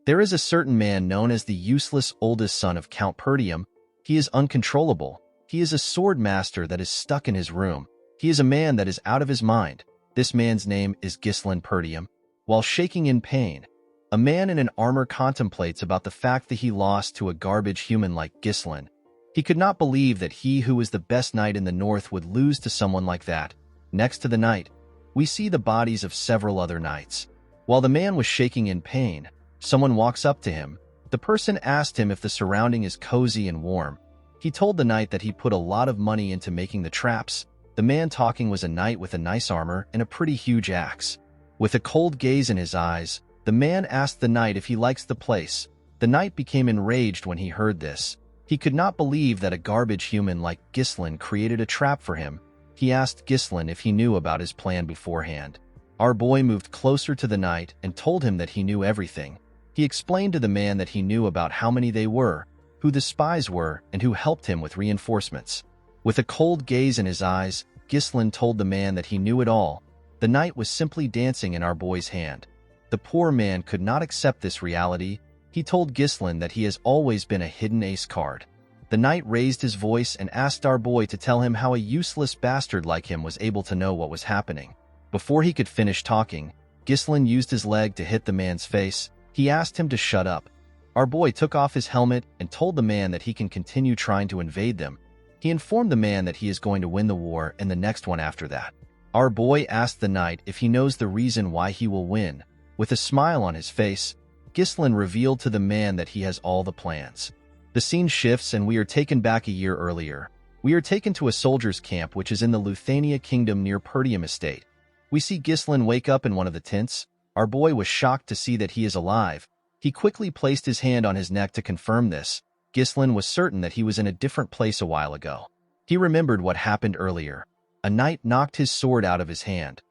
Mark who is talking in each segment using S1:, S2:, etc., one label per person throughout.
S1: There is a certain man known as the useless oldest son of Count Perdium. He is uncontrollable. He is a sword master that is stuck in his room. He is a man that is out of his mind. This man's name is Ghislain Perdium. While shaking in pain, a man in an armor contemplates about the fact that he lost to a garbage human like Ghislain. He could not believe that he who was the best knight in the north would lose to someone like that. Next to the knight, we see the bodies of several other knights. While the man was shaking in pain, someone walks up to him. The person asked him if the surrounding is cozy and warm. He told the knight that he put a lot of money into making the traps. The man talking was a knight with a nice armor and a pretty huge axe. With a cold gaze in his eyes, the man asked the knight if he likes the place. The knight became enraged when he heard this. He could not believe that a garbage human like Ghislain created a trap for him. He asked Ghislain if he knew about his plan beforehand. Our boy moved closer to the knight and told him that he knew everything. He explained to the man that he knew about how many they were, who the spies were, and who helped him with reinforcements. With a cold gaze in his eyes, Ghislain told the man that he knew it all. The knight was simply dancing in our boy's hand. The poor man could not accept this reality. He told Ghislain that he has always been a hidden ace card. The knight raised his voice and asked our boy to tell him how a useless bastard like him was able to know what was happening. Before he could finish talking, Ghislain used his leg to hit the man's face. He asked him to shut up. Our boy took off his helmet and told the man that he can continue trying to invade them. He informed the man that he is going to win the war and the next one after that. Our boy asked the knight if he knows the reason why he will win. With a smile on his face, Ghislain revealed to the man that he has all the plans. The scene shifts and we are taken back a year earlier. We are taken to a soldier's camp which is in the Luthania kingdom near Perdium estate. We see Ghislain wake up in one of the tents. Our boy was shocked to see that he is alive. He quickly placed his hand on his neck to confirm this. Ghislain was certain that he was in a different place a while ago. He remembered what happened earlier. A knight knocked his sword out of his hand.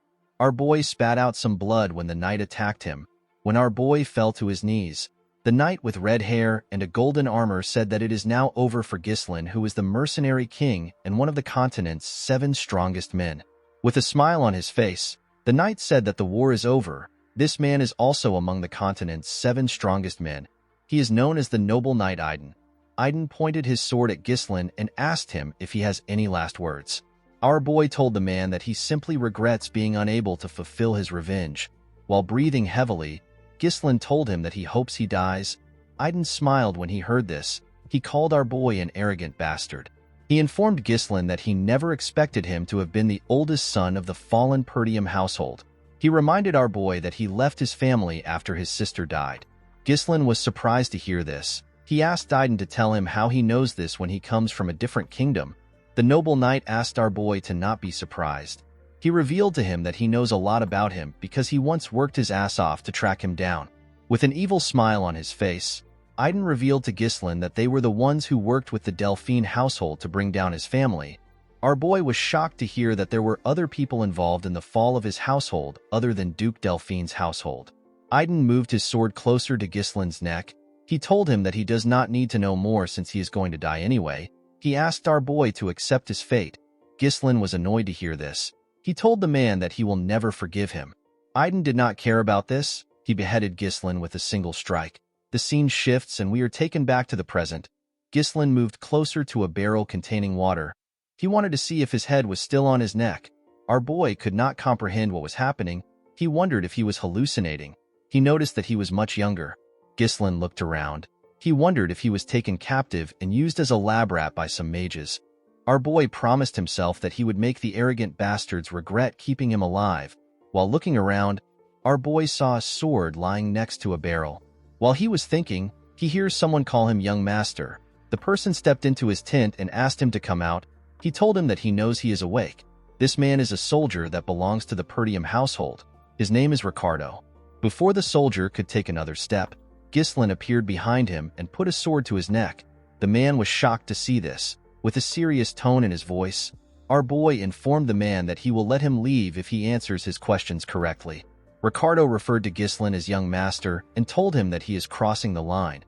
S1: Our boy spat out some blood when the knight attacked him. When our boy fell to his knees, the knight with red hair and a golden armor said that it is now over for Ghislain, who is the mercenary king and one of the continent's 7 strongest men. With a smile on his face, the knight said that the war is over. This man is also among the continent's 7 strongest men. He is known as the noble knight Aiden. Aiden pointed his sword at Ghislain and asked him if he has any last words. Our boy told the man that he simply regrets being unable to fulfill his revenge. While breathing heavily, Ghislain told him that he hopes he dies. Aiden smiled when he heard this. He called our boy an arrogant bastard. He informed Ghislain that he never expected him to have been the oldest son of the fallen Perdium household. He reminded our boy that he left his family after his sister died. Ghislain was surprised to hear this. He asked Aiden to tell him how he knows this when he comes from a different kingdom. The noble knight asked our boy to not be surprised. He revealed to him that he knows a lot about him because he once worked his ass off to track him down. With an evil smile on his face, Aiden revealed to Ghislain that they were the ones who worked with the Delphine household to bring down his family. Our boy was shocked to hear that there were other people involved in the fall of his household other than Duke Delphine's household. Aiden moved his sword closer to Ghislain's neck. He told him that he does not need to know more since he is going to die anyway. He asked our boy to accept his fate. Ghislain was annoyed to hear this. He told the man that he will never forgive him. Aiden did not care about this. He beheaded Ghislain with a single strike. The scene shifts and we are taken back to the present. Ghislain moved closer to a barrel containing water. He wanted to see if his head was still on his neck. Our boy could not comprehend what was happening. He wondered if he was hallucinating. He noticed that he was much younger. Ghislain looked around. He wondered if he was taken captive and used as a lab rat by some mages. Our boy promised himself that he would make the arrogant bastards regret keeping him alive. While looking around, our boy saw a sword lying next to a barrel. While he was thinking, he hears someone call him young master. The person stepped into his tent and asked him to come out. He told him that he knows he is awake. This man is a soldier that belongs to the Perdium household. His name is Ricardo. Before the soldier could take another step, Ghislain appeared behind him and put a sword to his neck. The man was shocked to see this. With a serious tone in his voice, our boy informed the man that he will let him leave if he answers his questions correctly. Ricardo referred to Ghislain as young master and told him that he is crossing the line.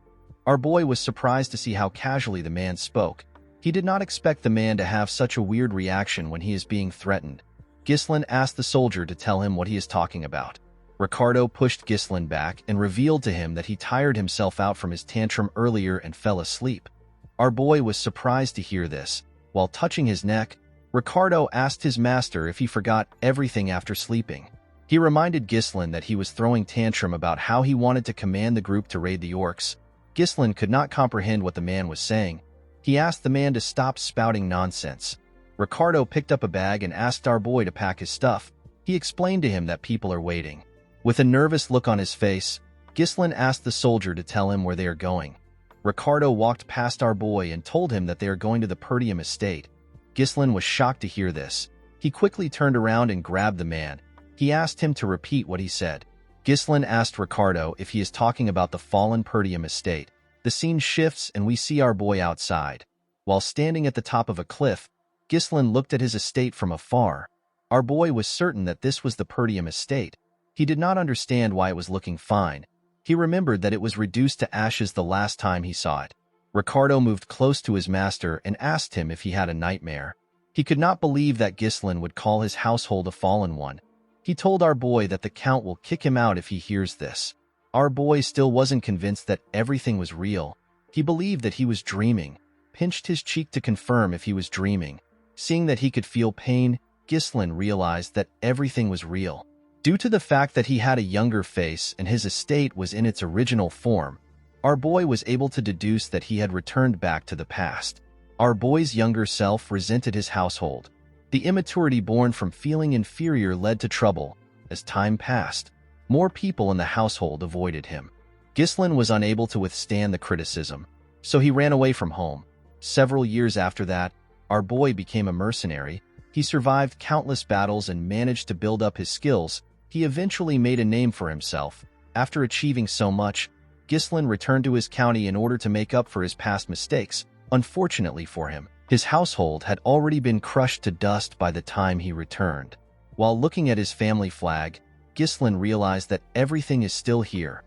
S1: Our boy was surprised to see how casually the man spoke. He did not expect the man to have such a weird reaction when he is being threatened. Ghislain asked the soldier to tell him what he is talking about. Ricardo pushed Ghislain back and revealed to him that he tired himself out from his tantrum earlier and fell asleep. Our boy was surprised to hear this. While touching his neck, Ricardo asked his master if he forgot everything after sleeping. He reminded Ghislain that he was throwing tantrum about how he wanted to command the group to raid the orcs. Ghislain could not comprehend what the man was saying. He asked the man to stop spouting nonsense. Ricardo picked up a bag and asked our boy to pack his stuff. He explained to him that people are waiting. With a nervous look on his face, Ghislain asked the soldier to tell him where they are going. Ricardo walked past our boy and told him that they are going to the Perdium estate. Ghislain was shocked to hear this. He quickly turned around and grabbed the man. He asked him to repeat what he said. Ghislain asked Ricardo if he is talking about the fallen Perdium estate. The scene shifts and we see our boy outside. While standing at the top of a cliff, Ghislain looked at his estate from afar. Our boy was certain that this was the Perdium estate. He did not understand why it was looking fine. He remembered that it was reduced to ashes the last time he saw it. Ricardo moved close to his master and asked him if he had a nightmare. He could not believe that Ghislain would call his household a fallen one. He told our boy that the Count will kick him out if he hears this. Our boy still wasn't convinced that everything was real. He believed that he was dreaming, pinched his cheek to confirm if he was dreaming. Seeing that he could feel pain, Ghislain realized that everything was real. Due to the fact that he had a younger face and his estate was in its original form, our boy was able to deduce that he had returned back to the past. Our boy's younger self resented his household. The immaturity born from feeling inferior led to trouble. As time passed, more people in the household avoided him. Ghislain was unable to withstand the criticism, so he ran away from home. Several years after that, our boy became a mercenary. He survived countless battles and managed to build up his skills. He eventually made a name for himself. After achieving so much, Ghislain returned to his county in order to make up for his past mistakes. Unfortunately for him, his household had already been crushed to dust by the time he returned. While looking at his family flag, Ghislain realized that everything is still here.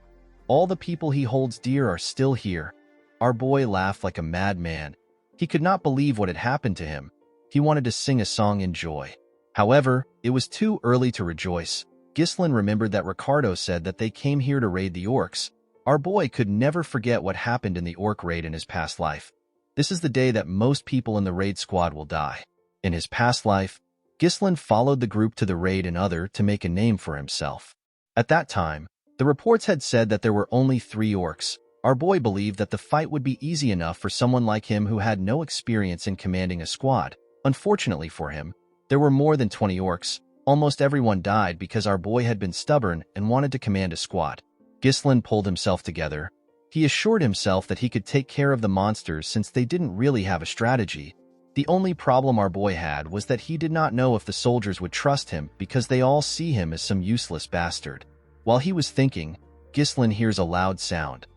S1: All the people he holds dear are still here. Our boy laughed like a madman. He could not believe what had happened to him. He wanted to sing a song in joy. However, it was too early to rejoice. Ghislain remembered that Ricardo said that they came here to raid the orcs. Our boy could never forget what happened in the orc raid in his past life. This is the day that most people in the raid squad will die. In his past life, Ghislain followed the group to the raid and other to make a name for himself. At that time, the reports had said that there were only 3 orcs. Our boy believed that the fight would be easy enough for someone like him who had no experience in commanding a squad. Unfortunately for him, there were more than 20 orcs. Almost everyone died because our boy had been stubborn and wanted to command a squad. Ghislain pulled himself together. He assured himself that he could take care of the monsters since they didn't really have a strategy. The only problem our boy had was that he did not know if the soldiers would trust him because they all see him as some useless bastard. While he was thinking, Ghislain hears a loud sound.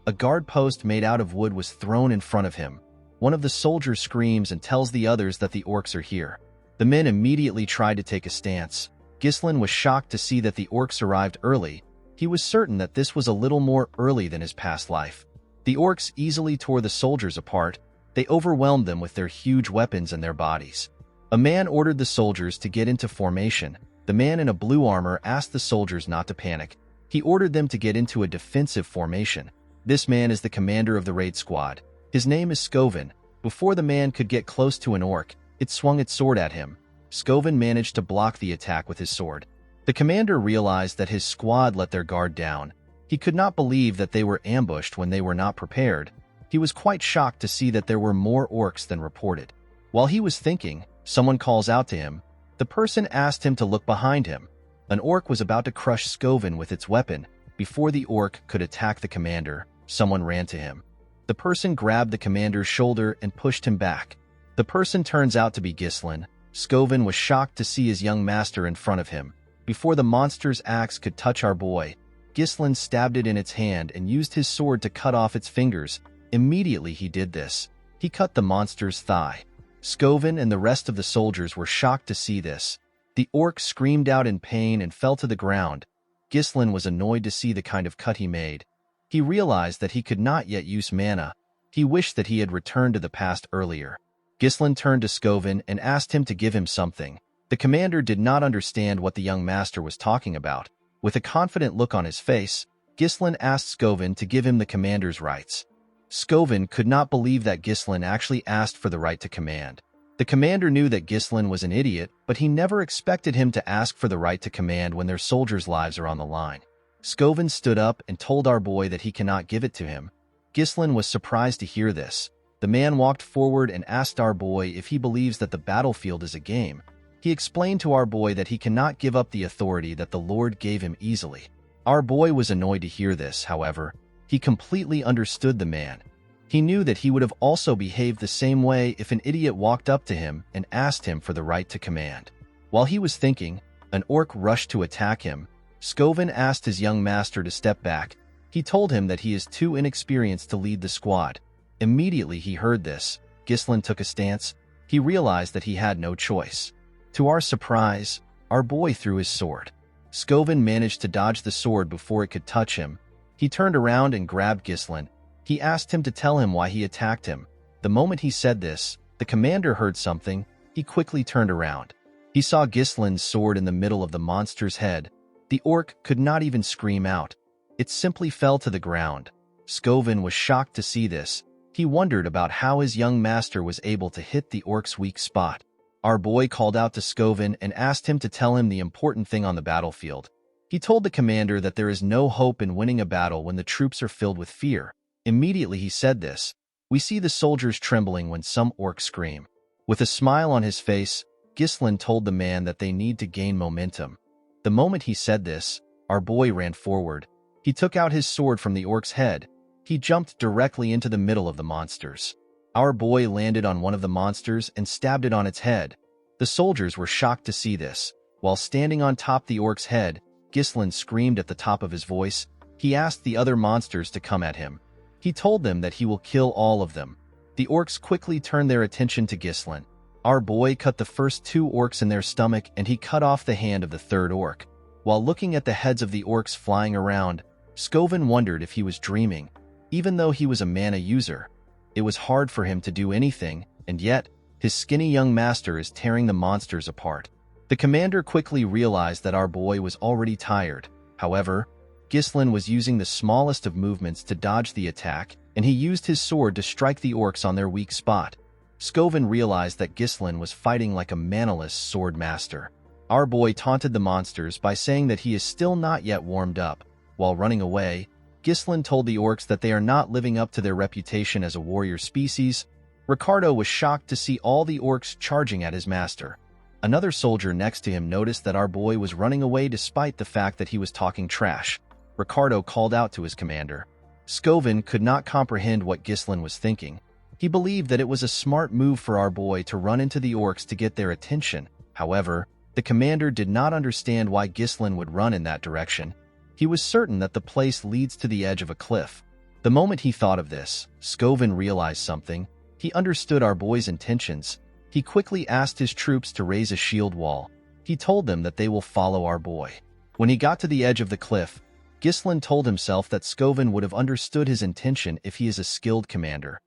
S1: A guard post made out of wood was thrown in front of him. One of the soldiers screams and tells the others that the orcs are here. The men immediately tried to take a stance. Ghislain was shocked to see that the orcs arrived early. He was certain that this was a little more early than his past life. The orcs easily tore the soldiers apart. They overwhelmed them with their huge weapons and their bodies. A man ordered the soldiers to get into formation. The man in a blue armor asked the soldiers not to panic. He ordered them to get into a defensive formation. This man is the commander of the raid squad. His name is Skovin. Before the man could get close to an orc, it swung its sword at him. Skovin managed to block the attack with his sword. The commander realized that his squad let their guard down. He could not believe that they were ambushed when they were not prepared. He was quite shocked to see that there were more orcs than reported. While he was thinking, someone calls out to him. The person asked him to look behind him. An orc was about to crush Skovin with its weapon. Before the orc could attack the commander, someone ran to him. The person grabbed the commander's shoulder and pushed him back. The person turns out to be Ghislain. Skovin was shocked to see his young master in front of him. Before the monster's axe could touch our boy, Ghislain stabbed it in its hand and used his sword to cut off its fingers. Immediately he did this. He cut the monster's thigh. Skovin and the rest of the soldiers were shocked to see this. The orc screamed out in pain and fell to the ground. Ghislain was annoyed to see the kind of cut he made. He realized that he could not yet use mana. He wished that he had returned to the past earlier. Ghislain turned to Skovin and asked him to give him something. The commander did not understand what the young master was talking about. With a confident look on his face, Ghislain asked Skovin to give him the commander's rights. Skovin could not believe that Ghislain actually asked for the right to command. The commander knew that Ghislain was an idiot, but he never expected him to ask for the right to command when their soldiers' lives are on the line. Skovin stood up and told our boy that he cannot give it to him. Ghislain was surprised to hear this. The man walked forward and asked our boy if he believes that the battlefield is a game. He explained to our boy that he cannot give up the authority that the Lord gave him easily. Our boy was annoyed to hear this, however. He completely understood the man. He knew that he would have also behaved the same way if an idiot walked up to him and asked him for the right to command. While he was thinking, an orc rushed to attack him. Skovin asked his young master to step back. He told him that he is too inexperienced to lead the squad. Immediately he heard this, Ghislain took a stance. He realized that he had no choice. To our surprise, our boy threw his sword. Skovin managed to dodge the sword before it could touch him. He turned around and grabbed Ghislain. He asked him to tell him why he attacked him. The moment he said this, the commander heard something. He quickly turned around. He saw Ghislain's sword in the middle of the monster's head. The orc could not even scream out. It simply fell to the ground. Skovin was shocked to see this. He wondered about how his young master was able to hit the orc's weak spot. Our boy called out to Skovin and asked him to tell him the important thing on the battlefield. He told the commander that there is no hope in winning a battle when the troops are filled with fear. Immediately he said this. We see the soldiers trembling when some orcs scream. With a smile on his face, Ghislain told the man that they need to gain momentum. The moment he said this, our boy ran forward. He took out his sword from the orc's head. He jumped directly into the middle of the monsters. Our boy landed on one of the monsters and stabbed it on its head. The soldiers were shocked to see this. While standing on top the orc's head, Ghislain screamed at the top of his voice. He asked the other monsters to come at him. He told them that he will kill all of them. The orcs quickly turned their attention to Ghislain. Our boy cut the first two orcs in their stomach and he cut off the hand of the third orc. While looking at the heads of the orcs flying around, Skovin wondered if he was dreaming. Even though he was a mana user, it was hard for him to do anything, and yet, his skinny young master is tearing the monsters apart. The commander quickly realized that our boy was already tired. However, Ghislain was using the smallest of movements to dodge the attack, and he used his sword to strike the orcs on their weak spot. Skovin realized that Ghislain was fighting like a manaless sword master. Our boy taunted the monsters by saying that he is still not yet warmed up. While running away, Ghislain told the orcs that they are not living up to their reputation as a warrior species. Ricardo was shocked to see all the orcs charging at his master. Another soldier next to him noticed that our boy was running away despite the fact that he was talking trash. Ricardo called out to his commander. Skovin could not comprehend what Ghislain was thinking. He believed that it was a smart move for our boy to run into the orcs to get their attention. However, the commander did not understand why Ghislain would run in that direction. He was certain that the place leads to the edge of a cliff. The moment he thought of this, Skovin realized something. He understood our boy's intentions. He quickly asked his troops to raise a shield wall. He told them that they will follow our boy. When he got to the edge of the cliff, Ghislain told himself that Skovin would have understood his intention if he is a skilled commander.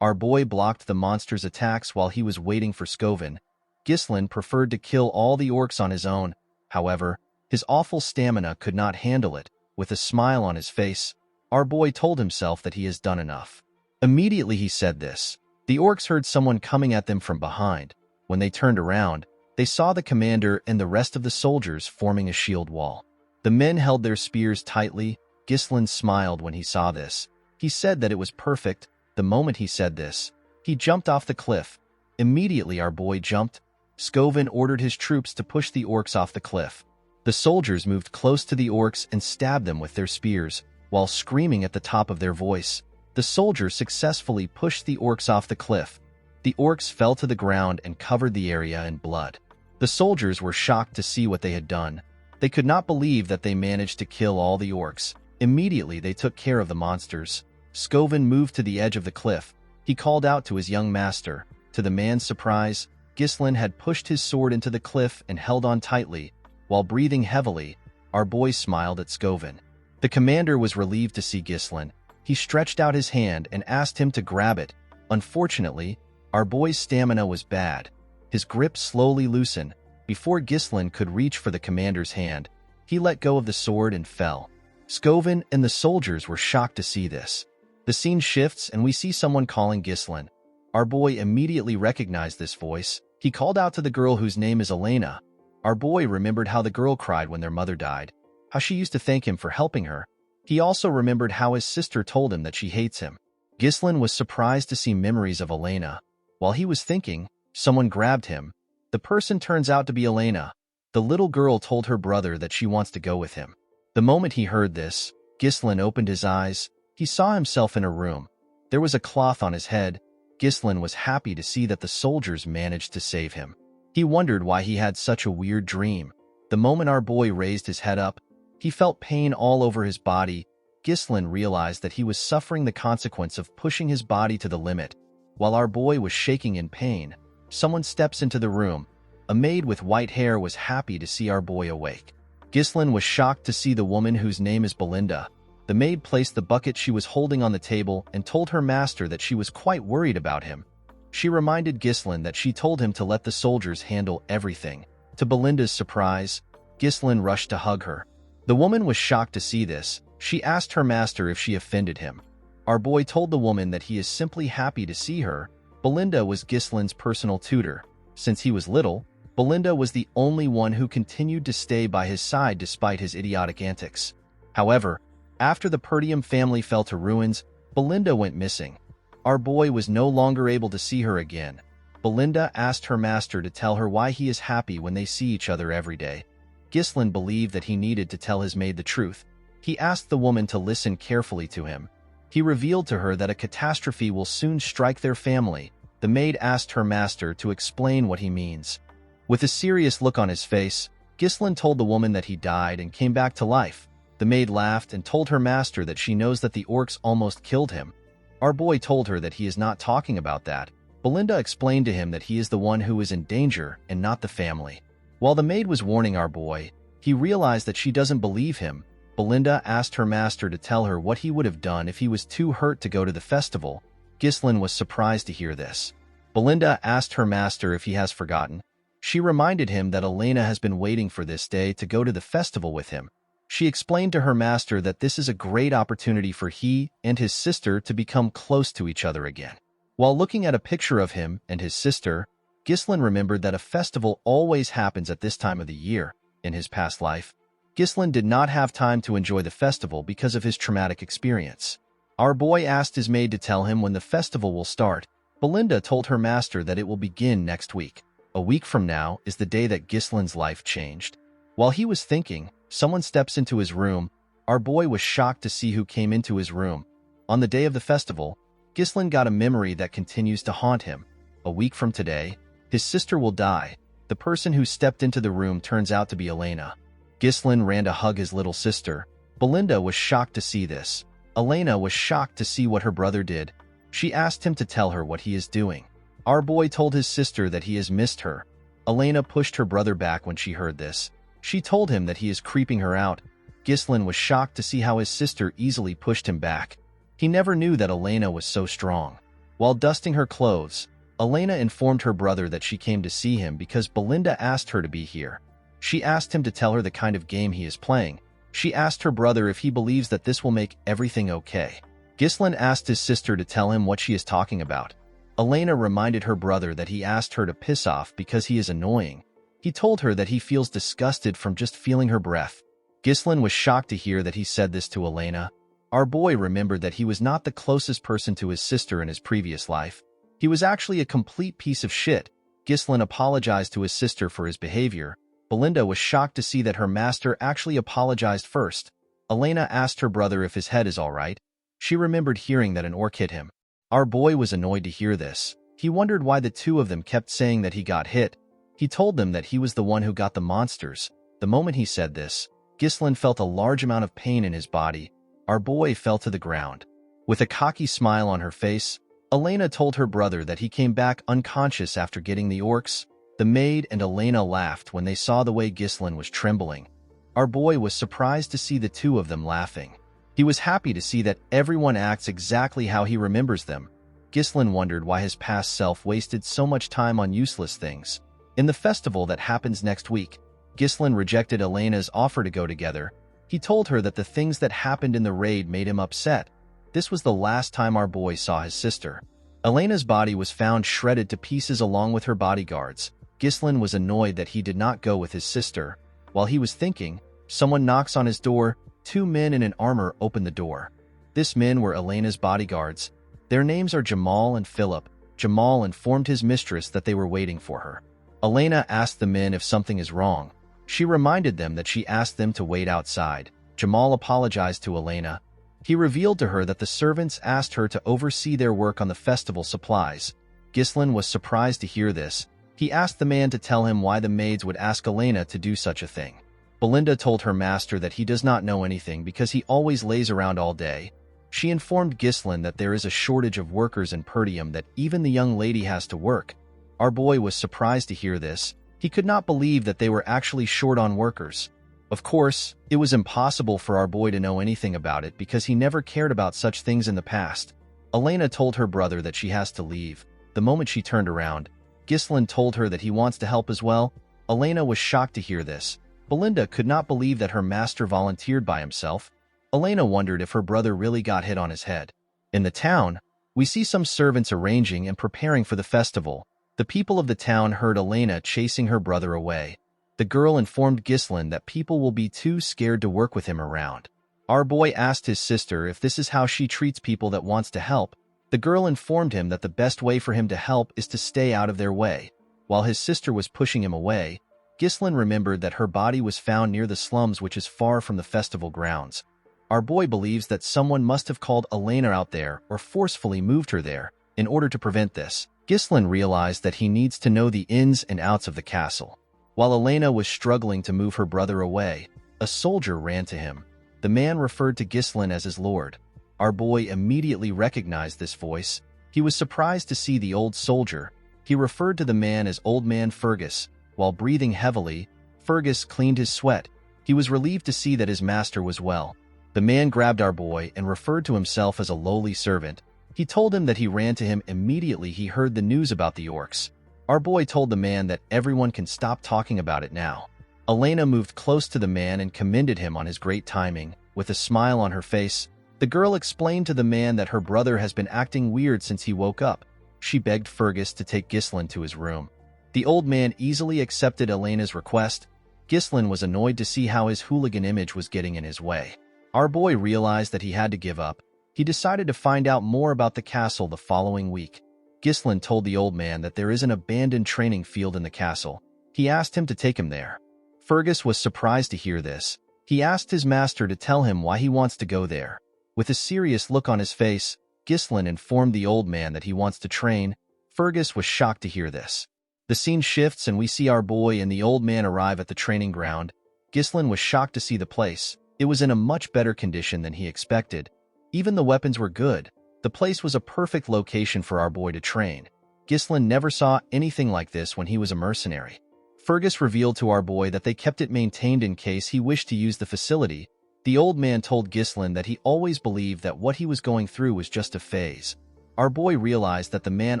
S1: Our boy blocked the monster's attacks while he was waiting for Skovin. Ghislain preferred to kill all the orcs on his own. However, his awful stamina could not handle it. With a smile on his face, our boy told himself that he has done enough. Immediately he said this. The orcs heard someone coming at them from behind. When they turned around, they saw the commander and the rest of the soldiers forming a shield wall. The men held their spears tightly. Ghislain smiled when he saw this. He said that it was perfect. The moment he said this, he jumped off the cliff. Immediately our boy jumped. Skovin ordered his troops to push the orcs off the cliff. The soldiers moved close to the orcs and stabbed them with their spears, while screaming at the top of their voice. The soldiers successfully pushed the orcs off the cliff. The orcs fell to the ground and covered the area in blood. The soldiers were shocked to see what they had done. They could not believe that they managed to kill all the orcs. Immediately they took care of the monsters. Skovin moved to the edge of the cliff. He called out to his young master. To the man's surprise, Ghislain had pushed his sword into the cliff and held on tightly. While breathing heavily, our boy smiled at Skovin. The commander was relieved to see Ghislain. He stretched out his hand and asked him to grab it. Unfortunately, our boy's stamina was bad. His grip slowly loosened. Before Ghislain could reach for the commander's hand, He let go of the sword and fell. Scoven and the soldiers were shocked to see this. The scene shifts and we see someone calling Ghislain. Our boy immediately recognized this voice. He called out to the girl whose name is Elena. Our boy remembered how the girl cried when their mother died, how she used to thank him for helping her. He also remembered how his sister told him that she hates him. Ghislain was surprised to see memories of Elena. While he was thinking, someone grabbed him. The person turns out to be Elena. The little girl told her brother that she wants to go with him. The moment he heard this, Ghislain opened his eyes. He saw himself in a room. There was a cloth on his head. Ghislain was happy to see that the soldiers managed to save him. He wondered why he had such a weird dream. The moment our boy raised his head up, he felt pain all over his body. Ghislain realized that he was suffering the consequence of pushing his body to the limit. While our boy was shaking in pain, someone steps into the room. A maid with white hair was happy to see our boy awake. Ghislain was shocked to see the woman whose name is Belinda. The maid placed the bucket she was holding on the table and told her master that she was quite worried about him. She reminded Ghislain that she told him to let the soldiers handle everything. To Belinda's surprise, Ghislain rushed to hug her. The woman was shocked to see this. She asked her master if she offended him. Our boy told the woman that he is simply happy to see her. Belinda was Ghislain's personal tutor. Since he was little, Belinda was the only one who continued to stay by his side despite his idiotic antics. However, after the Perdium family fell to ruins, Belinda went missing. Our boy was no longer able to see her again. Belinda asked her master to tell her why he is happy when they see each other every day. Ghislain believed that he needed to tell his maid the truth. He asked the woman to listen carefully to him. He revealed to her that a catastrophe will soon strike their family. The maid asked her master to explain what he means. With a serious look on his face, Ghislain told the woman that he died and came back to life. The maid laughed and told her master that she knows that the orcs almost killed him. Our boy told her that he is not talking about that. Belinda explained to him that he is the one who is in danger and not the family. While the maid was warning our boy, he realized that she doesn't believe him. Belinda asked her master to tell her what he would have done if he was too hurt to go to the festival. Ghislain was surprised to hear this. Belinda asked her master if he has forgotten. She reminded him that Elena has been waiting for this day to go to the festival with him. She explained to her master that this is a great opportunity for he and his sister to become close to each other again. While looking at a picture of him and his sister, Ghislain remembered that a festival always happens at this time of the year. In his past life, Ghislain did not have time to enjoy the festival because of his traumatic experience. Our boy asked his maid to tell him when the festival will start. Belinda told her master that it will begin next week. A week from now is the day that Ghislain's life changed. While he was thinking, someone steps into his room. Our boy was shocked to see who came into his room. On the day of the festival, Ghislain got a memory that continues to haunt him. A week from today, his sister will die. The person who stepped into the room turns out to be Elena. Ghislain ran to hug his little sister. Belinda was shocked to see this. Elena was shocked to see what her brother did. She asked him to tell her what he is doing. Our boy told his sister that he has missed her. Elena pushed her brother back when she heard this. She told him that he is creeping her out. Ghislain was shocked to see how his sister easily pushed him back. He never knew that Elena was so strong. While dusting her clothes, Elena informed her brother that she came to see him because Belinda asked her to be here. She asked him to tell her the kind of game he is playing. She asked her brother if he believes that this will make everything okay. Ghislain asked his sister to tell him what she is talking about. Elena reminded her brother that he asked her to piss off because he is annoying. He told her that he feels disgusted from just feeling her breath. Ghislain was shocked to hear that he said this to Elena. Our boy remembered that he was not the closest person to his sister in his previous life. He was actually a complete piece of shit. Ghislain apologized to his sister for his behavior. Belinda was shocked to see that her master actually apologized first. Elena asked her brother if his head is all right. She remembered hearing that an orc hit him. Our boy was annoyed to hear this. He wondered why the two of them kept saying that he got hit. He told them that he was the one who got the monsters. The moment he said this, Ghislain felt a large amount of pain in his body. Our boy fell to the ground. With a cocky smile on her face, Elena told her brother that he came back unconscious after getting the orcs. The maid and Elena laughed when they saw the way Ghislain was trembling. Our boy was surprised to see the two of them laughing. He was happy to see that everyone acts exactly how he remembers them. Ghislain wondered why his past self wasted so much time on useless things. In the festival that happens next week, Ghislaine rejected Elena's offer to go together. He told her that the things that happened in the raid made him upset. This was the last time our boy saw his sister. Elena's body was found shredded to pieces along with her bodyguards. Ghislaine was annoyed that he did not go with his sister. While he was thinking, someone knocks on his door. 2 men in an armor open the door. These men were Elena's bodyguards. Their names are Jamal and Philip. Jamal informed his mistress that they were waiting for her. Elena asked the men if something is wrong. She reminded them that she asked them to wait outside. Jamal apologized to Elena. He revealed to her that the servants asked her to oversee their work on the festival supplies. Ghislaine was surprised to hear this. He asked the man to tell him why the maids would ask Elena to do such a thing. Belinda told her master that he does not know anything because he always lays around all day. She informed Ghislaine that there is a shortage of workers in Perdium, that even the young lady has to work. Our boy was surprised to hear this. He could not believe that they were actually short on workers. Of course, it was impossible for our boy to know anything about it because he never cared about such things in the past. Elena told her brother that she has to leave. The moment she turned around, Ghislaine told her that he wants to help as well. Elena was shocked to hear this. Belinda could not believe that her master volunteered by himself. Elena wondered if her brother really got hit on his head. In the town, we see some servants arranging and preparing for the festival. The people of the town heard Elena chasing her brother away. The girl informed Ghislaine that people will be too scared to work with him around. Our boy asked his sister if this is how she treats people that wants to help. The girl informed him that the best way for him to help is to stay out of their way. While his sister was pushing him away, Ghislaine remembered that her body was found near the slums, which is far from the festival grounds. Our boy believes that someone must have called Elena out there or forcefully moved her there. In order to prevent this, Ghislaine realized that he needs to know the ins and outs of the castle. While Elena was struggling to move her brother away, a soldier ran to him. The man referred to Ghislaine as his lord. Our boy immediately recognized this voice. He was surprised to see the old soldier. He referred to the man as Old Man Fergus. While breathing heavily, Fergus cleaned his sweat. He was relieved to see that his master was well. The man grabbed our boy and referred to himself as a lowly servant. He told him that he ran to him immediately he heard the news about the orcs. Our boy told the man that everyone can stop talking about it now. Elena moved close to the man and commended him on his great timing. With a smile on her face, the girl explained to the man that her brother has been acting weird since he woke up. She begged Fergus to take Ghislaine to his room. The old man easily accepted Elena's request. Ghislaine was annoyed to see how his hooligan image was getting in his way. Our boy realized that he had to give up. He decided to find out more about the castle the following week. Ghislaine told the old man that there is an abandoned training field in the castle. He asked him to take him there. Fergus was surprised to hear this. He asked his master to tell him why he wants to go there. With a serious look on his face, Ghislaine informed the old man that he wants to train. Fergus was shocked to hear this. The scene shifts and we see our boy and the old man arrive at the training ground. Ghislaine was shocked to see the place. It was in a much better condition than he expected. Even the weapons were good. The place was a perfect location for our boy to train. Ghislaine never saw anything like this when he was a mercenary. Fergus revealed to our boy that they kept it maintained in case he wished to use the facility. The old man told Ghislaine that he always believed that what he was going through was just a phase. Our boy realized that the man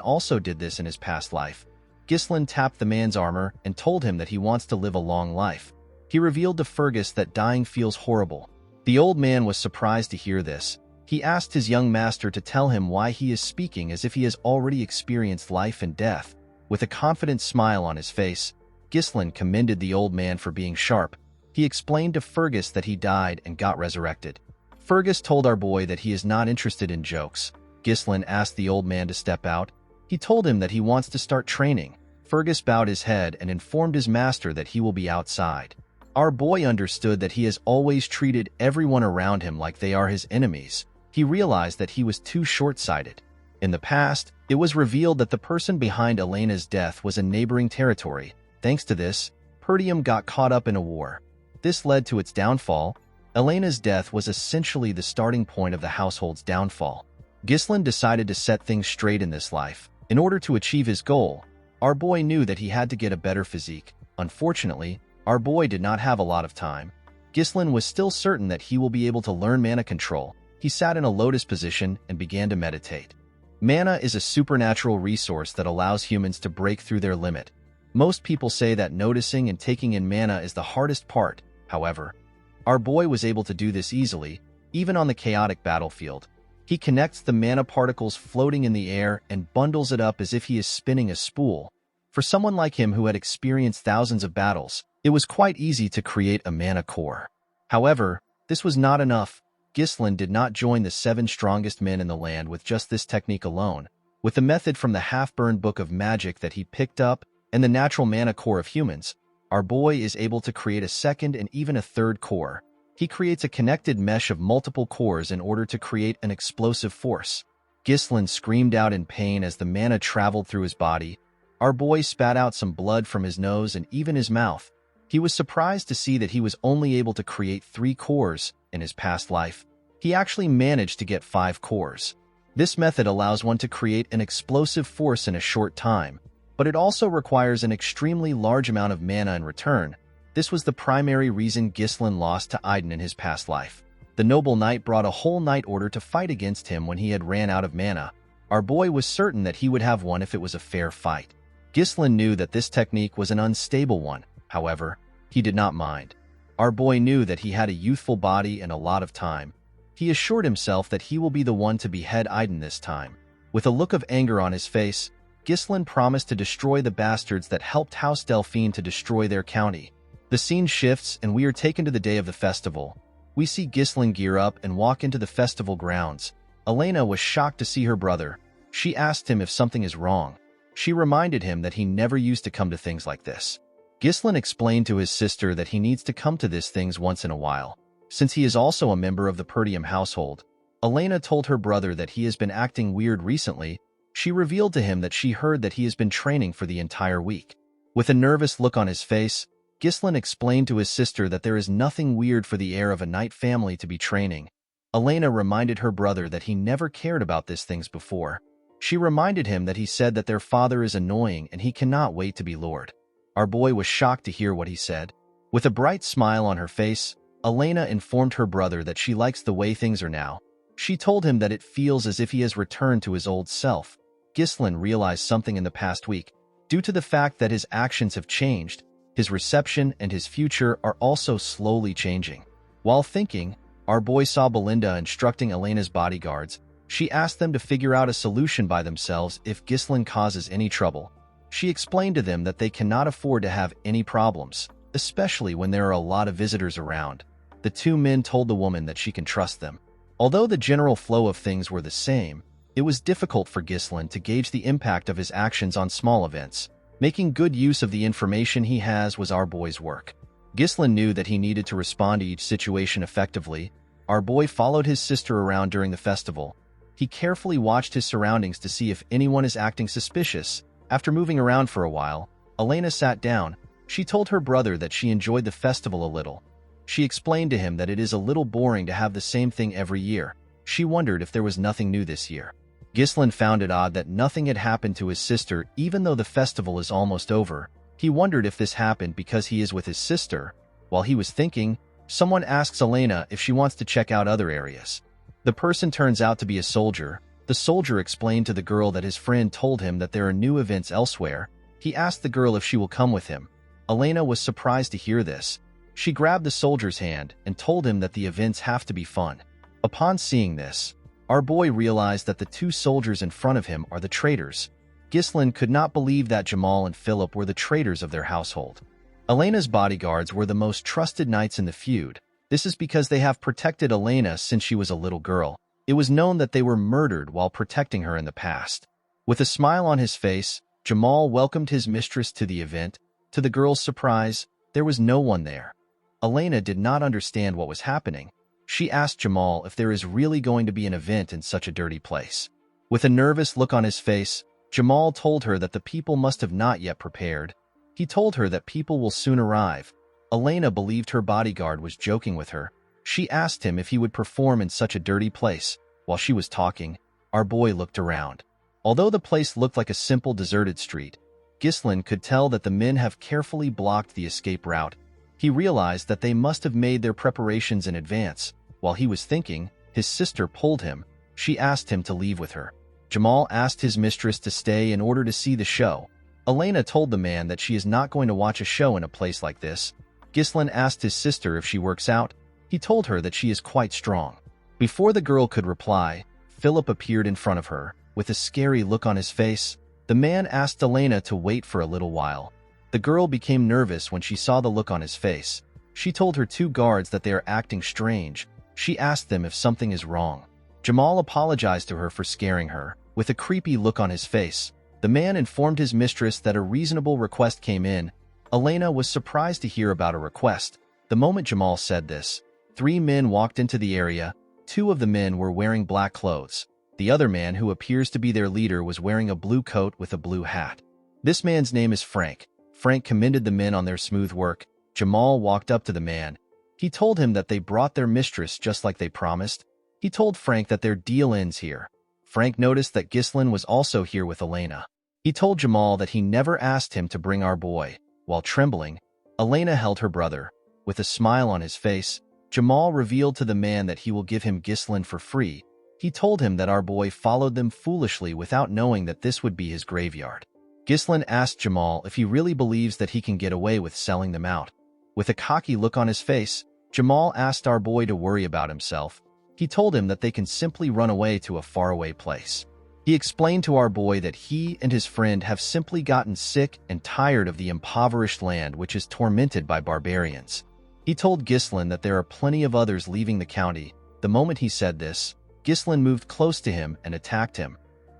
S1: also did this in his past life. Ghislaine tapped the man's armor and told him that he wants to live a long life. He revealed to Fergus that dying feels horrible. The old man was surprised to hear this. He asked his young master to tell him why he is speaking as if he has already experienced life and death. With a confident smile on his face, Ghislaine commended the old man for being sharp. He explained to Fergus that he died and got resurrected. Fergus told our boy that he is not interested in jokes. Ghislaine asked the old man to step out. He told him that he wants to start training. Fergus bowed his head and informed his master that he will be outside. Our boy understood that he has always treated everyone around him like they are his enemies. He realized that he was too short-sighted. In the past, it was revealed that the person behind Elena's death was a neighboring territory. Thanks to this, Perdium got caught up in a war. This led to its downfall. Elena's death was essentially the starting point of the household's downfall. Ghislaine decided to set things straight in this life. In order to achieve his goal, our boy knew that he had to get a better physique. Unfortunately, our boy did not have a lot of time. Ghislaine was still certain that he will be able to learn mana control. He sat in a lotus position and began to meditate. Mana is a supernatural resource that allows humans to break through their limit. Most people say that noticing and taking in mana is the hardest part. However, our boy was able to do this easily, even on the chaotic battlefield. He connects the mana particles floating in the air and bundles it up as if he is spinning a spool. For someone like him who had experienced thousands of battles, it was quite easy to create a mana core. However, this was not enough. Ghislain did not join the 7 strongest men in the land with just this technique alone. With the method from the half-burned book of magic that he picked up and the natural mana core of humans, our boy is able to create a second and even a third core. He creates a connected mesh of multiple cores in order to create an explosive force. Ghislain screamed out in pain as the mana traveled through his body. Our boy spat out some blood from his nose and even his mouth. He was surprised to see that he was only able to create 3 cores in his past life. He actually managed to get 5 cores. This method allows one to create an explosive force in a short time, but it also requires an extremely large amount of mana in return. This was the primary reason Ghislain lost to Aiden in his past life. The noble knight brought a whole knight order to fight against him when he had ran out of mana. Our boy was certain that he would have won if it was a fair fight. Ghislain knew that this technique was an unstable one. However, he did not mind. Our boy knew that he had a youthful body and a lot of time. He assured himself that he will be the one to behead Aiden this time. With a look of anger on his face, Ghislain promised to destroy the bastards that helped House Delphine to destroy their county. The scene shifts and we are taken to the day of the festival. We see Ghislain gear up and walk into the festival grounds. Elena was shocked to see her brother. She asked him if something is wrong. She reminded him that he never used to come to things like this. Ghislain explained to his sister that he needs to come to these things once in a while, since he is also a member of the Perdium household. Elena told her brother that he has been acting weird recently. She revealed to him that she heard that he has been training for the entire week. With a nervous look on his face, Ghislain explained to his sister that there is nothing weird for the heir of a knight family to be training. Elena reminded her brother that he never cared about these things before. She reminded him that he said that their father is annoying and he cannot wait to be lord. Our boy was shocked to hear what he said. With a bright smile on her face, Elena informed her brother that she likes the way things are now. She told him that it feels as if he has returned to his old self. Ghislain realized something in the past week. Due to the fact that his actions have changed, his reception and his future are also slowly changing. While thinking, our boy saw Belinda instructing Elena's bodyguards. She asked them to figure out a solution by themselves if Ghislain causes any trouble. She explained to them that they cannot afford to have any problems, especially when there are a lot of visitors around. The 2 men told the woman that she can trust them. Although the general flow of things were the same, it was difficult for Ghislain to gauge the impact of his actions on small events. Making good use of the information he has was our boy's work. Ghislain knew that he needed to respond to each situation effectively. Our boy followed his sister around during the festival. He carefully watched his surroundings to see if anyone is acting suspicious. After moving around for a while, Elena sat down. She told her brother that she enjoyed the festival a little. She explained to him that it is a little boring to have the same thing every year. She wondered if there was nothing new this year. Ghislain found it odd that nothing had happened to his sister even though the festival is almost over. He wondered if this happened because he is with his sister. While he was thinking, someone asks Elena if she wants to check out other areas. The person turns out to be a soldier. The soldier explained to the girl that his friend told him that there are new events elsewhere. He asked the girl if she will come with him. Elena was surprised to hear this. She grabbed the soldier's hand and told him that the events have to be fun. Upon seeing this, our boy realized that the 2 soldiers in front of him are the traitors. Ghislain could not believe that Jamal and Philip were the traitors of their household. Elena's bodyguards were the most trusted knights in the feud. This is because they have protected Elena since she was a little girl. It was known that they were murdered while protecting her in the past. With a smile on his face, Jamal welcomed his mistress to the event. To the girl's surprise, there was no one there. Elena did not understand what was happening. She asked Jamal if there is really going to be an event in such a dirty place. With a nervous look on his face, Jamal told her that the people must have not yet prepared. He told her that people will soon arrive. Elena believed her bodyguard was joking with her. She asked him if he would perform in such a dirty place. While she was talking, our boy looked around. Although the place looked like a simple deserted street, Ghislain could tell that the men have carefully blocked the escape route. He realized that they must have made their preparations in advance. While he was thinking, his sister pulled him. She asked him to leave with her. Jamal asked his mistress to stay in order to see the show. Elena told the man that she is not going to watch a show in a place like this. Ghislain asked his sister if she works out. He told her that she is quite strong. Before the girl could reply, Philip appeared in front of her. With a scary look on his face, the man asked Elena to wait for a little while. The girl became nervous when she saw the look on his face. She told her two guards that they are acting strange. She asked them if something is wrong. Jamal apologized to her for scaring her. With a creepy look on his face, the man informed his mistress that a reasonable request came in. Elena was surprised to hear about a request. The moment Jamal said this, 3 men walked into the area. 2 of the men were wearing black clothes. The other man, who appears to be their leader, was wearing a blue coat with a blue hat. This man's name is Frank. Frank commended the men on their smooth work. Jamal walked up to the man. He told him that they brought their mistress just like they promised. He told Frank that their deal ends here. Frank noticed that Ghislain was also here with Elena. He told Jamal that he never asked him to bring our boy. While trembling, Elena held her brother. With a smile on his face, Jamal revealed to the man that he will give him Ghislain for free. He told him that our boy followed them foolishly without knowing that this would be his graveyard. Ghislain asked Jamal if he really believes that he can get away with selling them out. With a cocky look on his face, Jamal asked our boy to worry about himself. He told him that they can simply run away to a faraway place. He explained to our boy that he and his friend have simply gotten sick and tired of the impoverished land which is tormented by barbarians. He told Ghislain that there are plenty of others leaving the county. The moment he said this, Ghislain moved close to him and attacked him.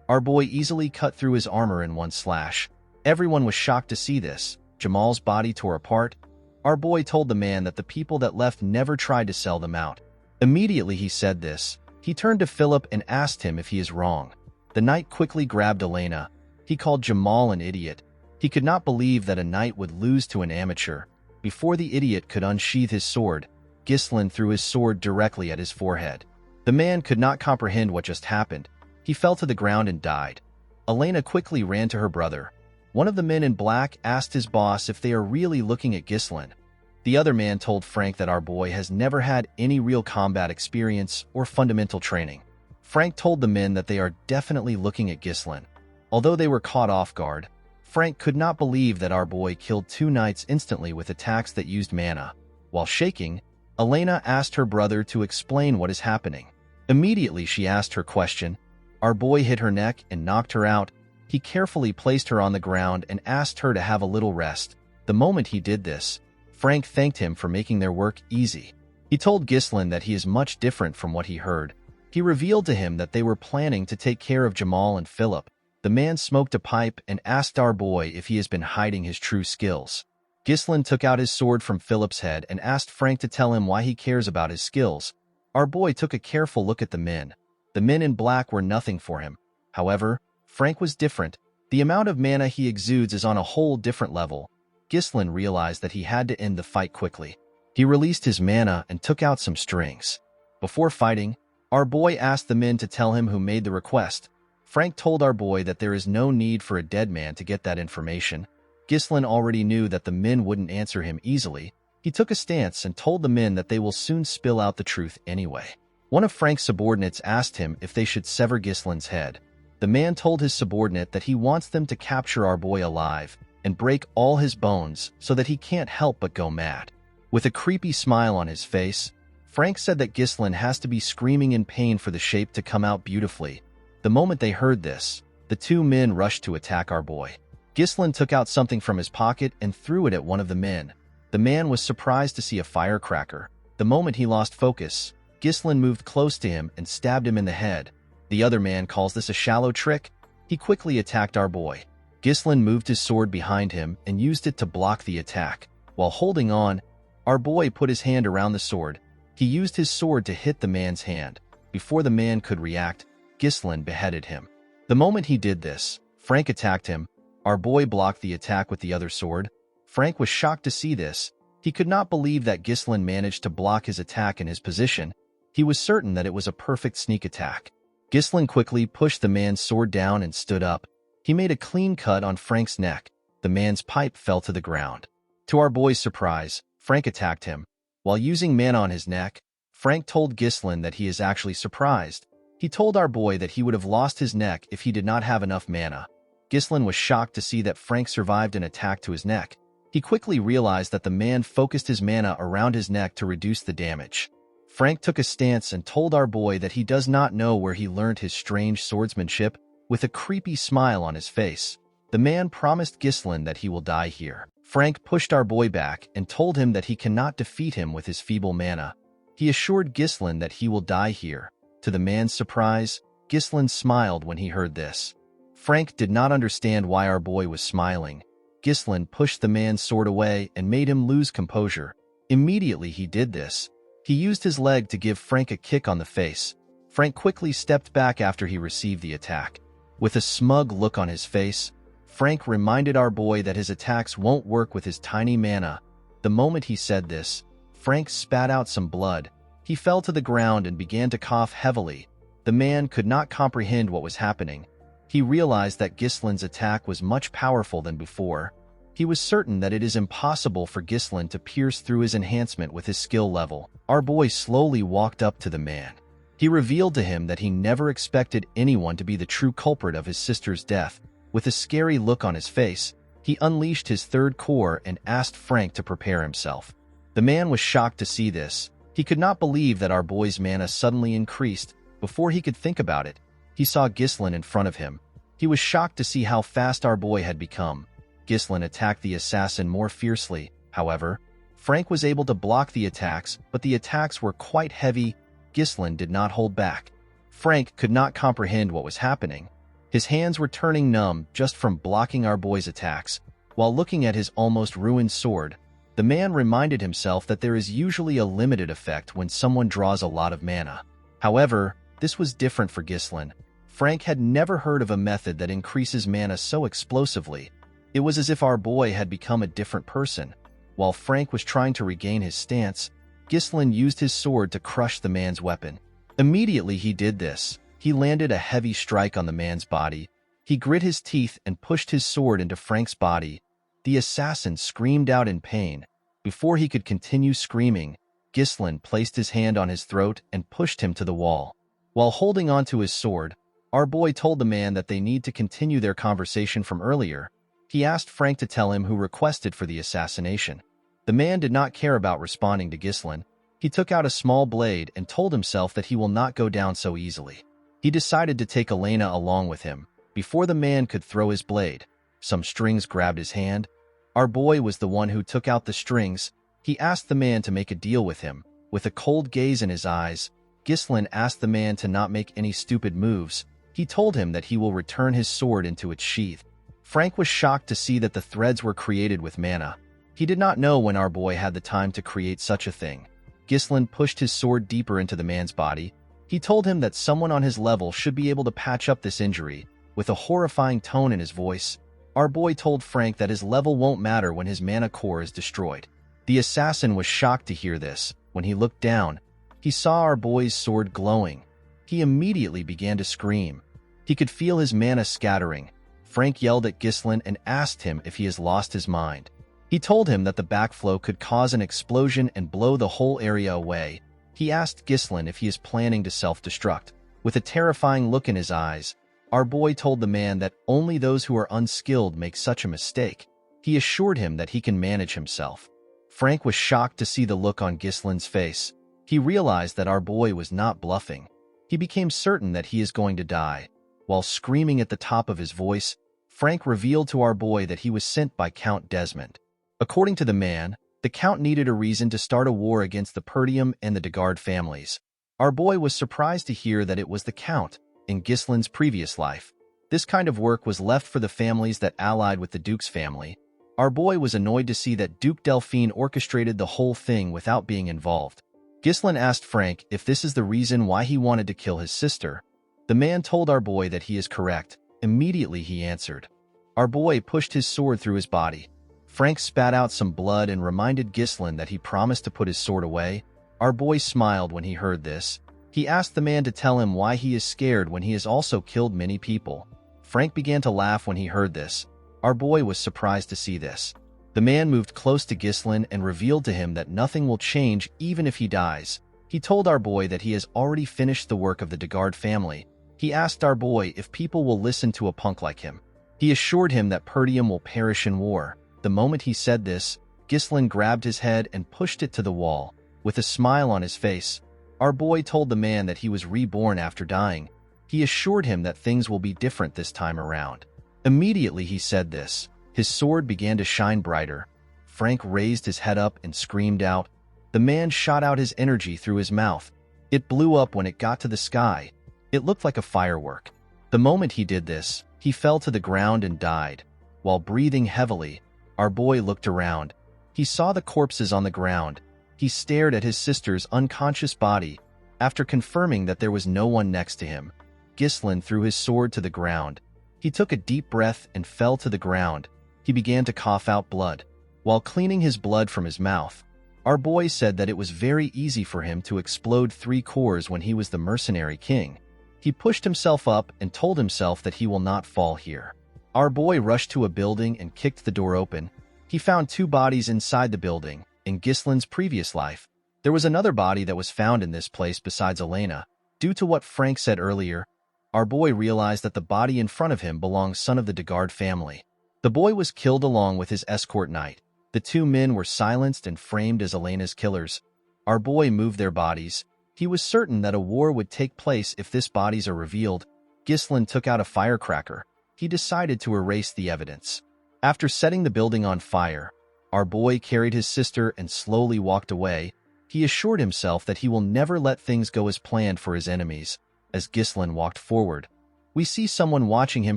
S1: Our boy easily cut through his armor in one slash. Everyone was shocked to see this. Jamal's body tore apart. Our boy told the man that the people that left never tried to sell them out. Immediately he said this, he turned to Philip and asked him if he is wrong. The knight quickly grabbed Elena. He called Jamal an idiot. He could not believe that a knight would lose to an amateur. Before the idiot could unsheath his sword, Ghislain threw his sword directly at his forehead. The man could not comprehend what just happened. He fell to the ground and died. Elena quickly ran to her brother. One of the men in black asked his boss if they are really looking at Ghislain. The other man told Frank that our boy has never had any real combat experience or fundamental training. Frank told the men that they are definitely looking at Ghislain. Although they were caught off guard, Frank could not believe that our boy killed 2 knights instantly with attacks that used mana. While shaking, Elena asked her brother to explain what is happening. Immediately she asked her question. Our boy hit her neck and knocked her out. He carefully placed her on the ground and asked her to have a little rest. The moment he did this, Frank thanked him for making their work easy. He told Ghislain that he is much different from what he heard. He revealed to him that they were planning to take care of Jamal and Philip. The man smoked a pipe and asked our boy if he has been hiding his true skills. Ghislain took out his sword from Philip's head and asked Frank to tell him why he cares about his skills. Our boy took a careful look at the men. The men in black were nothing for him. However, Frank was different. The amount of mana he exudes is on a whole different level. Ghislain realized that he had to end the fight quickly. He released his mana and took out some strings. Before fighting, our boy asked the men to tell him who made the request. Frank told our boy that there is no need for a dead man to get that information. Ghislain already knew that the men wouldn't answer him easily. He took a stance and told the men that they will soon spill out the truth anyway. One of Frank's subordinates asked him if they should sever Ghislain's head. The man told his subordinate that he wants them to capture our boy alive and break all his bones so that he can't help but go mad. With a creepy smile on his face, Frank said that Ghislain has to be screaming in pain for the shape to come out beautifully. The moment they heard this, the 2 men rushed to attack our boy. Ghislain took out something from his pocket and threw it at one of the men. The man was surprised to see a firecracker. The moment he lost focus, Ghislain moved close to him and stabbed him in the head. The other man calls this a shallow trick. He quickly attacked our boy. Ghislain moved his sword behind him and used it to block the attack. While holding on, our boy put his hand around the sword. He used his sword to hit the man's hand. Before the man could react, Ghislain beheaded him. The moment he did this, Frank attacked him. Our boy blocked the attack with the other sword. Frank was shocked to see this. He could not believe that Ghislain managed to block his attack in his position. He was certain that it was a perfect sneak attack. Ghislain quickly pushed the man's sword down and stood up. He made a clean cut on Frank's neck. The man's pipe fell to the ground. To our boy's surprise, Frank attacked him. While using mana on his neck, Frank told Ghislain that he is actually surprised. He told our boy that he would have lost his neck if he did not have enough mana. Ghislain was shocked to see that Frank survived an attack to his neck. He quickly realized that the man focused his mana around his neck to reduce the damage. Frank took a stance and told our boy that he does not know where he learned his strange swordsmanship. With a creepy smile on his face, the man promised Ghislain that he will die here. Frank pushed our boy back and told him that he cannot defeat him with his feeble mana. He assured Ghislain that he will die here. To the man's surprise, Ghislain smiled when he heard this. Frank did not understand why our boy was smiling. Ghislain pushed the man's sword away and made him lose composure. Immediately he did this. He used his leg to give Frank a kick on the face. Frank quickly stepped back after he received the attack. With a smug look on his face, Frank reminded our boy that his attacks won't work with his tiny mana. The moment he said this, Frank spat out some blood. He fell to the ground and began to cough heavily. The man could not comprehend what was happening. He realized that Ghislain's attack was much powerful than before. He was certain that it is impossible for Ghislain to pierce through his enhancement with his skill level. Our boy slowly walked up to the man. He revealed to him that he never expected anyone to be the true culprit of his sister's death. With a scary look on his face, he unleashed his third core and asked Frank to prepare himself. The man was shocked to see this. He could not believe that our boy's mana suddenly increased. Before he could think about it, he saw Ghislain in front of him. He was shocked to see how fast our boy had become. Ghislain attacked the assassin more fiercely. However, Frank was able to block the attacks, but the attacks were quite heavy. Ghislain did not hold back. Frank could not comprehend what was happening. His hands were turning numb just from blocking our boy's attacks. While looking at his almost ruined sword, the man reminded himself that there is usually a limited effect when someone draws a lot of mana. However, this was different for Ghislain. Frank had never heard of a method that increases mana so explosively. It was as if our boy had become a different person. While Frank was trying to regain his stance, Ghislain used his sword to crush the man's weapon. Immediately he did this. He landed a heavy strike on the man's body. He grit his teeth and pushed his sword into Frank's body. The assassin screamed out in pain. Before he could continue screaming, Ghislain placed his hand on his throat and pushed him to the wall. While holding onto his sword, our boy told the man that they need to continue their conversation from earlier. He asked Frank to tell him who requested for the assassination. The man did not care about responding to Ghislain. He took out a small blade and told himself that he will not go down so easily. He decided to take Elena along with him. Before the man could throw his blade, some strings grabbed his hand. Our boy was the one who took out the strings. He asked the man to make a deal with him. With a cold gaze in his eyes, Ghislain asked the man to not make any stupid moves. He told him that he will return his sword into its sheath. Frank was shocked to see that the threads were created with mana. He did not know when our boy had the time to create such a thing. Ghislain pushed his sword deeper into the man's body. He told him that someone on his level should be able to patch up this injury. With a horrifying tone in his voice, our boy told Frank that his level won't matter when his mana core is destroyed. The assassin was shocked to hear this. When he looked down, he saw our boy's sword glowing. He immediately began to scream. He could feel his mana scattering. Frank yelled at Ghislain and asked him if he has lost his mind. He told him that the backflow could cause an explosion and blow the whole area away. He asked Ghislain if he is planning to self-destruct. With a terrifying look in his eyes, our boy told the man that only those who are unskilled make such a mistake. He assured him that he can manage himself. Frank was shocked to see the look on Ghislain's face. He realized that our boy was not bluffing. He became certain that he is going to die. While screaming at the top of his voice, Frank revealed to our boy that he was sent by Count Desmond. According to the man, the Count needed a reason to start a war against the Perdium and the Degard families. Our boy was surprised to hear that it was the Count in Ghislain's previous life. This kind of work was left for the families that allied with the Duke's family. Our boy was annoyed to see that Duke Delphine orchestrated the whole thing without being involved. Ghislain asked Frank if this is the reason why he wanted to kill his sister. The man told our boy that he is correct. Immediately he answered. Our boy pushed his sword through his body. Frank spat out some blood and reminded Ghislain that he promised to put his sword away. Our boy smiled when he heard this. He asked the man to tell him why he is scared when he has also killed many people. Frank began to laugh when he heard this. Our boy was surprised to see this. The man moved close to Ghislain and revealed to him that nothing will change even if he dies. He told our boy that he has already finished the work of the Degard family. He asked our boy if people will listen to a punk like him. He assured him that Perdium will perish in war. The moment he said this, Ghislain grabbed his head and pushed it to the wall. With a smile on his face, our boy told the man that he was reborn after dying. He assured him that things will be different this time around. Immediately he said this, his sword began to shine brighter. Frank raised his head up and screamed out. The man shot out his energy through his mouth. It blew up when it got to the sky. It looked like a firework. The moment he did this, he fell to the ground and died. While breathing heavily, our boy looked around. He saw the corpses on the ground. He stared at his sister's unconscious body. After confirming that there was no one next to him, Ghislain threw his sword to the ground. He took a deep breath and fell to the ground. He began to cough out blood. While cleaning his blood from his mouth, our boy said that it was very easy for him to explode 3 cores when he was the Mercenary King. He pushed himself up and told himself that he will not fall here. Our boy rushed to a building and kicked the door open. He found 2 bodies inside the building. In Ghislain's previous life, there was another body that was found in this place besides Elena. Due to what Frank said earlier, our boy realized that the body in front of him belonged son of the Degard family. The boy was killed along with his escort knight. The 2 men were silenced and framed as Elena's killers. Our boy moved their bodies. He was certain that a war would take place if these bodies are revealed. Ghislain took out a firecracker. He decided to erase the evidence. After setting the building on fire, our boy carried his sister and slowly walked away. He assured himself that he will never let things go as planned for his enemies. As Ghislain walked forward, we see someone watching him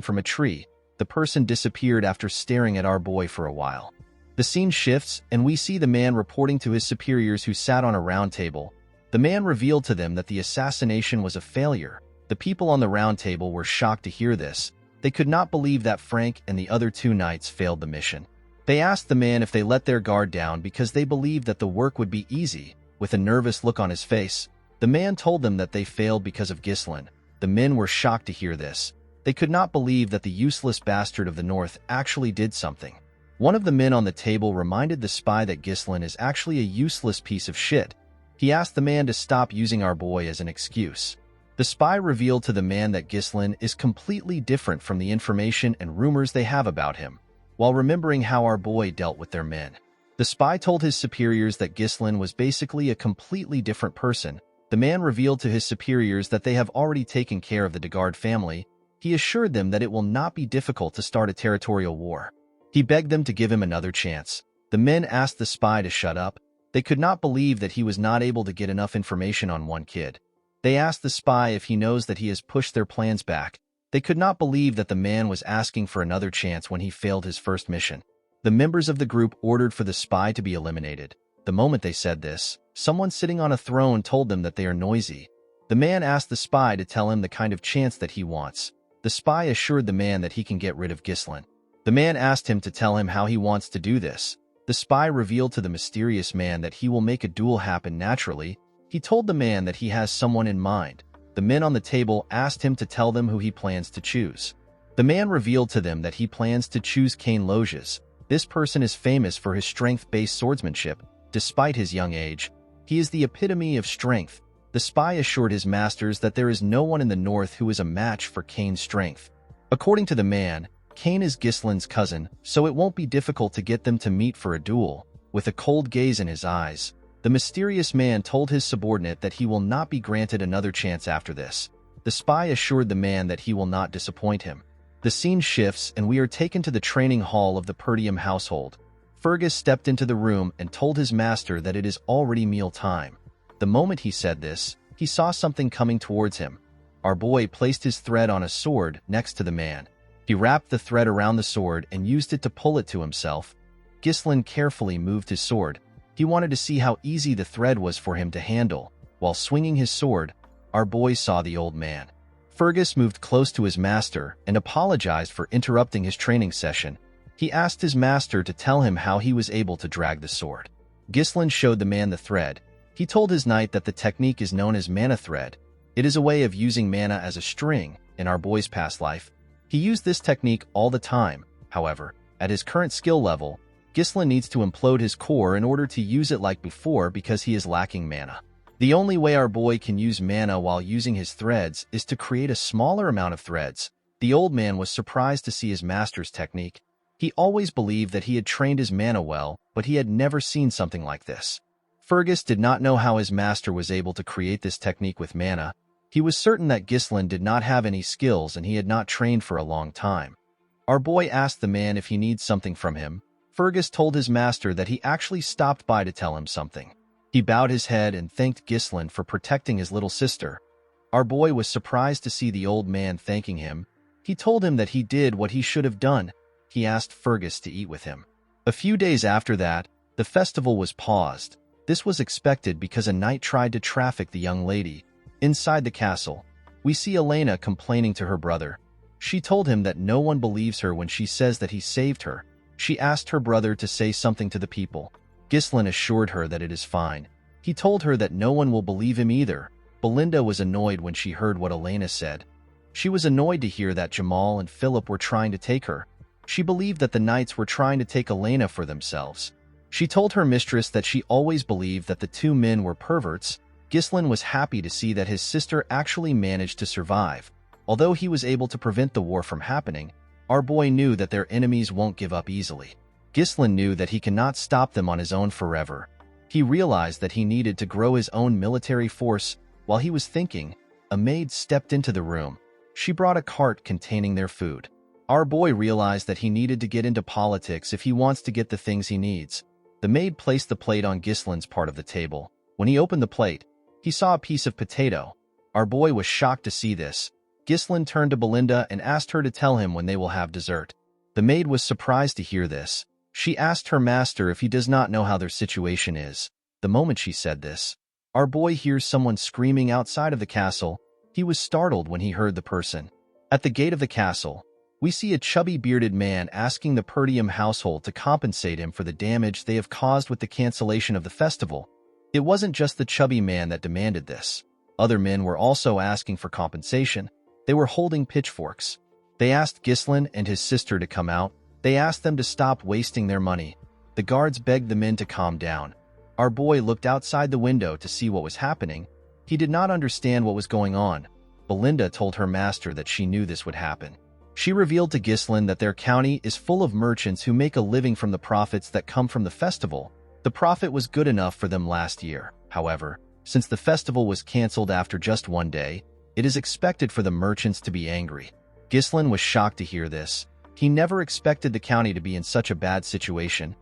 S1: from a tree. The person disappeared after staring at our boy for a while. The scene shifts, and we see the man reporting to his superiors who sat on a round table. The man revealed to them that the assassination was a failure. The people on the round table were shocked to hear this. They could not believe that Frank and the other 2 knights failed the mission. They asked the man if they let their guard down because they believed that the work would be easy. With a nervous look on his face, the man told them that they failed because of Ghislain. The men were shocked to hear this. They could not believe that the useless bastard of the north actually did something. One of the men on the table reminded the spy that Ghislain is actually a useless piece of shit. He asked the man to stop using our boy as an excuse. The spy revealed to the man that Ghislain is completely different from the information and rumors they have about him, while remembering how our boy dealt with their men. The spy told his superiors that Ghislain was basically a completely different person. The man revealed to his superiors that they have already taken care of the Degard family. He assured them that it will not be difficult to start a territorial war. He begged them to give him another chance. The men asked the spy to shut up. They could not believe that he was not able to get enough information on one kid. They asked the spy if he knows that he has pushed their plans back. They could not believe that the man was asking for another chance when he failed his first mission. The members of the group ordered for the spy to be eliminated. The moment they said this, someone sitting on a throne told them that they are noisy. The man asked the spy to tell him the kind of chance that he wants. The spy assured the man that he can get rid of Ghislain. The man asked him to tell him how he wants to do this. The spy revealed to the mysterious man that he will make a duel happen naturally. He told the man that he has someone in mind. The men on the table asked him to tell them who he plans to choose. The man revealed to them that he plans to choose Cain Loges. This person is famous for his strength-based swordsmanship. Despite his young age, he is the epitome of strength. The spy assured his masters that there is no one in the north who is a match for Cain's strength. According to the man, Cain is Ghislain's cousin, so it won't be difficult to get them to meet for a duel. With a cold gaze in his eyes, the mysterious man told his subordinate that he will not be granted another chance after this. The spy assured the man that he will not disappoint him. The scene shifts and we are taken to the training hall of the Perdium household. Fergus stepped into the room and told his master that it is already meal time. The moment he said this, he saw something coming towards him. Our boy placed his thread on a sword next to the man. He wrapped the thread around the sword and used it to pull it to himself. Ghislain carefully moved his sword. He wanted to see how easy the thread was for him to handle. While swinging his sword, our boy saw the old man. Fergus moved close to his master and apologized for interrupting his training session. He asked his master to tell him how he was able to drag the sword. Ghislain showed the man the thread. He told his knight that the technique is known as mana thread. It is a way of using mana as a string in our boy's past life. He used this technique all the time. However, at his current skill level, Ghislain needs to implode his core in order to use it like before because he is lacking mana. The only way our boy can use mana while using his threads is to create a smaller amount of threads. The old man was surprised to see his master's technique. He always believed that he had trained his mana well, but he had never seen something like this. Fergus did not know how his master was able to create this technique with mana. He was certain that Ghislain did not have any skills and he had not trained for a long time. Our boy asked the man if he needs something from him. Fergus told his master that he actually stopped by to tell him something. He bowed his head and thanked Ghislain for protecting his little sister. Our boy was surprised to see the old man thanking him. He told him that he did what he should have done. He asked Fergus to eat with him. A few days after that, the festival was paused. This was expected because a knight tried to traffic the young lady. Inside the castle, we see Elena complaining to her brother. She told him that no one believes her when she says that he saved her. She asked her brother to say something to the people. Ghislain assured her that it is fine. He told her that no one will believe him either. Belinda was annoyed when she heard what Elena said. She was annoyed to hear that Jamal and Philip were trying to take her. She believed that the knights were trying to take Elena for themselves. She told her mistress that she always believed that the two men were perverts. Ghislain was happy to see that his sister actually managed to survive. Although he was able to prevent the war from happening, our boy knew that their enemies won't give up easily. Ghislain knew that he cannot stop them on his own forever. He realized that he needed to grow his own military force. While he was thinking, a maid stepped into the room. She brought a cart containing their food. Our boy realized that he needed to get into politics if he wants to get the things he needs. The maid placed the plate on Ghislain's part of the table. When he opened the plate, he saw a piece of potato. Our boy was shocked to see this. Ghislain turned to Belinda and asked her to tell him when they will have dessert. The maid was surprised to hear this. She asked her master if he does not know how their situation is. The moment she said this, our boy hears someone screaming outside of the castle. He was startled when he heard the person. At the gate of the castle, we see a chubby bearded man asking the Perdium household to compensate him for the damage they have caused with the cancellation of the festival. It wasn't just the chubby man that demanded this. Other men were also asking for compensation. They were holding pitchforks. They asked Ghislain and his sister to come out. They asked them to stop wasting their money. The guards begged the men to calm down. Our boy looked outside the window to see what was happening. He did not understand what was going on. Belinda told her master that she knew this would happen. She revealed to Ghislain that their county is full of merchants who make a living from the profits that come from the festival. The profit was good enough for them last year. However, since the festival was cancelled after just one day, it is expected for the merchants to be angry. Ghislain was shocked to hear this. He never expected the county to be in such a bad situation.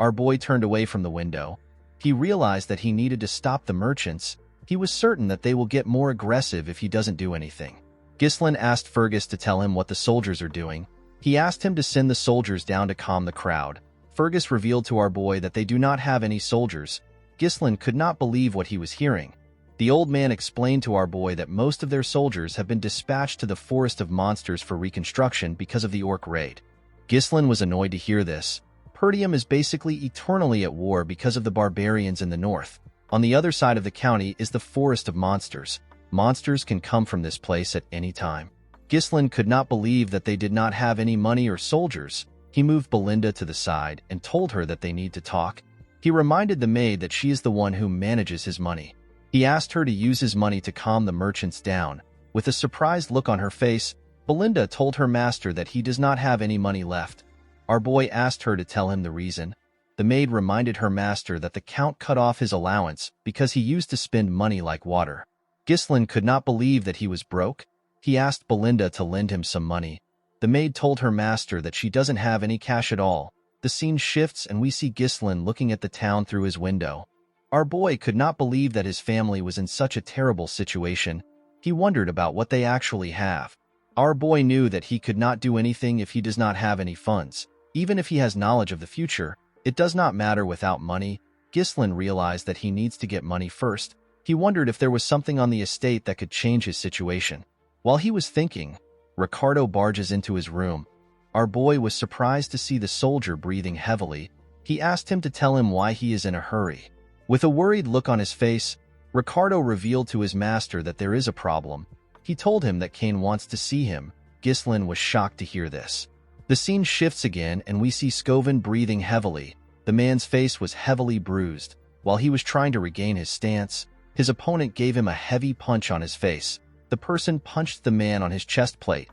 S1: Our boy turned away from the window. He realized that he needed to stop the merchants. He was certain that they will get more aggressive if he doesn't do anything. Ghislain asked Fergus to tell him what the soldiers are doing. He asked him to send the soldiers down to calm the crowd. Fergus revealed to our boy that they do not have any soldiers. Ghislain could not believe what he was hearing. The old man explained to our boy that most of their soldiers have been dispatched to the Forest of Monsters for reconstruction because of the orc raid. Ghislain was annoyed to hear this. Perdium is basically eternally at war because of the barbarians in the north. On the other side of the county is the Forest of Monsters. Monsters can come from this place at any time. Ghislain could not believe that they did not have any money or soldiers. He moved Belinda to the side and told her that they need to talk. He reminded the maid that she is the one who manages his money. He asked her to use his money to calm the merchants down. With a surprised look on her face, Belinda told her master that he does not have any money left. Our boy asked her to tell him the reason. The maid reminded her master that the count cut off his allowance because he used to spend money like water. Ghislain could not believe that he was broke. He asked Belinda to lend him some money. The maid told her master that she doesn't have any cash at all. The scene shifts and we see Ghislain looking at the town through his window. Our boy could not believe that his family was in such a terrible situation. He wondered about what they actually have. Our boy knew that he could not do anything if he does not have any funds. Even if he has knowledge of the future, it does not matter without money. Ghislain realized that he needs to get money first. He wondered if there was something on the estate that could change his situation. While he was thinking, Ricardo barges into his room. Our boy was surprised to see the soldier breathing heavily. He asked him to tell him why he is in a hurry. With a worried look on his face, Ricardo revealed to his master that there is a problem. He told him that Kane wants to see him. Ghislain was shocked to hear this. The scene shifts again and we see Scoven breathing heavily. The man's face was heavily bruised. While he was trying to regain his stance, his opponent gave him a heavy punch on his face. The person punched the man on his chest plate.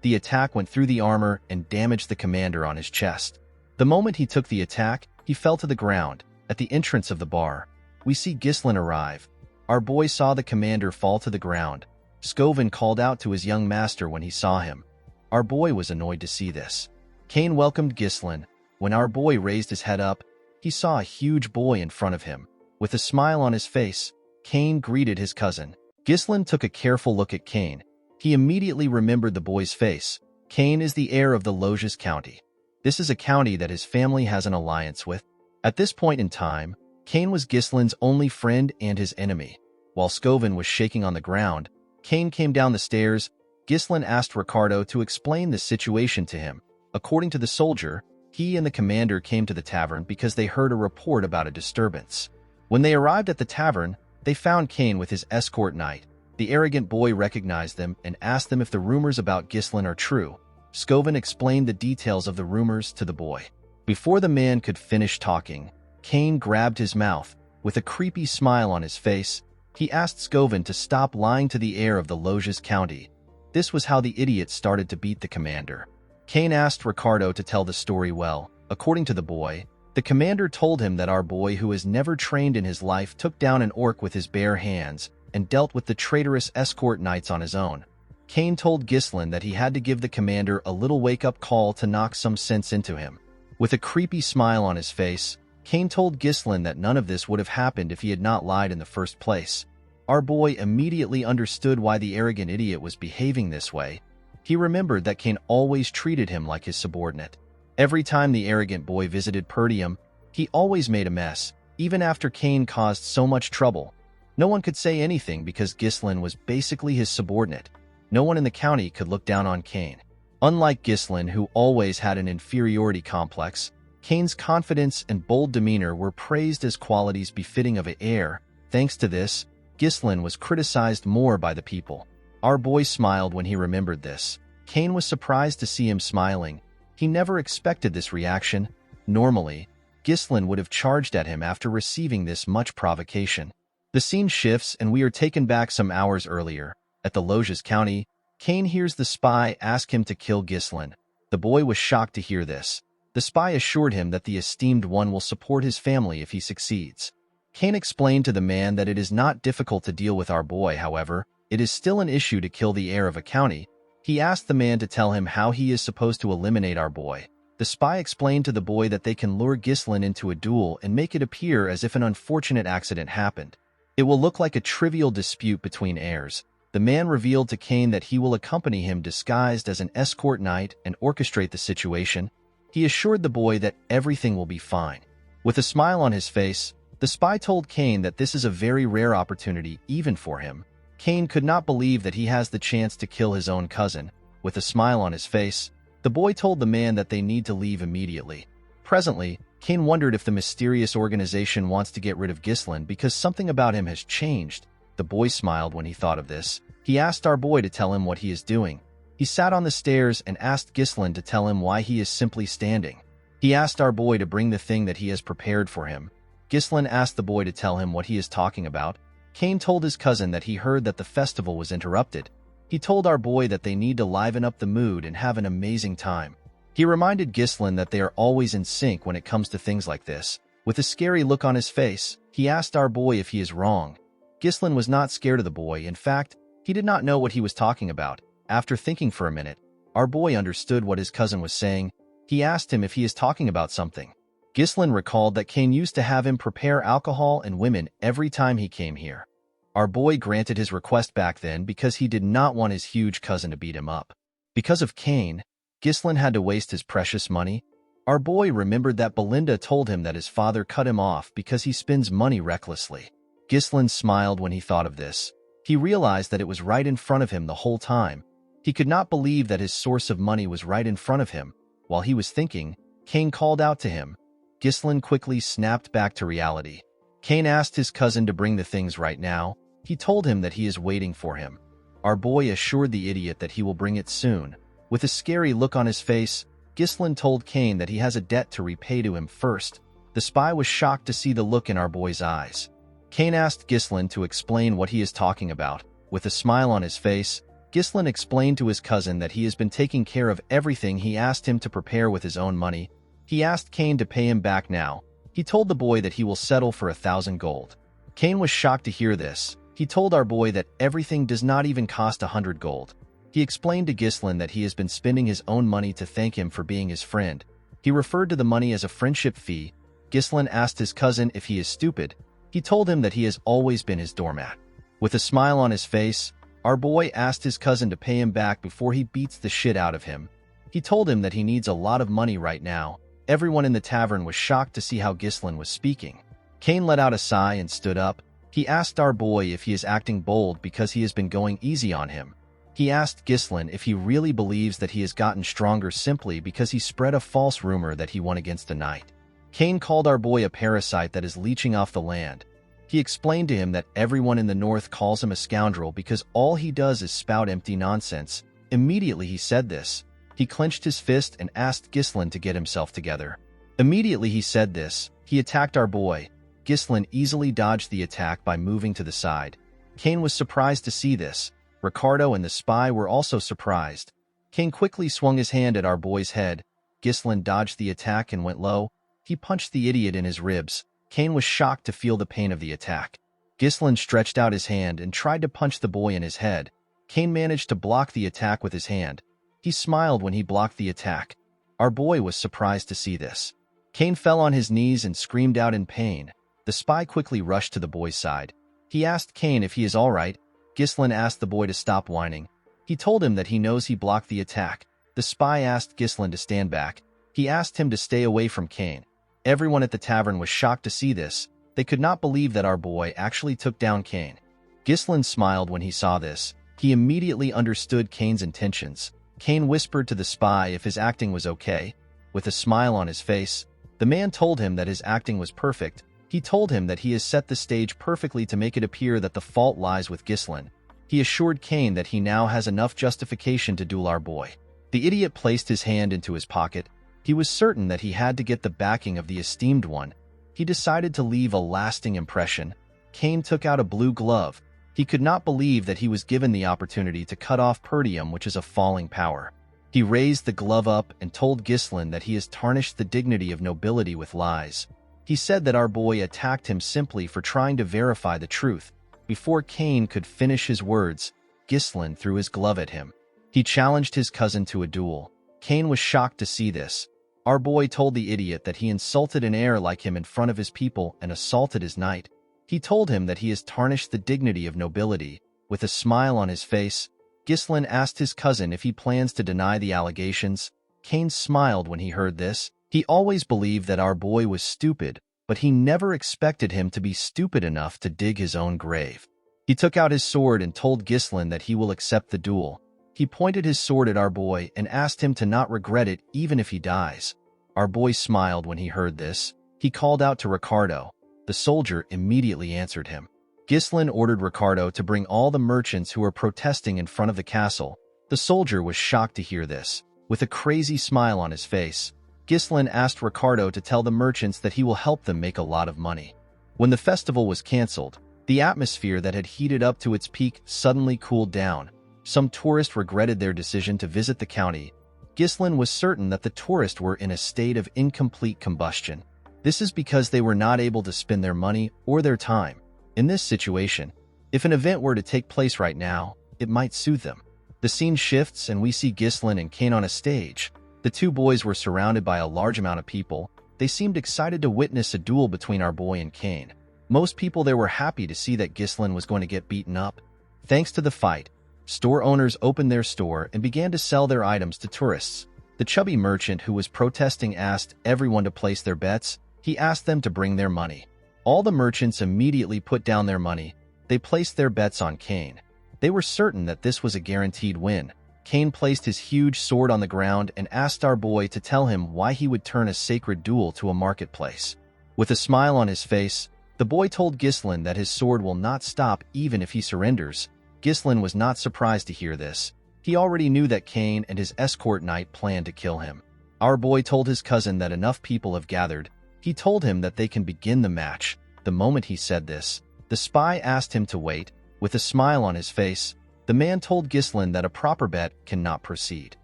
S1: The attack went through the armor and damaged the commander on his chest. The moment he took the attack, he fell to the ground. At the entrance of the bar, we see Ghislain arrive. Our boy saw the commander fall to the ground. Scovin called out to his young master when he saw him. Our boy was annoyed to see this. Cain welcomed Ghislain. When our boy raised his head up, he saw a huge boy in front of him. With a smile on his face, Cain greeted his cousin. Ghislain took a careful look at Cain. He immediately remembered the boy's face. Cain is the heir of the Loges County. This is a county that his family has an alliance with. At this point in time, Cain was Ghislain's only friend and his enemy. While Scovin was shaking on the ground, Cain came down the stairs. Ghislain asked Ricardo to explain the situation to him. According to the soldier, he and the commander came to the tavern because they heard a report about a disturbance. When they arrived at the tavern, they found Cain with his escort knight. The arrogant boy recognized them and asked them if the rumors about Ghislain are true. Scovin explained the details of the rumors to the boy. Before the man could finish talking, Cain grabbed his mouth. With a creepy smile on his face, he asked Scovin to stop lying to the heir of the Loges County. This was how the idiot started to beat the commander. Cain asked Ricardo to tell the story well. According to the boy, the commander told him that our boy, who has never trained in his life, took down an orc with his bare hands and dealt with the traitorous escort knights on his own. Cain told Ghislain that he had to give the commander a little wake-up call to knock some sense into him. With a creepy smile on his face, Cain told Ghislain that none of this would have happened if he had not lied in the first place. Our boy immediately understood why the arrogant idiot was behaving this way. He remembered that Cain always treated him like his subordinate. Every time the arrogant boy visited Perdium, he always made a mess, even after Cain caused so much trouble. No one could say anything because Ghislain was basically his subordinate. No one in the county could look down on Cain. Unlike Ghislain, who always had an inferiority complex, Cain's confidence and bold demeanor were praised as qualities befitting of an heir. Thanks to this, Ghislain was criticized more by the people. Our boy smiled when he remembered this. Cain was surprised to see him smiling. He never expected this reaction. Normally, Ghislain would have charged at him after receiving this much provocation. The scene shifts and we are taken back some hours earlier. At the Loges County, Cain hears the spy ask him to kill Ghislain. The boy was shocked to hear this. The spy assured him that the esteemed one will support his family if he succeeds. Cain explained to the man that it is not difficult to deal with our boy, however, it is still an issue to kill the heir of a county. He asked the man to tell him how he is supposed to eliminate our boy. The spy explained to the boy that they can lure Ghislain into a duel and make it appear as if an unfortunate accident happened. It will look like a trivial dispute between heirs. The man revealed to Cain that he will accompany him disguised as an escort knight and orchestrate the situation. He assured the boy that everything will be fine. With a smile on his face, the spy told Cain that this is a very rare opportunity even for him. Cain could not believe that he has the chance to kill his own cousin. With a smile on his face, the boy told the man that they need to leave immediately. Presently, Cain wondered if the mysterious organization wants to get rid of Ghislain because something about him has changed. The boy smiled when he thought of this. He asked our boy to tell him what he is doing. He sat on the stairs and asked Ghislain to tell him why he is simply standing. He asked our boy to bring the thing that he has prepared for him. Ghislain asked the boy to tell him what he is talking about. Cain told his cousin that he heard that the festival was interrupted. He told our boy that they need to liven up the mood and have an amazing time. He reminded Ghislain that they are always in sync when it comes to things like this. With a scary look on his face, he asked our boy if he is wrong. Ghislain was not scared of the boy. In fact, he did not know what he was talking about. After thinking for a minute, our boy understood what his cousin was saying. He asked him if he is talking about something. Ghislain recalled that Cain used to have him prepare alcohol and women every time he came here. Our boy granted his request back then because he did not want his huge cousin to beat him up. Because of Cain, Ghislain had to waste his precious money. Our boy remembered that Belinda told him that his father cut him off because he spends money recklessly. Ghislain smiled when he thought of this. He realized that it was right in front of him the whole time. He could not believe that his source of money was right in front of him. While he was thinking, Cain called out to him. Ghislain quickly snapped back to reality. Cain asked his cousin to bring the things right now. He told him that he is waiting for him. Our boy assured the idiot that he will bring it soon. With a scary look on his face, Ghislain told Cain that he has a debt to repay to him first. The spy was shocked to see the look in our boy's eyes. Cain asked Ghislain to explain what he is talking about. With a smile on his face, Ghislain explained to his cousin that he has been taking care of everything he asked him to prepare with his own money. He asked Cain to pay him back now. He told the boy that he will settle for 1,000 gold. Cain was shocked to hear this. He told our boy that everything does not even cost 100 gold. He explained to Ghislain that he has been spending his own money to thank him for being his friend. He referred to the money as a friendship fee. Ghislain asked his cousin if he is stupid. He told him that he has always been his doormat. With a smile on his face, our boy asked his cousin to pay him back before he beats the shit out of him. He told him that he needs a lot of money right now. Everyone in the tavern was shocked to see how Ghislain was speaking. Cain let out a sigh and stood up. He asked our boy if he is acting bold because he has been going easy on him. He asked Ghislain if he really believes that he has gotten stronger simply because he spread a false rumor that he won against a knight. Cain called our boy a parasite that is leeching off the land. He explained to him that everyone in the north calls him a scoundrel because all he does is spout empty nonsense. Immediately he said this, he clenched his fist and asked Ghislain to get himself together. Immediately he said this, he attacked our boy. Ghislain easily dodged the attack by moving to the side. Cain was surprised to see this. Ricardo and the spy were also surprised. Cain quickly swung his hand at our boy's head. Ghislain dodged the attack and went low. He punched the idiot in his ribs. Cain was shocked to feel the pain of the attack. Ghislain stretched out his hand and tried to punch the boy in his head. Cain managed to block the attack with his hand. He smiled when he blocked the attack. Our boy was surprised to see this. Cain fell on his knees and screamed out in pain. The spy quickly rushed to the boy's side. He asked Cain if he is all right. Ghislain asked the boy to stop whining. He told him that he knows he blocked the attack. The spy asked Ghislain to stand back. He asked him to stay away from Cain. Everyone at the tavern was shocked to see this. They could not believe that our boy actually took down Cain. Ghislain smiled when he saw this. He immediately understood Cain's intentions. Cain whispered to the spy if his acting was okay. With a smile on his face, the man told him that his acting was perfect. He told him that he has set the stage perfectly to make it appear that the fault lies with Ghislain. He assured Cain that he now has enough justification to duel our boy. The idiot placed his hand into his pocket. He was certain that he had to get the backing of the esteemed one. He decided to leave a lasting impression. Cain took out a blue glove. He could not believe that he was given the opportunity to cut off Perdium, which is a falling power. He raised the glove up and told Ghislain that he has tarnished the dignity of nobility with lies. He said that our boy attacked him simply for trying to verify the truth. Before Cain could finish his words, Ghislain threw his glove at him. He challenged his cousin to a duel. Cain was shocked to see this. Our boy told the idiot that he insulted an heir like him in front of his people and assaulted his knight. He told him that he has tarnished the dignity of nobility. With a smile on his face, Ghislain asked his cousin if he plans to deny the allegations. Cain smiled when he heard this. He always believed that our boy was stupid, but he never expected him to be stupid enough to dig his own grave. He took out his sword and told Ghislain that he will accept the duel. He pointed his sword at our boy and asked him to not regret it even if he dies. Our boy smiled when he heard this. He called out to Ricardo. The soldier immediately answered him. Ghislain ordered Ricardo to bring all the merchants who were protesting in front of the castle. The soldier was shocked to hear this. With a crazy smile on his face, Ghislain asked Ricardo to tell the merchants that he will help them make a lot of money. When the festival was cancelled, the atmosphere that had heated up to its peak suddenly cooled down. Some tourists regretted their decision to visit the county. Ghislain was certain that the tourists were in a state of incomplete combustion. This is because they were not able to spend their money or their time. In this situation, if an event were to take place right now, it might soothe them. The scene shifts and we see Ghislain and Cain on a stage. The two boys were surrounded by a large amount of people. They seemed excited to witness a duel between our boy and Cain. Most people there were happy to see that Ghislain was going to get beaten up. Thanks to the fight, store owners opened their store and began to sell their items to tourists. The chubby merchant who was protesting asked everyone to place their bets. He asked them to bring their money. All the merchants immediately put down their money. They placed their bets on Cain. They were certain that this was a guaranteed win. Cain placed his huge sword on the ground and asked our boy to tell him why he would turn a sacred duel to a marketplace. With a smile on his face, the boy told Ghislain that his sword will not stop even if he surrenders. Ghislain was not surprised to hear this. He already knew that Cain and his escort knight planned to kill him. Our boy told his cousin that enough people have gathered. He told him that they can begin the match. The moment he said this, the spy asked him to wait. With a smile on his face, The man told Ghislain that a proper bet cannot proceed.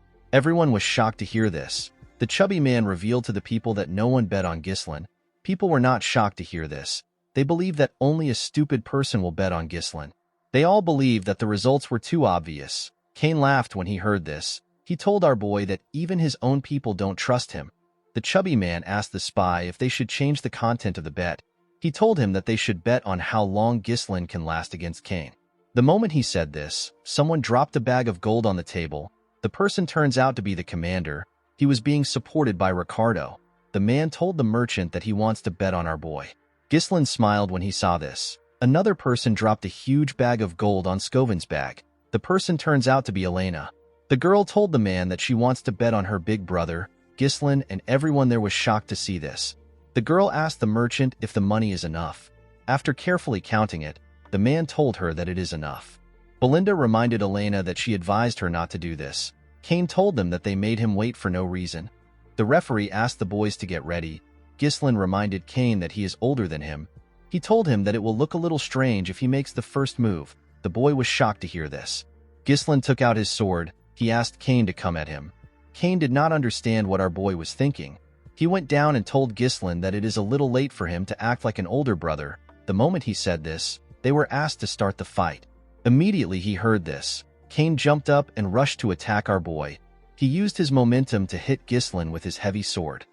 S1: Everyone was shocked to hear this. The chubby man revealed to the people that no one bet on Ghislain. People were not shocked to hear this. They believed that only a stupid person will bet on Ghislain. They all believed that the results were too obvious. Cain laughed when he heard this. He told our boy that even his own people don't trust him. The chubby man asked the spy if they should change the content of the bet. He told him that they should bet on how long Ghislain can last against Cain. The moment he said this, someone dropped a bag of gold on the table. The person turns out to be the commander. He was being supported by Ricardo. The man told the merchant that he wants to bet on our boy. Ghislain smiled when he saw this. Another person dropped a huge bag of gold on Scovin's bag. The person turns out to be Elena. The girl told the man that she wants to bet on her big brother. Ghislain and everyone there was shocked to see this. The girl asked the merchant if the money is enough. After carefully counting it, the man told her that it is enough. Belinda reminded Elena that she advised her not to do this. Cain told them that they made him wait for no reason. The referee asked the boys to get ready. Ghislain reminded Cain that he is older than him. He told him that it will look a little strange if he makes the first move. The boy was shocked to hear this. Ghislain took out his sword. He asked Cain to come at him. Cain did not understand what our boy was thinking. He went down and told Ghislain that it is a little late for him to act like an older brother. The moment he said this, they were asked to start the fight. Immediately he heard this. Cain jumped up and rushed to attack our boy. He used his momentum to hit Ghislain with his heavy sword.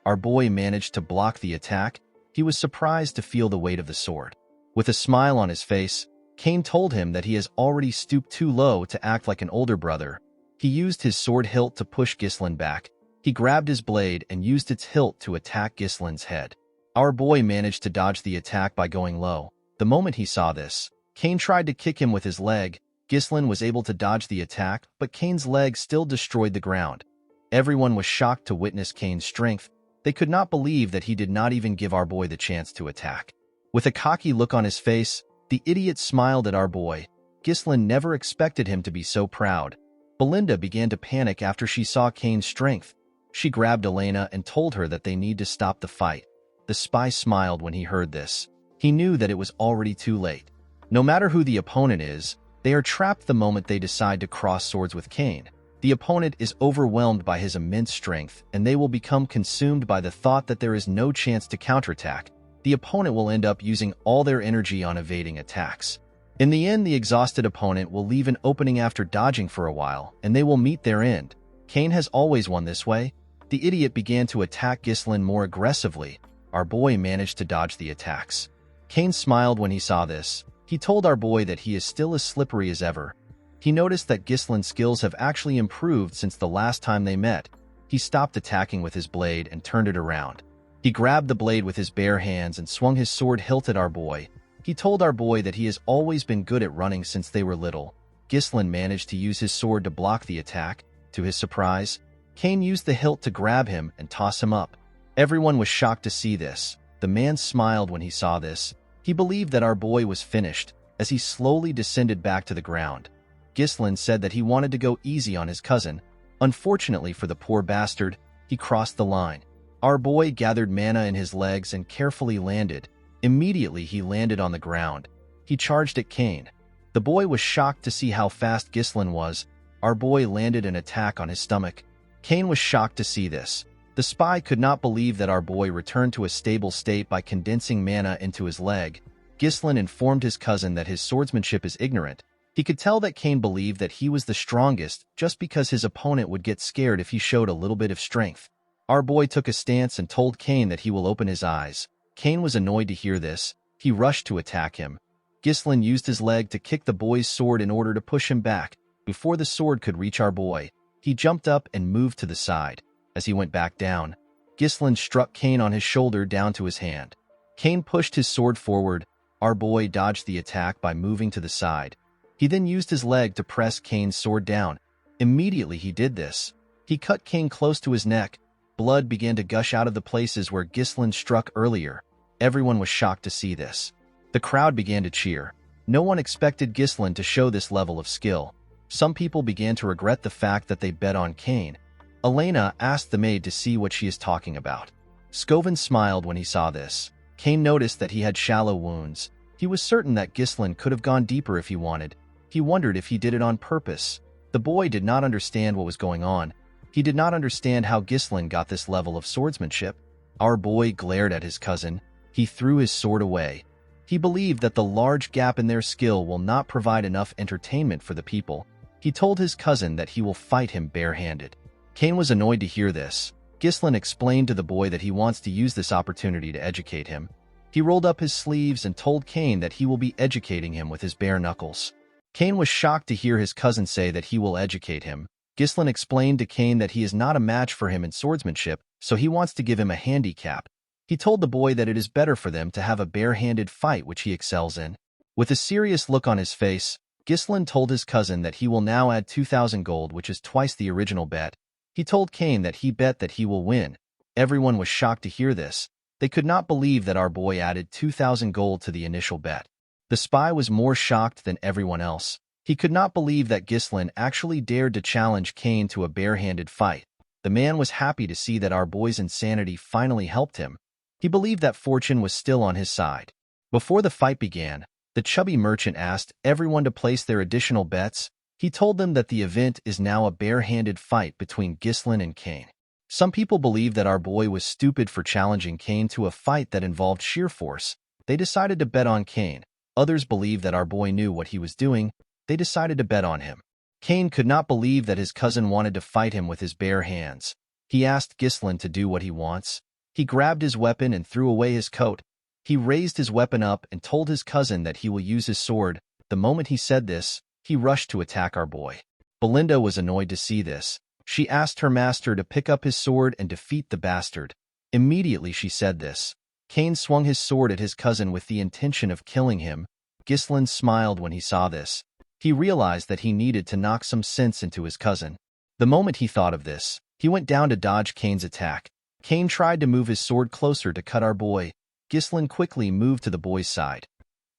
S1: Our boy managed to block the attack. He was surprised to feel the weight of the sword. With a smile on his face, Cain told him that he has already stooped too low to act like an older brother. He used his sword hilt to push Ghislain back. He grabbed his blade and used its hilt to attack Ghislain's head. Our boy managed to dodge the attack by going low. The moment he saw this, Cain tried to kick him with his leg. Ghislain was able to dodge the attack, but Cain's leg still destroyed the ground. Everyone was shocked to witness Cain's strength. They could not believe that he did not even give our boy the chance to attack. With a cocky look on his face, the idiot smiled at our boy. Ghislain never expected him to be so proud. Belinda began to panic after she saw Cain's strength. She grabbed Elena and told her that they need to stop the fight. The spy smiled when he heard this. He knew that it was already too late. No matter who the opponent is, they are trapped the moment they decide to cross swords with Cain. The opponent is overwhelmed by his immense strength, and they will become consumed by the thought that there is no chance to counterattack. The opponent will end up using all their energy on evading attacks. In the end, the exhausted opponent will leave an opening after dodging for a while, and they will meet their end. Cain has always won this way. The idiot began to attack Ghislain more aggressively. Our boy managed to dodge the attacks. Cain smiled when he saw this. He told our boy that he is still as slippery as ever. He noticed that Ghislain's skills have actually improved since the last time they met. He stopped attacking with his blade and turned it around. He grabbed the blade with his bare hands and swung his sword hilt at our boy. He told our boy that he has always been good at running since they were little. Ghislain managed to use his sword to block the attack. To his surprise, Cain used the hilt to grab him and toss him up. Everyone was shocked to see this. The man smiled when he saw this. He believed that our boy was finished as he slowly descended back to the ground. Ghislain said that he wanted to go easy on his cousin. Unfortunately for the poor bastard, he crossed the line. Our boy gathered mana in his legs and carefully landed. Immediately he landed on the ground. He charged at Cain. The boy was shocked to see how fast Ghislain was. Our boy landed an attack on his stomach. Cain was shocked to see this. The spy could not believe that our boy returned to a stable state by condensing mana into his leg. Ghislain informed his cousin that his swordsmanship is ignorant. He could tell that Cain believed that he was the strongest just because his opponent would get scared if he showed a little bit of strength. Our boy took a stance and told Cain that he will open his eyes. Cain was annoyed to hear this. He rushed to attack him. Ghislain used his leg to kick the boy's sword in order to push him back. Before the sword could reach our boy, he jumped up and moved to the side. As he went back down, Ghislain struck Cain on his shoulder down to his hand. Cain pushed his sword forward. Our boy dodged the attack by moving to the side. He then used his leg to press Cain's sword down. Immediately he did this. He cut Cain close to his neck. Blood began to gush out of the places where Ghislain struck earlier. Everyone was shocked to see this. The crowd began to cheer. No one expected Ghislain to show this level of skill. Some people began to regret the fact that they bet on Cain. Elena asked the maid to see what she is talking about. Scovin smiled when he saw this. Cain noticed that he had shallow wounds. He was certain that Ghislain could have gone deeper if he wanted. He wondered if he did it on purpose. The boy did not understand what was going on. He did not understand how Ghislain got this level of swordsmanship. Our boy glared at his cousin. He threw his sword away. He believed that the large gap in their skill will not provide enough entertainment for the people. He told his cousin that he will fight him barehanded. Cain was annoyed to hear this. Ghislain explained to the boy that he wants to use this opportunity to educate him. He rolled up his sleeves and told Cain that he will be educating him with his bare knuckles. Cain was shocked to hear his cousin say that he will educate him. Ghislain explained to Cain that he is not a match for him in swordsmanship, so he wants to give him a handicap. He told the boy that it is better for them to have a barehanded fight which he excels in. With a serious look on his face, Ghislain told his cousin that he will now add 2,000 gold, which is twice the original bet. He told Cain that he bet that he will win. Everyone was shocked to hear this. They could not believe that our boy added 2,000 gold to the initial bet. The spy was more shocked than everyone else. He could not believe that Ghislain actually dared to challenge Cain to a barehanded fight. The man was happy to see that our boy's insanity finally helped him. He believed that fortune was still on his side. Before the fight began, the chubby merchant asked everyone to place their additional bets. He told them that the event is now a barehanded fight between Ghislain and Cain. Some people believed that our boy was stupid for challenging Cain to a fight that involved sheer force. They decided to bet on Cain. Others believed that our boy knew what he was doing. They decided to bet on him. Cain could not believe that his cousin wanted to fight him with his bare hands. He asked Ghislain to do what he wants. He grabbed his weapon and threw away his coat. He raised his weapon up and told his cousin that he will use his sword. The moment he said this, he rushed to attack our boy. Belinda was annoyed to see this. She asked her master to pick up his sword and defeat the bastard. Immediately she said this. Cain swung his sword at his cousin with the intention of killing him. Ghislain smiled when he saw this. He realized that he needed to knock some sense into his cousin. The moment he thought of this, he went down to dodge Cain's attack. Cain tried to move his sword closer to cut our boy. Ghislain quickly moved to the boy's side.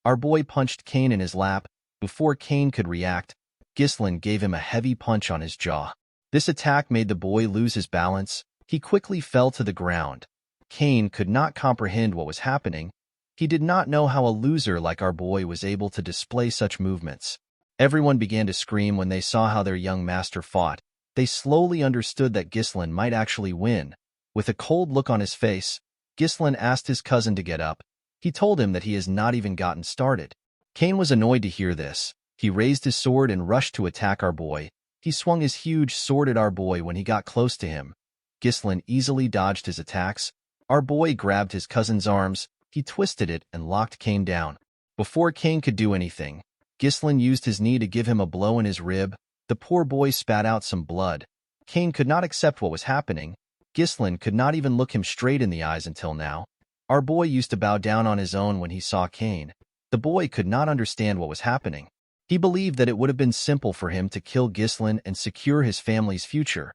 S1: Our boy punched Cain in his lap. Before Cain could react, Ghislain gave him a heavy punch on his jaw. This attack made the boy lose his balance. He quickly fell to the ground. Cain could not comprehend what was happening. He did not know how a loser like our boy was able to display such movements. Everyone began to scream when they saw how their young master fought. They slowly understood that Ghislain might actually win. With a cold look on his face, Ghislain asked his cousin to get up. He told him that he has not even gotten started. Cain was annoyed to hear this. He raised his sword and rushed to attack our boy. He swung his huge sword at our boy when he got close to him. Ghislain easily dodged his attacks. Our boy grabbed his cousin's arms. He twisted it and locked Cain down. Before Cain could do anything, Ghislain used his knee to give him a blow in his rib. The poor boy spat out some blood. Cain could not accept what was happening. Ghislain could not even look him straight in the eyes until now. Our boy used to bow down on his own when he saw Cain. The boy could not understand what was happening. He believed that it would have been simple for him to kill Ghislain and secure his family's future.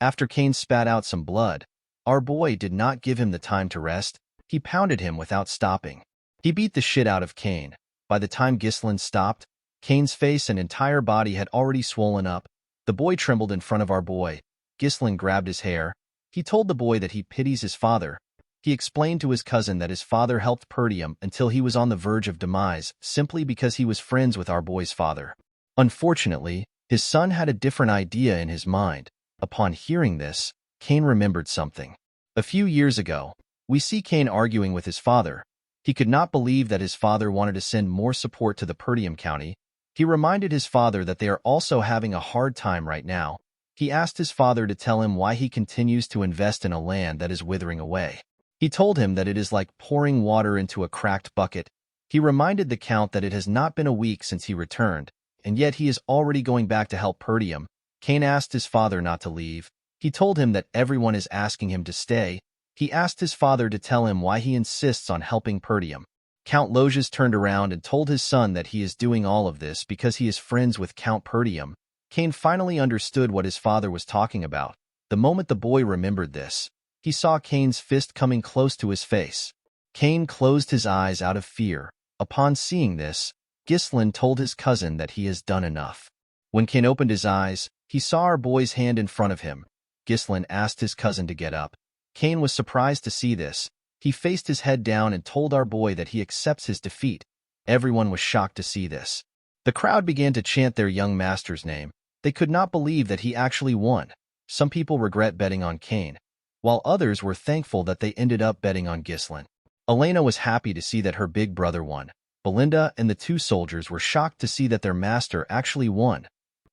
S1: After Cain spat out some blood, our boy did not give him the time to rest. He pounded him without stopping. He beat the shit out of Cain. By the time Ghislain stopped, Cain's face and entire body had already swollen up. The boy trembled in front of our boy. Ghislain grabbed his hair. He told the boy that he pities his father. He explained to his cousin that his father helped Perdium until he was on the verge of demise simply because he was friends with our boy's father. Unfortunately, his son had a different idea in his mind. Upon hearing this, Cain remembered something. A few years ago, we see Cain arguing with his father. He could not believe that his father wanted to send more support to the Perdium County. He reminded his father that they are also having a hard time right now. He asked his father to tell him why he continues to invest in a land that is withering away. He told him that it is like pouring water into a cracked bucket. He reminded the Count that it has not been a week since he returned, and yet he is already going back to help Perdium. Cain asked his father not to leave. He told him that everyone is asking him to stay. He asked his father to tell him why he insists on helping Perdium. Count Loges turned around and told his son that he is doing all of this because he is friends with Count Perdium. Cain finally understood what his father was talking about. The moment the boy remembered this, he saw Cain's fist coming close to his face. Cain closed his eyes out of fear. Upon seeing this, Ghislain told his cousin that he has done enough. When Cain opened his eyes, he saw our boy's hand in front of him. Ghislain asked his cousin to get up. Cain was surprised to see this. He faced his head down and told our boy that he accepts his defeat. Everyone was shocked to see this. The crowd began to chant their young master's name. They could not believe that he actually won. Some people regret betting on Kane, while others were thankful that they ended up betting on Ghislaine. Elena was happy to see that her big brother won. Belinda and the two soldiers were shocked to see that their master actually won.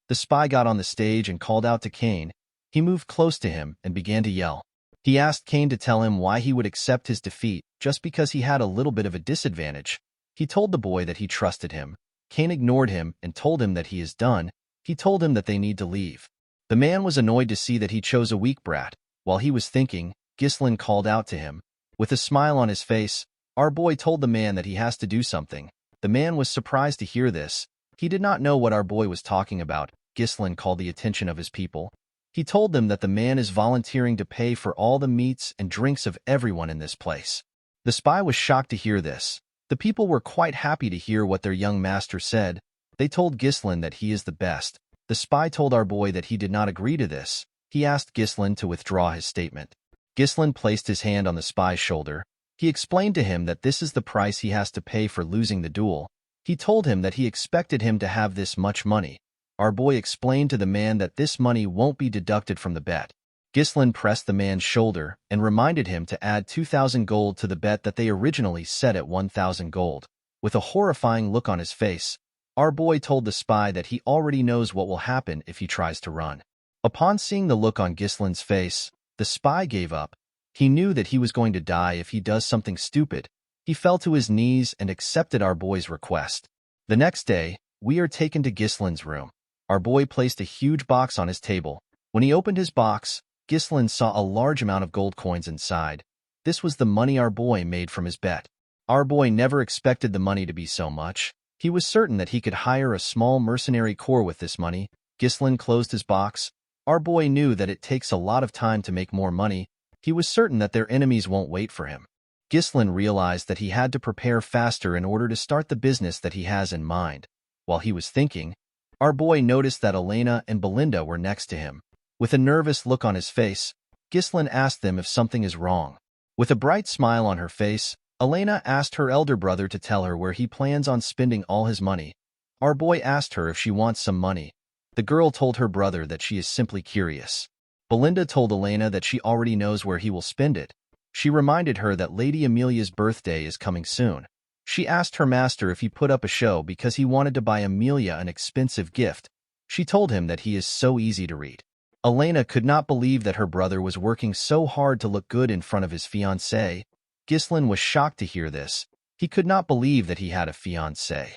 S1: The spy got on the stage and called out to Kane. He moved close to him and began to yell. He asked Kane to tell him why he would accept his defeat just because he had a little bit of a disadvantage. He told the boy that he trusted him. Kane ignored him and told him that he is done. He told him that they need to leave. The man was annoyed to see that he chose a weak brat. While he was thinking, Ghislaine called out to him. With a smile on his face, our boy told the man that he has to do something. The man was surprised to hear this. He did not know what our boy was talking about. Ghislaine called the attention of his people. He told them that the man is volunteering to pay for all the meats and drinks of everyone in this place. The spy was shocked to hear this. The people were quite happy to hear what their young master said. They told Ghislaine that he is the best. The spy told our boy that he did not agree to this. He asked Ghislaine to withdraw his statement. Ghislaine placed his hand on the spy's shoulder. He explained to him that this is the price he has to pay for losing the duel. He told him that he expected him to have this much money. Our boy explained to the man that this money won't be deducted from the bet. Ghislaine pressed the man's shoulder and reminded him to add 2,000 gold to the bet that they originally set at 1,000 gold. With a horrifying look on his face, our boy told the spy that he already knows what will happen if he tries to run. Upon seeing the look on Ghislaine's face, the spy gave up. He knew that he was going to die if he does something stupid. He fell to his knees and accepted our boy's request. The next day, we are taken to Ghislaine's room. Our boy placed a huge box on his table. When he opened his box, Ghislaine saw a large amount of gold coins inside. This was the money our boy made from his bet. Our boy never expected the money to be so much. He was certain that he could hire a small mercenary corps with this money. Ghislaine closed his box. Our boy knew that it takes a lot of time to make more money. He was certain that their enemies won't wait for him. Ghislaine realized that he had to prepare faster in order to start the business that he has in mind. While he was thinking, our boy noticed that Elena and Belinda were next to him. With a nervous look on his face, Ghislaine asked them if something is wrong. With a bright smile on her face, Elena asked her elder brother to tell her where he plans on spending all his money. Our boy asked her if she wants some money. The girl told her brother that she is simply curious. Belinda told Elena that she already knows where he will spend it. She reminded her that Lady Amelia's birthday is coming soon. She asked her master if he put up a show because he wanted to buy Amelia an expensive gift. She told him that he is so easy to read. Elena could not believe that her brother was working so hard to look good in front of his fiancée. Ghislaine was shocked to hear this. He could not believe that he had a fiancée.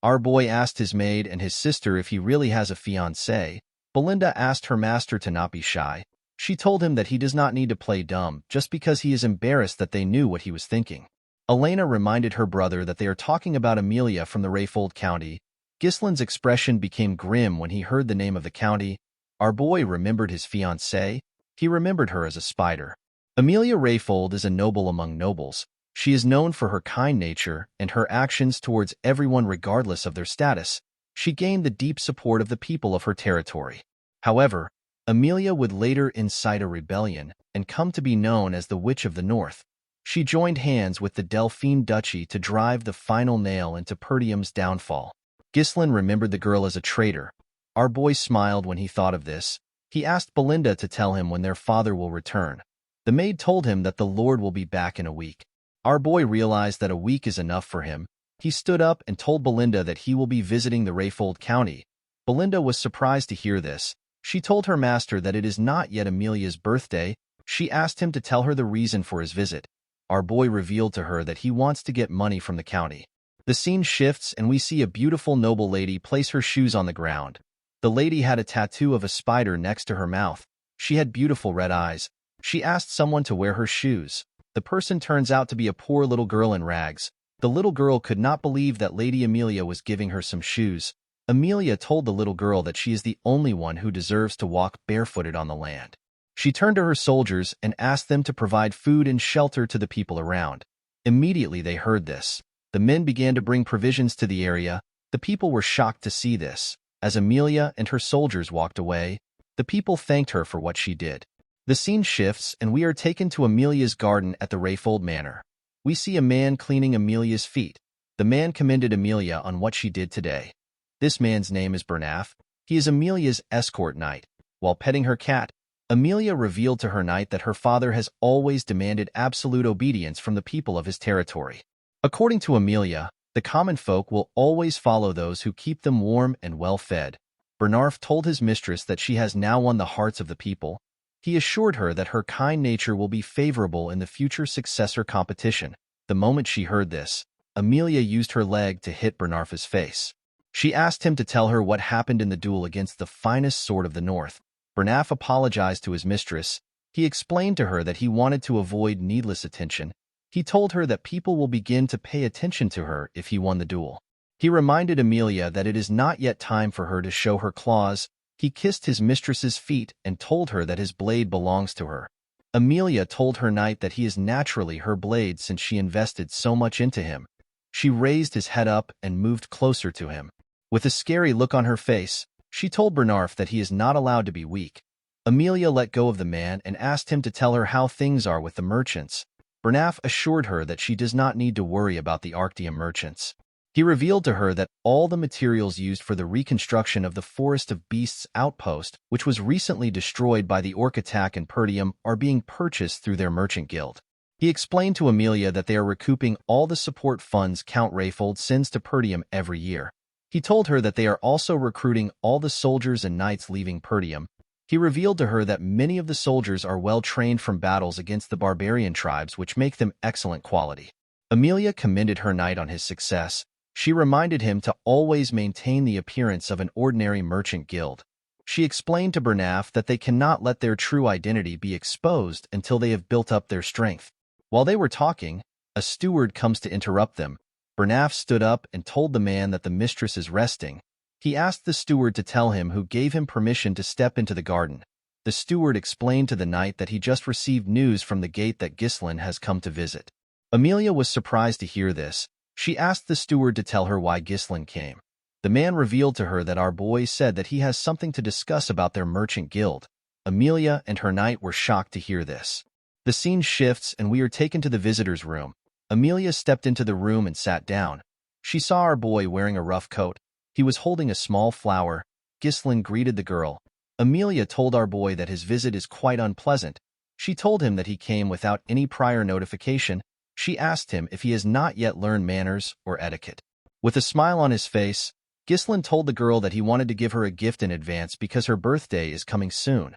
S1: Our boy asked his maid and his sister if he really has a fiancée. Belinda asked her master to not be shy. She told him that he does not need to play dumb just because he is embarrassed that they knew what he was thinking. Elena reminded her brother that they are talking about Amelia from the Rayfold County. Ghislaine's expression became grim when he heard the name of the county. Our boy remembered his fiancée. He remembered her as a spider. Amelia Rayfold is a noble among nobles. She is known for her kind nature and her actions towards everyone regardless of their status. She gained the deep support of the people of her territory. However, Amelia would later incite a rebellion and come to be known as the Witch of the North. She joined hands with the Delphine Duchy to drive the final nail into Perdium's downfall. Ghislaine remembered the girl as a traitor. Our boy smiled when he thought of this. He asked Belinda to tell him when their father will return. The maid told him that the Lord will be back in a week. Our boy realized that a week is enough for him. He stood up and told Belinda that he will be visiting the Rayfold County. Belinda was surprised to hear this. She told her master that it is not yet Amelia's birthday. She asked him to tell her the reason for his visit. Our boy revealed to her that he wants to get money from the county. The scene shifts and we see a beautiful noble lady place her shoes on the ground. The lady had a tattoo of a spider next to her mouth. She had beautiful red eyes. She asked someone to wear her shoes. The person turns out to be a poor little girl in rags. The little girl could not believe that Lady Amelia was giving her some shoes. Amelia told the little girl that she is the only one who deserves to walk barefooted on the land. She turned to her soldiers and asked them to provide food and shelter to the people around. Immediately they heard this. The men began to bring provisions to the area. The people were shocked to see this. As Amelia and her soldiers walked away, the people thanked her for what she did. The scene shifts and we are taken to Amelia's garden at the Rayfold Manor. We see a man cleaning Amelia's feet. The man commended Amelia on what she did today. This man's name is Bernaf. He is Amelia's escort knight. While petting her cat, Amelia revealed to her knight that her father has always demanded absolute obedience from the people of his territory. According to Amelia, the common folk will always follow those who keep them warm and well-fed. Bernarf told his mistress that she has now won the hearts of the people. He assured her that her kind nature will be favorable in the future successor competition. The moment she heard this, Amelia used her leg to hit Bernarf's face. She asked him to tell her what happened in the duel against the finest sword of the north. Bernaf apologized to his mistress. He explained to her that he wanted to avoid needless attention. He told her that people will begin to pay attention to her if he won the duel. He reminded Amelia that it is not yet time for her to show her claws. He kissed his mistress's feet and told her that his blade belongs to her. Amelia told her knight that he is naturally her blade since she invested so much into him. She raised his head up and moved closer to him. With a scary look on her face, she told Bernarf that he is not allowed to be weak. Amelia let go of the man and asked him to tell her how things are with the merchants. Bernaf assured her that she does not need to worry about the Arctium merchants. He revealed to her that all the materials used for the reconstruction of the Forest of Beasts outpost, which was recently destroyed by the orc attack in Perdium, are being purchased through their merchant guild. He explained to Amelia that they are recouping all the support funds Count Rayfold sends to Perdium every year. He told her that they are also recruiting all the soldiers and knights leaving Perdium. He revealed to her that many of the soldiers are well trained from battles against the barbarian tribes, which make them excellent quality. Amelia commended her knight on his success. She reminded him to always maintain the appearance of an ordinary merchant guild. She explained to Bernaf that they cannot let their true identity be exposed until they have built up their strength. While they were talking, a steward comes to interrupt them. Bernaf stood up and told the man that the mistress is resting. He asked the steward to tell him who gave him permission to step into the garden. The steward explained to the knight that he just received news from the gate that Ghislain has come to visit. Amelia was surprised to hear this. She asked the steward to tell her why Ghislain came. The man revealed to her that our boy said that he has something to discuss about their merchant guild. Amelia and her knight were shocked to hear this. The scene shifts and we are taken to the visitor's room. Amelia stepped into the room and sat down. She saw our boy wearing a rough coat. He was holding a small flower. Ghislain greeted the girl. Amelia told our boy that his visit is quite unpleasant. She told him that he came without any prior notification. She asked him if he has not yet learned manners or etiquette. With a smile on his face, Ghislain told the girl that he wanted to give her a gift in advance because her birthday is coming soon.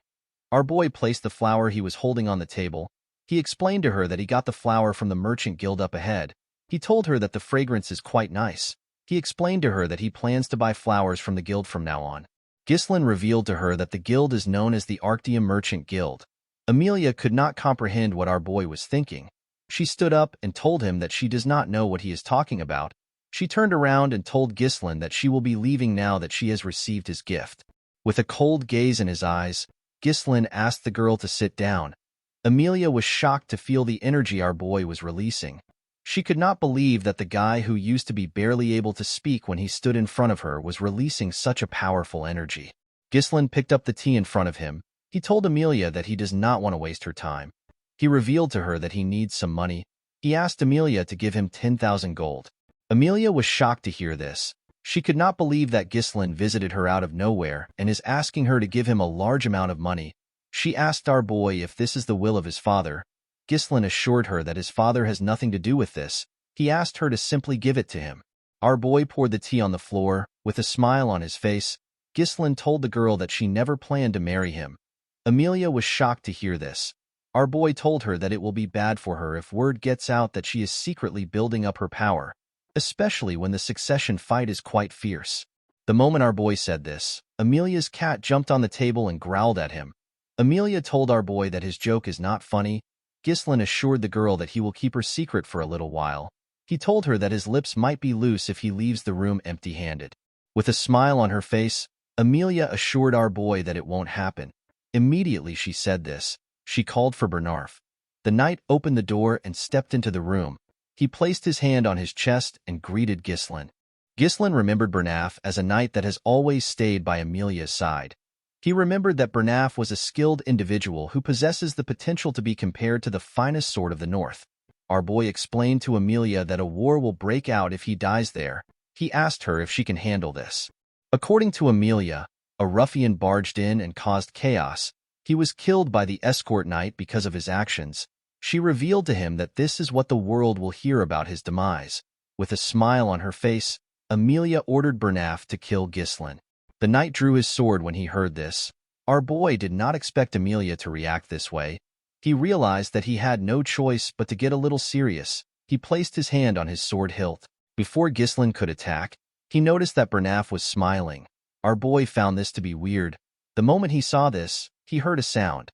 S1: Our boy placed the flower he was holding on the table. He explained to her that he got the flower from the merchant guild up ahead. He told her that the fragrance is quite nice. He explained to her that he plans to buy flowers from the guild from now on. Ghislain revealed to her that the guild is known as the Arctium Merchant Guild. Amelia could not comprehend what our boy was thinking. She stood up and told him that she does not know what he is talking about. She turned around and told Ghislain that she will be leaving now that she has received his gift. With a cold gaze in his eyes, Ghislain asked the girl to sit down. Amelia was shocked to feel the energy our boy was releasing. She could not believe that the guy who used to be barely able to speak when he stood in front of her was releasing such a powerful energy. Ghislain picked up the tea in front of him. He told Amelia that he does not want to waste her time. He revealed to her that he needs some money. He asked Amelia to give him 10,000 gold. Amelia was shocked to hear this. She could not believe that Ghislain visited her out of nowhere and is asking her to give him a large amount of money. She asked our boy if this is the will of his father. Ghislain assured her that his father has nothing to do with this. He asked her to simply give it to him. Our boy poured the tea on the floor. With a smile on his face, Ghislain told the girl that she never planned to marry him. Amelia was shocked to hear this. Our boy told her that it will be bad for her if word gets out that she is secretly building up her power, especially when the succession fight is quite fierce. The moment our boy said this, Amelia's cat jumped on the table and growled at him. Amelia told our boy that his joke is not funny. Ghislain assured the girl that he will keep her secret for a little while. He told her that his lips might be loose if he leaves the room empty-handed. With a smile on her face, Amelia assured our boy that it won't happen. Immediately she said this, she called for Bernarf. The knight opened the door and stepped into the room. He placed his hand on his chest and greeted Ghislain. Ghislain remembered Bernaf as a knight that has always stayed by Amelia's side. He remembered that Bernaf was a skilled individual who possesses the potential to be compared to the finest sword of the north. Our boy explained to Amelia that a war will break out if he dies there. He asked her if she can handle this. According to Amelia, a ruffian barged in and caused chaos. He was killed by the escort knight because of his actions. She revealed to him that this is what the world will hear about his demise. With a smile on her face, Amelia ordered Bernaf to kill Ghislain. The knight drew his sword when he heard this. Our boy did not expect Amelia to react this way. He realized that he had no choice but to get a little serious. He placed his hand on his sword hilt. Before Ghislain could attack, he noticed that Bernaf was smiling. Our boy found this to be weird. The moment he saw this, he heard a sound.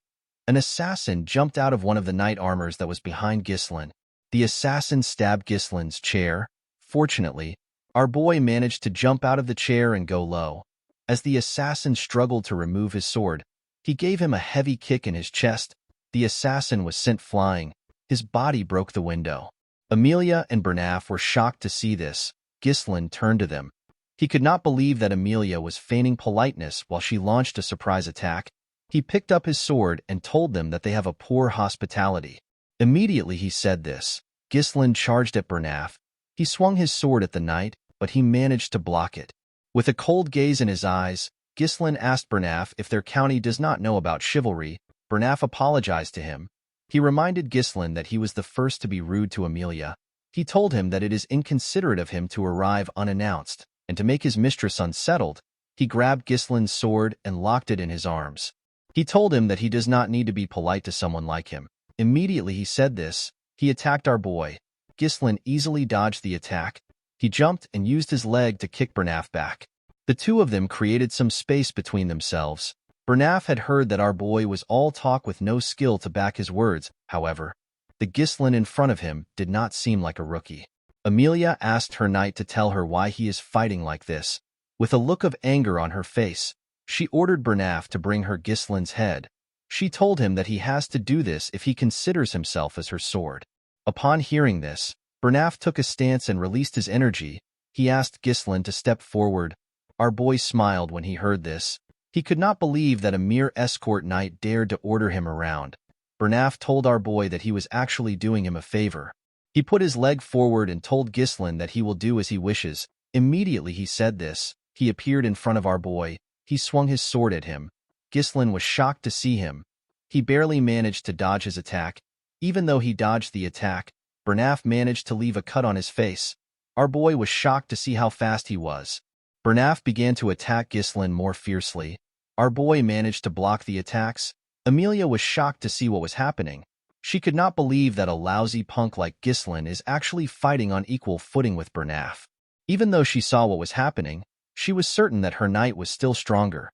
S1: An assassin jumped out of one of the knight armors that was behind Ghislain. The assassin stabbed Ghislain's chair. Fortunately, our boy managed to jump out of the chair and go low. As the assassin struggled to remove his sword, he gave him a heavy kick in his chest. The assassin was sent flying. His body broke the window. Amelia and Bernaf were shocked to see this. Ghislain turned to them. He could not believe that Amelia was feigning politeness while she launched a surprise attack. He picked up his sword and told them that they have a poor hospitality. Immediately he said this. Ghislain charged at Bernaf. He swung his sword at the knight, but he managed to block it. With a cold gaze in his eyes, Ghislain asked Bernaf if their county does not know about chivalry. Bernaf apologized to him. He reminded Ghislain that he was the first to be rude to Amelia. He told him that it is inconsiderate of him to arrive unannounced, and to make his mistress unsettled. He grabbed Ghislain's sword and locked it in his arms. He told him that he does not need to be polite to someone like him. Immediately he said this, he attacked our boy. Ghislain easily dodged the attack. He jumped and used his leg to kick Bernaf back. The two of them created some space between themselves. Bernaf had heard that our boy was all talk with no skill to back his words. However, the Ghislain in front of him did not seem like a rookie. Amelia asked her knight to tell her why he is fighting like this. With a look of anger on her face, she ordered Bernaf to bring her Ghislain's head. She told him that he has to do this if he considers himself as her sword. Upon hearing this, Bernaf took a stance and released his energy. He asked Ghislain to step forward. Our boy smiled when he heard this. He could not believe that a mere escort knight dared to order him around. Bernaf told our boy that he was actually doing him a favor. He put his leg forward and told Ghislain that he will do as he wishes. Immediately he said this, he appeared in front of our boy. He swung his sword at him. Ghislain was shocked to see him. He barely managed to dodge his attack. Even though he dodged the attack, Bernaf managed to leave a cut on his face. Our boy was shocked to see how fast he was. Bernaf began to attack Ghislain more fiercely. Our boy managed to block the attacks. Amelia was shocked to see what was happening. She could not believe that a lousy punk like Ghislain is actually fighting on equal footing with Bernaf. Even though she saw what was happening, she was certain that her knight was still stronger.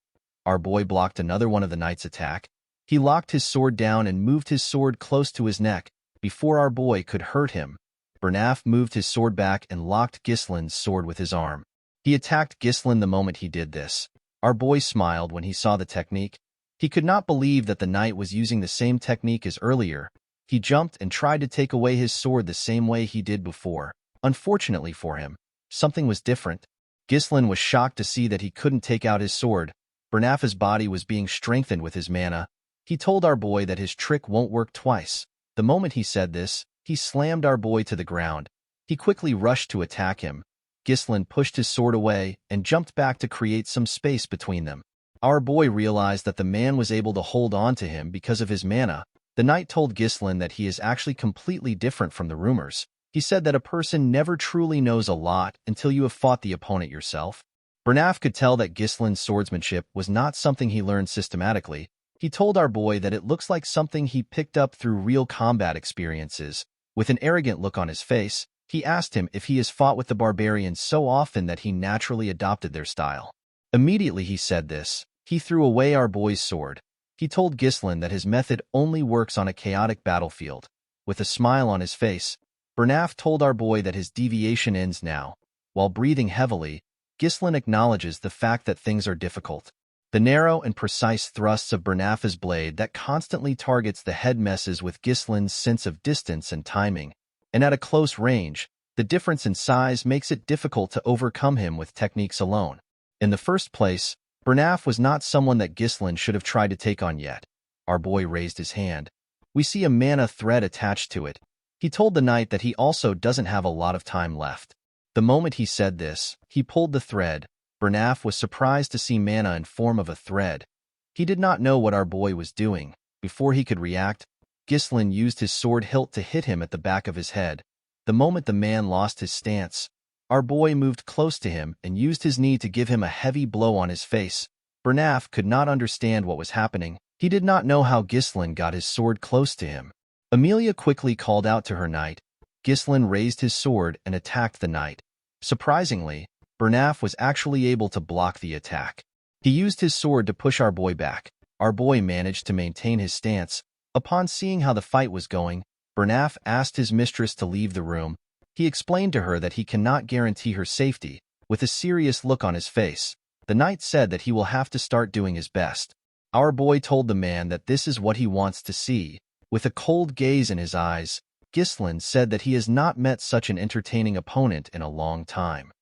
S1: Our boy blocked another one of the knight's attack. He locked his sword down and moved his sword close to his neck. Before our boy could hurt him, Bernaf moved his sword back and locked Ghislain's sword with his arm. He attacked Ghislain the moment he did this. Our boy smiled when he saw the technique. He could not believe that the knight was using the same technique as earlier. He jumped and tried to take away his sword the same way he did before. Unfortunately for him, something was different. Ghislain was shocked to see that he couldn't take out his sword. Bernaf's body was being strengthened with his mana. He told our boy that his trick won't work twice. The moment he said this, he slammed our boy to the ground. He quickly rushed to attack him. Ghislain pushed his sword away and jumped back to create some space between them. Our boy realized that the man was able to hold on to him because of his mana. The knight told Ghislain that he is actually completely different from the rumors. He said that a person never truly knows a lot until you have fought the opponent yourself. Bernaf could tell that Ghislain's swordsmanship was not something he learned systematically. He told our boy that it looks like something he picked up through real combat experiences. With an arrogant look on his face, he asked him if he has fought with the barbarians so often that he naturally adopted their style. Immediately he said this. He threw away our boy's sword. He told Ghislain that his method only works on a chaotic battlefield. With a smile on his face, Bernaf told our boy that his deviation ends now. While breathing heavily, Ghislain acknowledges the fact that things are difficult. The narrow and precise thrusts of Bernaf's blade that constantly targets the head messes with Ghislain's sense of distance and timing. And at a close range, the difference in size makes it difficult to overcome him with techniques alone. In the first place, Bernaf was not someone that Ghislain should have tried to take on yet. Our boy raised his hand. We see a mana thread attached to it. He told the knight that he also doesn't have a lot of time left. The moment he said this, he pulled the thread. Bernaf was surprised to see mana in form of a thread. He did not know what our boy was doing. Before he could react, Ghislain used his sword hilt to hit him at the back of his head. The moment the man lost his stance, our boy moved close to him and used his knee to give him a heavy blow on his face. Bernaf could not understand what was happening. He did not know how Ghislain got his sword close to him. Amelia quickly called out to her knight. Ghislain raised his sword and attacked the knight. Surprisingly, Bernaf was actually able to block the attack. He used his sword to push our boy back. Our boy managed to maintain his stance. Upon seeing how the fight was going, Bernaf asked his mistress to leave the room. He explained to her that he cannot guarantee her safety. With a serious look on his face, the knight said that he will have to start doing his best. Our boy told the man that this is what he wants to see. With a cold gaze in his eyes, Ghislain said that he has not met such an entertaining opponent in a long time.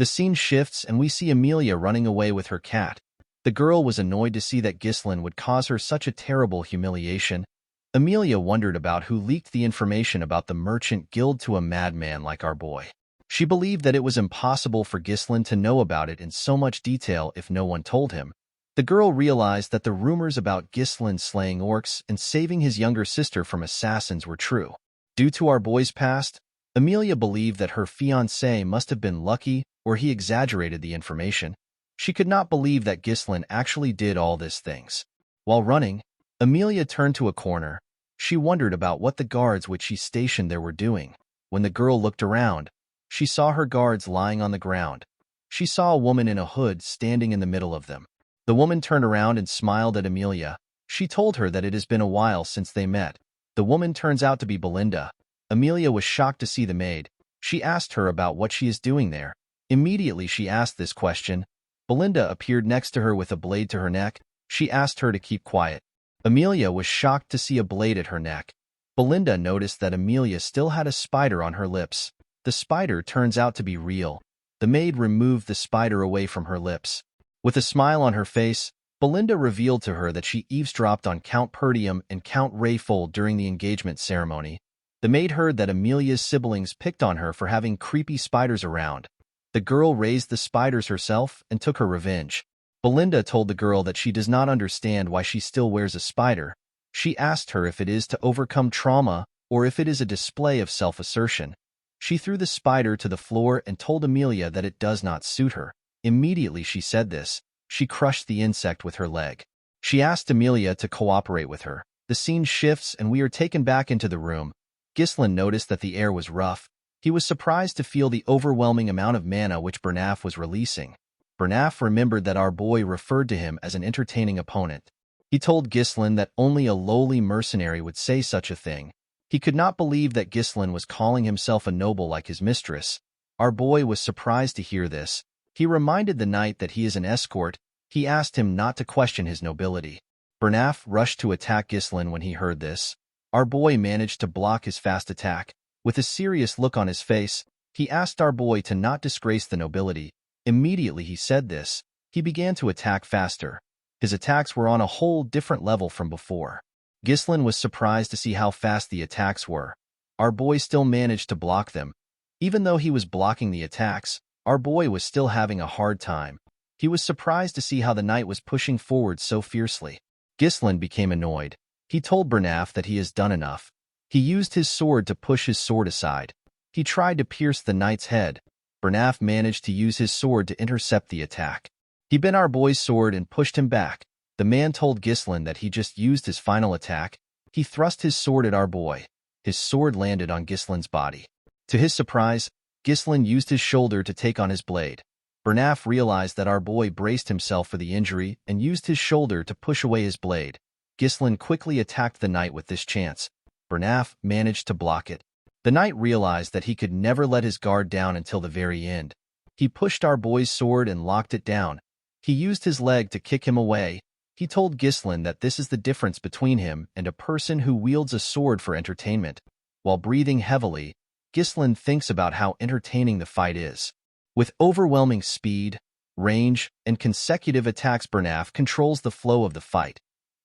S1: The scene shifts and we see Amelia running away with her cat. The girl was annoyed to see that Ghislain would cause her such a terrible humiliation. Amelia wondered about who leaked the information about the merchant guild to a madman like our boy. She believed that it was impossible for Ghislain to know about it in so much detail if no one told him. The girl realized that the rumors about Ghislain slaying orcs and saving his younger sister from assassins were true. Due to our boy's past, Amelia believed that her fiancé must have been lucky or he exaggerated the information. She could not believe that Ghislain actually did all these things. While running, Amelia turned to a corner. She wondered about what the guards which she stationed there were doing. When the girl looked around, she saw her guards lying on the ground. She saw a woman in a hood standing in the middle of them. The woman turned around and smiled at Amelia. She told her that it has been a while since they met. The woman turns out to be Belinda. Amelia was shocked to see the maid. She asked her about what she is doing there. Immediately she asked this question, Belinda appeared next to her with a blade to her neck. She asked her to keep quiet. Amelia was shocked to see a blade at her neck. Belinda noticed that Amelia still had a spider on her lips. The spider turns out to be real. The maid removed the spider away from her lips. With a smile on her face, Belinda revealed to her that she eavesdropped on Count Perdium and Count Rayfold during the engagement ceremony. The maid heard that Amelia's siblings picked on her for having creepy spiders around. The girl raised the spiders herself and took her revenge. Belinda told the girl that she does not understand why she still wears a spider. She asked her if it is to overcome trauma or if it is a display of self-assertion. She threw the spider to the floor and told Amelia that it does not suit her. Immediately she said this, she crushed the insect with her leg. She asked Amelia to cooperate with her. The scene shifts and we are taken back into the room. Ghislain noticed that the air was rough. He was surprised to feel the overwhelming amount of mana which Bernaf was releasing. Bernaf remembered that our boy referred to him as an entertaining opponent. He told Ghislain that only a lowly mercenary would say such a thing. He could not believe that Ghislain was calling himself a noble like his mistress. Our boy was surprised to hear this. He reminded the knight that he is an escort. He asked him not to question his nobility. Bernaf rushed to attack Ghislain when he heard this. Our boy managed to block his fast attack. With a serious look on his face, he asked our boy to not disgrace the nobility. Immediately he said this, he began to attack faster. His attacks were on a whole different level from before. Ghislain was surprised to see how fast the attacks were. Our boy still managed to block them. Even though he was blocking the attacks, our boy was still having a hard time. He was surprised to see how the knight was pushing forward so fiercely. Ghislain became annoyed. He told Bernaf that he has done enough. He used his sword to push his sword aside. He tried to pierce the knight's head. Bernaf managed to use his sword to intercept the attack. He bent our boy's sword and pushed him back. The man told Ghislain that he just used his final attack. He thrust his sword at our boy. His sword landed on Ghislain's body. To his surprise, Ghislain used his shoulder to take on his blade. Bernaf realized that our boy braced himself for the injury and used his shoulder to push away his blade. Ghislain quickly attacked the knight with this chance. Bernaf managed to block it. The knight realized that he could never let his guard down until the very end. He pushed our boy's sword and locked it down. He used his leg to kick him away. He told Ghislain that this is the difference between him and a person who wields a sword for entertainment. While breathing heavily, Ghislain thinks about how entertaining the fight is. With overwhelming speed, range, and consecutive attacks, Bernaf controls the flow of the fight.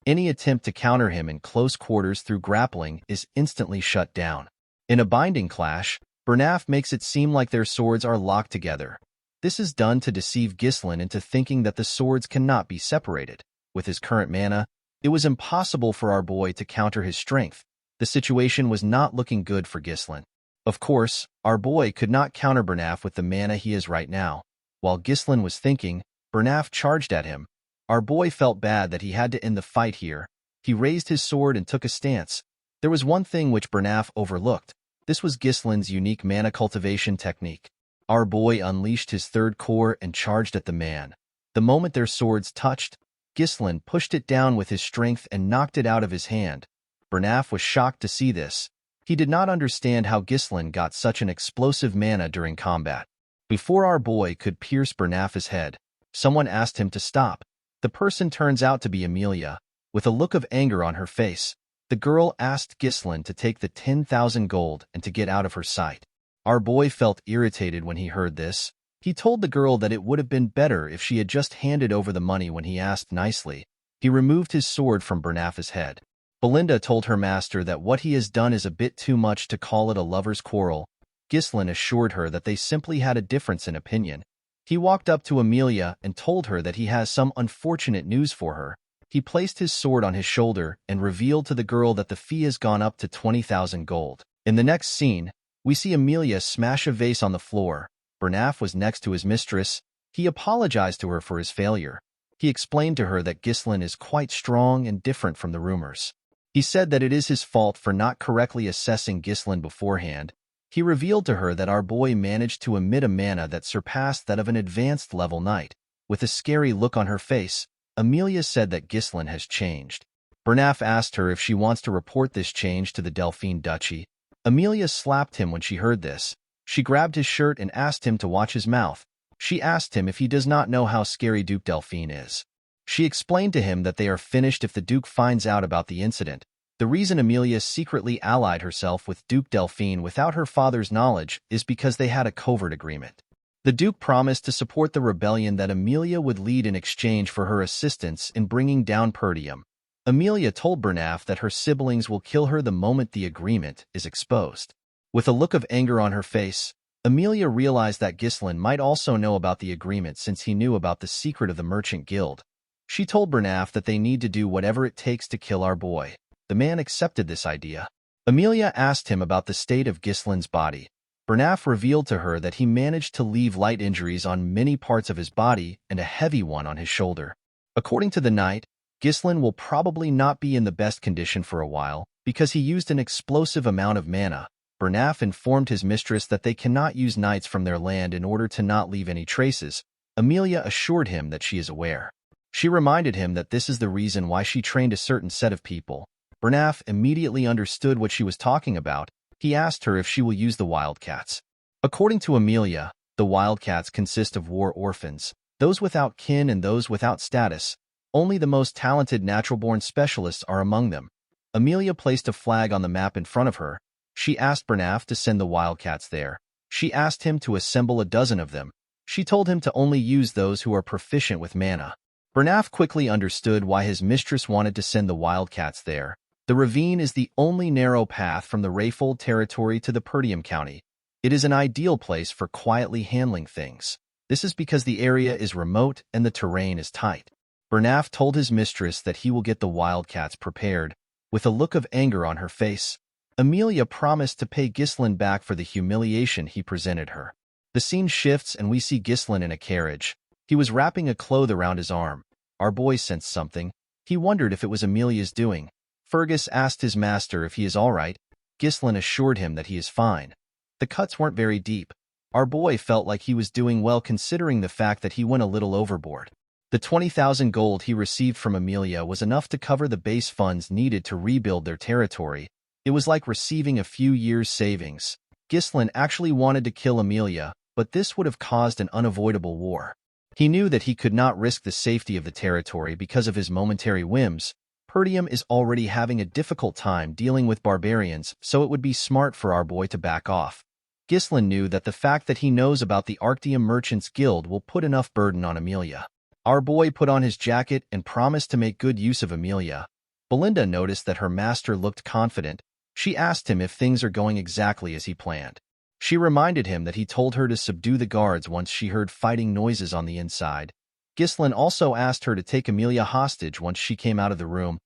S1: Any attempt to counter him in close quarters through grappling is instantly shut down. In a binding clash, Bernaf makes it seem like their swords are locked together. This is done to deceive Ghislain into thinking that the swords cannot be separated. With his current mana, it was impossible for our boy to counter his strength. The situation was not looking good for Ghislain. Of course, our boy could not counter Bernaf with the mana he is right now. While Ghislain was thinking, Bernaf charged at him. Our boy felt bad that he had to end the fight here. He raised his sword and took a stance. There was one thing which Bernaf overlooked. This was Ghislain's unique mana cultivation technique. Our boy unleashed his third core and charged at the man. The moment their swords touched, Ghislain pushed it down with his strength and knocked it out of his hand. Bernaf was shocked to see this. He did not understand how Ghislain got such an explosive mana during combat. Before our boy could pierce Bernaf's head, someone asked him to stop. The person turns out to be Amelia. With a look of anger on her face, the girl asked Ghislain to take the 10,000 gold and to get out of her sight. Our boy felt irritated when he heard this. He told the girl that it would have been better if she had just handed over the money when he asked nicely. He removed his sword from Bernaf's head. Belinda told her master that what he has done is a bit too much to call it a lover's quarrel. Ghislain assured her that they simply had a difference in opinion. He walked up to Amelia and told her that he has some unfortunate news for her. He placed his sword on his shoulder and revealed to the girl that the fee has gone up to 20,000 gold. In the next scene, we see Amelia smash a vase on the floor. Bernaf was next to his mistress. He apologized to her for his failure. He explained to her that Ghislain is quite strong and different from the rumors. He said that it is his fault for not correctly assessing Ghislain beforehand. He revealed to her that our boy managed to emit a mana that surpassed that of an advanced level knight. With a scary look on her face, Amelia said that Ghislain has changed. Bernaf asked her if she wants to report this change to the Delphine Duchy. Amelia slapped him when she heard this. She grabbed his shirt and asked him to watch his mouth. She asked him if he does not know how scary Duke Delphine is. She explained to him that they are finished if the Duke finds out about the incident. The reason Amelia secretly allied herself with Duke Delphine without her father's knowledge is because they had a covert agreement. The Duke promised to support the rebellion that Amelia would lead in exchange for her assistance in bringing down Perdium. Amelia told Bernaf that her siblings will kill her the moment the agreement is exposed. With a look of anger on her face, Amelia realized that Ghislain might also know about the agreement since he knew about the secret of the Merchant Guild. She told Bernaf that they need to do whatever it takes to kill our boy. The man accepted this idea. Amelia asked him about the state of Ghislain's body. Bernaf revealed to her that he managed to leave light injuries on many parts of his body and a heavy one on his shoulder. According to the knight, Ghislain will probably not be in the best condition for a while because he used an explosive amount of mana. Bernaf informed his mistress that they cannot use knights from their land in order to not leave any traces. Amelia assured him that she is aware. She reminded him that this is the reason why she trained a certain set of people. Bernaf immediately understood what she was talking about. He asked her if she will use the wildcats. According to Amelia, the wildcats consist of war orphans, those without kin and those without status. Only the most talented natural-born specialists are among them. Amelia placed a flag on the map in front of her. She asked Bernaf to send the wildcats there. She asked him to assemble a dozen of them. She told him to only use those who are proficient with mana. Bernaf quickly understood why his mistress wanted to send the wildcats there. The ravine is the only narrow path from the Rayfold territory to the Perdium County. It is an ideal place for quietly handling things. This is because the area is remote and the terrain is tight. Bernaf told his mistress that he will get the wildcats prepared. With a look of anger on her face, Amelia promised to pay Ghislain back for the humiliation he presented her. The scene shifts and we see Ghislain in a carriage. He was wrapping a cloth around his arm. Our boy sensed something. He wondered if it was Amelia's doing. Fergus asked his master if he is all right. Ghislain assured him that he is fine. The cuts weren't very deep. Our boy felt like he was doing well considering the fact that he went a little overboard. The 20,000 gold he received from Amelia was enough to cover the base funds needed to rebuild their territory. It was like receiving a few years' savings. Ghislain actually wanted to kill Amelia, but this would have caused an unavoidable war. He knew that he could not risk the safety of the territory because of his momentary whims. Perdium is already having a difficult time dealing with barbarians, so it would be smart for our boy to back off. Ghislain knew that the fact that he knows about the Arctium Merchants Guild will put enough burden on Amelia. Our boy put on his jacket and promised to make good use of Amelia. Belinda noticed that her master looked confident. She asked him if things are going exactly as he planned. She reminded him that he told her to subdue the guards once she heard fighting noises on the inside. Ghislaine also asked her to take Amelia hostage once she came out of the room.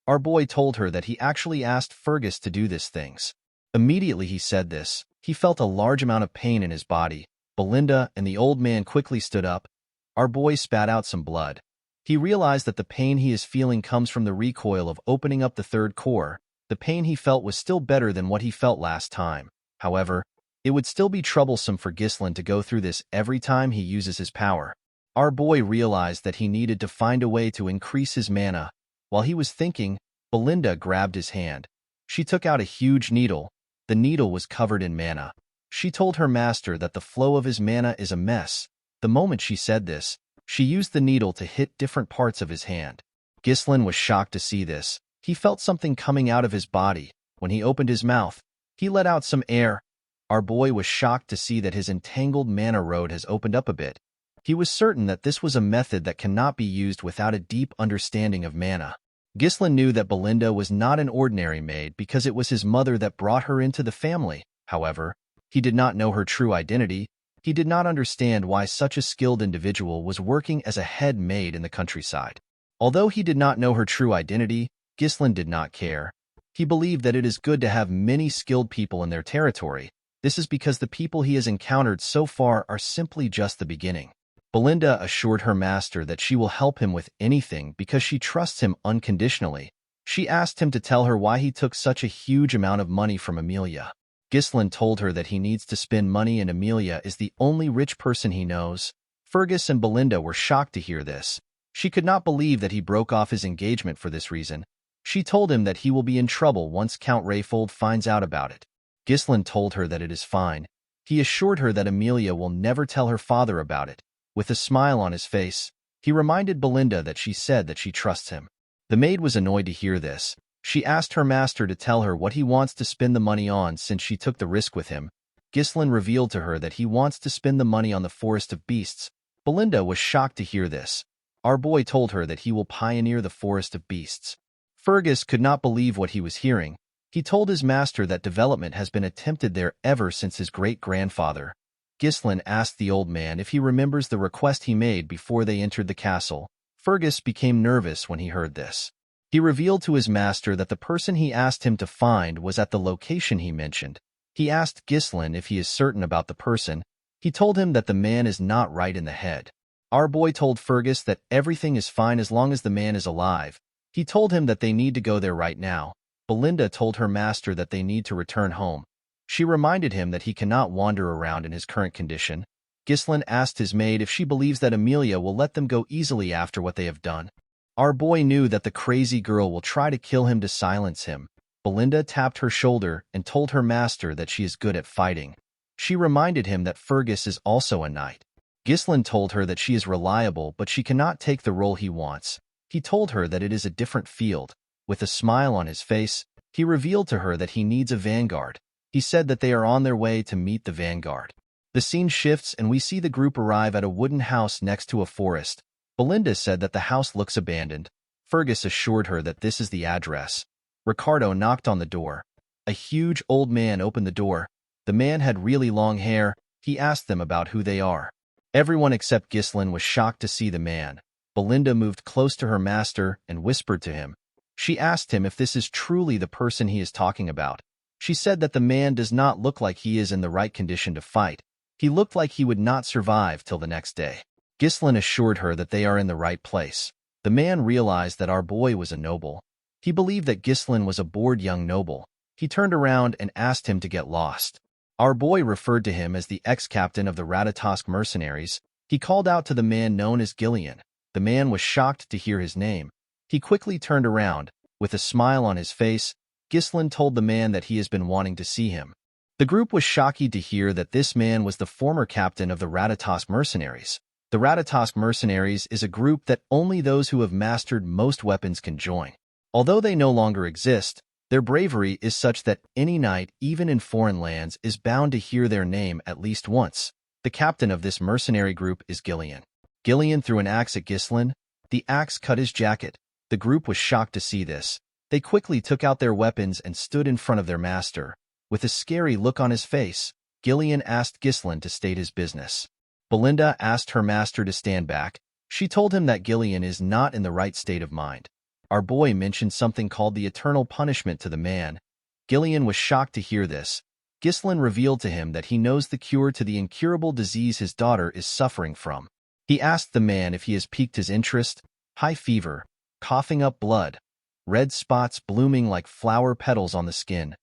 S1: Our boy told her that he actually asked Fergus to do these things. Immediately he said this, he felt a large amount of pain in his body. Belinda and the old man quickly stood up. Our boy spat out some blood. He realized that the pain he is feeling comes from the recoil of opening up the third core. The pain he felt was still better than what he felt last time. However, it would still be troublesome for Ghislaine to go through this every time he uses his power. Our boy realized that he needed to find a way to increase his mana. While he was thinking, Belinda grabbed his hand. She took out a huge needle. The needle was covered in mana. She told her master that the flow of his mana is a mess. The moment she said this, she used the needle to hit different parts of his hand. Ghislaine was shocked to see this. He felt something coming out of his body. When he opened his mouth, he let out some air. Our boy was shocked to see that his entangled mana road has opened up a bit. He was certain that this was a method that cannot be used without a deep understanding of mana. Ghislaine knew that Belinda was not an ordinary maid because it was his mother that brought her into the family. However, he did not know her true identity. He did not understand why such a skilled individual was working as a head maid in the countryside. Although he did not know her true identity, Ghislaine did not care. He believed that it is good to have many skilled people in their territory. This is because the people he has encountered so far are simply just the beginning. Belinda assured her master that she will help him with anything because she trusts him unconditionally. She asked him to tell her why he took such a huge amount of money from Amelia. Ghislaine told her that he needs to spend money and Amelia is the only rich person he knows. Fergus and Belinda were shocked to hear this. She could not believe that he broke off his engagement for this reason. She told him that he will be in trouble once Count Rayfold finds out about it. Ghislaine told her that it is fine. He assured her that Amelia will never tell her father about it. With a smile on his face, he reminded Belinda that she said that she trusts him. The maid was annoyed to hear this. She asked her master to tell her what he wants to spend the money on since she took the risk with him. Ghislaine revealed to her that he wants to spend the money on the Forest of Beasts. Belinda was shocked to hear this. Our boy told her that he will pioneer the Forest of Beasts. Fergus could not believe what he was hearing. He told his master that development has been attempted there ever since his great-grandfather. Ghislaine asked the old man if he remembers the request he made before they entered the castle. Fergus became nervous when he heard this. He revealed to his master that the person he asked him to find was at the location he mentioned. He asked Ghislaine if he is certain about the person. He told him that the man is not right in the head. Our boy told Fergus that everything is fine as long as the man is alive. He told him that they need to go there right now. Belinda told her master that they need to return home. She reminded him that he cannot wander around in his current condition. Ghislaine asked his maid if she believes that Amelia will let them go easily after what they have done. Our boy knew that the crazy girl will try to kill him to silence him. Belinda tapped her shoulder and told her master that she is good at fighting. She reminded him that Fergus is also a knight. Ghislaine told her that she is reliable but she cannot take the role he wants. He told her that it is a different field. With a smile on his face, he revealed to her that he needs a vanguard. He said that they are on their way to meet the vanguard. The scene shifts and we see the group arrive at a wooden house next to a forest. Belinda said that the house looks abandoned. Fergus assured her that this is the address. Ricardo knocked on the door. A huge old man opened the door. The man had really long hair. He asked them about who they are. Everyone except Ghislaine was shocked to see the man. Belinda moved close to her master and whispered to him. She asked him if this is truly the person he is talking about. She said that the man does not look like he is in the right condition to fight. He looked like he would not survive till the next day. Ghislaine assured her that they are in the right place. The man realized that our boy was a noble. He believed that Ghislaine was a bored young noble. He turned around and asked him to get lost. Our boy referred to him as the ex-captain of the Ratatosk mercenaries. He called out to the man known as Gillian. The man was shocked to hear his name. He quickly turned around. With a smile on his face, Ghislaine told the man that he has been wanting to see him. The group was shocked to hear that this man was the former captain of the Ratatosk mercenaries. The Ratatosk mercenaries is a group that only those who have mastered most weapons can join. Although they no longer exist, their bravery is such that any knight, even in foreign lands, is bound to hear their name at least once. The captain of this mercenary group is Gillian. Gillian threw an axe at Ghislaine. The axe cut his jacket. The group was shocked to see this. They quickly took out their weapons and stood in front of their master. With a scary look on his face, Gillian asked Ghislaine to state his business. Belinda asked her master to stand back. She told him that Gillian is not in the right state of mind. Our boy mentioned something called the eternal punishment to the man. Gillian was shocked to hear this. Ghislaine revealed to him that he knows the cure to the incurable disease his daughter is suffering from. He asked the man if he has piqued his interest. High fever, coughing up blood, red spots blooming like flower petals on the skin.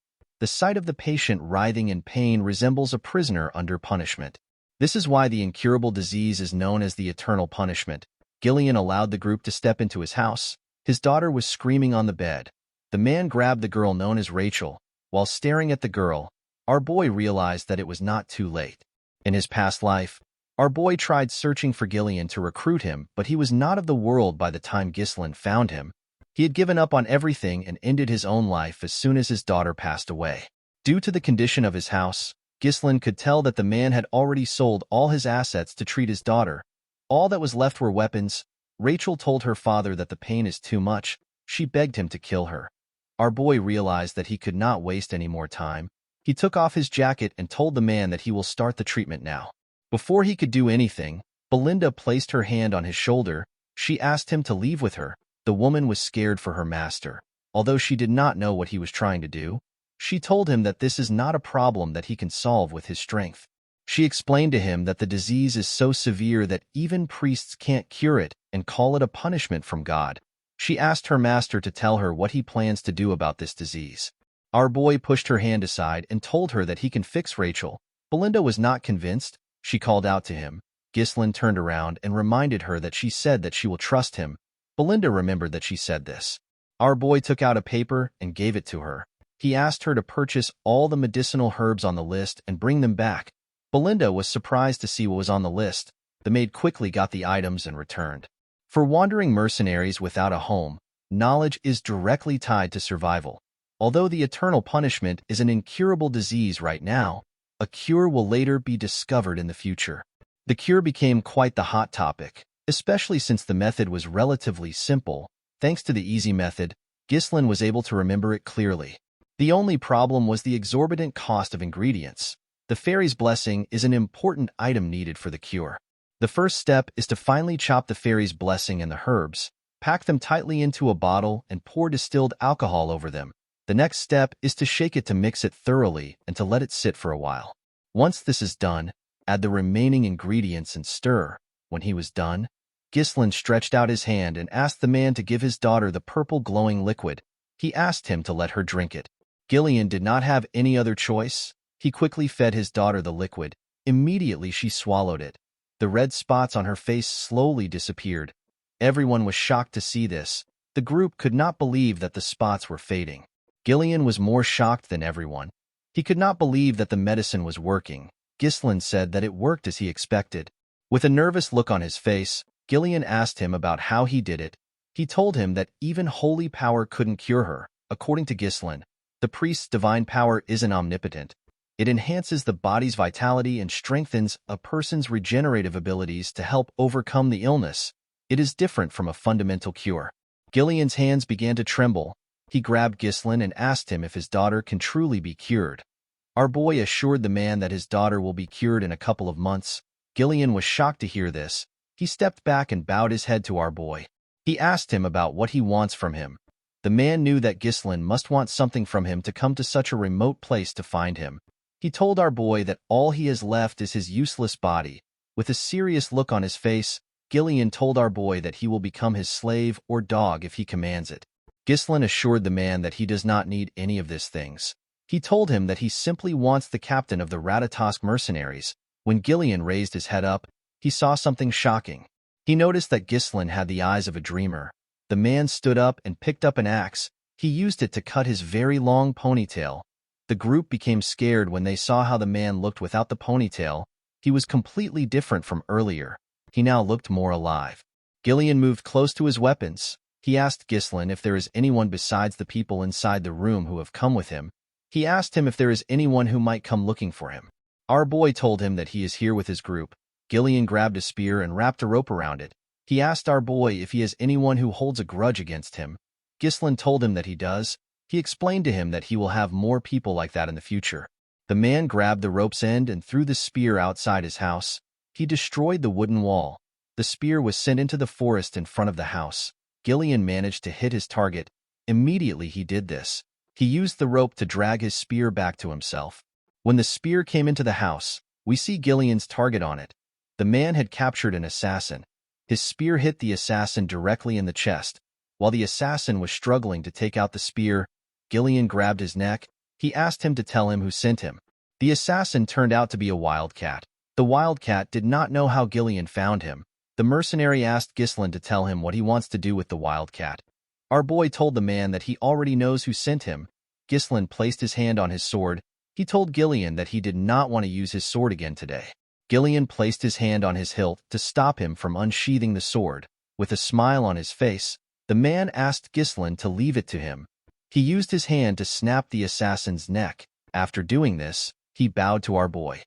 S1: The sight of the patient writhing in pain resembles a prisoner under punishment. This is why the incurable disease is known as the eternal punishment. Gillian allowed the group to step into his house. His daughter was screaming on the bed. The man grabbed the girl known as Rachel. While staring at the girl, our boy realized that it was not too late. In his past life, our boy tried searching for Gillian to recruit him, but he was not of the world by the time Ghislaine found him. He had given up on everything and ended his own life as soon as his daughter passed away. Due to the condition of his house, Ghislaine could tell that the man had already sold all his assets to treat his daughter. All that was left were weapons. Rachel told her father that the pain is too much. She begged him to kill her. Our boy realized that he could not waste any more time. He took off his jacket and told the man that he will start the treatment now. Before he could do anything, Belinda placed her hand on his shoulder. She asked him to leave with her. The woman was scared for her master. Although she did not know what he was trying to do, she told him that this is not a problem that he can solve with his strength. She explained to him that the disease is so severe that even priests can't cure it and call it a punishment from God. She asked her master to tell her what he plans to do about this disease. Our boy pushed her hand aside and told her that he can fix Rachel. Belinda was not convinced. She called out to him. Ghislaine turned around and reminded her that she said that she will trust him. Belinda remembered that she said this. Our boy took out a paper and gave it to her. He asked her to purchase all the medicinal herbs on the list and bring them back. Belinda was surprised to see what was on the list. The maid quickly got the items and returned. For wandering mercenaries without a home, knowledge is directly tied to survival. Although the eternal punishment is an incurable disease right now, a cure will later be discovered in the future. The cure became quite the hot topic, especially since the method was relatively simple. Thanks to the easy method, Ghislaine was able to remember it clearly. The only problem was the exorbitant cost of ingredients. The fairy's blessing is an important item needed for the cure. The first step is to finely chop the fairy's blessing and the herbs, pack them tightly into a bottle, and pour distilled alcohol over them. The next step is to shake it to mix it thoroughly and to let it sit for a while. Once this is done, add the remaining ingredients and stir. When he was done, Ghislaine stretched out his hand and asked the man to give his daughter the purple glowing liquid. He asked him to let her drink it. Gillian did not have any other choice. He quickly fed his daughter the liquid. Immediately she swallowed it. The red spots on her face slowly disappeared. Everyone was shocked to see this. The group could not believe that the spots were fading. Gillian was more shocked than everyone. He could not believe that the medicine was working. Ghislaine said that it worked as he expected. With a nervous look on his face, Gillian asked him about how he did it. He told him that even holy power couldn't cure her. According to Ghislaine, the priest's divine power isn't omnipotent. It enhances the body's vitality and strengthens a person's regenerative abilities to help overcome the illness. It is different from a fundamental cure. Gillian's hands began to tremble. He grabbed Ghislaine and asked him if his daughter can truly be cured. Our boy assured the man that his daughter will be cured in a couple of months. Gillian was shocked to hear this. He stepped back and bowed his head to our boy. He asked him about what he wants from him. The man knew that Ghislaine must want something from him to come to such a remote place to find him. He told our boy that all he has left is his useless body. With a serious look on his face, Gillian told our boy that he will become his slave or dog if he commands it. Ghislaine assured the man that he does not need any of these things. He told him that he simply wants the captain of the Ratatosk mercenaries. When Gillian raised his head up, he saw something shocking. He noticed that Ghislaine had the eyes of a dreamer. The man stood up and picked up an axe. He used it to cut his very long ponytail. The group became scared when they saw how the man looked without the ponytail. He was completely different from earlier. He now looked more alive. Gillian moved close to his weapons. He asked Ghislaine if there is anyone besides the people inside the room who have come with him. He asked him if there is anyone who might come looking for him. Our boy told him that he is here with his group. Gillian grabbed a spear and wrapped a rope around it. He asked our boy if he has anyone who holds a grudge against him. Ghislaine told him that he does. He explained to him that he will have more people like that in the future. The man grabbed the rope's end and threw the spear outside his house. He destroyed the wooden wall. The spear was sent into the forest in front of the house. Gillian managed to hit his target. Immediately he did this. He used the rope to drag his spear back to himself. When the spear came into the house, we see Gillian's target on it. The man had captured an assassin. His spear hit the assassin directly in the chest. While the assassin was struggling to take out the spear, Gillian grabbed his neck. He asked him to tell him who sent him. The assassin turned out to be a wildcat. The wildcat did not know how Gillian found him. The mercenary asked Ghislain to tell him what he wants to do with the wildcat. Our boy told the man that he already knows who sent him. Ghislain placed his hand on his sword. He told Gillian that he did not want to use his sword again today. Gillian placed his hand on his hilt to stop him from unsheathing the sword. With a smile on his face, the man asked Ghislain to leave it to him. He used his hand to snap the assassin's neck. After doing this, he bowed to our boy.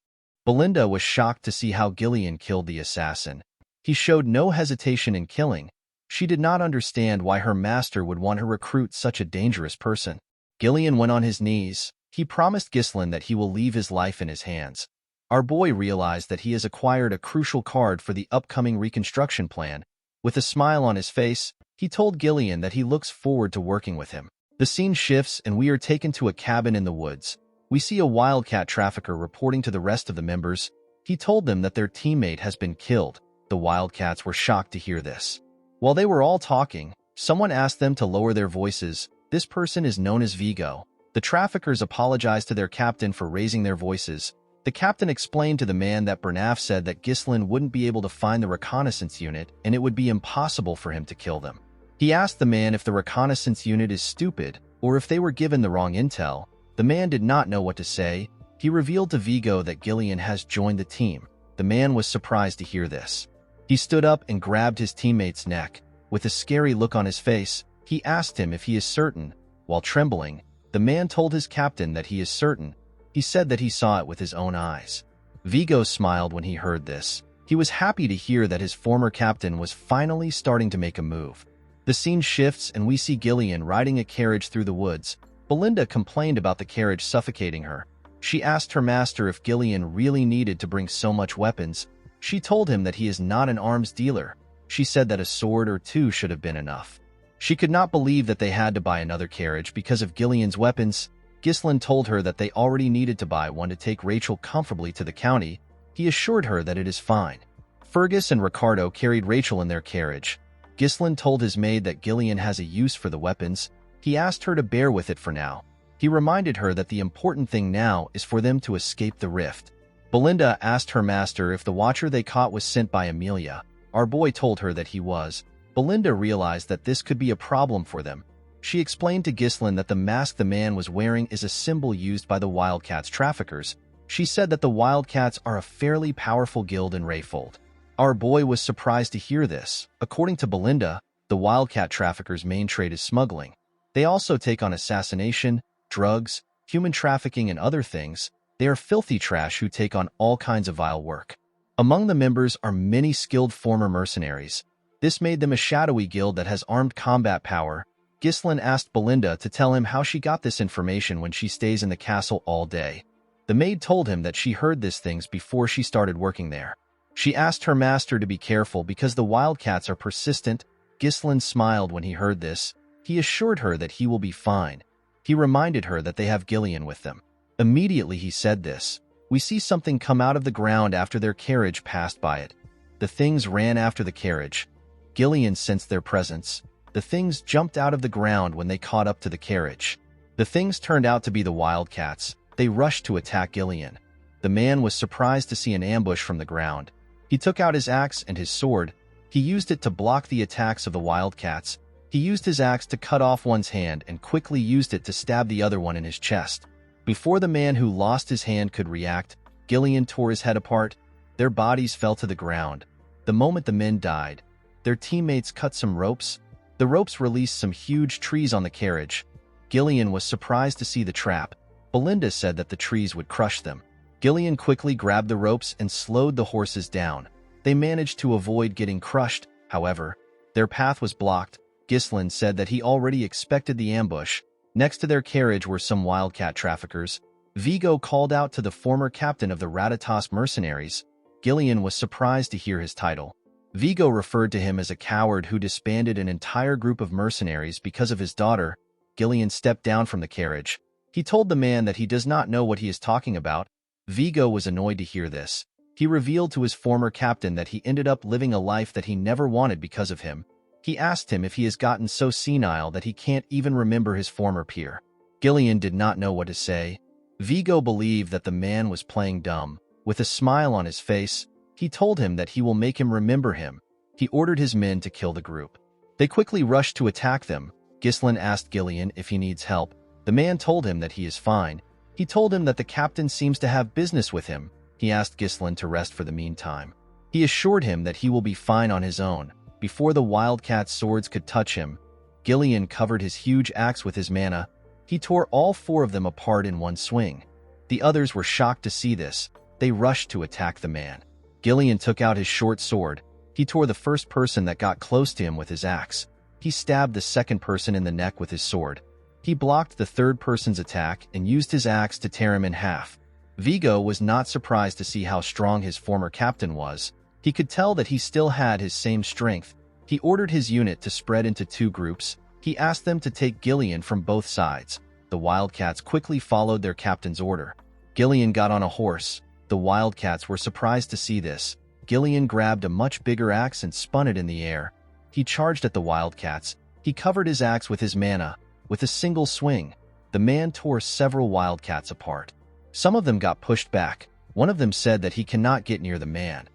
S1: Belinda was shocked to see how Gillian killed the assassin. He showed no hesitation in killing. She did not understand why her master would want to recruit such a dangerous person. Gillian went on his knees. He promised Ghislain that he will leave his life in his hands. Our boy realized that he has acquired a crucial card for the upcoming reconstruction plan. With a smile on his face, he told Gillian that he looks forward to working with him. The scene shifts and we are taken to a cabin in the woods. We see a wildcat trafficker reporting to the rest of the members. He told them that their teammate has been killed. The wildcats were shocked to hear this. While they were all talking, someone asked them to lower their voices. This person is known as Vigo. The traffickers apologized to their captain for raising their voices. The captain explained to the man that Bernaf said that Ghislain wouldn't be able to find the reconnaissance unit and it would be impossible for him to kill them. He asked the man if the reconnaissance unit is stupid or if they were given the wrong intel. The man did not know what to say. He revealed to Vigo that Gillian has joined the team. The man was surprised to hear this. He stood up and grabbed his teammate's neck. With a scary look on his face, he asked him if he is certain. While trembling, the man told his captain that he is certain. He said that he saw it with his own eyes. Vigo smiled when he heard this. He was happy to hear that his former captain was finally starting to make a move. The scene shifts and we see Gillian riding a carriage through the woods. Belinda complained about the carriage suffocating her. She asked her master if Gillian really needed to bring so much weapons. She told him that he is not an arms dealer. She said that a sword or two should have been enough. She could not believe that they had to buy another carriage because of Gillian's weapons. Ghislain told her that they already needed to buy one to take Rachel comfortably to the county. He assured her that it is fine. Fergus and Ricardo carried Rachel in their carriage. Ghislain told his maid that Gillian has a use for the weapons. He asked her to bear with it for now. He reminded her that the important thing now is for them to escape the rift. Belinda asked her master if the watcher they caught was sent by Amelia. Our boy told her that he was. Belinda realized that this could be a problem for them. She explained to Ghislain that the mask the man was wearing is a symbol used by the Wildcats traffickers. She said that the Wildcats are a fairly powerful guild in Rayfold. Our boy was surprised to hear this. According to Belinda, the Wildcat traffickers' main trade is smuggling. They also take on assassination, drugs, human trafficking, and other things. They are filthy trash who take on all kinds of vile work. Among the members are many skilled former mercenaries. This made them a shadowy guild that has armed combat power. Ghislain asked Belinda to tell him how she got this information when she stays in the castle all day. The maid told him that she heard these things before she started working there. She asked her master to be careful because the Wildcats are persistent. Ghislain smiled when he heard this. He assured her that he will be fine. He reminded her that they have Gillian with them. Immediately he said this. We see something come out of the ground after their carriage passed by it. The things ran after the carriage. Gillian sensed their presence. The things jumped out of the ground when they caught up to the carriage. The things turned out to be the Wildcats. They rushed to attack Gillian. The man was surprised to see an ambush from the ground. He took out his axe and his sword. He used it to block the attacks of the Wildcats. He used his axe to cut off one's hand and quickly used it to stab the other one in his chest. Before the man who lost his hand could react, Gillian tore his head apart. Their bodies fell to the ground. The moment the men died, their teammates cut some ropes. The ropes released some huge trees on the carriage. Gillian was surprised to see the trap. Belinda said that the trees would crush them. Gillian quickly grabbed the ropes and slowed the horses down. They managed to avoid getting crushed, however. Their path was blocked. Ghislain said that he already expected the ambush. Next to their carriage were some Wildcat traffickers. Vigo called out to the former captain of the Ratatosk mercenaries. Gillian was surprised to hear his title. Vigo referred to him as a coward who disbanded an entire group of mercenaries because of his daughter. Gillian stepped down from the carriage. He told the man that he does not know what he is talking about. Vigo was annoyed to hear this. He revealed to his former captain that he ended up living a life that he never wanted because of him. He asked him if he has gotten so senile that he can't even remember his former peer. Gillian did not know what to say. Vigo believed that the man was playing dumb. With a smile on his face, he told him that he will make him remember him. He ordered his men to kill the group. They quickly rushed to attack them. Ghislain asked Gillian if he needs help. The man told him that he is fine. He told him that the captain seems to have business with him. He asked Ghislain to rest for the meantime. He assured him that he will be fine on his own. Before the wildcat's swords could touch him, Gillian covered his huge axe with his mana. He tore all 4 of them apart in one swing. The others were shocked to see this. They rushed to attack the man. Gillian took out his short sword. He tore the first person that got close to him with his axe. He stabbed the second person in the neck with his sword. He blocked the third person's attack and used his axe to tear him in half. Vigo was not surprised to see how strong his former captain was. He could tell that he still had his same strength. He ordered his unit to spread into 2 groups. He asked them to take Gillian from both sides. The wildcats quickly followed their captain's order. Gillian got on a horse. The wildcats were surprised to see this. Gillian grabbed a much bigger axe and spun it in the air. He charged at the wildcats. He covered his axe with his mana. With a single swing, the man tore several wildcats apart. Some of them got pushed back. One of them said that he cannot get near the man.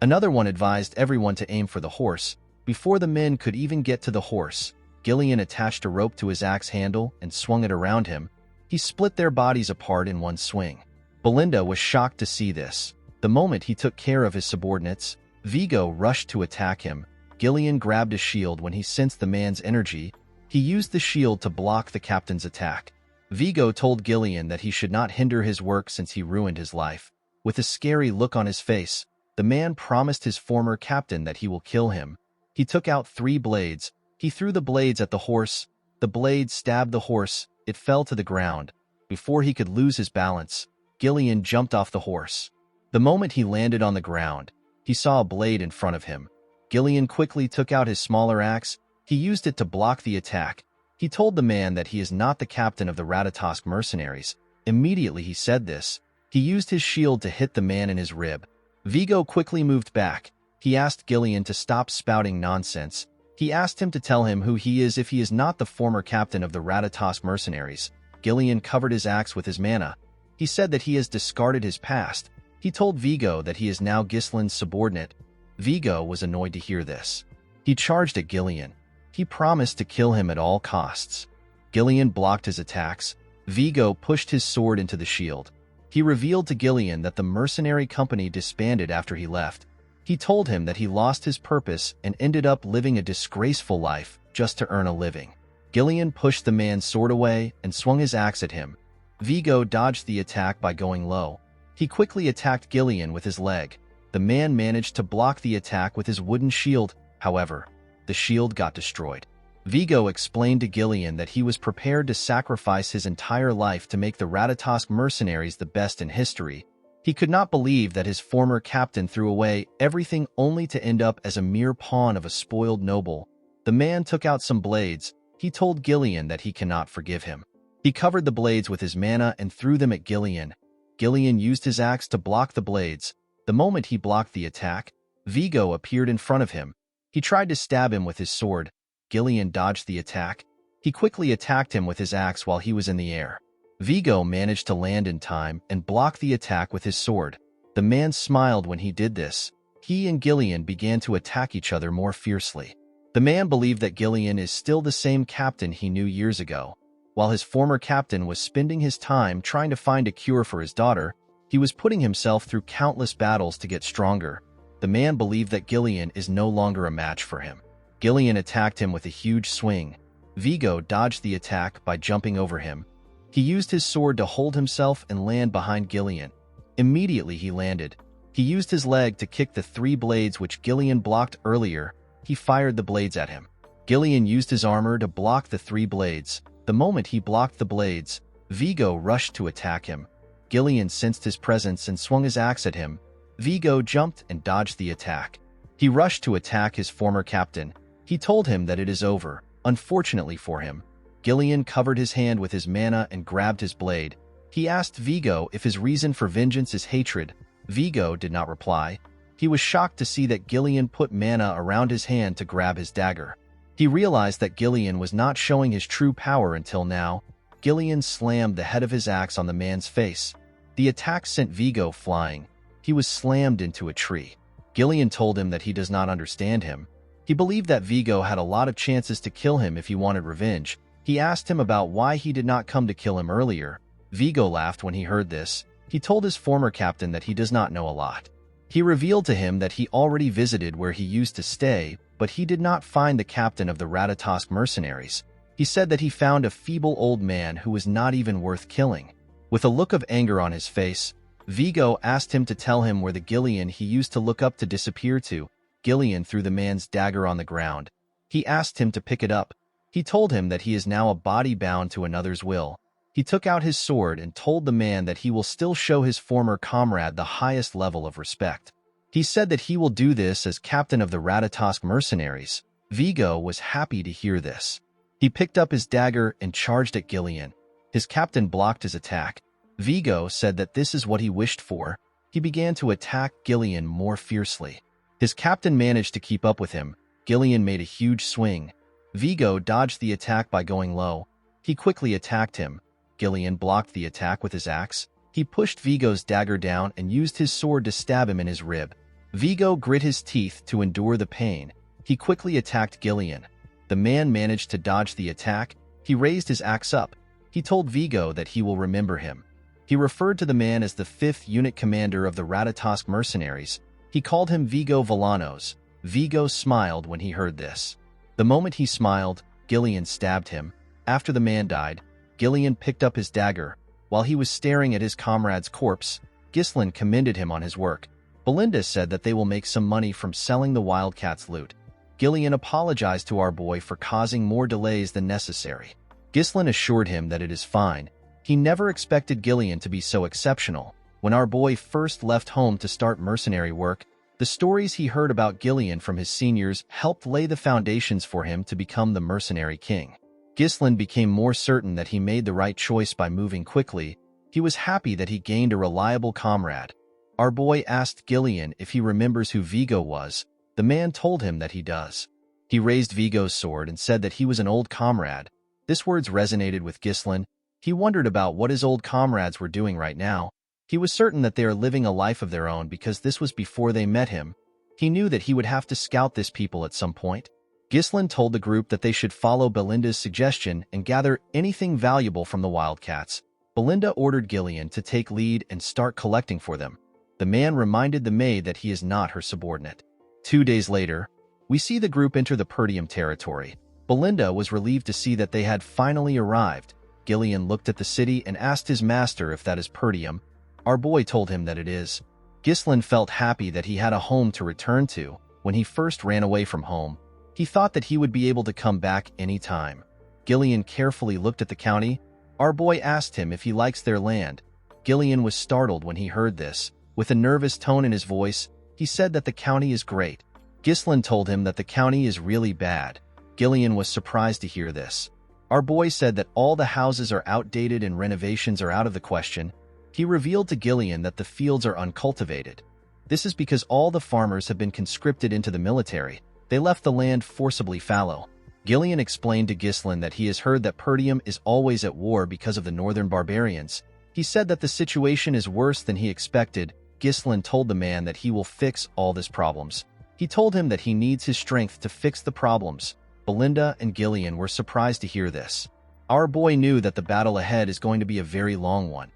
S1: Another one advised everyone to aim for the horse. Before the men could even get to the horse, Gillian attached a rope to his axe handle and swung it around him. He split their bodies apart in one swing. Belinda was shocked to see this. The moment he took care of his subordinates, Vigo rushed to attack him. Gillian grabbed a shield when he sensed the man's energy. He used the shield to block the captain's attack. Vigo told Gillian that he should not hinder his work since he ruined his life. With a scary look on his face, the man promised his former captain that he will kill him. He took out 3 blades. He threw the blades at the horse. The blades stabbed the horse. It fell to the ground. Before he could lose his balance, Gillian jumped off the horse. The moment he landed on the ground, he saw a blade in front of him. Gillian quickly took out his smaller axe. He used it to block the attack. He told the man that he is not the captain of the Ratatosk mercenaries. Immediately he said this. He used his shield to hit the man in his rib. Vigo quickly moved back. He asked Gillian to stop spouting nonsense. He asked him to tell him who he is if he is not the former captain of the Ratatosk mercenaries. Gillian covered his axe with his mana. He said that he has discarded his past. He told Vigo that he is now Ghislain's subordinate. Vigo was annoyed to hear this. He charged at Gillian. He promised to kill him at all costs. Gillian blocked his attacks. Vigo pushed his sword into the shield. He revealed to Gillian that the mercenary company disbanded after he left. He told him that he lost his purpose and ended up living a disgraceful life just to earn a living. Gillian pushed the man's sword away and swung his axe at him. Vigo dodged the attack by going low. He quickly attacked Gillian with his leg. The man managed to block the attack with his wooden shield. However, the shield got destroyed. Vigo explained to Gillian that he was prepared to sacrifice his entire life to make the Ratatosk mercenaries the best in history. He could not believe that his former captain threw away everything only to end up as a mere pawn of a spoiled noble. The man took out some blades. He told Gillian that he cannot forgive him. He covered the blades with his mana and threw them at Gillian. Gillian used his axe to block the blades. The moment he blocked the attack, Vigo appeared in front of him. He tried to stab him with his sword. Gillian dodged the attack. He quickly attacked him with his axe while he was in the air. Vigo managed to land in time and block the attack with his sword. The man smiled when he did this. He and Gillian began to attack each other more fiercely. The man believed that Gillian is still the same captain he knew years ago. While his former captain was spending his time trying to find a cure for his daughter, he was putting himself through countless battles to get stronger. The man believed that Gillian is no longer a match for him. Gillian attacked him with a huge swing. Vigo dodged the attack by jumping over him. He used his sword to hold himself and land behind Gillian. Immediately he landed. He used his leg to kick the 3 blades which Gillian blocked earlier. He fired the blades at him. Gillian used his armor to block the 3 blades. The moment he blocked the blades, Vigo rushed to attack him. Gillian sensed his presence and swung his axe at him. Vigo jumped and dodged the attack. He rushed to attack his former captain. He told him that it is over. Unfortunately for him, Gillian covered his hand with his mana and grabbed his blade. He asked Vigo if his reason for vengeance is hatred. Vigo did not reply. He was shocked to see that Gillian put mana around his hand to grab his dagger. He realized that Gillian was not showing his true power until now. Gillian slammed the head of his axe on the man's face. The attack sent Vigo flying. He was slammed into a tree. Gillian told him that he does not understand him. He believed that Vigo had a lot of chances to kill him if he wanted revenge. He asked him about why he did not come to kill him earlier. Vigo laughed when he heard this. He told his former captain that he does not know a lot. He revealed to him that he already visited where he used to stay, but he did not find the captain of the Ratatosk mercenaries. He said that he found a feeble old man who was not even worth killing. With a look of anger on his face, Vigo asked him to tell him where the Gillian he used to look up to disappeared to. Gillian threw the man's dagger on the ground. He asked him to pick it up. He told him that he is now a body bound to another's will. He took out his sword and told the man that he will still show his former comrade the highest level of respect. He said that he will do this as captain of the Ratatosk mercenaries. Vigo was happy to hear this. He picked up his dagger and charged at Gillian. His captain blocked his attack. Vigo said that this is what he wished for. He began to attack Gillian more fiercely. His captain managed to keep up with him. Gillian made a huge swing. Vigo dodged the attack by going low. He quickly attacked him. Gillian blocked the attack with his axe. He pushed Vigo's dagger down and used his sword to stab him in his rib. Vigo grit his teeth to endure the pain. He quickly attacked Gillian. The man managed to dodge the attack. He raised his axe up. He told Vigo that he will remember him. He referred to the man as the 5th unit commander of the Ratatosk mercenaries. He called him Vigo Villanos. Vigo smiled when he heard this. The moment he smiled, Gillian stabbed him. After the man died, Gillian picked up his dagger. While he was staring at his comrade's corpse, Ghislain commended him on his work. Belinda said that they will make some money from selling the Wildcat's loot. Gillian apologized to our boy for causing more delays than necessary. Ghislain assured him that it is fine. He never expected Gillian to be so exceptional. When our boy first left home to start mercenary work, the stories he heard about Gillian from his seniors helped lay the foundations for him to become the mercenary king. Ghislain became more certain that he made the right choice by moving quickly. He was happy that he gained a reliable comrade. Our boy asked Gillian if he remembers who Vigo was. The man told him that he does. He raised Vigo's sword and said that he was an old comrade. This words resonated with Ghislain. He wondered about what his old comrades were doing right now. He was certain that they are living a life of their own because this was before they met him. He knew that he would have to scout this people at some point. Ghislain told the group that they should follow Belinda's suggestion and gather anything valuable from the Wildcats. Belinda ordered Gillian to take lead and start collecting for them. The man reminded the maid that he is not her subordinate. 2 days later, we see the group enter the Perdium territory. Belinda was relieved to see that they had finally arrived. Gillian looked at the city and asked his master if that is Perdium. Our boy told him that it is. Ghislain felt happy that he had a home to return to. When he first ran away from home, he thought that he would be able to come back any time. Gillian carefully looked at the county. Our boy asked him if he likes their land. Gillian was startled when he heard this. With a nervous tone in his voice, he said that the county is great. Ghislain told him that the county is really bad. Gillian was surprised to hear this. Our boy said that all the houses are outdated and renovations are out of the question. He revealed to Gillian that the fields are uncultivated. This is because all the farmers have been conscripted into the military. They left the land forcibly fallow. Gillian explained to Ghislain that he has heard that Perdium is always at war because of the northern barbarians. He said that the situation is worse than he expected. Ghislain told the man that he will fix all these problems. He told him that he needs his strength to fix the problems. Belinda and Gillian were surprised to hear this. Our boy knew that the battle ahead is going to be a very long one.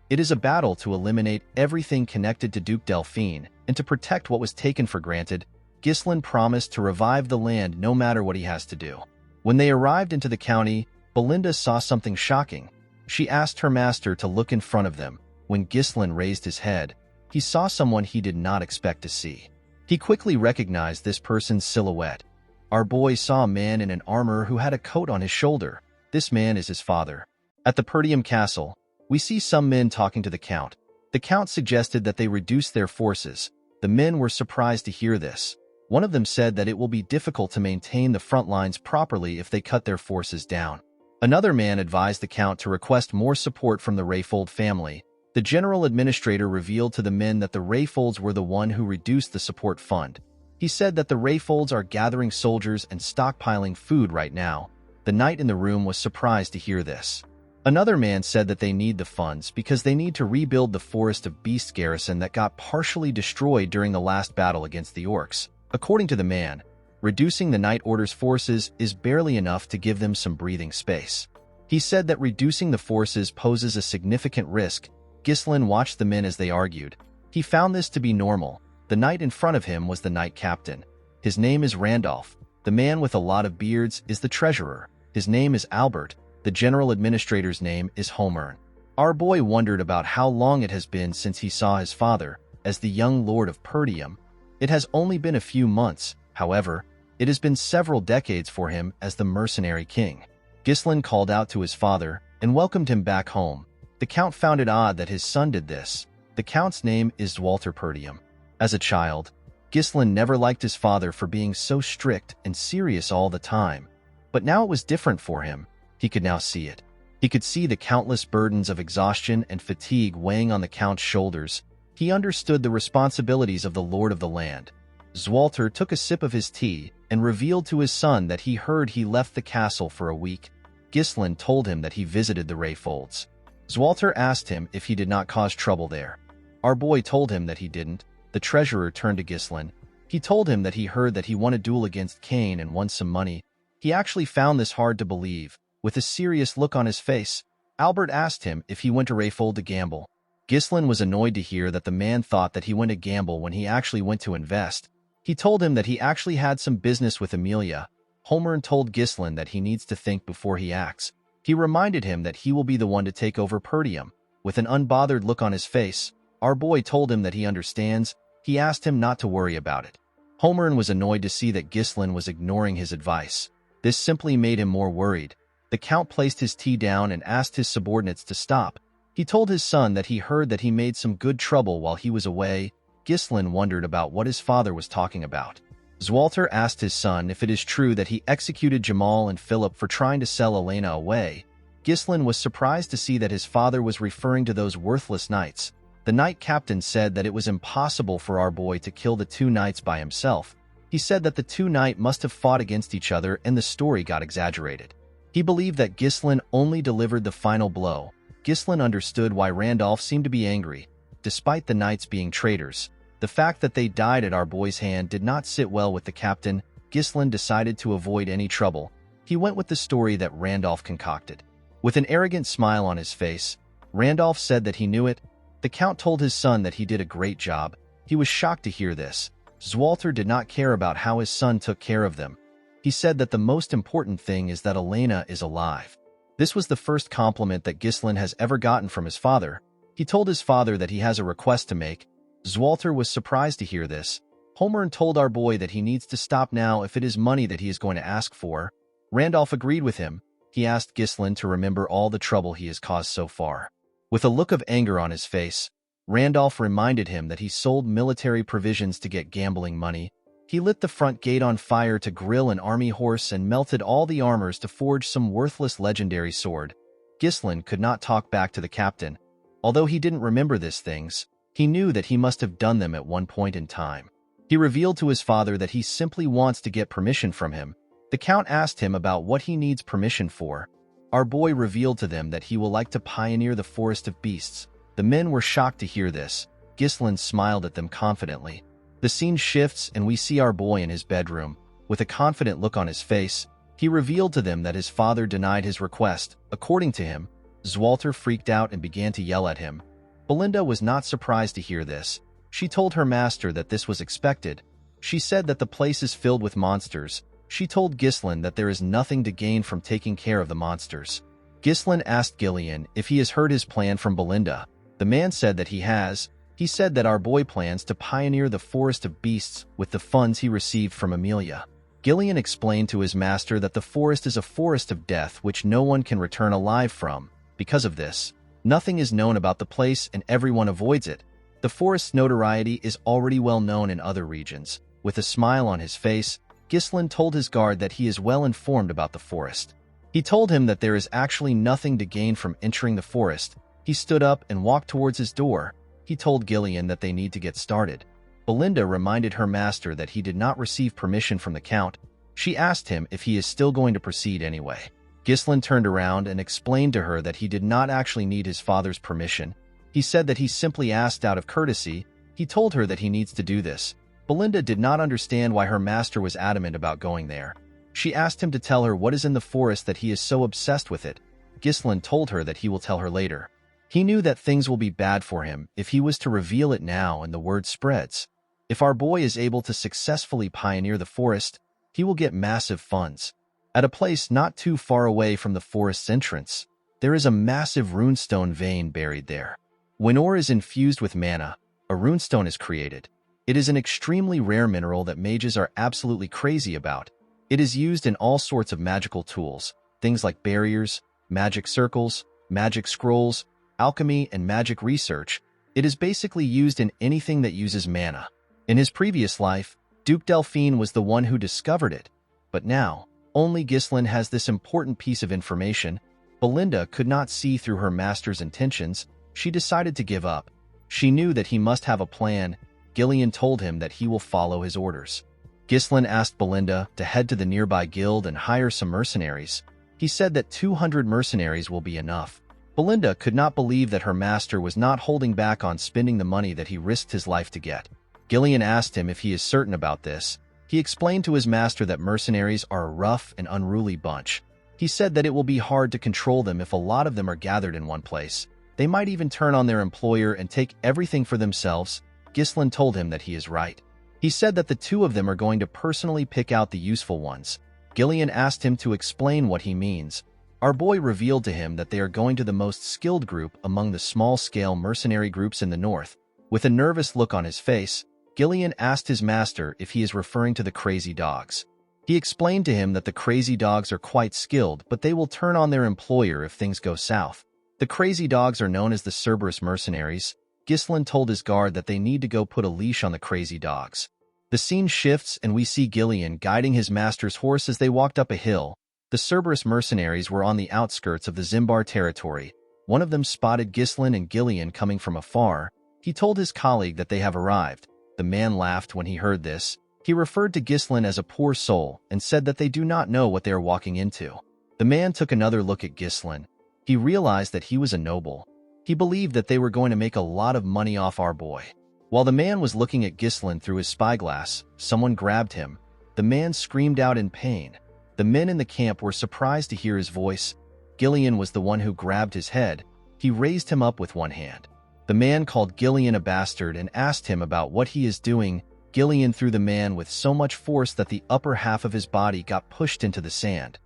S1: It is a battle to eliminate everything connected to Duke Delphine and to protect what was taken for granted. Ghislain promised to revive the land no matter what he has to do. When they arrived into the county, Belinda saw something shocking. She asked her master to look in front of them. When Ghislain raised his head, he saw someone he did not expect to see. He quickly recognized this person's silhouette. Our boy saw a man in an armor who had a coat on his shoulder. This man is his father. At the Perdium castle, We see some men talking to the Count. The Count suggested that they reduce their forces. The men were surprised to hear this. One of them said that it will be difficult to maintain the front lines properly if they cut their forces down. Another man advised the Count to request more support from the Rayfold family. The general administrator revealed to the men that the Rayfolds were the one who reduced the support fund. He said that the Rayfolds are gathering soldiers and stockpiling food right now. The knight in the room was surprised to hear this. Another man said that they need the funds because they need to rebuild the Forest of Beasts garrison that got partially destroyed during the last battle against the orcs. According to the man, reducing the Night Order's forces is barely enough to give them some breathing space. He said that reducing the forces poses a significant risk. Ghislain watched the men as they argued. He found this to be normal. The knight in front of him was the knight captain. His name is Randolph. The man with a lot of beards is the treasurer. His name is Albert. The general administrator's name is Homer. Our boy wondered about how long it has been since he saw his father, as the young lord of Perdium. It has only been a few months, however, it has been several decades for him as the mercenary king. Ghislain called out to his father and welcomed him back home. The Count found it odd that his son did this. The Count's name is Walter Perdium. As a child, Ghislain never liked his father for being so strict and serious all the time. But now it was different for him. He could now see it. He could see the countless burdens of exhaustion and fatigue weighing on the Count's shoulders. He understood the responsibilities of the lord of the land. Zwalter took a sip of his tea and revealed to his son that he heard he left the castle for a week. Ghislain told him that he visited the Rayfolds. Zwalter asked him if he did not cause trouble there. Our boy told him that he didn't. The treasurer turned to Ghislain. He told him that he heard that he won a duel against Cain and won some money. He actually found this hard to believe. With a serious look on his face, Albert asked him if he went to Rayfold to gamble. Ghislain was annoyed to hear that the man thought that he went to gamble when he actually went to invest. He told him that he actually had some business with Amelia. Homer told Ghislain that he needs to think before he acts. He reminded him that he will be the one to take over Perdium. With an unbothered look on his face, our boy told him that he understands. He asked him not to worry about it. Homer was annoyed to see that Ghislain was ignoring his advice. This simply made him more worried. The Count placed his tea down and asked his subordinates to stop. He told his son that he heard that he made some good trouble while he was away. Ghislain wondered about what his father was talking about. Zwalter asked his son if it is true that he executed Jamal and Philip for trying to sell Elena away. Ghislain was surprised to see that his father was referring to those worthless knights. The knight captain said that it was impossible for our boy to kill the two knights by himself. He said that the two knights must have fought against each other and the story got exaggerated. He believed that Ghislain only delivered the final blow. Ghislain understood why Randolph seemed to be angry. Despite the knights being traitors, the fact that they died at our boy's hand did not sit well with the captain. Ghislain decided to avoid any trouble. He went with the story that Randolph concocted. With an arrogant smile on his face, Randolph said that he knew it. The Count told his son that he did a great job. He was shocked to hear this. Zwalter did not care about how his son took care of them. He said that the most important thing is that Elena is alive. This was the first compliment that Ghislain has ever gotten from his father. He told his father that he has a request to make. Zwalter was surprised to hear this. Homer told our boy that he needs to stop now if it is money that he is going to ask for. Randolph agreed with him. He asked Ghislain to remember all the trouble he has caused so far. With a look of anger on his face, Randolph reminded him that he sold military provisions to get gambling money. He lit the front gate on fire to grill an army horse and melted all the armors to forge some worthless legendary sword. Ghislain could not talk back to the captain. Although he didn't remember these things, he knew that he must have done them at one point in time. He revealed to his father that he simply wants to get permission from him. The Count asked him about what he needs permission for. Our boy revealed to them that he will like to pioneer the Forest of Beasts. The men were shocked to hear this. Ghislain smiled at them confidently. The scene shifts and we see our boy in his bedroom. With a confident look on his face, he revealed to them that his father denied his request. According to him, Zwalter freaked out and began to yell at him. Belinda was not surprised to hear this. She told her master that this was expected. She said that the place is filled with monsters. She told Ghislain that there is nothing to gain from taking care of the monsters. Ghislain asked Gillian if he has heard his plan from Belinda. The man said that he has. He said that our boy plans to pioneer the Forest of Beasts with the funds he received from Amelia. Gillian explained to his master that the forest is a forest of death which no one can return alive from. Because of this, Nothing is known about the place and everyone avoids it. The forest's notoriety is already well known in other regions. With a smile on his face, Ghislain told his guard that he is well informed about the forest. He told him that there is actually nothing to gain from entering the forest. He stood up and walked towards his door. He told Gillian that they need to get started. Belinda reminded her master that he did not receive permission from the Count. She asked him if he is still going to proceed anyway. Ghislain turned around and explained to her that he did not actually need his father's permission. He said that he simply asked out of courtesy. He told her that he needs to do this. Belinda did not understand why her master was adamant about going there. She asked him to tell her what is in the forest that he is so obsessed with it. Ghislain told her that he will tell her later. He knew that things will be bad for him if he was to reveal it now and the word spreads. If our boy is able to successfully pioneer the forest, he will get massive funds. At a place not too far away from the forest's entrance, there is a massive runestone vein buried there. When ore is infused with mana, a runestone is created. It is an extremely rare mineral that mages are absolutely crazy about. It is used in all sorts of magical tools, things like barriers, magic circles, magic scrolls, alchemy, and magic research. It is basically used in anything that uses mana. In his previous life, Duke Delphine was the one who discovered it, but now, only Ghislain has this important piece of information. Belinda could not see through her master's intentions. She decided to give up. She knew that he must have a plan. Gillian told him that he will follow his orders. Ghislain asked Belinda to head to the nearby guild and hire some mercenaries. He said that 200 mercenaries will be enough. Belinda could not believe that her master was not holding back on spending the money that he risked his life to get. Gillian asked him if he is certain about this. He explained to his master that mercenaries are a rough and unruly bunch. He said that it will be hard to control them if a lot of them are gathered in one place. They might even turn on their employer and take everything for themselves. Ghislain told him that he is right. He said that the two of them are going to personally pick out the useful ones. Gillian asked him to explain what he means. Our boy revealed to him that they are going to the most skilled group among the small-scale mercenary groups in the north. With a nervous look on his face, Gillian asked his master if he is referring to the crazy dogs. He explained to him that the crazy dogs are quite skilled, but they will turn on their employer if things go south. The crazy dogs are known as the Cerberus mercenaries. Ghislain told his guard that they need to go put a leash on the crazy dogs. The scene shifts and we see Gillian guiding his master's horse as they walked up a hill. The Cerberus mercenaries were on the outskirts of the Zimbar territory. One of them spotted Ghislain and Gillian coming from afar. He told his colleague that they have arrived. The man laughed when he heard this. He referred to Ghislain as a poor soul and said that they do not know what they are walking into. The man took another look at Ghislain. He realized that he was a noble. He believed that they were going to make a lot of money off our boy. While the man was looking at Ghislain through his spyglass, someone grabbed him. The man screamed out in pain. The men in the camp were surprised to hear his voice. Gillian was the one who grabbed his head. He raised him up with one hand. The man called Gillian a bastard and asked him about what he is doing. Gillian threw the man with so much force that the upper half of his body got pushed into the sand.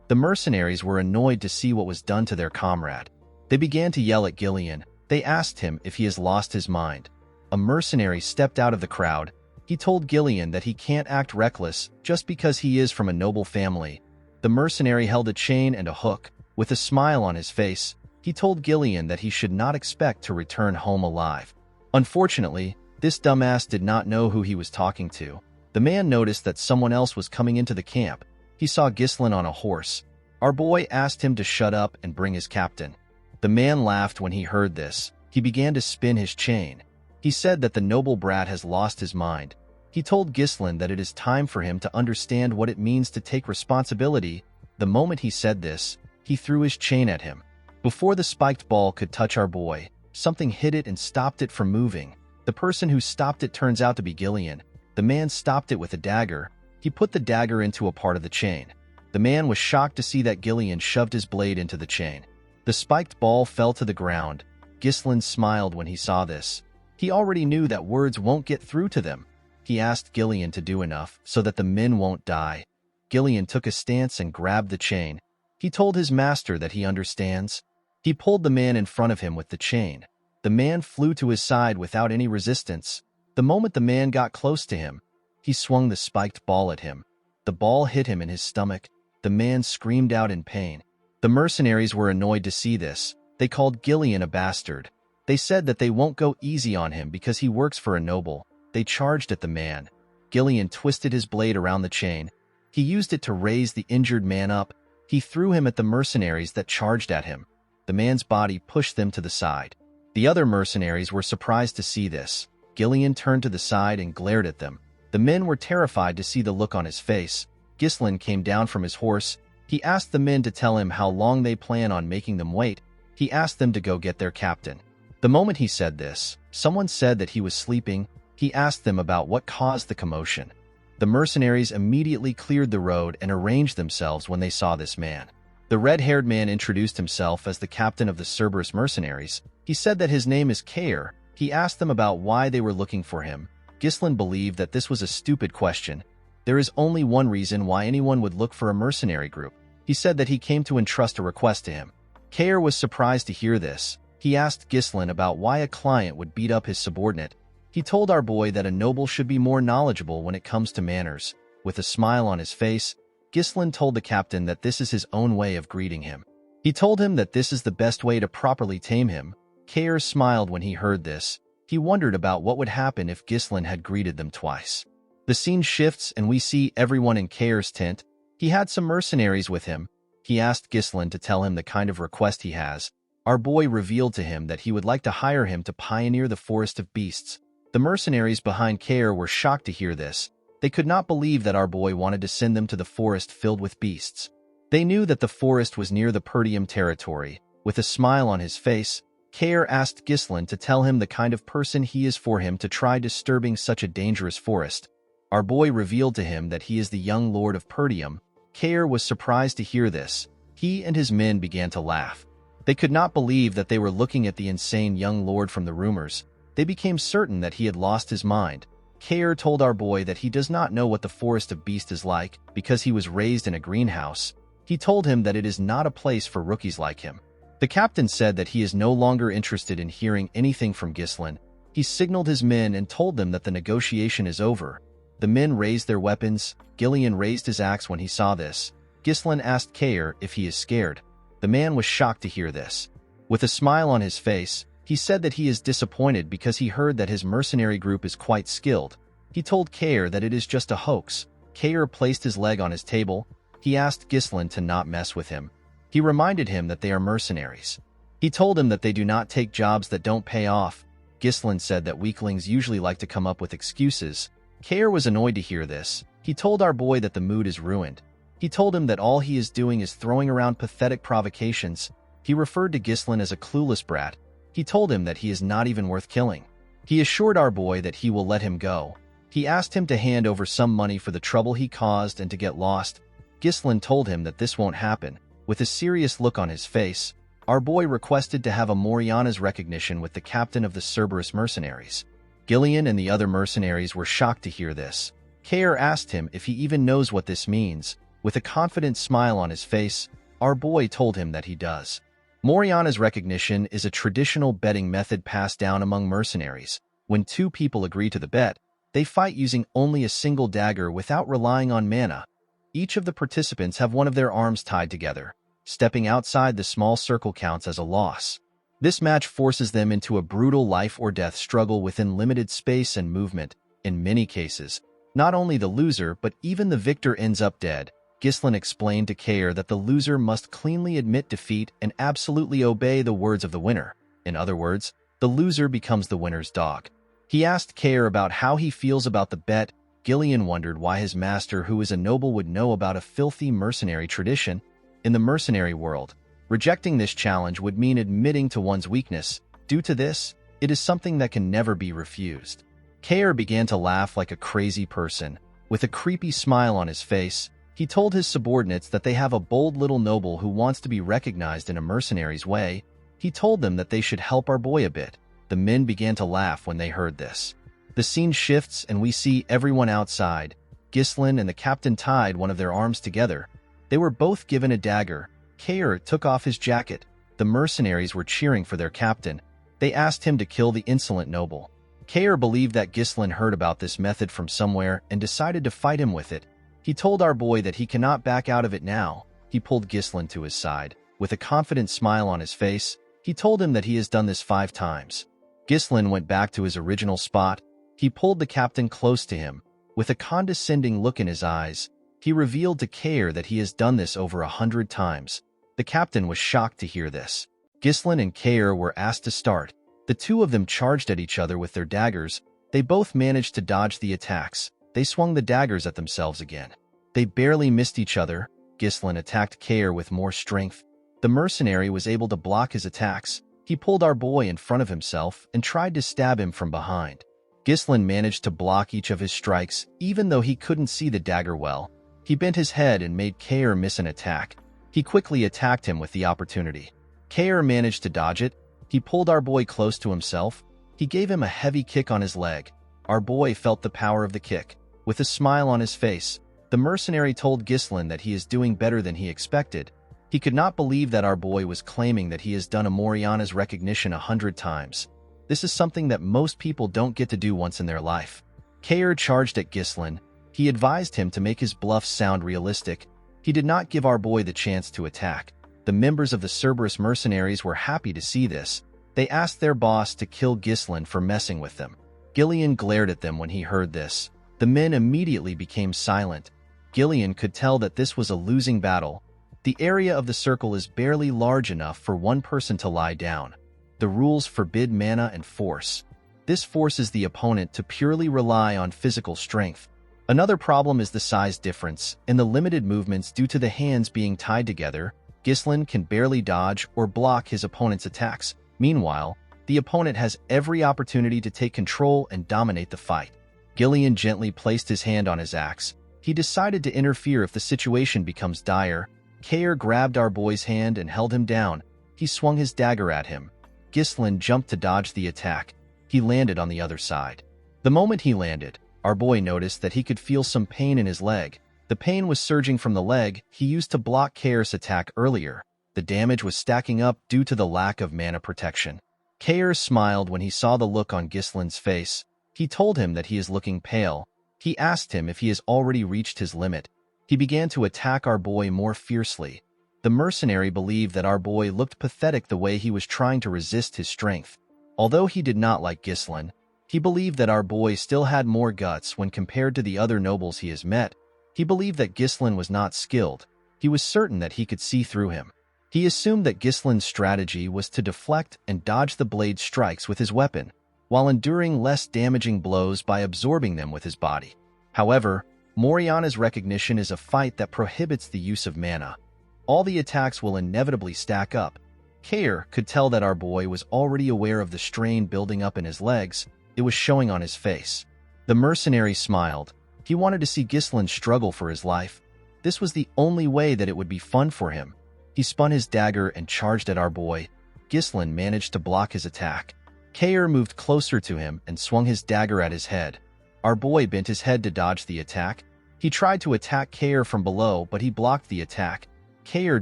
S1: The mercenaries were annoyed to see what was done to their comrade. They began to yell at Gillian. They asked him if he has lost his mind. A mercenary stepped out of the crowd. He told Gillian that he can't act reckless just because he is from a noble family. The mercenary held a chain and a hook. With a smile on his face, he told Gillian that he should not expect to return home alive. Unfortunately, this dumbass did not know who he was talking to. The man noticed that someone else was coming into the camp. He saw Ghislain on a horse. Our boy asked him to shut up and bring his captain. The man laughed when he heard this. He began to spin his chain. He said that the noble brat has lost his mind. He told Ghislain that it is time for him to understand what it means to take responsibility. The moment he said this, he threw his chain at him. Before the spiked ball could touch our boy, something hit it and stopped it from moving. The person who stopped it turns out to be Gillian. The man stopped it with a dagger. He put the dagger into a part of the chain. The man was shocked to see that Gillian shoved his blade into the chain. The spiked ball fell to the ground. Ghislain smiled when he saw this. He already knew that words won't get through to them. He asked Gillian to do enough so that the men won't die. Gillian took a stance and grabbed the chain. He told his master that he understands. He pulled the man in front of him with the chain. The man flew to his side without any resistance. The moment the man got close to him, he swung the spiked ball at him. The ball hit him in his stomach. The man screamed out in pain. The mercenaries were annoyed to see this. They called Gillian a bastard. They said that they won't go easy on him because he works for a noble. They charged at the man. Gillian twisted his blade around the chain. He used it to raise the injured man up. He threw him at the mercenaries that charged at him. The man's body pushed them to the side. The other mercenaries were surprised to see this. Gillian turned to the side and glared at them. The men were terrified to see the look on his face. Ghislain came down from his horse. He asked the men to tell him how long they plan on making them wait. He asked them to go get their captain. The moment he said this, someone said that he was sleeping. He asked them about what caused the commotion. The mercenaries immediately cleared the road and arranged themselves when they saw this man. The red-haired man introduced himself as the captain of the Cerberus mercenaries. He said that his name is Kair. He asked them about why they were looking for him. Ghislain believed that this was a stupid question. There is only one reason why anyone would look for a mercenary group. He said that he came to entrust a request to him. Kair was surprised to hear this. He asked Ghislain about why a client would beat up his subordinate. He told our boy that a noble should be more knowledgeable when it comes to manners. With a smile on his face, Ghislain told the captain that this is his own way of greeting him. He told him that this is the best way to properly tame him. Kair smiled when he heard this. He wondered about what would happen if Ghislain had greeted them twice. The scene shifts and we see everyone in Kair's tent. He had some mercenaries with him. He asked Ghislain to tell him the kind of request he has. Our boy revealed to him that he would like to hire him to pioneer the forest of beasts. The mercenaries behind Kair were shocked to hear this. They could not believe that our boy wanted to send them to the forest filled with beasts. They knew that the forest was near the Perdium territory. With a smile on his face, Kair asked Ghislain to tell him the kind of person he is for him to try disturbing such a dangerous forest. Our boy revealed to him that he is the young lord of Perdium. Kair was surprised to hear this. He and his men began to laugh. They could not believe that they were looking at the insane young lord from the rumors. They became certain that he had lost his mind. Kair told our boy that he does not know what the forest of beasts is like because he was raised in a greenhouse. He told him that it is not a place for rookies like him. The captain said that he is no longer interested in hearing anything from Ghislain. He signaled his men and told them that the negotiation is over. The men raised their weapons. Gillian raised his axe when he saw this. Ghislain asked Kair if he is scared. The man was shocked to hear this. With a smile on his face, he said that he is disappointed because he heard that his mercenary group is quite skilled. He told Kair that it is just a hoax. Kair placed his leg on his table. He asked Ghislain to not mess with him. He reminded him that they are mercenaries. He told him that they do not take jobs that don't pay off. Ghislain said that weaklings usually like to come up with excuses. Kair was annoyed to hear this. He told our boy that the mood is ruined. He told him that all he is doing is throwing around pathetic provocations. He referred to Ghislain as a clueless brat. He told him that he is not even worth killing. He assured our boy that he will let him go. He asked him to hand over some money for the trouble he caused and to get lost. Ghislain told him that this won't happen. With a serious look on his face, our boy requested to have a Moriana's recognition with the captain of the Cerberus mercenaries. Gillian and the other mercenaries were shocked to hear this. Kair asked him if he even knows what this means. With a confident smile on his face, our boy told him that he does. Moriana's recognition is a traditional betting method passed down among mercenaries. When two people agree to the bet, they fight using only a single dagger without relying on mana. Each of the participants have one of their arms tied together. Stepping outside the small circle counts as a loss. This match forces them into a brutal life-or-death struggle within limited space and movement. In many cases, not only the loser but even the victor ends up dead. Ghislain explained to Kair that the loser must cleanly admit defeat and absolutely obey the words of the winner. In other words, the loser becomes the winner's dog. He asked Kair about how he feels about the bet. Gillian wondered why his master, who is a noble, would know about a filthy mercenary tradition. In the mercenary world, rejecting this challenge would mean admitting to one's weakness. Due to this, it is something that can never be refused. Kair began to laugh like a crazy person. With a creepy smile on his face, he told his subordinates that they have a bold little noble who wants to be recognized in a mercenary's way. He told them that they should help our boy a bit. The men began to laugh when they heard this. The scene shifts and we see everyone outside. Ghislain and the captain tied one of their arms together. They were both given a dagger. Kair took off his jacket. The mercenaries were cheering for their captain. They asked him to kill the insolent noble. Kair believed that Ghislain heard about this method from somewhere and decided to fight him with it. He told our boy that he cannot back out of it now. He pulled Ghislain to his side. With a confident smile on his face, He told him that he has done this 5 times. Ghislain went back to his original spot. He pulled the captain close to him. With a condescending look in his eyes, he revealed to Kair that he has done this over 100 times. The captain was shocked to hear this. Ghislain and Kair were asked to start. The two of them charged at each other with their daggers. They both managed to dodge the attacks. They swung the daggers at themselves again. They barely missed each other. Ghislain attacked Kair with more strength. The mercenary was able to block his attacks. He pulled our boy in front of himself and tried to stab him from behind. Ghislain managed to block each of his strikes, even though he couldn't see the dagger well. He bent his head and made Kair miss an attack. He quickly attacked him with the opportunity. Kair managed to dodge it. He pulled our boy close to himself. He gave him a heavy kick on his leg. Our boy felt the power of the kick. With a smile on his face, the mercenary told Ghislain that he is doing better than he expected. He could not believe that our boy was claiming that he has done a Moriana's recognition 100 times. This is something that most people don't get to do once in their life. Kair charged at Ghislain. He advised him to make his bluffs sound realistic. He did not give our boy the chance to attack. The members of the Cerberus mercenaries were happy to see this. They asked their boss to kill Ghislain for messing with them. Gillian glared at them when he heard this. The men immediately became silent. Gillian could tell that this was a losing battle. The area of the circle is barely large enough for one person to lie down. The rules forbid mana and force. This forces the opponent to purely rely on physical strength. Another problem is the size difference and the limited movements due to the hands being tied together. Ghislain can barely dodge or block his opponent's attacks. Meanwhile, the opponent has every opportunity to take control and dominate the fight. Gillian gently placed his hand on his axe. He decided to interfere if the situation becomes dire. Kair grabbed our boy's hand and held him down. He swung his dagger at him. Ghislain jumped to dodge the attack. He landed on the other side. The moment he landed, our boy noticed that he could feel some pain in his leg. The pain was surging from the leg he used to block Kair's attack earlier. The damage was stacking up due to the lack of mana protection. Kair smiled when he saw the look on Ghislain's face. He told him that he is looking pale. He asked him if he has already reached his limit. He began to attack our boy more fiercely. The mercenary believed that our boy looked pathetic the way he was trying to resist his strength. Although he did not like Ghislain, he believed that our boy still had more guts when compared to the other nobles he has met. He believed that Ghislain was not skilled. He was certain that he could see through him. He assumed that Ghislain's strategy was to deflect and dodge the blade strikes with his weapon, while enduring less damaging blows by absorbing them with his body. However, Moriana's recognition is a fight that prohibits the use of mana. All the attacks will inevitably stack up. Kair could tell that our boy was already aware of the strain building up in his legs. It was showing on his face. The mercenary smiled. He wanted to see Ghislain struggle for his life. This was the only way that it would be fun for him. He spun his dagger and charged at our boy. Ghislain managed to block his attack. Kair moved closer to him and swung his dagger at his head. Our boy bent his head to dodge the attack. He tried to attack Kair from below, but he blocked the attack. Kair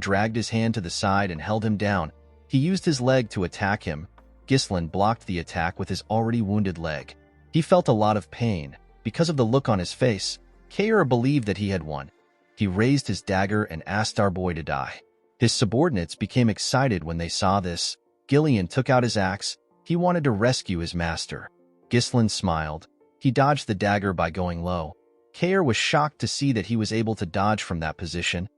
S1: dragged his hand to the side and held him down. He used his leg to attack him. Ghislain blocked the attack with his already wounded leg. He felt a lot of pain. Because of the look on his face, Kair believed that he had won. He raised his dagger and asked our boy to die. His subordinates became excited when they saw this. Gillian took out his axe. He wanted to rescue his master. Ghislain smiled. He dodged the dagger by going low. Kair was shocked to see that he was able to dodge from that position.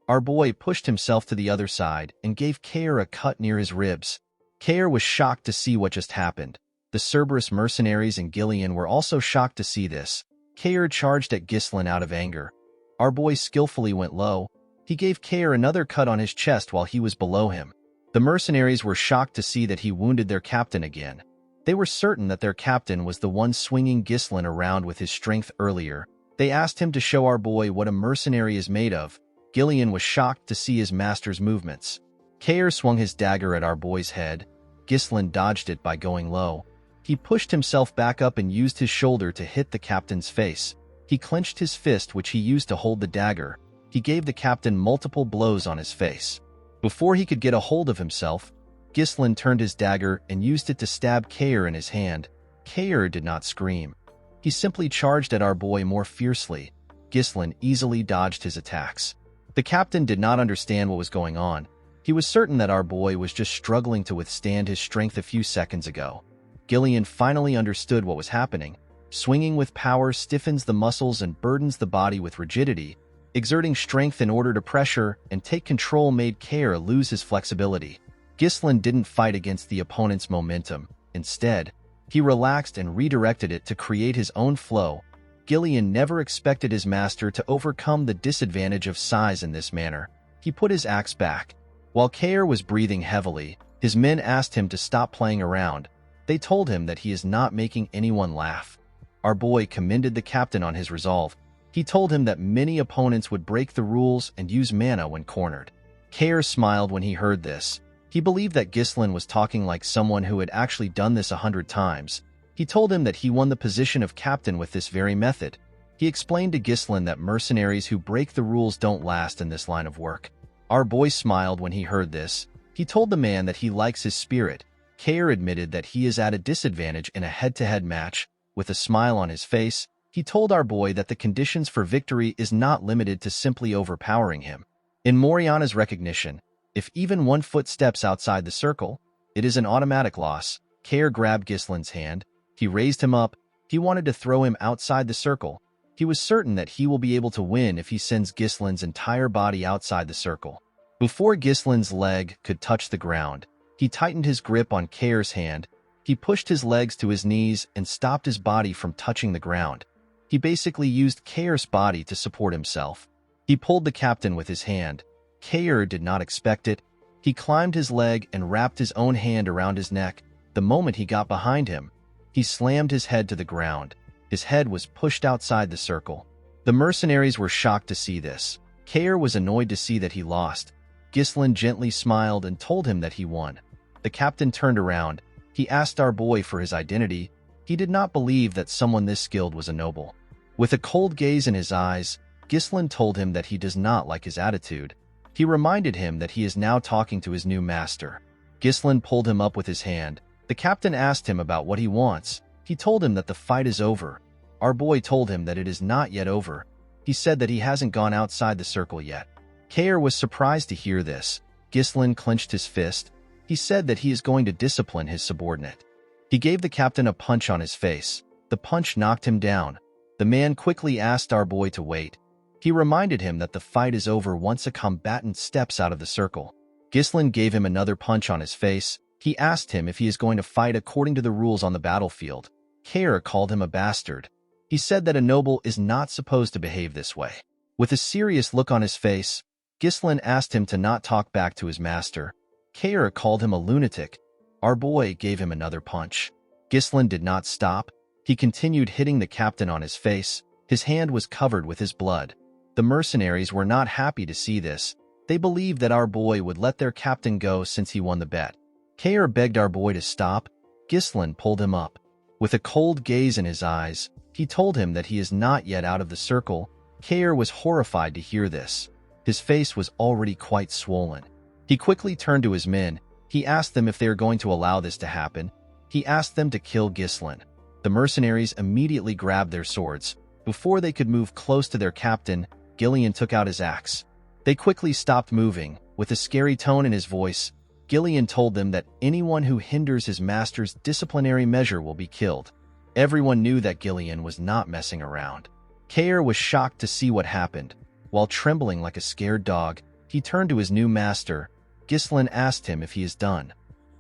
S1: Our boy pushed himself to the other side and gave Kair a cut near his ribs. Kair was shocked to see what just happened. The Cerberus mercenaries and Gillian were also shocked to see this. Kair charged at Ghislain out of anger. Our boy skillfully went low. He gave Kair another cut on his chest while he was below him. The mercenaries were shocked to see that he wounded their captain again. They were certain that their captain was the one swinging Ghislain around with his strength earlier. They asked him to show our boy what a mercenary is made of. Gillian was shocked to see his master's movements. Kair swung his dagger at our boy's head. Ghislain dodged it by going low. He pushed himself back up and used his shoulder to hit the captain's face. He clenched his fist, which he used to hold the dagger. He gave the captain multiple blows on his face. Before he could get a hold of himself, Ghislain turned his dagger and used it to stab Kair in his hand. Kair did not scream. He simply charged at our boy more fiercely. Ghislain easily dodged his attacks. The captain did not understand what was going on. He was certain that our boy was just struggling to withstand his strength a few seconds ago. Gillian finally understood what was happening. Swinging with power stiffens the muscles and burdens the body with rigidity. Exerting strength in order to pressure and take control made Kair lose his flexibility. Ghislain didn't fight against the opponent's momentum. Instead, he relaxed and redirected it to create his own flow. Gillian never expected his master to overcome the disadvantage of size in this manner. He put his axe back. While Kair was breathing heavily, his men asked him to stop playing around. They told him that he is not making anyone laugh. Our boy commended the captain on his resolve. He told him that many opponents would break the rules and use mana when cornered. Kair smiled when he heard this. He believed that Ghislain was talking like someone who had actually done this 100 times. He told him that he won the position of captain with this very method. He explained to Ghislain that mercenaries who break the rules don't last in this line of work. Our boy smiled when he heard this. He told the man that he likes his spirit. Kair admitted that he is at a disadvantage in a head-to-head match. With a smile on his face, he told our boy that the conditions for victory is not limited to simply overpowering him. In Moriana's recognition, if even 1 foot steps outside the circle, it is an automatic loss. Kair grabbed Ghislain's hand. He raised him up. He wanted to throw him outside the circle. He was certain that he will be able to win if he sends Ghislain's entire body outside the circle. Before Ghislain's leg could touch the ground, he tightened his grip on Kair's hand. He pushed his legs to his knees and stopped his body from touching the ground. He basically used Kair's body to support himself. He pulled the captain with his hand. Kair did not expect it. He climbed his leg and wrapped his own hand around his neck. The moment he got behind him, he slammed his head to the ground. His head was pushed outside the circle. The mercenaries were shocked to see this. Kair was annoyed to see that he lost. Ghislain gently smiled and told him that he won. The captain turned around. He asked our boy for his identity. He did not believe that someone this skilled was a noble. With a cold gaze in his eyes, Ghislain told him that he does not like his attitude. He reminded him that he is now talking to his new master. Ghislain pulled him up with his hand. The captain asked him about what he wants. He told him that the fight is over. Our boy told him that it is not yet over. He said that he hasn't gone outside the circle yet. Kair was surprised to hear this. Ghislain clenched his fist. He said that he is going to discipline his subordinate. He gave the captain a punch on his face. The punch knocked him down. The man quickly asked our boy to wait. He reminded him that the fight is over once a combatant steps out of the circle. Ghislain gave him another punch on his face. He asked him if he is going to fight according to the rules on the battlefield. Kair called him a bastard. He said that a noble is not supposed to behave this way. With a serious look on his face, Ghislain asked him to not talk back to his master. Kair called him a lunatic. Our boy gave him another punch. Ghislain did not stop. He continued hitting the captain on his face. His hand was covered with his blood. The mercenaries were not happy to see this. They believed that our boy would let their captain go since he won the bet. Kair begged our boy to stop. Ghislain pulled him up. With a cold gaze in his eyes, he told him that he is not yet out of the circle. Kair was horrified to hear this. His face was already quite swollen. He quickly turned to his men. He asked them if they are going to allow this to happen. He asked them to kill Ghislain. The mercenaries immediately grabbed their swords. Before they could move close to their captain, Gillian took out his axe. They quickly stopped moving. With a scary tone in his voice, Gillian told them that anyone who hinders his master's disciplinary measure will be killed. Everyone knew that Gillian was not messing around. Kair was shocked to see what happened. While trembling like a scared dog, he turned to his new master. Ghislain asked him if he is done.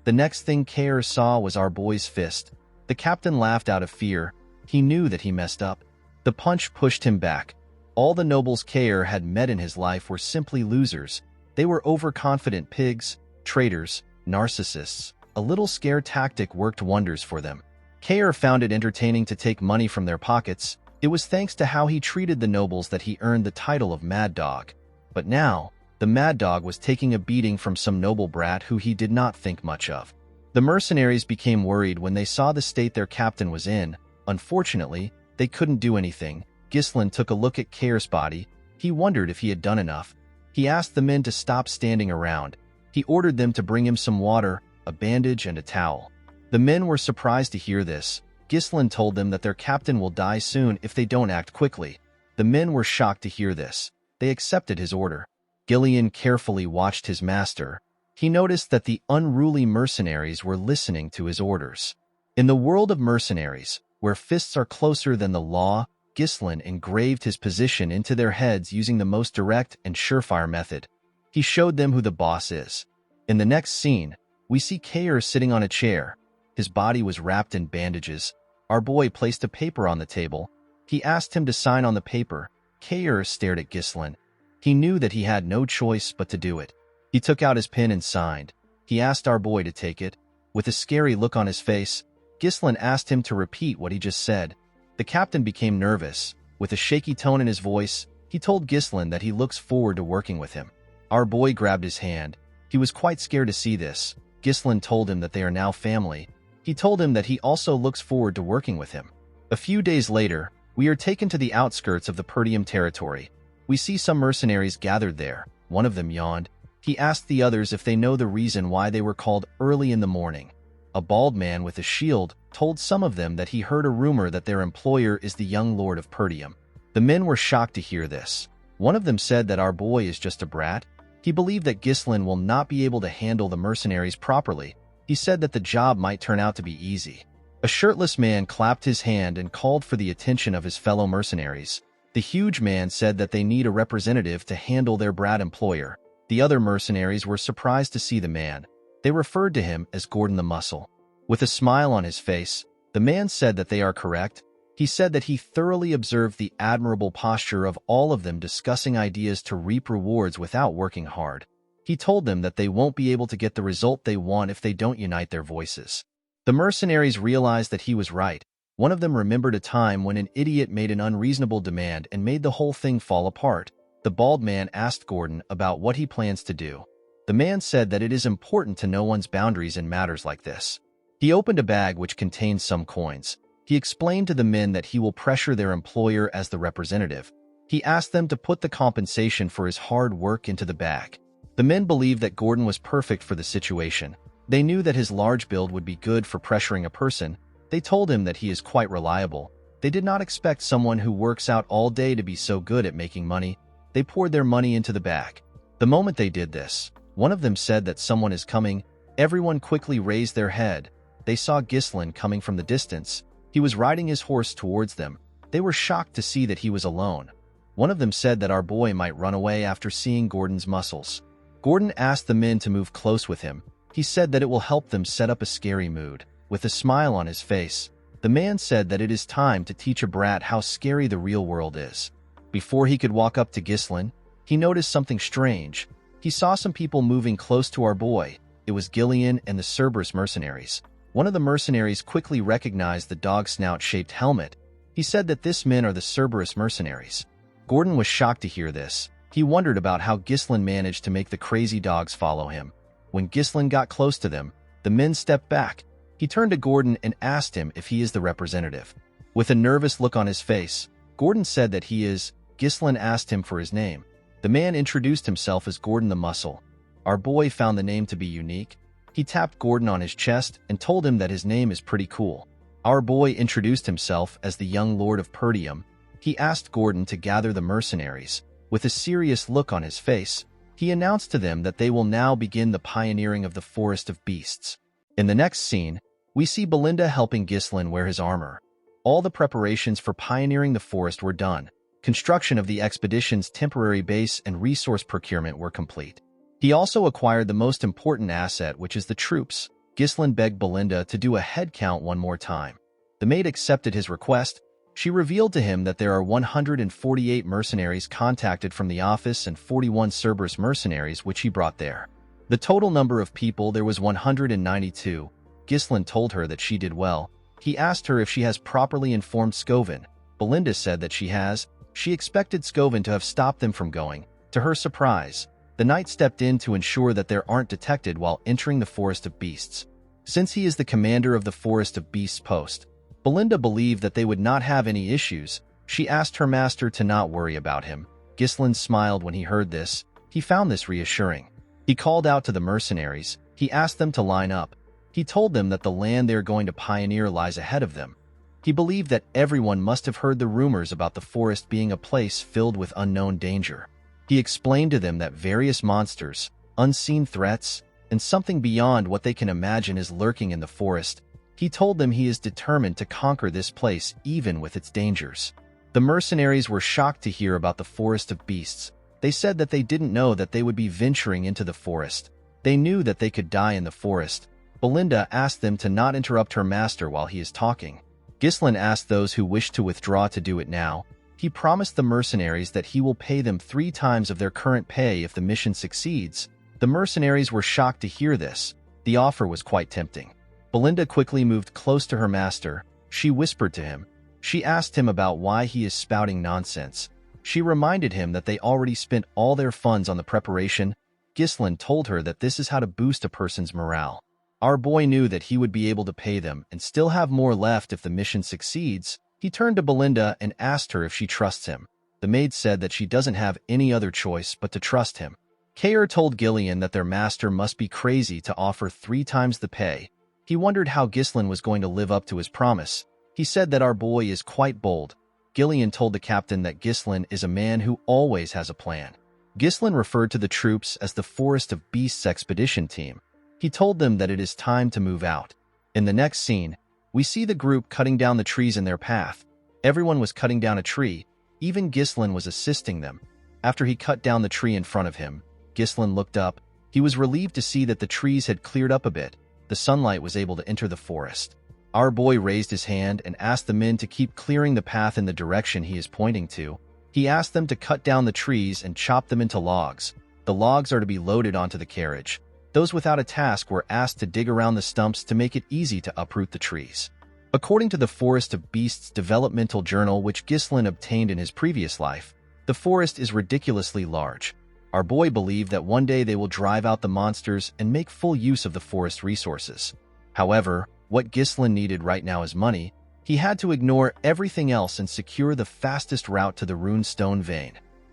S1: The next thing Kair saw was our boy's fist. The captain laughed out of fear. He knew that he messed up. The punch pushed him back. All the nobles Kair had met in his life were simply losers. They were overconfident pigs, traitors, narcissists. A little scare tactic worked wonders for them. Kair found it entertaining to take money from their pockets. It was thanks to how he treated the nobles that he earned the title of Mad Dog. But now, the Mad Dog was taking a beating from some noble brat who he did not think much of. The mercenaries became worried when they saw the state their captain was in. Unfortunately, they couldn't do anything. Ghislain took a look at Kair's body. He wondered if he had done enough. He asked the men to stop standing around. He ordered them to bring him some water, a bandage, and a towel. The men were surprised to hear this. Ghislain told them that their captain will die soon if they don't act quickly. The men were shocked to hear this. They accepted his order. Gillian carefully watched his master. he noticed that the unruly mercenaries were listening to his orders. In the world of mercenaries, where fists are closer than the law, Ghislain engraved his position into their heads using the most direct and surefire method. He showed them who the boss is. In the next scene, we see Kair sitting on a chair. His body was wrapped in bandages. Our boy placed a paper on the table. He asked him to sign on the paper. Kair stared at Ghislain. He knew that he had no choice but to do it. He took out his pen and signed. He asked our boy to take it. With a scary look on his face, Ghislain asked him to repeat what he just said. The captain became nervous. With a shaky tone in his voice, he told Ghislain that he looks forward to working with him. Our boy grabbed his hand. He was quite scared to see this. Ghislain told him that they are now family. He told him that he also looks forward to working with him. A few days later, we are taken to the outskirts of the Perdium territory. We see some mercenaries gathered there. One of them yawned. He asked the others if they know the reason why they were called early in the morning. A bald man with a shield told some of them that he heard a rumor that their employer is the young lord of Perdium. The men were shocked to hear this. One of them said that our boy is just a brat. He believed that Ghislain will not be able to handle the mercenaries properly. He said that the job might turn out to be easy. A shirtless man clapped his hand and called for the attention of his fellow mercenaries. The huge man said that they need a representative to handle their brat employer. The other mercenaries were surprised to see the man. They referred to him as Gordon the Muscle. With a smile on his face, the man said that they are correct. He said that he thoroughly observed the admirable posture of all of them discussing ideas to reap rewards without working hard. He told them that they won't be able to get the result they want if they don't unite their voices. The mercenaries realized that he was right. One of them remembered a time when an idiot made an unreasonable demand and made the whole thing fall apart. The bald man asked Gordon about what he plans to do. The man said that it is important to know one's boundaries in matters like this. He opened a bag which contained some coins. He explained to the men that he will pressure their employer as the representative. He asked them to put the compensation for his hard work into the bag. The men believed that Gordon was perfect for the situation. They knew that his large build would be good for pressuring a person. They told him that he is quite reliable. They did not expect someone who works out all day to be so good at making money. They poured their money into the bag. The moment they did this, one of them said that someone is coming. Everyone quickly raised their head. They saw Ghislain coming from the distance. He was riding his horse towards them. They were shocked to see that he was alone. One of them said that our boy might run away after seeing Gordon's muscles. Gordon asked the men to move close with him. He said that it will help them set up a scary mood. With a smile on his face, the man said that it is time to teach a brat how scary the real world is. Before he could walk up to Ghislain, he noticed something strange. He saw some people moving close to our boy. It was Gillian and the Cerberus mercenaries. One of the mercenaries quickly recognized the dog snout-shaped helmet. He said that this men are the Cerberus mercenaries. Gordon was shocked to hear this. He wondered about how Ghislain managed to make the crazy dogs follow him. When Ghislain got close to them, the men stepped back. He turned to Gordon and asked him if he is the representative. With a nervous look on his face, Gordon said that he is. Ghislain asked him for his name. The man introduced himself as Gordon the Muscle. Our boy found the name to be unique. He tapped Gordon on his chest and told him that his name is pretty cool. Our boy introduced himself as the young lord of Perdium. He asked Gordon to gather the mercenaries. With a serious look on his face, he announced to them that they will now begin the pioneering of the Forest of Beasts. In the next scene, we see Belinda helping Ghislain wear his armor. All the preparations for pioneering the forest were done. Construction of the expedition's temporary base and resource procurement were complete. He also acquired the most important asset, which is the troops. Ghislain begged Belinda to do a head count one more time. The maid accepted his request. She revealed to him that there are 148 mercenaries contacted from the office and 41 Cerberus mercenaries which he brought there. The total number of people there was 192. Ghislain told her that she did well. He asked her if she has properly informed Scovin. Belinda said that she has. She expected Scovin to have stopped them from going. To her surprise, the knight stepped in to ensure that they aren't detected while entering the Forest of Beasts. Since he is the commander of the Forest of Beasts post, Belinda believed that they would not have any issues. She asked her master to not worry about him. Ghislain smiled when he heard this. He found this reassuring. He called out to the mercenaries. He asked them to line up. He told them that the land they are going to pioneer lies ahead of them. He believed that everyone must have heard the rumors about the forest being a place filled with unknown danger. He explained to them that various monsters, unseen threats, and something beyond what they can imagine is lurking in the forest. He told them he is determined to conquer this place even with its dangers. The mercenaries were shocked to hear about the forest of beasts. They said that they didn't know that they would be venturing into the forest. They knew that they could die in the forest. Belinda asked them to not interrupt her master while he is talking. Ghislain asked those who wished to withdraw to do it now. He promised the mercenaries that he will pay them 3 times of their current pay if the mission succeeds. The mercenaries were shocked to hear this. The offer was quite tempting. Belinda quickly moved close to her master. She whispered to him. She asked him about why he is spouting nonsense. She reminded him that they already spent all their funds on the preparation. Ghislain told her that this is how to boost a person's morale. Our boy knew that he would be able to pay them and still have more left if the mission succeeds. He turned to Belinda and asked her if she trusts him. The maid said that she doesn't have any other choice but to trust him. Kair told Gillian that their master must be crazy to offer 3 times the pay. He wondered how Ghislain was going to live up to his promise. He said that our boy is quite bold. Gillian told the captain that Ghislain is a man who always has a plan. Ghislain referred to the troops as the Forest of Beasts expedition team. He told them that it is time to move out. In the next scene, we see the group cutting down the trees in their path. Everyone was cutting down a tree. Even Ghislain was assisting them. After he cut down the tree in front of him, Ghislain looked up. He was relieved to see that the trees had cleared up a bit. The sunlight was able to enter the forest. Our boy raised his hand and asked the men to keep clearing the path in the direction he is pointing to. He asked them to cut down the trees and chop them into logs. The logs are to be loaded onto the carriage. Those without a task were asked to dig around the stumps to make it easy to uproot the trees. According to the Forest of Beasts developmental journal which Ghislain obtained in his previous life, the forest is ridiculously large. Our boy believed that one day they will drive out the monsters and make full use of the forest resources. However, what Ghislain needed right now is money. He had to ignore everything else and secure the fastest route to the Runestone Vein.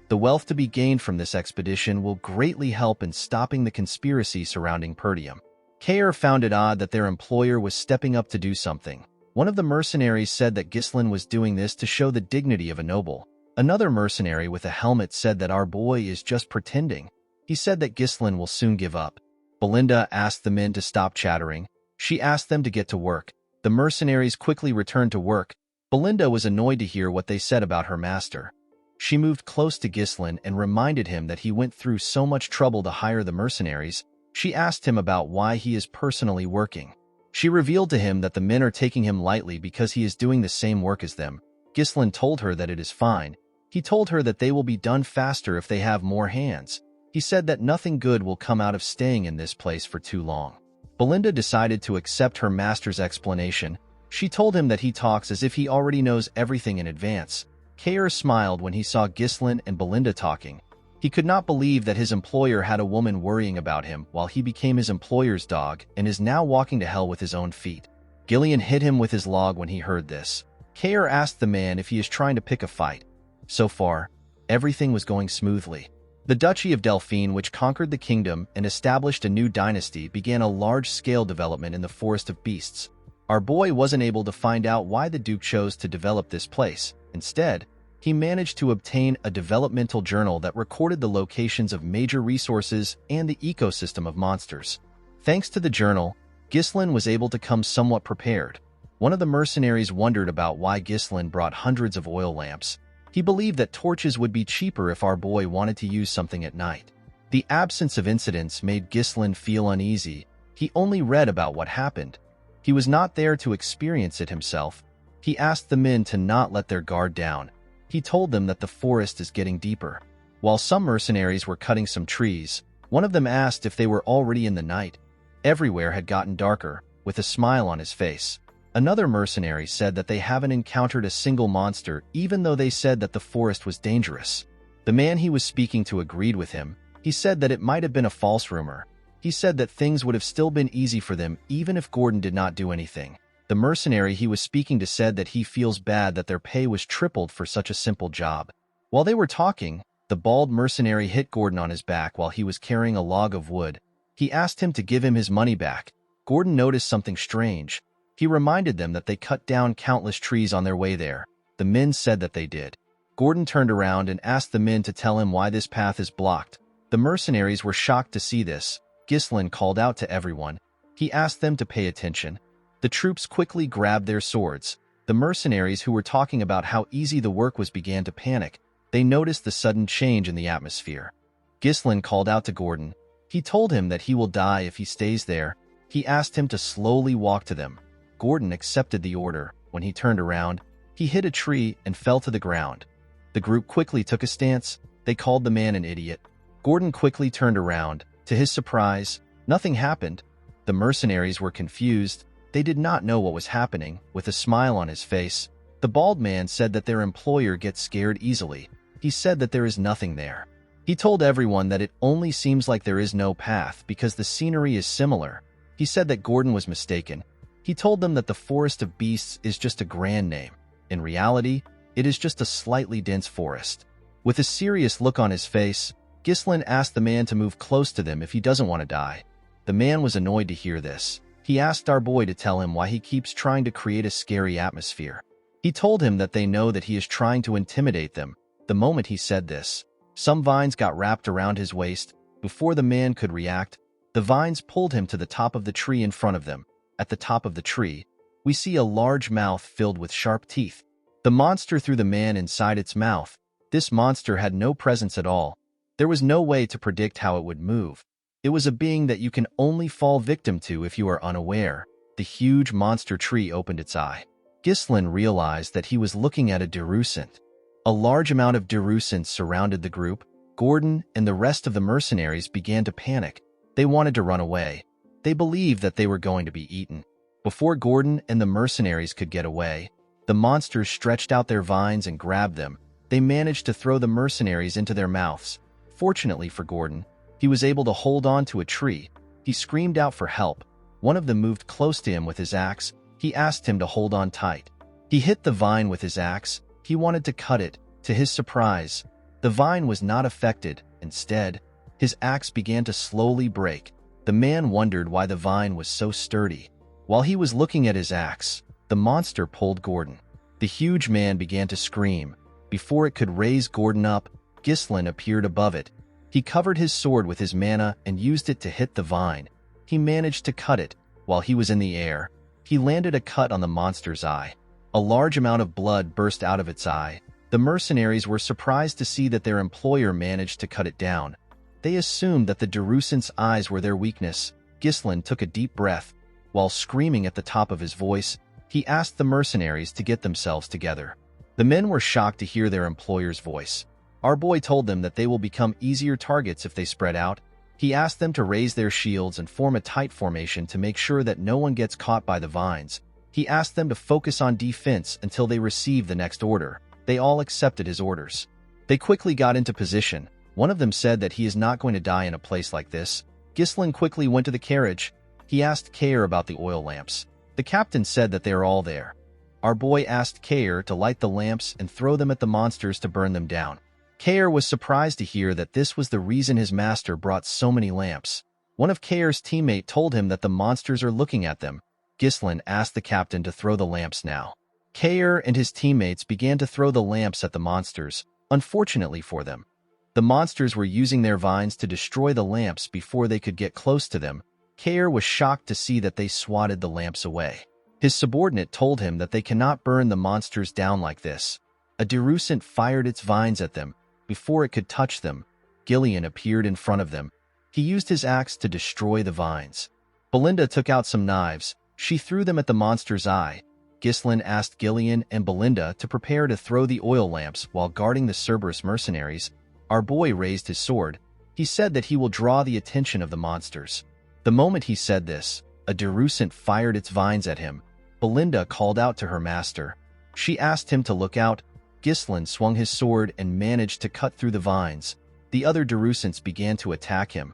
S1: The wealth to be gained from this expedition will greatly help in stopping the conspiracy surrounding Perdium. Kair found it odd that their employer was stepping up to do something. One of the mercenaries said that Ghislain was doing this to show the dignity of a noble. Another mercenary with a helmet said that our boy is just pretending. He said that Ghislain will soon give up. Belinda asked the men to stop chattering. She asked them to get to work. The mercenaries quickly returned to work. Belinda was annoyed to hear what they said about her master. She moved close to Ghislain and reminded him that he went through so much trouble to hire the mercenaries. She asked him about why he is personally working. She revealed to him that the men are taking him lightly because he is doing the same work as them. Ghislain told her that it is fine. He told her that they will be done faster if they have more hands. He said that nothing good will come out of staying in this place for too long. Belinda decided to accept her master's explanation. She told him that he talks as if he already knows everything in advance. Kair smiled when he saw Ghislain and Belinda talking. He could not believe that his employer had a woman worrying about him while he became his employer's dog and is now walking to hell with his own feet. Gillian hit him with his log when he heard this. Kair asked the man if he is trying to pick a fight. So far, everything was going smoothly. The Duchy of Delphine, which conquered the kingdom and established a new dynasty, began a large-scale development in the Forest of Beasts. Our boy wasn't able to find out why the Duke chose to develop this place. Instead, he managed to obtain a developmental journal that recorded the locations of major resources and the ecosystem of monsters. Thanks to the journal, Ghislain was able to come somewhat prepared. One of the mercenaries wondered about why Ghislain brought hundreds of oil lamps. He believed that torches would be cheaper if our boy wanted to use something at night. The absence of incidents made Ghislain feel uneasy. He only read about what happened. He was not there to experience it himself. He asked the men to not let their guard down. He told them that the forest is getting deeper. While some mercenaries were cutting some trees, one of them asked if they were already in the night. Everywhere had gotten darker, with a smile on his face. Another mercenary said that they haven't encountered a single monster, even though they said that the forest was dangerous. The man he was speaking to agreed with him. He said that it might have been a false rumor. He said that things would have still been easy for them even if Gordon did not do anything. The mercenary he was speaking to said that he feels bad that their pay was tripled for such a simple job. While they were talking, the bald mercenary hit Gordon on his back while he was carrying a log of wood. He asked him to give him his money back. Gordon noticed something strange. He reminded them that they cut down countless trees on their way there. The men said that they did. Gordon turned around and asked the men to tell him why this path is blocked. The mercenaries were shocked to see this. Ghislain called out to everyone. He asked them to pay attention. The troops quickly grabbed their swords. The mercenaries who were talking about how easy the work was began to panic. They noticed the sudden change in the atmosphere. Ghislain called out to Gordon. He told him that he will die if he stays there. He asked him to slowly walk to them. Gordon accepted the order. When he turned around, he hit a tree and fell to the ground. The group quickly took a stance. They called the man an idiot. Gordon quickly turned around. To his surprise, nothing happened. The mercenaries were confused. They did not know what was happening. With a smile on his face, the bald man said that their employer gets scared easily. He said that there is nothing there. He told everyone that it only seems like there is no path because the scenery is similar. He said that Gordon was mistaken. He told them that the Forest of Beasts is just a grand name. In reality, it is just a slightly dense forest. With a serious look on his face, Ghislain asked the man to move close to them if he doesn't want to die. The man was annoyed to hear this. He asked our boy to tell him why he keeps trying to create a scary atmosphere. He told him that they know that he is trying to intimidate them. The moment he said this, some vines got wrapped around his waist. Before the man could react, the vines pulled him to the top of the tree in front of them. At the top of the tree, we see a large mouth filled with sharp teeth. The monster threw the man inside its mouth. This monster had no presence at all. There was no way to predict how it would move. It was a being that you can only fall victim to if you are unaware. The huge monster tree opened its eye. Ghislain realized that he was looking at a Derusant. A large amount of Derusants surrounded the group. Gordon and the rest of the mercenaries began to panic. They wanted to run away. They believed that they were going to be eaten. Before Gordon and the mercenaries could get away, the monsters stretched out their vines and grabbed them. They managed to throw the mercenaries into their mouths. Fortunately for Gordon, he was able to hold on to a tree. He screamed out for help. One of them moved close to him with his axe. He asked him to hold on tight. He hit the vine with his axe. He wanted to cut it. To his surprise, the vine was not affected. Instead, his axe began to slowly break. The man wondered why the vine was so sturdy. While he was looking at his axe, the monster pulled Gordon. The huge man began to scream. Before it could raise Gordon up, Ghislain appeared above it. He covered his sword with his mana and used it to hit the vine. He managed to cut it. While he was in the air, he landed a cut on the monster's eye. A large amount of blood burst out of its eye. The mercenaries were surprised to see that their employer managed to cut it down. They assumed that the Derusant's eyes were their weakness. Ghislain took a deep breath. While screaming at the top of his voice, he asked the mercenaries to get themselves together. The men were shocked to hear their employer's voice. Our boy told them that they will become easier targets if they spread out. He asked them to raise their shields and form a tight formation to make sure that no one gets caught by the vines. He asked them to focus on defense until they received the next order. They all accepted his orders. They quickly got into position. One of them said that he is not going to die in a place like this. Ghislain quickly went to the carriage. He asked Kair about the oil lamps. The captain said that they are all there. Our boy asked Kair to light the lamps and throw them at the monsters to burn them down. Kair was surprised to hear that this was the reason his master brought so many lamps. One of Kair's teammates told him that the monsters are looking at them. Ghislain asked the captain to throw the lamps now. Kair and his teammates began to throw the lamps at the monsters. Unfortunately for them, the monsters were using their vines to destroy the lamps before they could get close to them. Kair was shocked to see that they swatted the lamps away. His subordinate told him that they cannot burn the monsters down like this. A Derusant fired its vines at them. Before it could touch them, Gillian appeared in front of them. He used his axe to destroy the vines. Belinda took out some knives. She threw them at the monster's eye. Ghislain asked Gillian and Belinda to prepare to throw the oil lamps while guarding the Cerberus mercenaries. Our boy raised his sword. He said that he will draw the attention of the monsters. The moment he said this, a Derusant fired its vines at him. Belinda called out to her master. She asked him to look out. Ghislain swung his sword and managed to cut through the vines. The other Derusants began to attack him.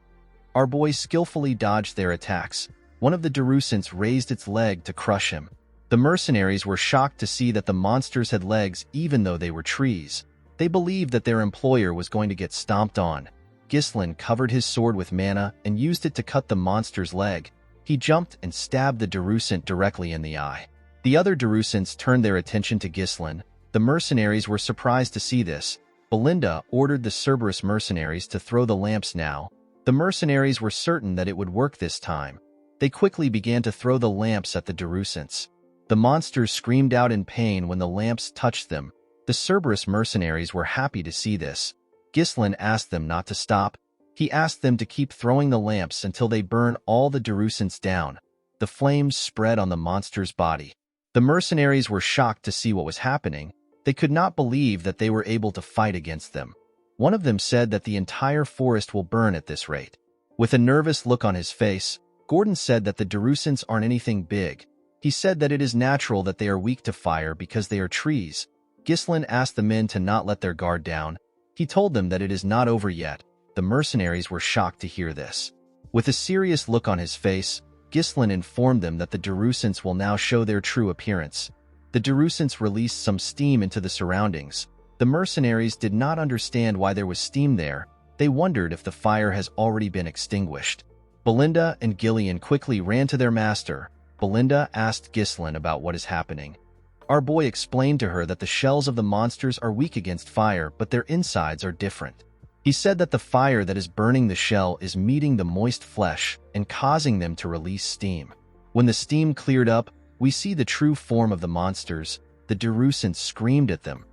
S1: Our boy skillfully dodged their attacks. One of the Derusants raised its leg to crush him. The mercenaries were shocked to see that the monsters had legs even though they were trees. They believed that their employer was going to get stomped on. Ghislain covered his sword with mana and used it to cut the monster's leg. He jumped and stabbed the Derusant directly in the eye. The other Derusants turned their attention to Ghislain. The mercenaries were surprised to see this. Belinda ordered the Cerberus mercenaries to throw the lamps now. The mercenaries were certain that it would work this time. They quickly began to throw the lamps at the Darusants. The monsters screamed out in pain when the lamps touched them. The Cerberus mercenaries were happy to see this. Ghislain asked them not to stop. He asked them to keep throwing the lamps until they burn all the Darusants down. The flames spread on the monster's body. The mercenaries were shocked to see what was happening. They could not believe that they were able to fight against them. One of them said that the entire forest will burn at this rate. With a nervous look on his face, Gordon said that the Darusants aren't anything big. He said that it is natural that they are weak to fire because they are trees. Ghislain asked the men to not let their guard down. He told them that it is not over yet. The mercenaries were shocked to hear this. With a serious look on his face, Ghislain informed them that the Darusants will now show their true appearance. The Darusants released some steam into the surroundings. The mercenaries did not understand why there was steam there. They wondered if the fire has already been extinguished. Belinda and Gillian quickly ran to their master. Belinda asked Ghislain about what is happening. Our boy explained to her that the shells of the monsters are weak against fire, but their insides are different. He said that the fire that is burning the shell is meeting the moist flesh and causing them to release steam. When the steam cleared up, we see the true form of the monsters. The Darusants screamed at them.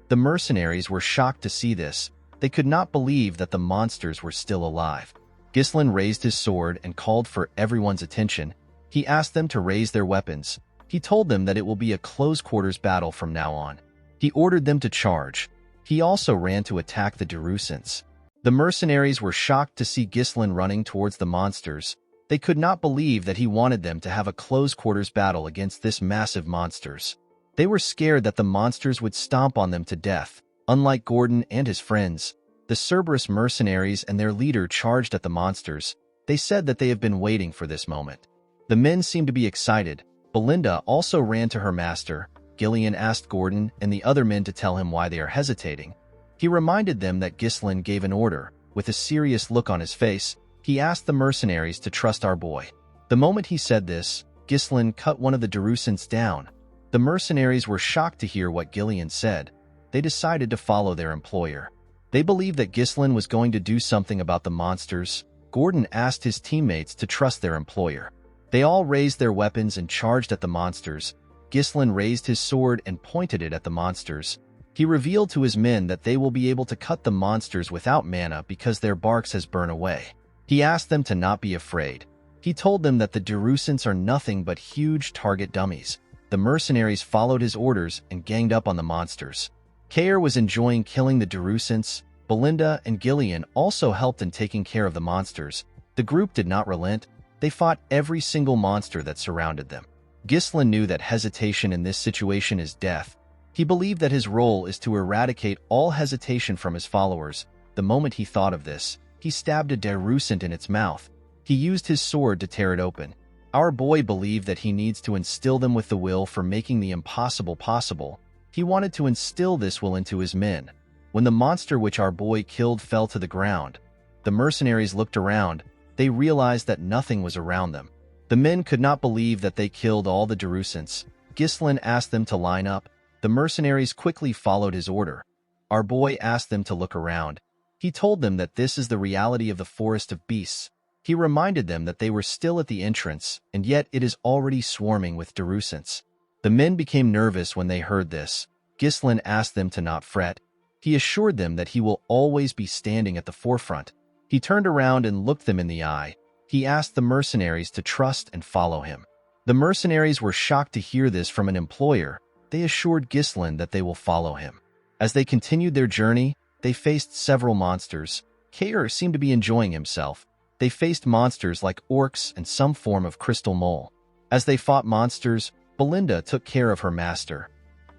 S1: The mercenaries were shocked to see this. They could not believe that the monsters were still alive. Ghislain raised his sword and called for everyone's attention. He asked them to raise their weapons. He told them that it will be a close-quarters battle from now on. He ordered them to charge. He also ran to attack the Darusants. The mercenaries were shocked to see Ghislain running towards the monsters. They could not believe that he wanted them to have a close-quarters battle against this massive monsters. They were scared that the monsters would stomp on them to death. Unlike Gordon and his friends, the Cerberus mercenaries and their leader charged at the monsters. They said that they have been waiting for this moment. The men seemed to be excited. Belinda also ran to her master. Gillian asked Gordon and the other men to tell him why they are hesitating. He reminded them that Ghislain gave an order. With a serious look on his face, he asked the mercenaries to trust our boy. The moment he said this, Ghislain cut one of the Darusants down. The mercenaries were shocked to hear what Gillian said. They decided to follow their employer. They believed that Ghislain was going to do something about the monsters. Gordon asked his teammates to trust their employer. They all raised their weapons and charged at the monsters. Ghislain raised his sword and pointed it at the monsters. He revealed to his men that they will be able to cut the monsters without mana because their barks has burned away. He asked them to not be afraid. He told them that the Darusants are nothing but huge target dummies. The mercenaries followed his orders and ganged up on the monsters. Kair was enjoying killing the Darusants. Belinda and Gillian also helped in taking care of the monsters. The group did not relent. They fought every single monster that surrounded them. Ghislain knew that hesitation in this situation is death. He believed that his role is to eradicate all hesitation from his followers. The moment he thought of this, he stabbed a Darusant in its mouth. He used his sword to tear it open. Our boy believed that he needs to instill them with the will for making the impossible possible. He wanted to instill this will into his men. When the monster which our boy killed fell to the ground, the mercenaries looked around. They realized that nothing was around them. The men could not believe that they killed all the Darusants. Ghislain asked them to line up. The mercenaries quickly followed his order. Our boy asked them to look around. He told them that this is the reality of the forest of beasts. He reminded them that they were still at the entrance, and yet it is already swarming with Darusants. The men became nervous when they heard this. Ghislain asked them to not fret. He assured them that he will always be standing at the forefront. He turned around and looked them in the eye. He asked the mercenaries to trust and follow him. The mercenaries were shocked to hear this from an employer. They assured Ghislain that they will follow him. As they continued their journey, they faced several monsters. Kair seemed to be enjoying himself. They faced monsters like orcs and some form of crystal mole. As they fought monsters, Belinda took care of her master.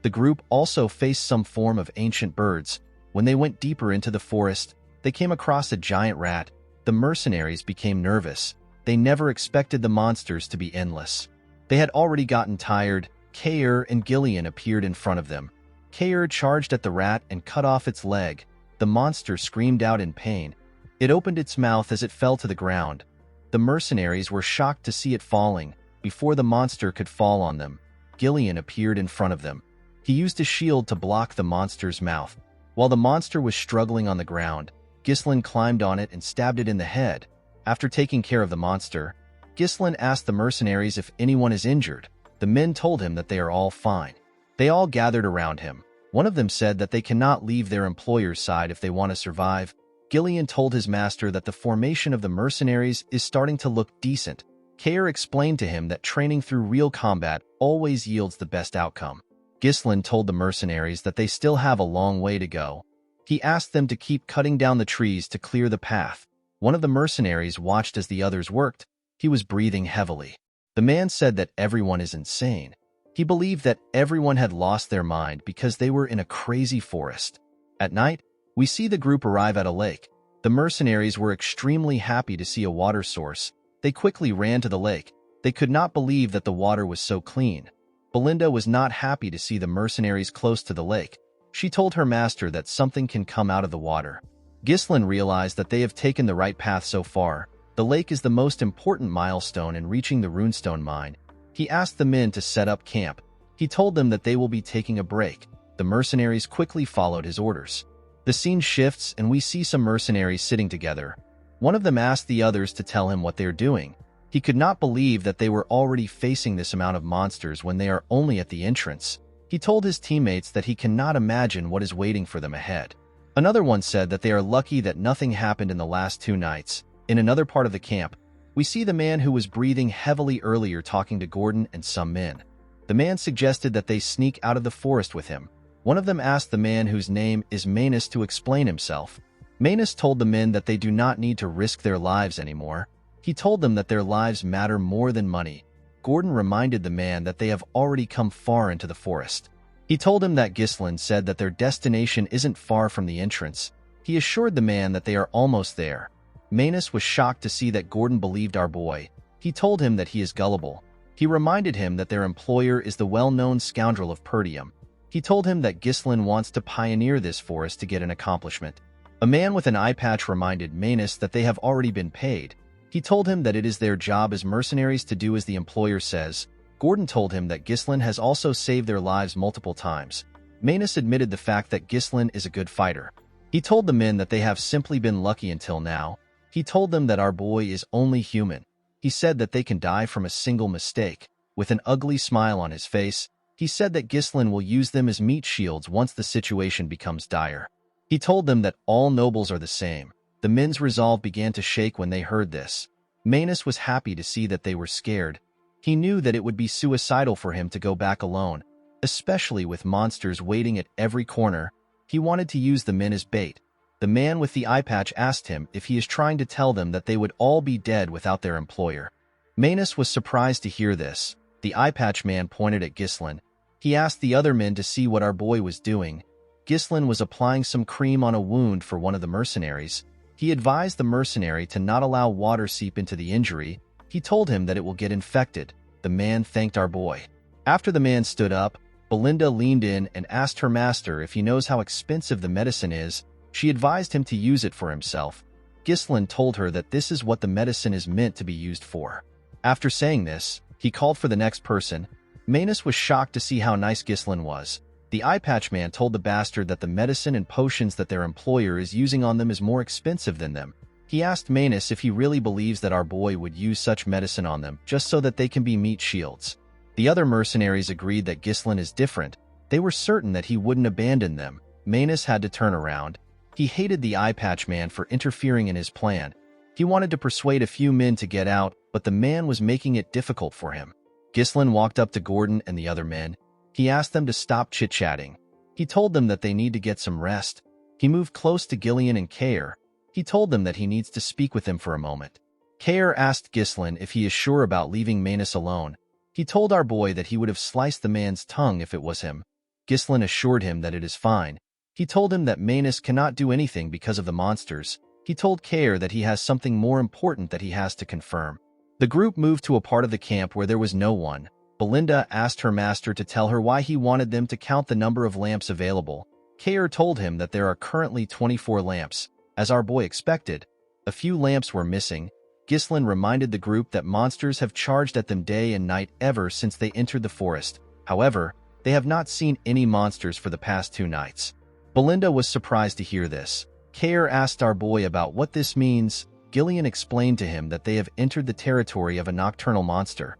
S1: The group also faced some form of ancient birds. When they went deeper into the forest, they came across a giant rat. The mercenaries became nervous. They never expected the monsters to be endless. They had already gotten tired. Kair and Gillian appeared in front of them. Kair charged at the rat and cut off its leg. The monster screamed out in pain. It opened its mouth as it fell to the ground. The mercenaries were shocked to see it falling. Before the monster could fall on them, Gillian appeared in front of them. He used a shield to block the monster's mouth. While the monster was struggling on the ground, Ghislain climbed on it and stabbed it in the head. After taking care of the monster, Ghislain asked the mercenaries if anyone is injured. The men told him that they are all fine. They all gathered around him. One of them said that they cannot leave their employer's side if they want to survive. Gillian told his master that the formation of the mercenaries is starting to look decent. Kair explained to him that training through real combat always yields the best outcome. Ghislain told the mercenaries that they still have a long way to go. He asked them to keep cutting down the trees to clear the path. One of the mercenaries watched as the others worked. He was breathing heavily. The man said that everyone is insane. He believed that everyone had lost their mind because they were in a crazy forest. At night, we see the group arrive at a lake. The mercenaries were extremely happy to see a water source. They quickly ran to the lake. They could not believe that the water was so clean. Belinda was not happy to see the mercenaries close to the lake. She told her master that something can come out of the water. Ghislain realized that they have taken the right path so far. The lake is the most important milestone in reaching the runestone mine. He asked the men to set up camp. He told them that they will be taking a break. The mercenaries quickly followed his orders. The scene shifts and we see some mercenaries sitting together. One of them asked the others to tell him what they are doing. He could not believe that they were already facing this amount of monsters when they are only at the entrance. He told his teammates that he cannot imagine what is waiting for them ahead. Another one said that they are lucky that nothing happened in the last 2 nights. In another part of the camp, we see the man who was breathing heavily earlier talking to Gordon and some men. The man suggested that they sneak out of the forest with him. One of them asked the man whose name is Manus to explain himself. Manus told the men that they do not need to risk their lives anymore. He told them that their lives matter more than money. Gordon reminded the man that they have already come far into the forest. He told him that Ghislain said that their destination isn't far from the entrance. He assured the man that they are almost there. Manus was shocked to see that Gordon believed our boy. He told him that he is gullible. He reminded him that their employer is the well-known scoundrel of Perdium. He told him that Ghislain wants to pioneer this forest to get an accomplishment. A man with an eye patch reminded Manus that they have already been paid. He told him that it is their job as mercenaries to do as the employer says. Gordon told him that Ghislain has also saved their lives multiple times. Manus admitted the fact that Ghislain is a good fighter. He told the men that they have simply been lucky until now. He told them that our boy is only human. He said that they can die from a single mistake. With an ugly smile on his face, he said that Ghislain will use them as meat shields once the situation becomes dire. He told them that all nobles are the same. The men's resolve began to shake when they heard this. Manus was happy to see that they were scared. He knew that it would be suicidal for him to go back alone, especially with monsters waiting at every corner. He wanted to use the men as bait. The man with the eye patch asked him if he is trying to tell them that they would all be dead without their employer. Manus was surprised to hear this. The eye patch man pointed at Ghislain. He asked the other men to see what our boy was doing. Ghislain was applying some cream on a wound for one of the mercenaries. He advised the mercenary to not allow water seep into the injury. He told him that it will get infected. The man thanked our boy. After the man stood up, Belinda leaned in and asked her master if he knows how expensive the medicine is. She advised him to use it for himself. Ghislain told her that this is what the medicine is meant to be used for. After saying this, he called for the next person. Manus was shocked to see how nice Ghislain was. The eye patch man told the bastard that the medicine and potions that their employer is using on them is more expensive than them. He asked Manus if he really believes that our boy would use such medicine on them just so that they can be meat shields. The other mercenaries agreed that Ghislain is different. They were certain that he wouldn't abandon them. Manus had to turn around. He hated the eye patch man for interfering in his plan. He wanted to persuade a few men to get out, but the man was making it difficult for him. Ghislain walked up to Gordon and the other men. He asked them to stop chit-chatting. He told them that they need to get some rest. He moved close to Gillian and Kair. He told them that he needs to speak with them for a moment. Kair asked Ghislain if he is sure about leaving Manus alone. He told our boy that he would have sliced the man's tongue if it was him. Ghislain assured him that it is fine. He told him that Manus cannot do anything because of the monsters. He told Kair that he has something more important that he has to confirm. The group moved to a part of the camp where there was no one. Belinda asked her master to tell her why he wanted them to count the number of lamps available. Kair told him that there are currently 24 lamps. As our boy expected, a few lamps were missing. Ghislain reminded the group that monsters have charged at them day and night ever since they entered the forest. However, they have not seen any monsters for the past 2 nights. Belinda was surprised to hear this. Kair asked our boy about what this means. Gillian explained to him that they have entered the territory of a nocturnal monster.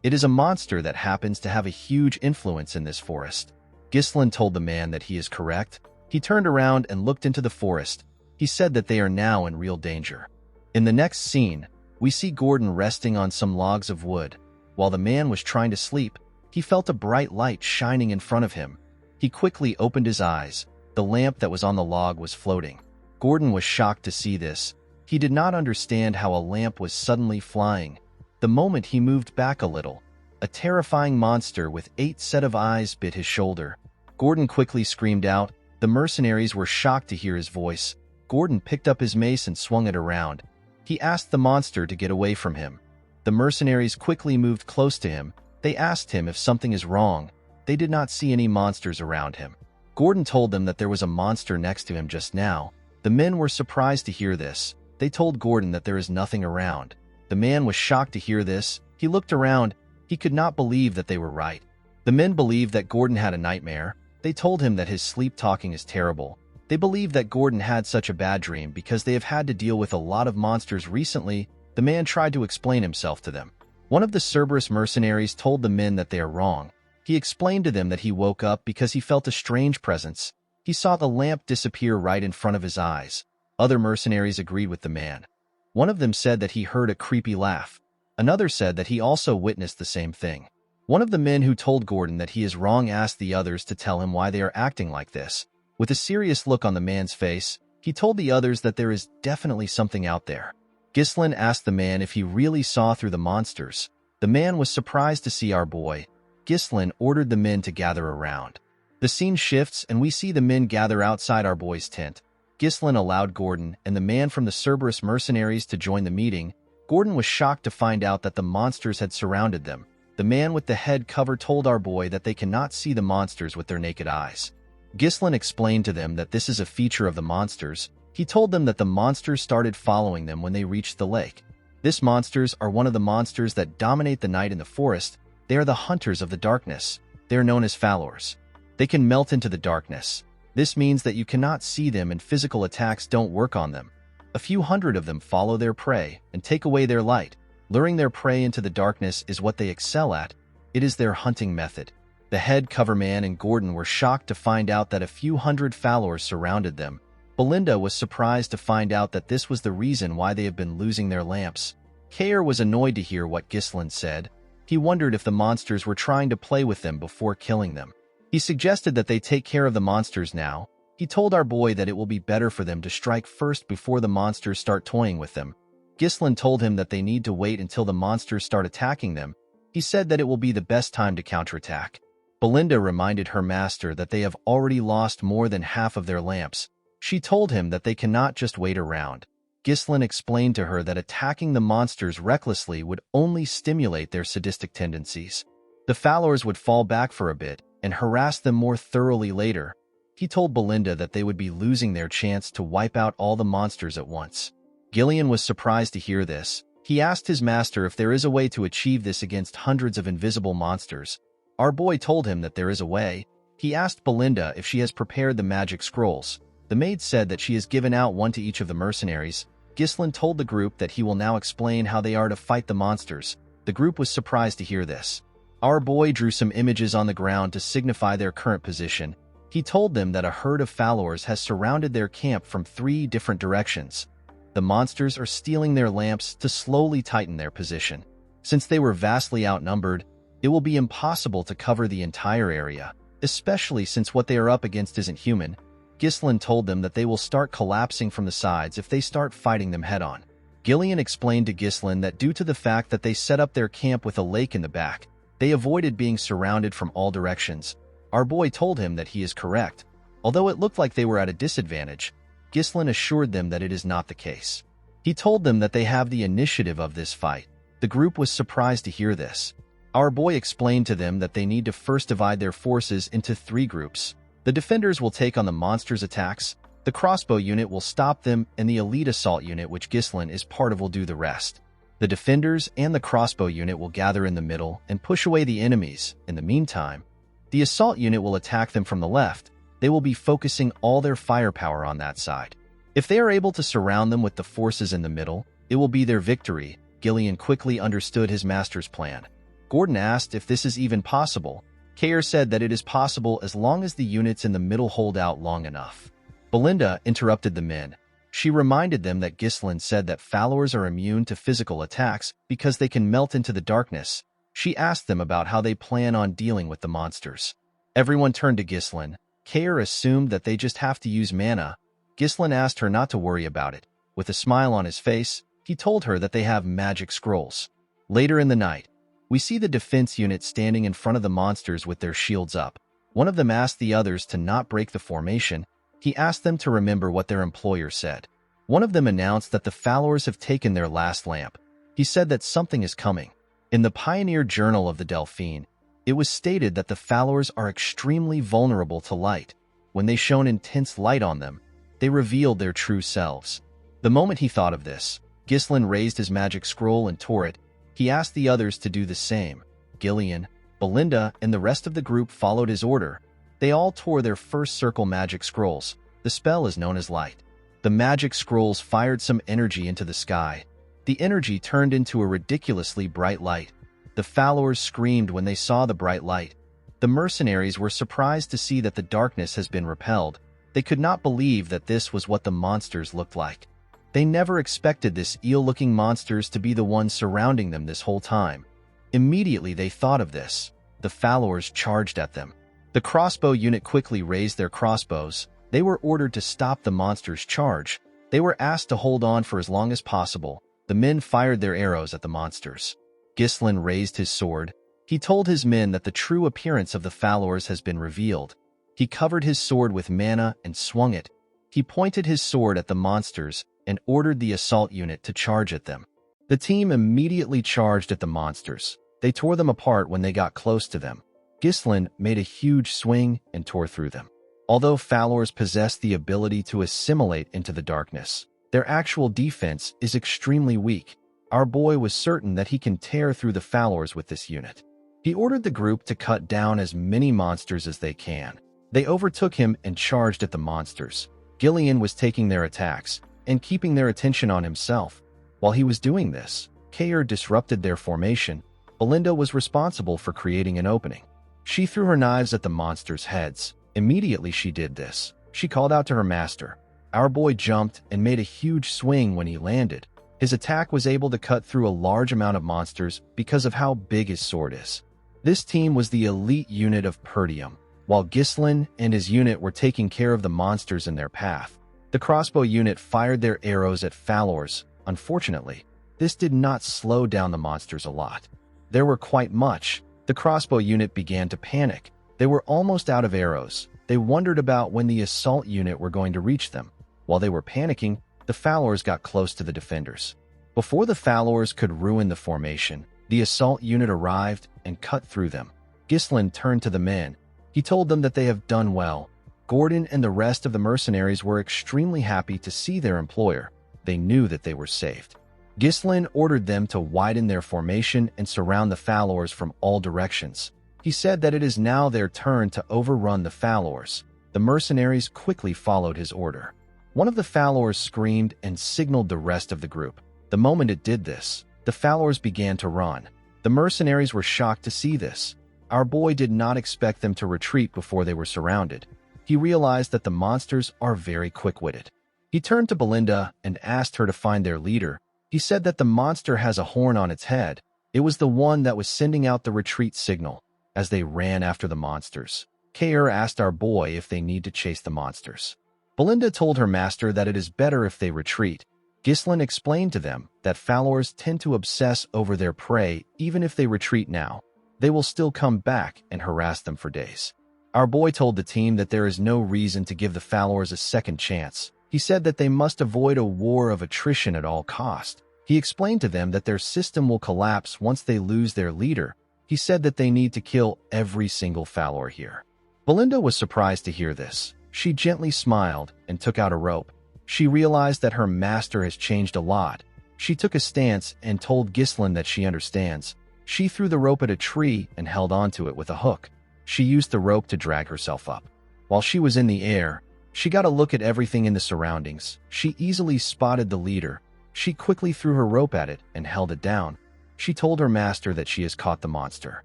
S1: It is a monster that happens to have a huge influence in this forest. Ghislain told the man that he is correct. He turned around and looked into the forest. He said that they are now in real danger. In the next scene, we see Gordon resting on some logs of wood. While the man was trying to sleep, he felt a bright light shining in front of him. He quickly opened his eyes. The lamp that was on the log was floating. Gordon was shocked to see this. He did not understand how a lamp was suddenly flying. The moment he moved back a little, a terrifying monster with 8 sets of eyes bit his shoulder. Gordon quickly screamed out. The mercenaries were shocked to hear his voice. Gordon picked up his mace and swung it around. He asked the monster to get away from him. The mercenaries quickly moved close to him. They asked him if something is wrong. They did not see any monsters around him. Gordon told them that there was a monster next to him just now. The men were surprised to hear this. They told Gordon that there is nothing around. The man was shocked to hear this. He looked around. He could not believe that they were right. The men believed that Gordon had a nightmare. They told him that his sleep talking is terrible. They believed that Gordon had such a bad dream because they have had to deal with a lot of monsters recently. The man tried to explain himself to them. One of the Cerberus mercenaries told the men that they are wrong. He explained to them that he woke up because he felt a strange presence. He saw the lamp disappear right in front of his eyes. Other mercenaries agreed with the man. One of them said that he heard a creepy laugh. Another said that he also witnessed the same thing. One of the men who told Gordon that he is wrong asked the others to tell him why they are acting like this. With a serious look on the man's face, he told the others that there is definitely something out there. Ghislain asked the man if he really saw through the monsters. The man was surprised to see our boy. Ghislain ordered the men to gather around. The scene shifts and we see the men gather outside our boy's tent. Ghislain allowed Gordon and the man from the Cerberus mercenaries to join the meeting. Gordon was shocked to find out that the monsters had surrounded them. The man with the head cover told our boy that they cannot see the monsters with their naked eyes. Ghislain explained to them that this is a feature of the monsters. He told them that the monsters started following them when they reached the lake. These monsters are one of the monsters that dominate the night in the forest. They are the hunters of the darkness. They are known as Falors. They can melt into the darkness. This means that you cannot see them and physical attacks don't work on them. A few hundred of them follow their prey and take away their light. Luring their prey into the darkness is what they excel at. It is their hunting method. The head coverman and Gordon were shocked to find out that a few hundred Falors surrounded them. Belinda was surprised to find out that this was the reason why they have been losing their lamps. Kair was annoyed to hear what Ghislain said. He wondered if the monsters were trying to play with them before killing them. He suggested that they take care of the monsters now. He told our boy that it will be better for them to strike first before the monsters start toying with them. Ghislain told him that they need to wait until the monsters start attacking them. He said that it will be the best time to counterattack. Belinda reminded her master that they have already lost more than half of their lamps. She told him that they cannot just wait around. Ghislain explained to her that attacking the monsters recklessly would only stimulate their sadistic tendencies. The Falors would fall back for a bit and harass them more thoroughly later. He told Belinda that they would be losing their chance to wipe out all the monsters at once. Gillian was surprised to hear this. He asked his master if there is a way to achieve this against hundreds of invisible monsters. Our boy told him that there is a way. He asked Belinda if she has prepared the magic scrolls. The maid said that she has given out one to each of the mercenaries. Ghislain told the group that he will now explain how they are to fight the monsters. The group was surprised to hear this. Our boy drew some images on the ground to signify their current position. He told them that a herd of Falors has surrounded their camp from 3 different directions. The monsters are stealing their lamps to slowly tighten their position. Since they were vastly outnumbered, it will be impossible to cover the entire area, especially since what they are up against isn't human. Ghislain told them that they will start collapsing from the sides if they start fighting them head-on. Gillian explained to Ghislain that due to the fact that they set up their camp with a lake in the back, they avoided being surrounded from all directions. Our boy told him that he is correct. Although it looked like they were at a disadvantage, Ghislain assured them that it is not the case. He told them that they have the initiative of this fight. The group was surprised to hear this. Our boy explained to them that they need to first divide their forces into 3 groups. The defenders will take on the monsters' attacks, the crossbow unit will stop them, and the elite assault unit, which Ghislain is part of, will do the rest. The defenders and the crossbow unit will gather in the middle and push away the enemies. In the meantime, the assault unit will attack them from the left. They will be focusing all their firepower on that side. If they are able to surround them with the forces in the middle, It will be their victory. Gillian quickly understood his master's plan. Gordon asked if this is even possible. Kayer said that it is possible as long as the units in the middle hold out long enough. Belinda interrupted the men. She reminded them that Ghislain said that followers are immune to physical attacks because they can melt into the darkness. She asked them about how they plan on dealing with the monsters. Everyone turned to Ghislain. Kayer assumed that they just have to use mana. Ghislain asked her not to worry about it. With a smile on his face, he told her that they have magic scrolls. Later in the night, we see the defense unit standing in front of the monsters with their shields up. One of them asked the others to not break the formation. He asked them to remember what their employer said. One of them announced that the followers have taken their last lamp. He said that something is coming. In the Pioneer Journal of the Delphine, it was stated that the followers are extremely vulnerable to light. When they shone intense light on them, they revealed their true selves. The moment he thought of this, Ghislain raised his magic scroll and tore it. He asked the others to do the same. Gillian, Belinda, and the rest of the group followed his order. They all tore their first circle magic scrolls. The spell is known as light. The magic scrolls fired some energy into the sky. The energy turned into a ridiculously bright light. The followers screamed when they saw the bright light. The mercenaries were surprised to see that the darkness has been repelled. They could not believe that this was what the monsters looked like. They never expected this eel-looking monsters to be the ones surrounding them this whole time. Immediately they thought of this. The followers charged at them. The crossbow unit quickly raised their crossbows. They were ordered to stop the monsters' charge. They were asked to hold on for as long as possible. The men fired their arrows at the monsters. Ghislain raised his sword. He told his men that the true appearance of the followers has been revealed. He covered his sword with mana and swung it. He pointed his sword at the monsters and ordered the assault unit to charge at them. The team immediately charged at the monsters. They tore them apart when they got close to them. Ghislain made a huge swing and tore through them. Although followers possess the ability to assimilate into the darkness, their actual defense is extremely weak. Our boy was certain that he can tear through the followers with this unit. He ordered the group to cut down as many monsters as they can. They overtook him and charged at the monsters. Gillian was taking their attacks and keeping their attention on himself. While he was doing this, Kayer disrupted their formation. Belinda was responsible for creating an opening. She threw her knives at the monsters' heads. Immediately she did this, she called out to her master. Our boy jumped and made a huge swing when he landed. His attack was able to cut through a large amount of monsters because of how big his sword is. This team was the elite unit of Perdium. While Ghislain and his unit were taking care of the monsters in their path, the crossbow unit fired their arrows at followers. Unfortunately, this did not slow down the monsters a lot. There were quite much. The crossbow unit began to panic. They were almost out of arrows. They wondered about when the assault unit were going to reach them. While they were panicking, the followers got close to the defenders. Before the followers could ruin the formation, the assault unit arrived and cut through them. Ghislain turned to the men. He told them that they have done well. Gordon and the rest of the mercenaries were extremely happy to see their employer. They knew that they were saved. Ghislain ordered them to widen their formation and surround the followers from all directions. He said that it is now their turn to overrun the followers. The mercenaries quickly followed his order. One of the followers screamed and signaled the rest of the group. The moment it did this, the followers began to run. The mercenaries were shocked to see this. Our boy did not expect them to retreat before they were surrounded. He realized that the monsters are very quick-witted. He turned to Belinda and asked her to find their leader. He said that the monster has a horn on its head. It was the one that was sending out the retreat signal. As they ran after the monsters, Kayer asked our boy if they need to chase the monsters. Belinda told her master that it is better if they retreat. Ghislain explained to them that followers tend to obsess over their prey. Even if they retreat now, they will still come back and harass them for days. Our boy told the team that there is no reason to give the followers a second chance. He said that they must avoid a war of attrition at all cost. He explained to them that their system will collapse once they lose their leader. He said that they need to kill every single follower here. Belinda was surprised to hear this. She gently smiled and took out a rope. She realized that her master has changed a lot. She took a stance and told Ghislain that she understands. She threw the rope at a tree and held onto it with a hook. She used the rope to drag herself up. While she was in the air, she got a look at everything in the surroundings. She easily spotted the leader. She quickly threw her rope at it and held it down. She told her master that she has caught the monster.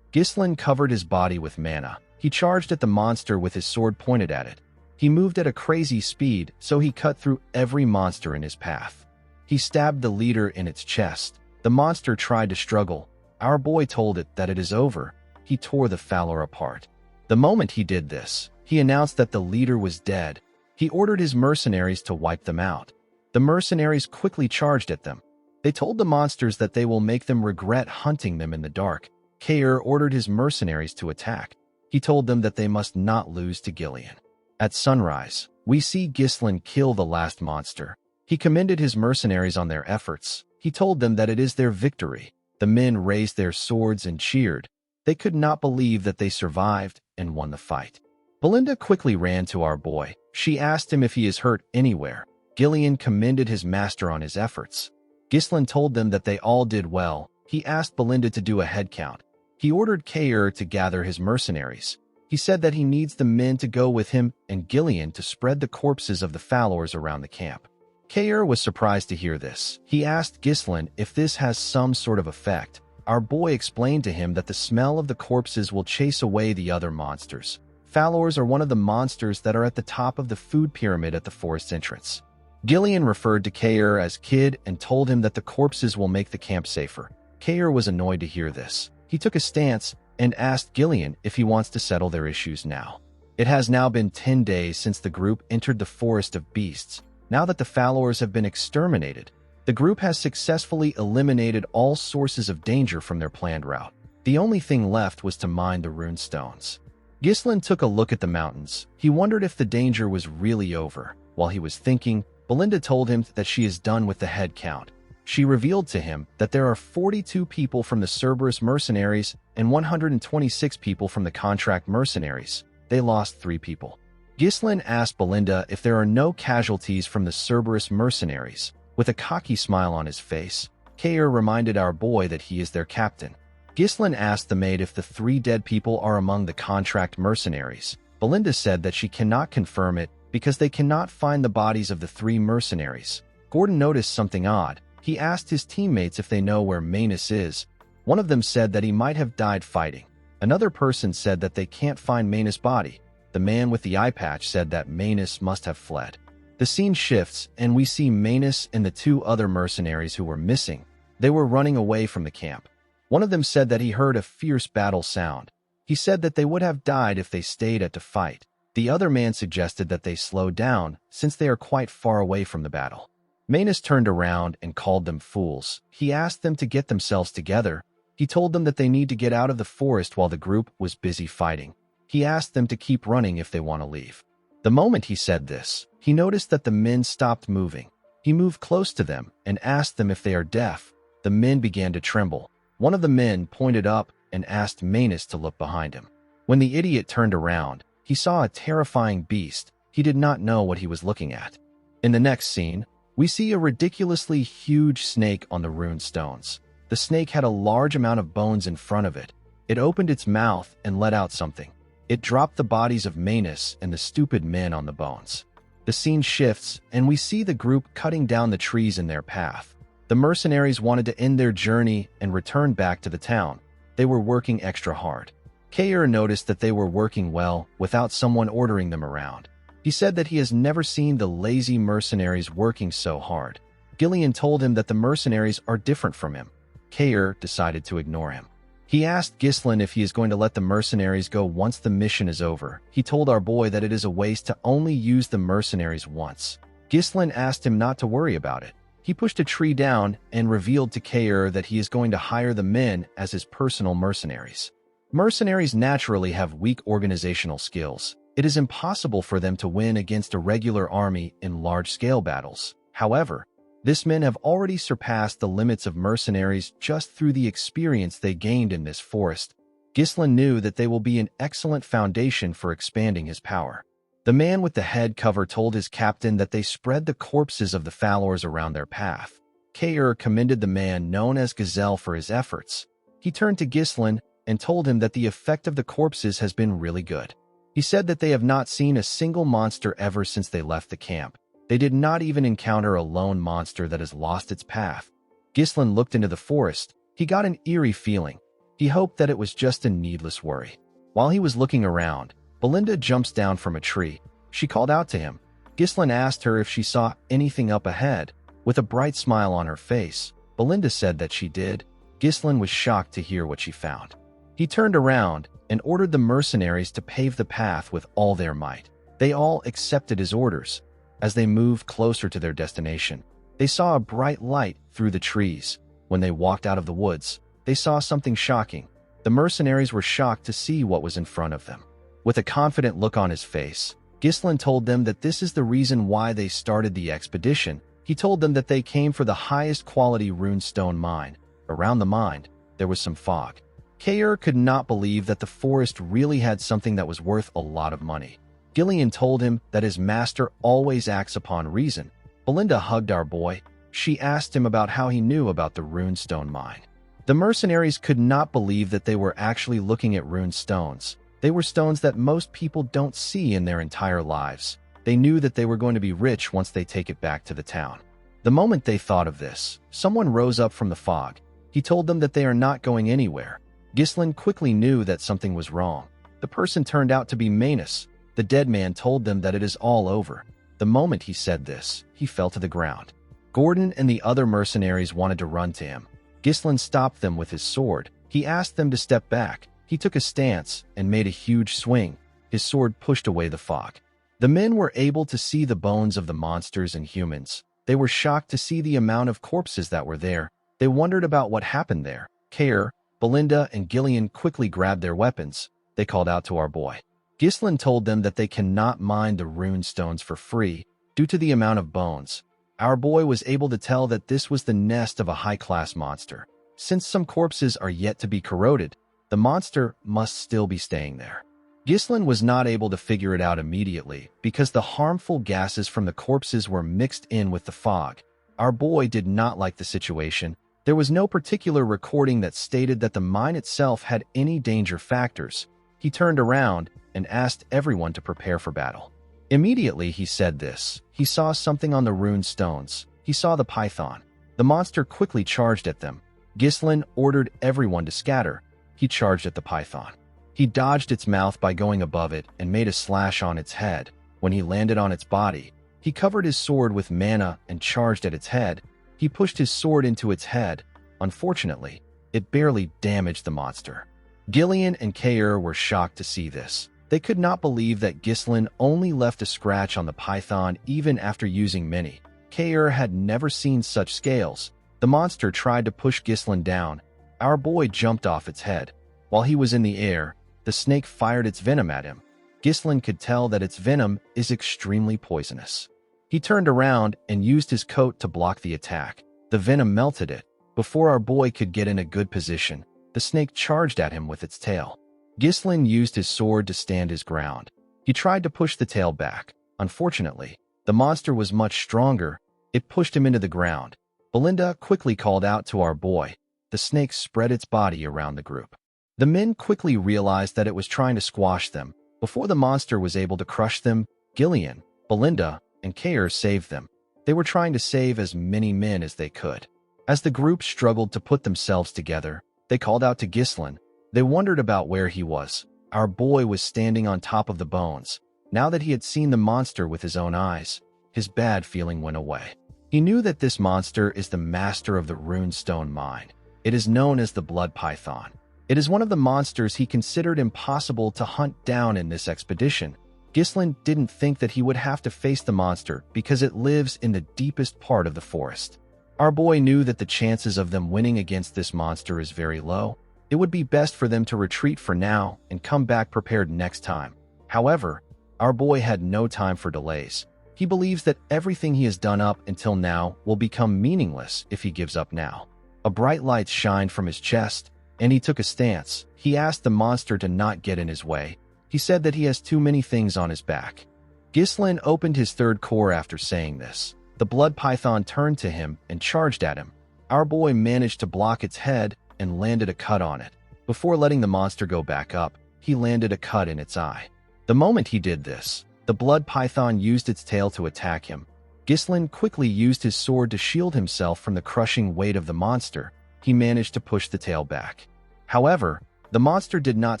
S1: Ghislain covered his body with mana. He charged at the monster with his sword pointed at it. He moved at a crazy speed, so he cut through every monster in his path. He stabbed the leader in its chest. The monster tried to struggle. Our boy told it that it is over. He tore the Fowler apart. The moment he did this, he announced that the leader was dead. He ordered his mercenaries to wipe them out. The mercenaries quickly charged at them. They told the monsters that they will make them regret hunting them in the dark. Kair ordered his mercenaries to attack. He told them that they must not lose to Gillian. At sunrise, we see Ghislain kill the last monster. He commended his mercenaries on their efforts. He told them that it is their victory. The men raised their swords and cheered. They could not believe that they survived and won the fight. Belinda quickly ran to our boy. She asked him if he is hurt anywhere. Gillian commended his master on his efforts. Ghislain told them that they all did well. He asked Belinda to do a head count. He ordered Kair to gather his mercenaries. He said that he needs the men to go with him and Gillian to spread the corpses of the Fowlers around the camp. Kair was surprised to hear this. He asked Ghislain if this has some sort of effect. Our boy explained to him that the smell of the corpses will chase away the other monsters. Fowlers are one of the monsters that are at the top of the food pyramid at the forest entrance. Gillian referred to Kair as Kid and told him that the corpses will make the camp safer. Kair was annoyed to hear this. He took a stance and asked Gillian if he wants to settle their issues now. It has now been 10 days since the group entered the Forest of Beasts. Now that the Fowlers have been exterminated, the group has successfully eliminated all sources of danger from their planned route. The only thing left was to mine the rune stones. Ghislain took a look at the mountains. He wondered if the danger was really over. While he was thinking, Belinda told him that she is done with the head count. She revealed to him that there are 42 people from the Cerberus mercenaries and 126 people from the contract mercenaries. They lost 3 people. Ghislain asked Belinda if there are no casualties from the Cerberus mercenaries. With a cocky smile on his face, Kair reminded our boy that he is their captain. Ghislain asked the maid if the 3 dead people are among the contract mercenaries. Belinda said that she cannot confirm it because they cannot find the bodies of the 3 mercenaries. Gordon noticed something odd. He asked his teammates if they know where Manus is. One of them said that he might have died fighting. Another person said that they can't find Manus' body. The man with the eye patch said that Manus must have fled. The scene shifts, and we see Manus and the 2 other mercenaries who were missing. They were running away from the camp. One of them said that he heard a fierce battle sound. He said that they would have died if they stayed at to fight. The other man suggested that they slow down, since they are quite far away from the battle. Manus turned around and called them fools. He asked them to get themselves together. He told them that they need to get out of the forest while the group was busy fighting. He asked them to keep running if they want to leave. The moment he said this, he noticed that the men stopped moving. He moved close to them and asked them if they are deaf. The men began to tremble. One of the men pointed up and asked Manus to look behind him. When the idiot turned around, he saw a terrifying beast. He did not know what he was looking at. In the next scene, we see a ridiculously huge snake on the rune stones. The snake had a large amount of bones in front of it. It opened its mouth and let out something. It dropped the bodies of Manus and the stupid men on the bones. The scene shifts, and we see the group cutting down the trees in their path. The mercenaries wanted to end their journey and return back to the town. They were working extra hard. Kair noticed that they were working well without someone ordering them around. He said that he has never seen the lazy mercenaries working so hard. Gillian told him that the mercenaries are different from him. Kair decided to ignore him. He asked Ghislain if he is going to let the mercenaries go once the mission is over. He told our boy that it is a waste to only use the mercenaries once. Ghislain asked him not to worry about it. He pushed a tree down and revealed to Kair that he is going to hire the men as his personal mercenaries. Mercenaries naturally have weak organizational skills. It is impossible for them to win against a regular army in large-scale battles. However, these men have already surpassed the limits of mercenaries just through the experience they gained in this forest. Ghislain knew that they will be an excellent foundation for expanding his power. The man with the head cover told his captain that they spread the corpses of the Fowlers around their path. Kair commended the man known as Gazelle for his efforts. He turned to Ghislain and told him that the effect of the corpses has been really good. He said that they have not seen a single monster ever since they left the camp. They did not even encounter a lone monster that has lost its path. Ghislain looked into the forest. He got an eerie feeling. He hoped that it was just a needless worry. While he was looking around, Belinda jumps down from a tree. She called out to him. Ghislain asked her if she saw anything up ahead. With a bright smile on her face, Belinda said that she did. Ghislain was shocked to hear what she found. He turned around and ordered the mercenaries to pave the path with all their might. They all accepted his orders. As they moved closer to their destination, they saw a bright light through the trees. When they walked out of the woods, they saw something shocking. The mercenaries were shocked to see what was in front of them. With a confident look on his face, Ghislain told them that this is the reason why they started the expedition. He told them that they came for the highest quality runestone mine. Around the mine, there was some fog. Kair could not believe that the forest really had something that was worth a lot of money. Gillian told him that his master always acts upon reason. Belinda hugged our boy. She asked him about how he knew about the runestone mine. The mercenaries could not believe that they were actually looking at rune stones. They were stones that most people don't see in their entire lives. They knew that they were going to be rich once they take it back to the town. The moment they thought of this, someone rose up from the fog. He told them that they are not going anywhere. Ghislain quickly knew that something was wrong. The person turned out to be Manus. The dead man told them that it is all over. The moment he said this, he fell to the ground. Gordon and the other mercenaries wanted to run to him. Ghislain stopped them with his sword. He asked them to step back. He took a stance and made a huge swing. His sword pushed away the fog. The men were able to see the bones of the monsters and humans. They were shocked to see the amount of corpses that were there. They wondered about what happened there. Kair, Belinda, and Gillian quickly grabbed their weapons. They called out to our boy. Ghislain told them that they cannot mine the rune stones for free due to the amount of bones. Our boy was able to tell that this was the nest of a high-class monster. Since some corpses are yet to be corroded, the monster must still be staying there. Ghislain was not able to figure it out immediately because the harmful gases from the corpses were mixed in with the fog. Our boy did not like the situation. There was no particular recording that stated that the mine itself had any danger factors. He turned around and asked everyone to prepare for battle. Immediately he said this. He saw something on the rune stones. He saw the python. The monster quickly charged at them. Ghislain ordered everyone to scatter. He charged at the python. He dodged its mouth by going above it and made a slash on its head. When he landed on its body, he covered his sword with mana and charged at its head. He pushed his sword into its head. Unfortunately, it barely damaged the monster. Gillian and Kair were shocked to see this. They could not believe that Ghislain only left a scratch on the python even after using many. Kair had never seen such scales. The monster tried to push Ghislain down. Our boy jumped off its head. While he was in the air, the snake fired its venom at him. Ghislain could tell that its venom is extremely poisonous. He turned around and used his coat to block the attack. The venom melted it. Before our boy could get in a good position, the snake charged at him with its tail. Ghislain used his sword to stand his ground. He tried to push the tail back. Unfortunately, the monster was much stronger. It pushed him into the ground. Belinda quickly called out to our boy. The snake spread its body around the group. The men quickly realized that it was trying to squash them. Before the monster was able to crush them, Gillian, Belinda, and Kair saved them. They were trying to save as many men as they could. As the group struggled to put themselves together, they called out to Ghislain. They wondered about where he was. Our boy was standing on top of the bones. Now that he had seen the monster with his own eyes, his bad feeling went away. He knew that this monster is the master of the runestone mine. It is known as the blood python. It is one of the monsters he considered impossible to hunt down in this expedition. Ghislain didn't think that he would have to face the monster because it lives in the deepest part of the forest. Our boy knew that the chances of them winning against this monster is very low. It would be best for them to retreat for now and come back prepared next time. However, our boy had no time for delays. He believes that everything he has done up until now will become meaningless if he gives up now. A bright light shined from his chest, and he took a stance. He asked the monster to not get in his way. He said that he has too many things on his back. Ghislain opened his third core after saying this. The blood python turned to him and charged at him. Our boy managed to block its head and landed a cut on it. Before letting the monster go back up, he landed a cut in its eye. The moment he did this, the blood python used its tail to attack him. Ghislain quickly used his sword to shield himself from the crushing weight of the monster. He managed to push the tail back. However, the monster did not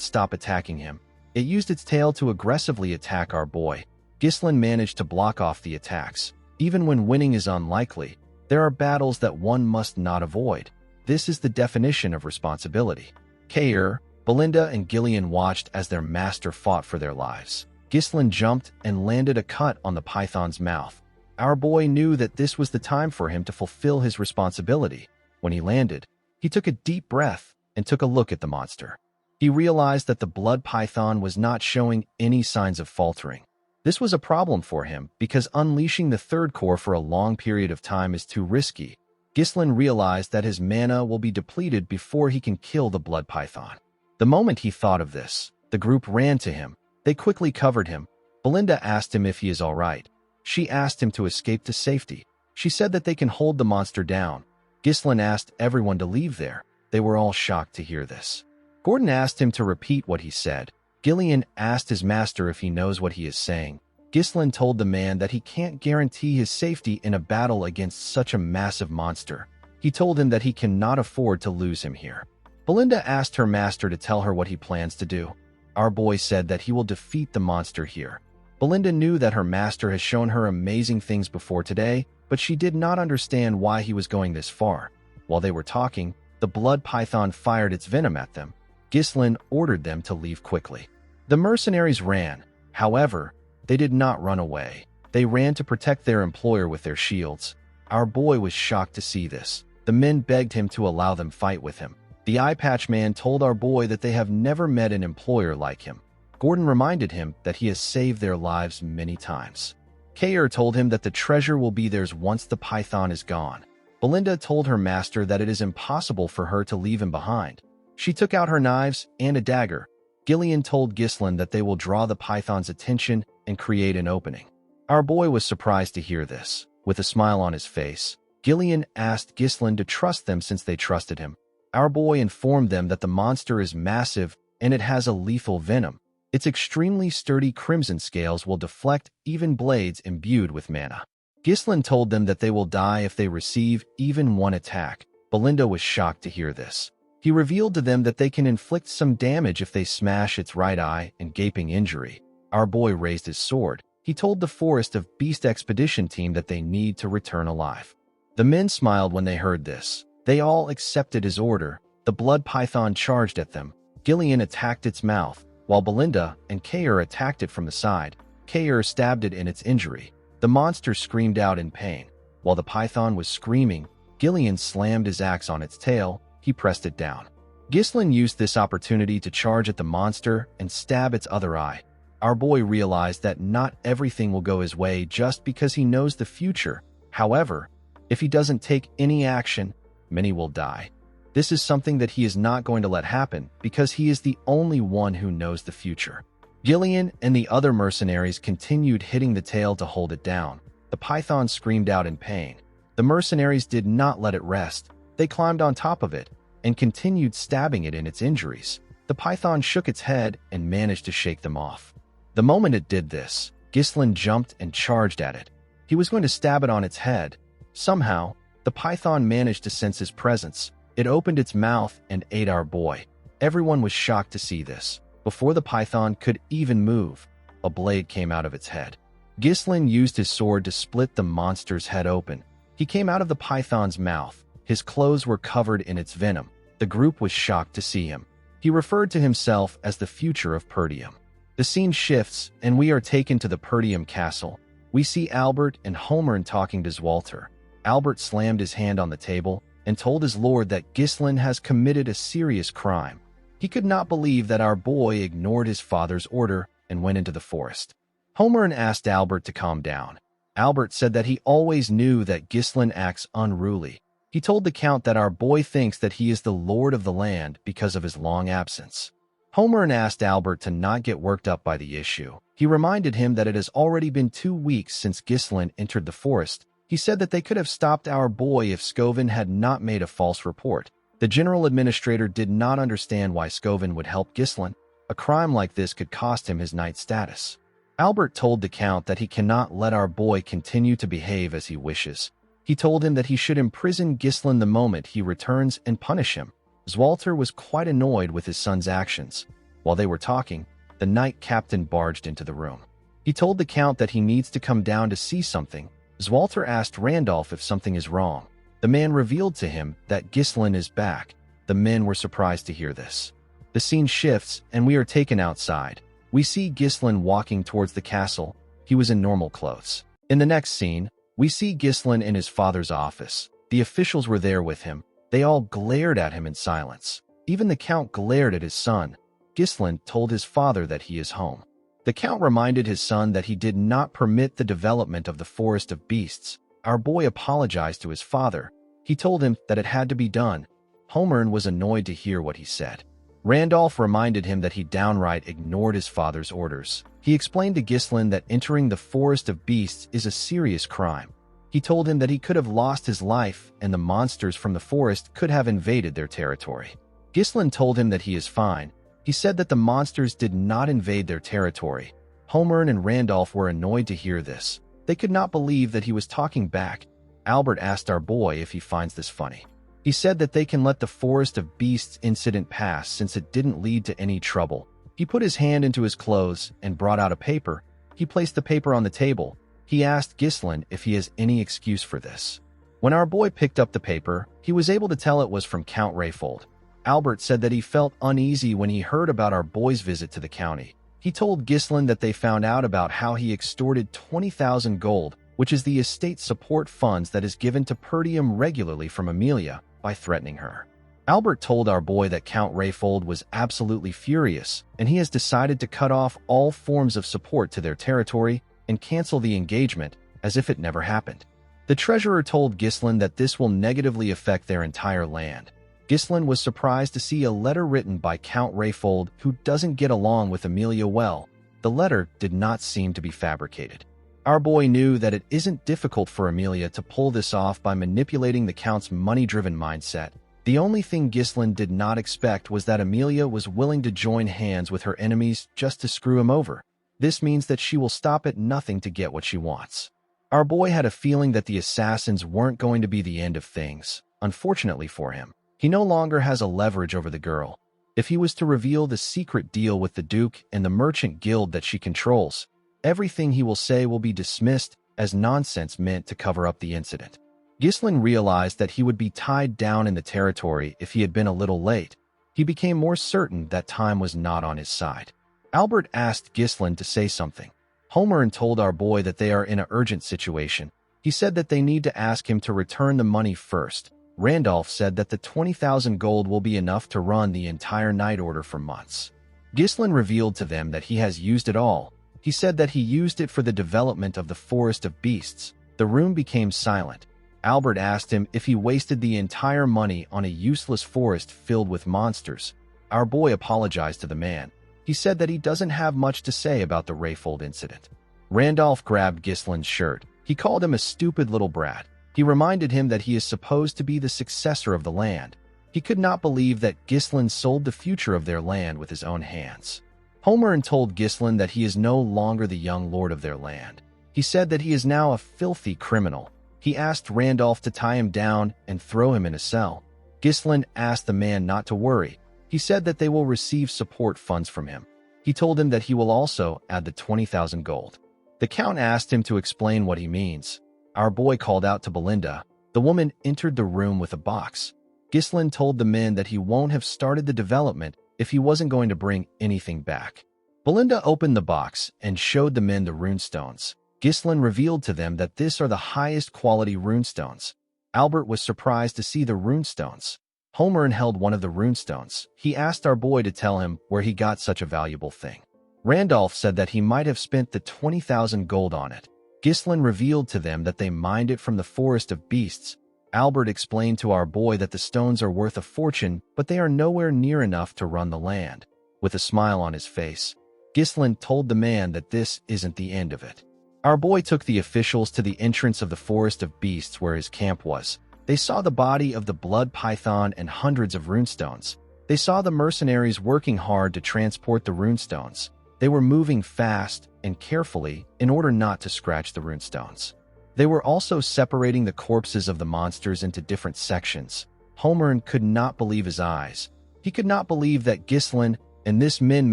S1: stop attacking him. It used its tail to aggressively attack our boy. Ghislain managed to block off the attacks. Even when winning is unlikely, there are battles that one must not avoid. This is the definition of responsibility. Kair, Belinda, and Gillian watched as their master fought for their lives. Ghislain jumped and landed a cut on the python's mouth. Our boy knew that this was the time for him to fulfill his responsibility. When he landed, he took a deep breath and took a look at the monster. He realized that the blood python was not showing any signs of faltering. This was a problem for him because unleashing the third core for a long period of time is too risky. Ghislain realized that his mana will be depleted before he can kill the blood python. The moment he thought of this, the group ran to him. They quickly covered him. Belinda asked him if he is all right. She asked him to escape to safety. She said that they can hold the monster down. Ghislain asked everyone to leave there. They were all shocked to hear this. Gordon asked him to repeat what he said. Gillian asked his master if he knows what he is saying. Ghislain told the man that he can't guarantee his safety in a battle against such a massive monster. He told him that he cannot afford to lose him here. Belinda asked her master to tell her what he plans to do. Our boy said that he will defeat the monster here. Belinda knew that her master has shown her amazing things before today, but she did not understand why he was going this far. While they were talking, the blood python fired its venom at them. Ghislain ordered them to leave quickly. The mercenaries ran. However, they did not run away. They ran to protect their employer with their shields. Our boy was shocked to see this. The men begged him to allow them fight with him. The eye patch man told our boy that they have never met an employer like him. Gordon reminded him that he has saved their lives many times. Kair told him that the treasure will be theirs once the python is gone. Belinda told her master that it is impossible for her to leave him behind. She took out her knives and a dagger. Gillian told Ghislain that they will draw the python's attention and create an opening. Our boy was surprised to hear this. With a smile on his face, Gillian asked Ghislain to trust them since they trusted him. Our boy informed them that the monster is massive and it has a lethal venom. Its extremely sturdy crimson scales will deflect even blades imbued with mana. Ghislain told them that they will die if they receive even one attack. Belinda was shocked to hear this. He revealed to them that they can inflict some damage if they smash its right eye and gaping injury. Our boy raised his sword. He told the Forest of Beast expedition team that they need to return alive. The men smiled when they heard this. They all accepted his order. The blood python charged at them. Gillian attacked its mouth, while Belinda and Kair attacked it from the side. Kair stabbed it in its injury. The monster screamed out in pain. While the python was screaming, Gillian slammed his axe on its tail. He pressed it down. Ghislain used this opportunity to charge at the monster and stab its other eye. Our boy realized that not everything will go his way just because he knows the future. However, if he doesn't take any action, many will die. This is something that he is not going to let happen because he is the only one who knows the future. Gillian and the other mercenaries continued hitting the tail to hold it down. The python screamed out in pain. The mercenaries did not let it rest. They climbed on top of it and continued stabbing it in its injuries. The python shook its head and managed to shake them off. The moment it did this, Ghislain jumped and charged at it. He was going to stab it on its head. Somehow, the python managed to sense his presence. It opened its mouth and ate our boy. Everyone was shocked to see this. Before the python could even move, a blade came out of its head. Ghislain used his sword to split the monster's head open. He came out of the python's mouth. His clothes were covered in its venom. The group was shocked to see him. He referred to himself as the future of Perdium. The scene shifts, and we are taken to the Perdium castle. We see Albert and Holmern talking to Zwalter. Albert slammed his hand on the table and told his lord that Ghislain has committed a serious crime. He could not believe that our boy ignored his father's order and went into the forest. Holmern asked Albert to calm down. Albert said that he always knew that Ghislain acts unruly. He told the count that our boy thinks that he is the lord of the land because of his long absence. Holmern asked Albert to not get worked up by the issue. He reminded him that it has already been 2 weeks since Ghislain entered the forest. He said that they could have stopped our boy if Scovin had not made a false report. The general administrator did not understand why Scovin would help Ghislain. A crime like this could cost him his knight status. Albert told the Count that he cannot let our boy continue to behave as he wishes. He told him that he should imprison Ghislain the moment he returns and punish him. Walter was quite annoyed with his son's actions. While they were talking, the night captain barged into the room. He told the Count that he needs to come down to see something. Walter asked Randolph if something is wrong. The man revealed to him that Ghislain is back. The men were surprised to hear this. The scene shifts, and we are taken outside. We see Ghislain walking towards the castle. He was in normal clothes. In the next scene, we see Ghislain in his father's office. The officials were there with him. They all glared at him in silence. Even the Count glared at his son. Ghislain told his father that he is home. The Count reminded his son that he did not permit the development of the Forest of Beasts. Our boy apologized to his father. He told him that it had to be done. Homern was annoyed to hear what he said. Randolph reminded him that he downright ignored his father's orders. He explained to Ghislain that entering the Forest of Beasts is a serious crime. He told him that he could have lost his life and the monsters from the forest could have invaded their territory. Ghislain told him that he is fine. He said that the monsters did not invade their territory. Homern and Randolph were annoyed to hear this. They could not believe that he was talking back. Albert asked our boy if he finds this funny. He said that they can let the Forest of Beasts incident pass since it didn't lead to any trouble. He put his hand into his clothes and brought out a paper. He placed the paper on the table. He asked Ghislain if he has any excuse for this. When our boy picked up the paper, he was able to tell it was from Count Rayfold. Albert said that he felt uneasy when he heard about our boy's visit to the county. He told Ghislain that they found out about how he extorted 20,000 gold, which is the estate support funds that is given to Perdium regularly from Amelia, by threatening her. Albert told our boy that Count Rayfold was absolutely furious, and he has decided to cut off all forms of support to their territory and cancel the engagement as if it never happened. The treasurer told Ghislain that this will negatively affect their entire land. Ghislain was surprised to see a letter written by Count Rayfold who doesn't get along with Amelia well. The letter did not seem to be fabricated. Our boy knew that it isn't difficult for Amelia to pull this off by manipulating the Count's money-driven mindset. The only thing Ghislain did not expect was that Amelia was willing to join hands with her enemies just to screw him over. This means that she will stop at nothing to get what she wants. Our boy had a feeling that the assassins weren't going to be the end of things. Unfortunately for him, he no longer has a leverage over the girl. If he was to reveal the secret deal with the Duke and the merchant guild that she controls, everything he will say will be dismissed as nonsense meant to cover up the incident. Ghislain realized that he would be tied down in the territory if he had been a little late. He became more certain that time was not on his side. Albert asked Ghislain to say something. Homern told our boy that they are in an urgent situation. He said that they need to ask him to return the money first. Randolph said that the 20,000 gold will be enough to run the entire night order for months. Ghislain revealed to them that he has used it all. He said that he used it for the development of the Forest of Beasts. The room became silent. Albert asked him if he wasted the entire money on a useless forest filled with monsters. Our boy apologized to the man. He said that he doesn't have much to say about the Rayfold incident. Randolph grabbed Ghislain's shirt. He called him a stupid little brat. He reminded him that he is supposed to be the successor of the land. He could not believe that Ghislain sold the future of their land with his own hands. Homern told Ghislain that he is no longer the young lord of their land. He said that he is now a filthy criminal. He asked Randolph to tie him down and throw him in a cell. Ghislain asked the man not to worry. He said that they will receive support funds from him. He told him that he will also add the 20,000 gold. The Count asked him to explain what he means. Our boy called out to Belinda. The woman entered the room with a box. Ghislain told the men that he won't have started the development if he wasn't going to bring anything back. Belinda opened the box and showed the men the runestones. Ghislain revealed to them that these are the highest quality runestones. Albert was surprised to see the runestones. Homern held one of the runestones. He asked our boy to tell him where he got such a valuable thing. Randolph said that he might have spent the 20,000 gold on it. Ghislain revealed to them that they mined it from the Forest of Beasts. Albert explained to our boy that the stones are worth a fortune, but they are nowhere near enough to run the land. With a smile on his face, Ghislain told the man that this isn't the end of it. Our boy took the officials to the entrance of the Forest of Beasts where his camp was. They saw the body of the blood python and hundreds of runestones. They saw the mercenaries working hard to transport the runestones. They were moving fast and carefully in order not to scratch the runestones. They were also separating the corpses of the monsters into different sections. Holmern could not believe his eyes. He could not believe that Ghislain and this men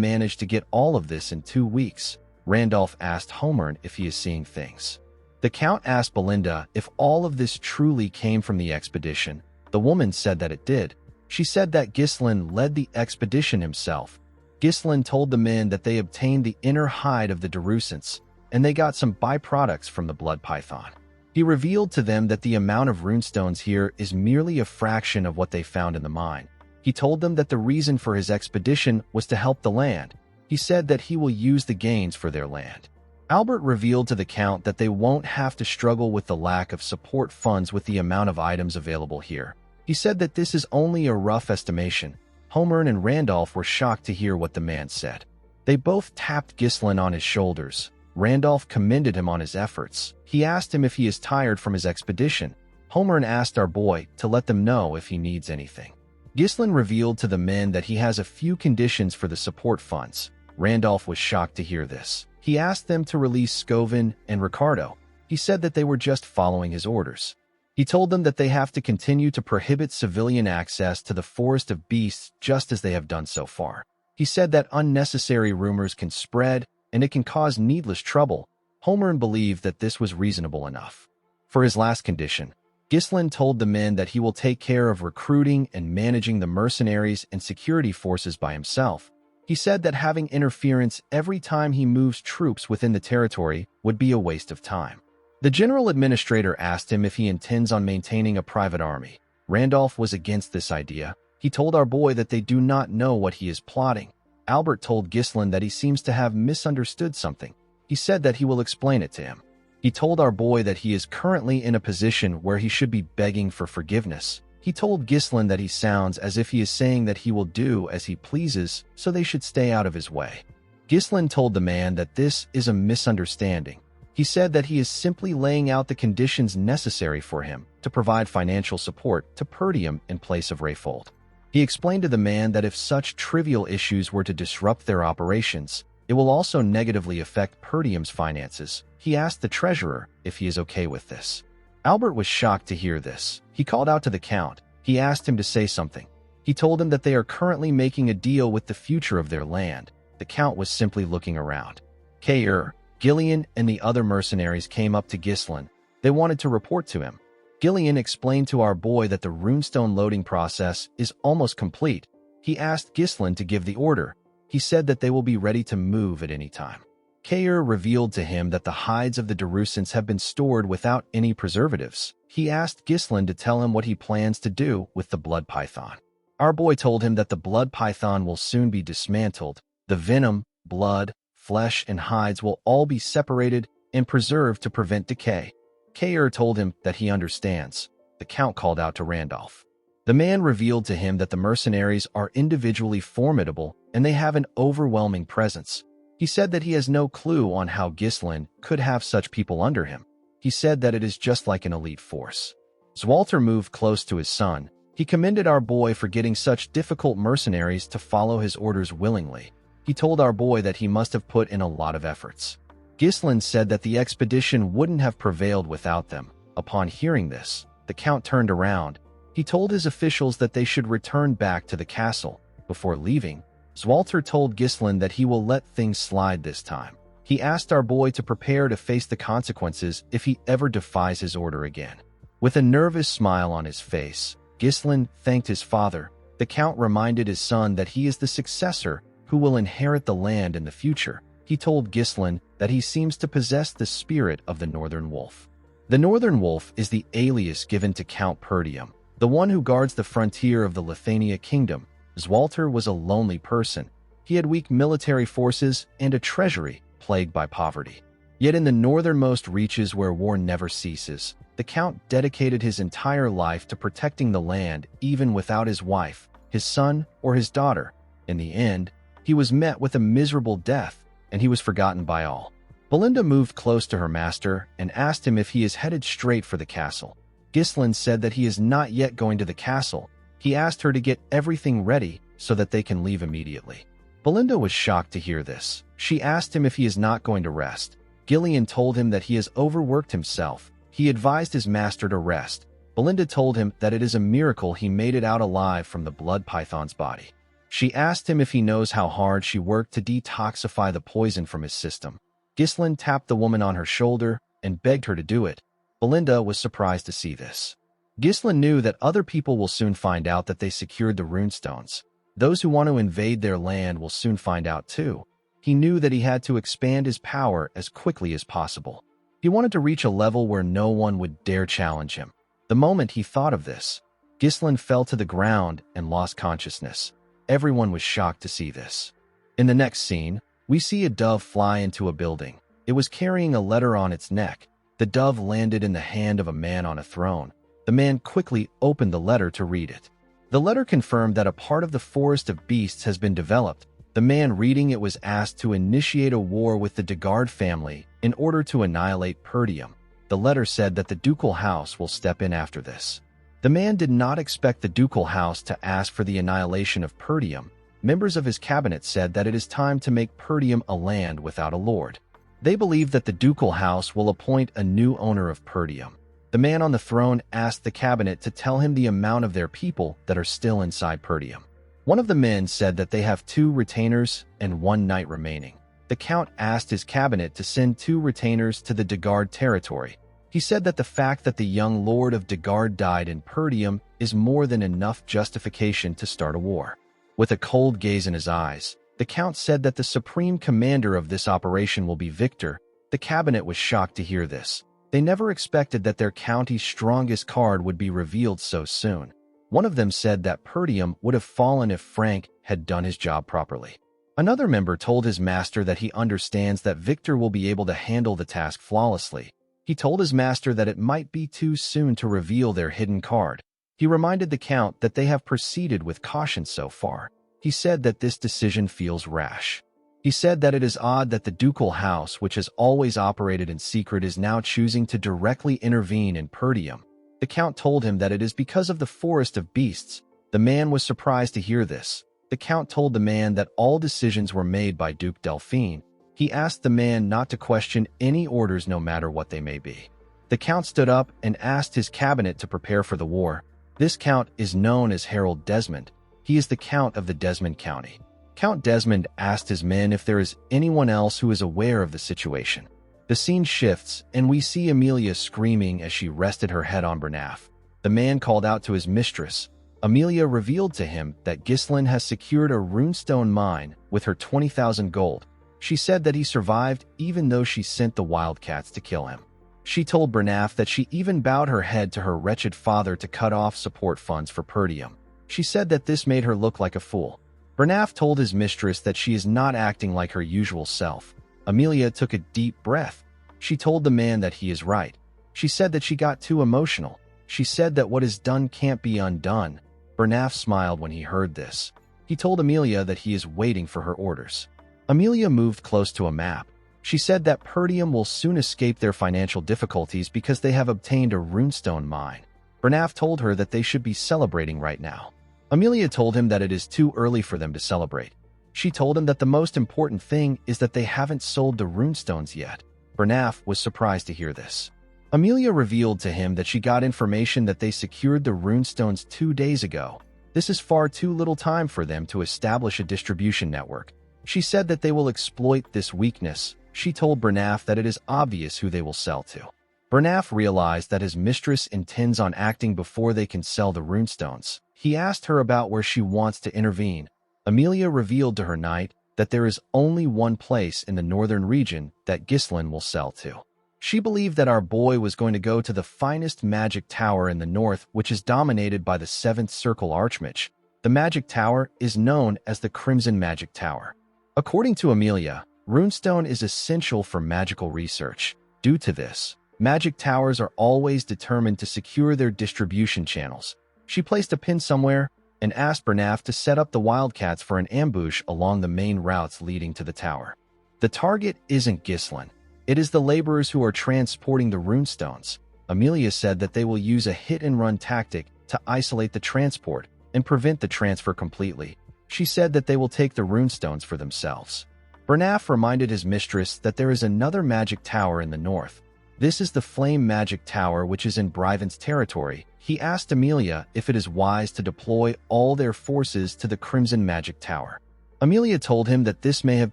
S1: managed to get all of this in 2 weeks. Randolph asked Holmern if he is seeing things. The Count asked Belinda if all of this truly came from the expedition. The woman said that it did. She said that Ghislain led the expedition himself. Ghislain told the men that they obtained the inner hide of the Darusants, and they got some byproducts from the blood python. He revealed to them that the amount of runestones here is merely a fraction of what they found in the mine. He told them that the reason for his expedition was to help the land. He said that he will use the gains for their land. Albert revealed to the Count that they won't have to struggle with the lack of support funds with the amount of items available here. He said that this is only a rough estimation. Holmern and Randolph were shocked to hear what the man said. They both tapped Ghislain on his shoulders. Randolph commended him on his efforts. He asked him if he is tired from his expedition. Holmern asked our boy to let them know if he needs anything. Ghislain revealed to the men that he has a few conditions for the support funds. Randolph was shocked to hear this. He asked them to release Scovin and Ricardo. He said that they were just following his orders. He told them that they have to continue to prohibit civilian access to the Forest of Beasts just as they have done so far. He said that unnecessary rumors can spread and it can cause needless trouble. Holmern believed that this was reasonable enough. For his last condition, Ghislain told the men that he will take care of recruiting and managing the mercenaries and security forces by himself. He said that having interference every time he moves troops within the territory would be a waste of time. The general administrator asked him if he intends on maintaining a private army. Randolph was against this idea. He told our boy that they do not know what he is plotting. Albert told Ghislain that he seems to have misunderstood something. He said that he will explain it to him. He told our boy that he is currently in a position where he should be begging for forgiveness. He told Ghislain that he sounds as if he is saying that he will do as he pleases, so they should stay out of his way. Ghislain told the man that this is a misunderstanding. He said that he is simply laying out the conditions necessary for him to provide financial support to Perdium in place of Rayfold. He explained to the man that if such trivial issues were to disrupt their operations, it will also negatively affect Perdium's finances. He asked the treasurer if he is okay with this. Albert was shocked to hear this. He called out to the Count. He asked him to say something. He told him that they are currently making a deal with the future of their land. The Count was simply looking around. Kair, Gillian, and the other mercenaries came up to Ghislain. They wanted to report to him. Gillian explained to our boy that the runestone loading process is almost complete. He asked Ghislain to give the order. He said that they will be ready to move at any time. Kair revealed to him that the hides of the Darusants have been stored without any preservatives. He asked Ghislain to tell him what he plans to do with the blood python. Our boy told him that the blood python will soon be dismantled. The venom, blood, flesh, and hides will all be separated and preserved to prevent decay. Kair told him that he understands. The Count called out to Randolph. The man revealed to him that the mercenaries are individually formidable and they have an overwhelming presence. He said that he has no clue on how Ghislain could have such people under him. He said that it is just like an elite force. Zwalter moved close to his son. He commended our boy for getting such difficult mercenaries to follow his orders willingly. He told our boy that he must have put in a lot of efforts. Ghislain said that the expedition wouldn't have prevailed without them. Upon hearing this, the Count turned around. He told his officials that they should return back to the castle. Before leaving, Zwalter told Ghislain that he will let things slide this time. He asked our boy to prepare to face the consequences if he ever defies his order again. With a nervous smile on his face, Ghislain thanked his father. The Count reminded his son that he is the successor who will inherit the land in the future. He told Ghislain that he seems to possess the spirit of the Northern Wolf. The Northern Wolf is the alias given to Count Perdium, the one who guards the frontier of the Lithania kingdom. Zwalter was a lonely person. He had weak military forces and a treasury plagued by poverty. Yet in the northernmost reaches where war never ceases, the Count dedicated his entire life to protecting the land even without his wife, his son, or his daughter. In the end, he was met with a miserable death, and he was forgotten by all. Belinda moved close to her master and asked him if he is headed straight for the castle. Ghislain said that he is not yet going to the castle. He asked her to get everything ready so that they can leave immediately. Belinda was shocked to hear this. She asked him if he is not going to rest. Gillian told him that he has overworked himself. He advised his master to rest. Belinda told him that it is a miracle he made it out alive from the blood python's body. She asked him if he knows how hard she worked to detoxify the poison from his system. Ghislain tapped the woman on her shoulder and begged her to do it. Belinda was surprised to see this. Ghislain knew that other people will soon find out that they secured the runestones. Those who want to invade their land will soon find out too. He knew that he had to expand his power as quickly as possible. He wanted to reach a level where no one would dare challenge him. The moment he thought of this, Ghislain fell to the ground and lost consciousness. Everyone was shocked to see this. In the next scene, we see a dove fly into a building. It was carrying a letter on its neck. The dove landed in the hand of a man on a throne. The man quickly opened the letter to read it. The letter confirmed that a part of the Forest of Beasts has been developed. The man reading it was asked to initiate a war with the Degard family in order to annihilate Perdium. The letter said that the ducal house will step in after this. The man did not expect the ducal house to ask for the annihilation of Perdium. Members of his cabinet said that it is time to make Perdium a land without a lord. They believe that the ducal house will appoint a new owner of Perdium. The man on the throne asked the cabinet to tell him the amount of their people that are still inside Perdium. One of the men said that they have 2 retainers and 1 knight remaining. The count asked his cabinet to send 2 retainers to the Degard territory. He said that the fact that the young lord of Degard died in Perdium is more than enough justification to start a war. With a cold gaze in his eyes, the count said that the supreme commander of this operation will be Victor. The cabinet was shocked to hear this. They never expected that their county's strongest card would be revealed so soon. One of them said that Perdium would have fallen if Frank had done his job properly. Another member told his master that he understands that Victor will be able to handle the task flawlessly. He told his master that it might be too soon to reveal their hidden card. He reminded the count that they have proceeded with caution so far. He said that this decision feels rash. He said that it is odd that the ducal house, which has always operated in secret, is now choosing to directly intervene in Perdium. The count told him that it is because of the Forest of Beasts. The man was surprised to hear this. The count told the man that all decisions were made by Duke Delphine. He asked the man not to question any orders no matter what they may be. The count stood up and asked his cabinet to prepare for the war. This count is known as Harold Desmond. He is the count of the Desmond County. Count Desmond asked his men if there is anyone else who is aware of the situation. The scene shifts, and we see Amelia screaming as she rested her head on Bernaf. The man called out to his mistress. Amelia revealed to him that Ghislain has secured a runestone mine with her 20,000 gold. She said that he survived even though she sent the wildcats to kill him. She told Bernaf that she even bowed her head to her wretched father to cut off support funds for Perdium. She said that this made her look like a fool. Bernaf told his mistress that she is not acting like her usual self. Amelia took a deep breath. She told the man that he is right. She said that she got too emotional. She said that what is done can't be undone. Bernaf smiled when he heard this. He told Amelia that he is waiting for her orders. Amelia moved close to a map. She said that Perdium will soon escape their financial difficulties because they have obtained a runestone mine. Bernaf told her that they should be celebrating right now. Amelia told him that it is too early for them to celebrate. She told him that the most important thing is that they haven't sold the runestones yet. Bernaf was surprised to hear this. Amelia revealed to him that she got information that they secured the runestones 2 days ago. This is far too little time for them to establish a distribution network. She said that they will exploit this weakness. She told Bernaf that it is obvious who they will sell to. Bernaf realized that his mistress intends on acting before they can sell the runestones. He asked her about where she wants to intervene. Amelia revealed to her knight that there is only one place in the northern region that Ghislain will sell to. She believed that our boy was going to go to the finest magic tower in the north, which is dominated by the 7th Circle Archmage. The magic tower is known as the Crimson Magic Tower. According to Amelia, runestone is essential for magical research. Due to this, magic towers are always determined to secure their distribution channels. She placed a pin somewhere and asked Bernaf to set up the wildcats for an ambush along the main routes leading to the tower. The target isn't Ghislain. It is the laborers who are transporting the runestones. Amelia said that they will use a hit-and-run tactic to isolate the transport and prevent the transfer completely. She said that they will take the runestones for themselves. Bernaf reminded his mistress that there is another magic tower in the north. This is the Flame Magic Tower, which is in Bryven's territory. He asked Amelia if it is wise to deploy all their forces to the Crimson Magic Tower. Amelia told him that this may have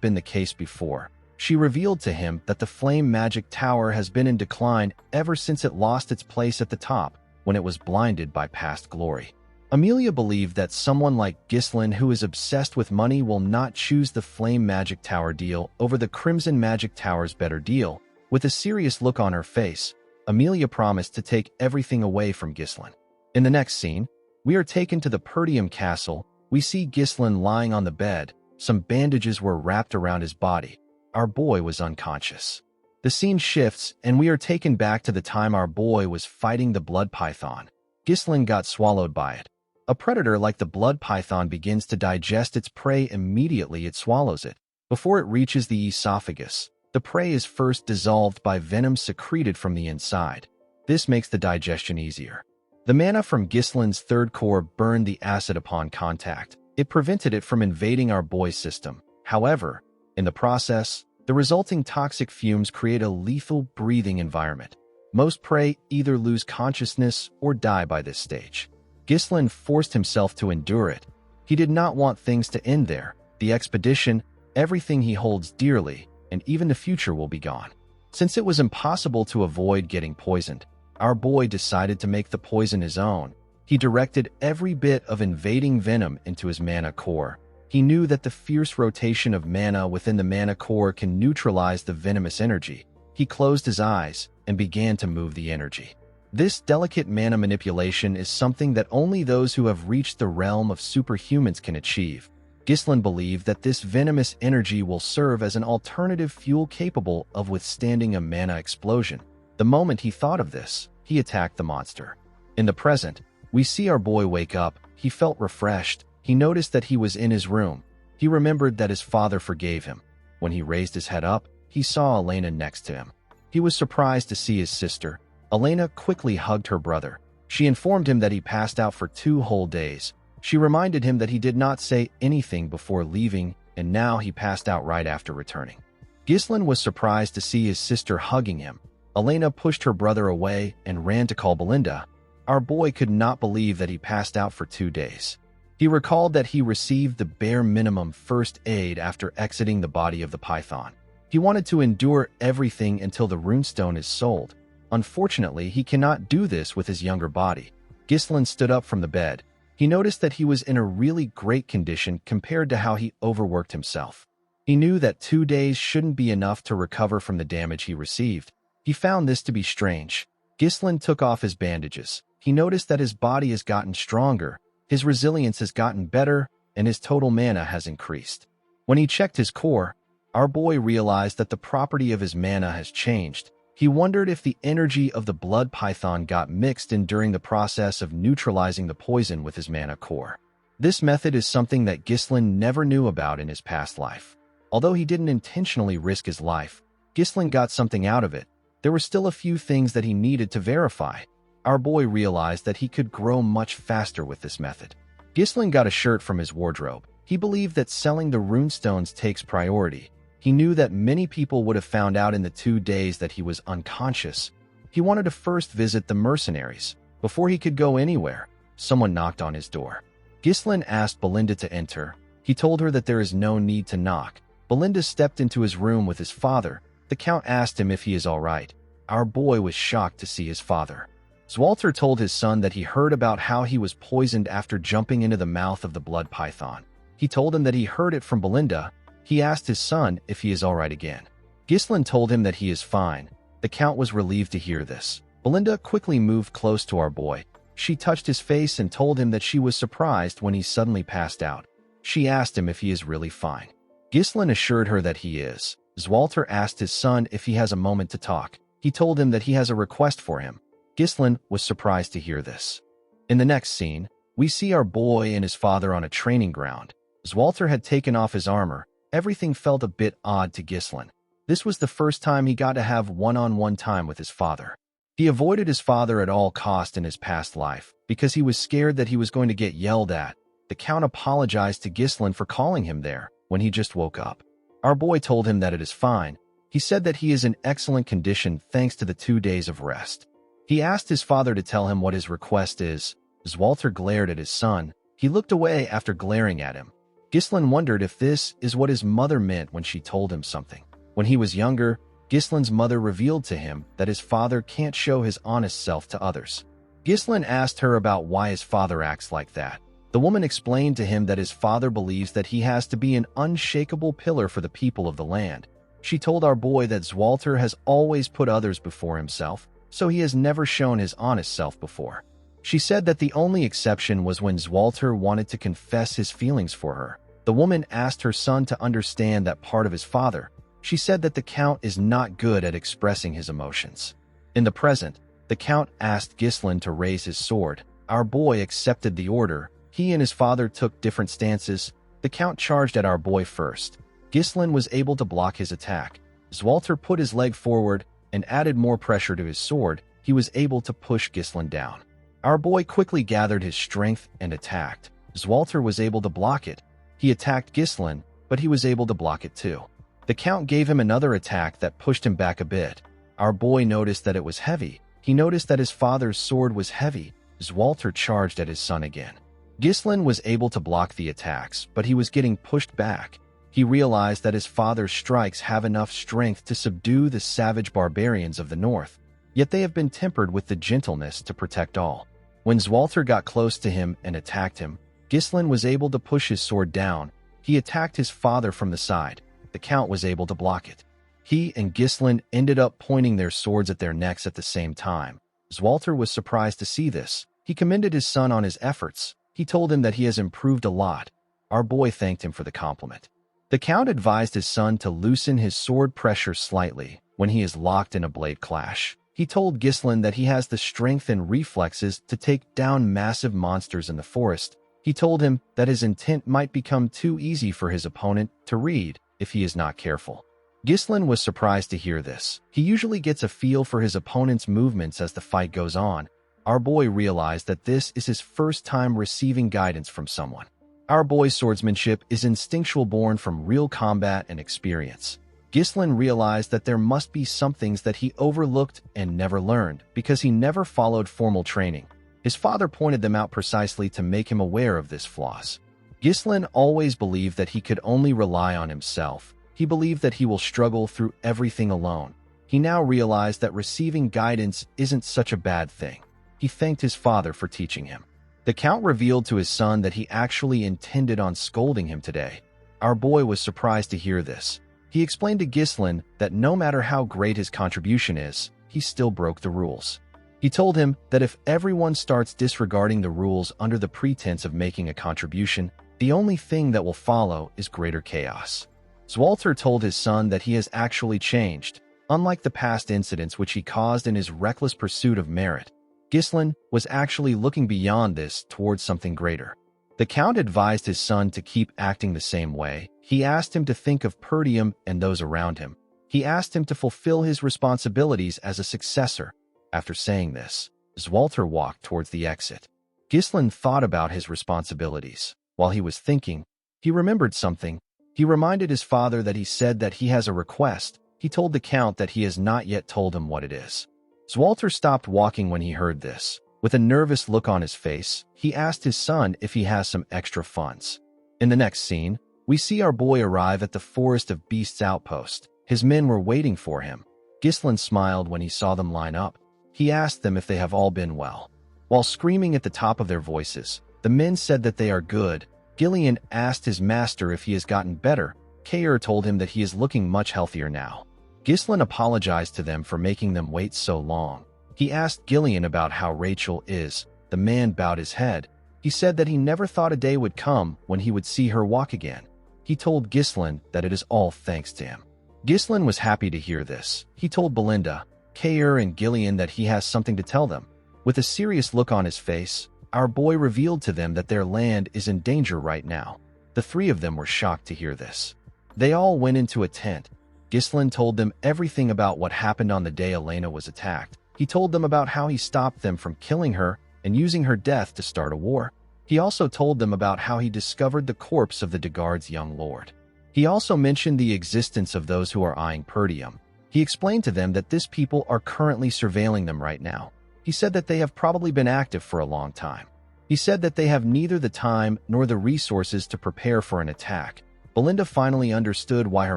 S1: been the case before. She revealed to him that the Flame Magic Tower has been in decline ever since it lost its place at the top when it was blinded by past glory. Amelia believed that someone like Ghislain, who is obsessed with money, will not choose the Flame Magic Tower deal over the Crimson Magic Tower's better deal. With a serious look on her face, Amelia promised to take everything away from Ghislain. In the next scene, we are taken to the Perdium Castle. We see Ghislain lying on the bed. Some bandages were wrapped around his body. Our boy was unconscious. The scene shifts, and we are taken back to the time our boy was fighting the blood python. Ghislain got swallowed by it. A predator like the blood python begins to digest its prey. Immediately it swallows it. Before it reaches the esophagus, the prey is first dissolved by venom secreted from the inside. This makes the digestion easier. The mana from Ghislain's third core burned the acid upon contact. It prevented it from invading our boy's system. However, in the process, the resulting toxic fumes create a lethal breathing environment. Most prey either lose consciousness or die by this stage. Ghislain forced himself to endure it. He did not want things to end there. The expedition, everything he holds dearly, and even the future will be gone. Since it was impossible to avoid getting poisoned, our boy decided to make the poison his own. He directed every bit of invading venom into his mana core. He knew that the fierce rotation of mana within the mana core can neutralize the venomous energy. He closed his eyes and began to move the energy. This delicate mana manipulation is something that only those who have reached the realm of superhumans can achieve. Ghislain believed that this venomous energy will serve as an alternative fuel capable of withstanding a mana explosion. The moment he thought of this, he attacked the monster. In the present, we see our boy wake up. He felt refreshed. He noticed that he was in his room. He remembered that his father forgave him. When he raised his head up, he saw Elena next to him. He was surprised to see his sister. Elena quickly hugged her brother. She informed him that he passed out for 2 whole days. She reminded him that he did not say anything before leaving, and now he passed out right after returning. Ghislain was surprised to see his sister hugging him. Elena pushed her brother away and ran to call Belinda. Our boy could not believe that he passed out for 2 days. He recalled that he received the bare minimum first aid after exiting the body of the python. He wanted to endure everything until the runestone is sold. Unfortunately, he cannot do this with his younger body. Ghislain stood up from the bed. He noticed that he was in a really great condition compared to how he overworked himself. He knew that 2 days shouldn't be enough to recover from the damage he received. He found this to be strange. Ghislain took off his bandages. He noticed that his body has gotten stronger, his resilience has gotten better, and his total mana has increased. When he checked his core, our boy realized that the property of his mana has changed. He wondered if the energy of the blood python got mixed in during the process of neutralizing the poison with his mana core. This method is something that Ghislain never knew about in his past life. Although he didn't intentionally risk his life, Ghislain got something out of it. There were still a few things that he needed to verify. Our boy realized that he could grow much faster with this method. Ghislain got a shirt from his wardrobe. He believed that selling the runestones takes priority. He knew that many people would have found out in the 2 days that he was unconscious. He wanted to first visit the mercenaries. Before he could go anywhere, someone knocked on his door. Ghislain asked Belinda to enter. He told her that there is no need to knock. Belinda stepped into his room with his father. The Count asked him if he is all right. Our boy was shocked to see his father. Zwalter told his son that he heard about how he was poisoned after jumping into the mouth of the blood python. He told him that he heard it from Belinda. He asked his son if he is all right again. Ghislain told him that he is fine. The Count was relieved to hear this. Belinda quickly moved close to our boy. She touched his face and told him that she was surprised when he suddenly passed out. She asked him if he is really fine. Ghislain assured her that he is. Zwalter asked his son if he has a moment to talk. He told him that he has a request for him. Ghislain was surprised to hear this. In the next scene, we see our boy and his father on a training ground. Zwalter had taken off his armor. Everything felt a bit odd to Ghislain. This was the first time he got to have one-on-one time with his father. He avoided his father at all cost in his past life because he was scared that he was going to get yelled at. The Count apologized to Ghislain for calling him there when he just woke up. Our boy told him that it is fine. He said that he is in excellent condition thanks to the 2 days of rest. He asked his father to tell him what his request is. As Walter glared at his son, he looked away after glaring at him. Ghislain wondered if this is what his mother meant when she told him something. When he was younger, Ghislain's mother revealed to him that his father can't show his honest self to others. Ghislain asked her about why his father acts like that. The woman explained to him that his father believes that he has to be an unshakable pillar for the people of the land. She told our boy that Walter has always put others before himself, so he has never shown his honest self before. She said that the only exception was when Walter wanted to confess his feelings for her. The woman asked her son to understand that part of his father. She said that the Count is not good at expressing his emotions. In the present, the Count asked Ghislain to raise his sword. Our boy accepted the order. He and his father took different stances. The Count charged at our boy first. Ghislain was able to block his attack. As Walter put his leg forward and added more pressure to his sword, he was able to push Ghislain down. Our boy quickly gathered his strength and attacked. As Walter was able to block it, he attacked Ghislain, but he was able to block it too. The Count gave him another attack that pushed him back a bit. Our boy noticed that it was heavy. He noticed that his father's sword was heavy as Walter charged at his son again. Ghislain was able to block the attacks, but he was getting pushed back. He realized that his father's strikes have enough strength to subdue the savage barbarians of the north, yet they have been tempered with the gentleness to protect all. When Walter got close to him and attacked him, Ghislain was able to push his sword down. He attacked his father from the side. The Count was able to block it. He and Ghislain ended up pointing their swords at their necks at the same time. Walter was surprised to see this. He commended his son on his efforts. He told him that he has improved a lot. Our boy thanked him for the compliment. The Count advised his son to loosen his sword pressure slightly when he is locked in a blade clash. He told Ghislain that he has the strength and reflexes to take down massive monsters in the forest. He told him that his intent might become too easy for his opponent to read if he is not careful. Ghislain was surprised to hear this. He usually gets a feel for his opponent's movements as the fight goes on. Our boy realized that this is his first time receiving guidance from someone. Our boy's swordsmanship is instinctual, born from real combat and experience. Ghislain realized that there must be some things that he overlooked and never learned because he never followed formal training. His father pointed them out precisely to make him aware of this flaws. Ghislain always believed that he could only rely on himself. He believed that he will struggle through everything alone. He now realized that receiving guidance isn't such a bad thing. He thanked his father for teaching him. The Count revealed to his son that he actually intended on scolding him today. Our boy was surprised to hear this. He explained to Ghislain that no matter how great his contribution is, he still broke the rules. He told him that if everyone starts disregarding the rules under the pretense of making a contribution, the only thing that will follow is greater chaos. Walter told his son that he has actually changed, unlike the past incidents which he caused in his reckless pursuit of merit. Ghislain was actually looking beyond this towards something greater. The Count advised his son to keep acting the same way. He asked him to think of Perdium and those around him. He asked him to fulfill his responsibilities as a successor. After saying this, Walter walked towards the exit. Ghislain thought about his responsibilities. While he was thinking, he remembered something. He reminded his father that he said that he has a request. He told the Count that he has not yet told him what it is. Walter stopped walking when he heard this. With a nervous look on his face, he asked his son if he has some extra funds. In the next scene, we see our boy arrive at the Forest of Beasts outpost. His men were waiting for him. Ghislain smiled when he saw them line up. He asked them if they have all been well. While screaming at the top of their voices, the men said that they are good. Gillian asked his master if he has gotten better. Kair told him that he is looking much healthier now. Ghislain apologized to them for making them wait so long. He asked Gillian about how Rachel is. The man bowed his head. He said that he never thought a day would come when he would see her walk again. He told Ghislain that it is all thanks to him. Ghislain was happy to hear this. He told Belinda, Kair, and Gillian that he has something to tell them. With a serious look on his face, our boy revealed to them that their land is in danger right now. The three of them were shocked to hear this. They all went into a tent. Ghislain told them everything about what happened on the day Elena was attacked. He told them about how he stopped them from killing her and using her death to start a war. He also told them about how he discovered the corpse of the Degard's young lord. He also mentioned the existence of those who are eyeing Perdium. He explained to them that this people are currently surveilling them right now. He said that they have probably been active for a long time. He said that they have neither the time nor the resources to prepare for an attack. Belinda finally understood why her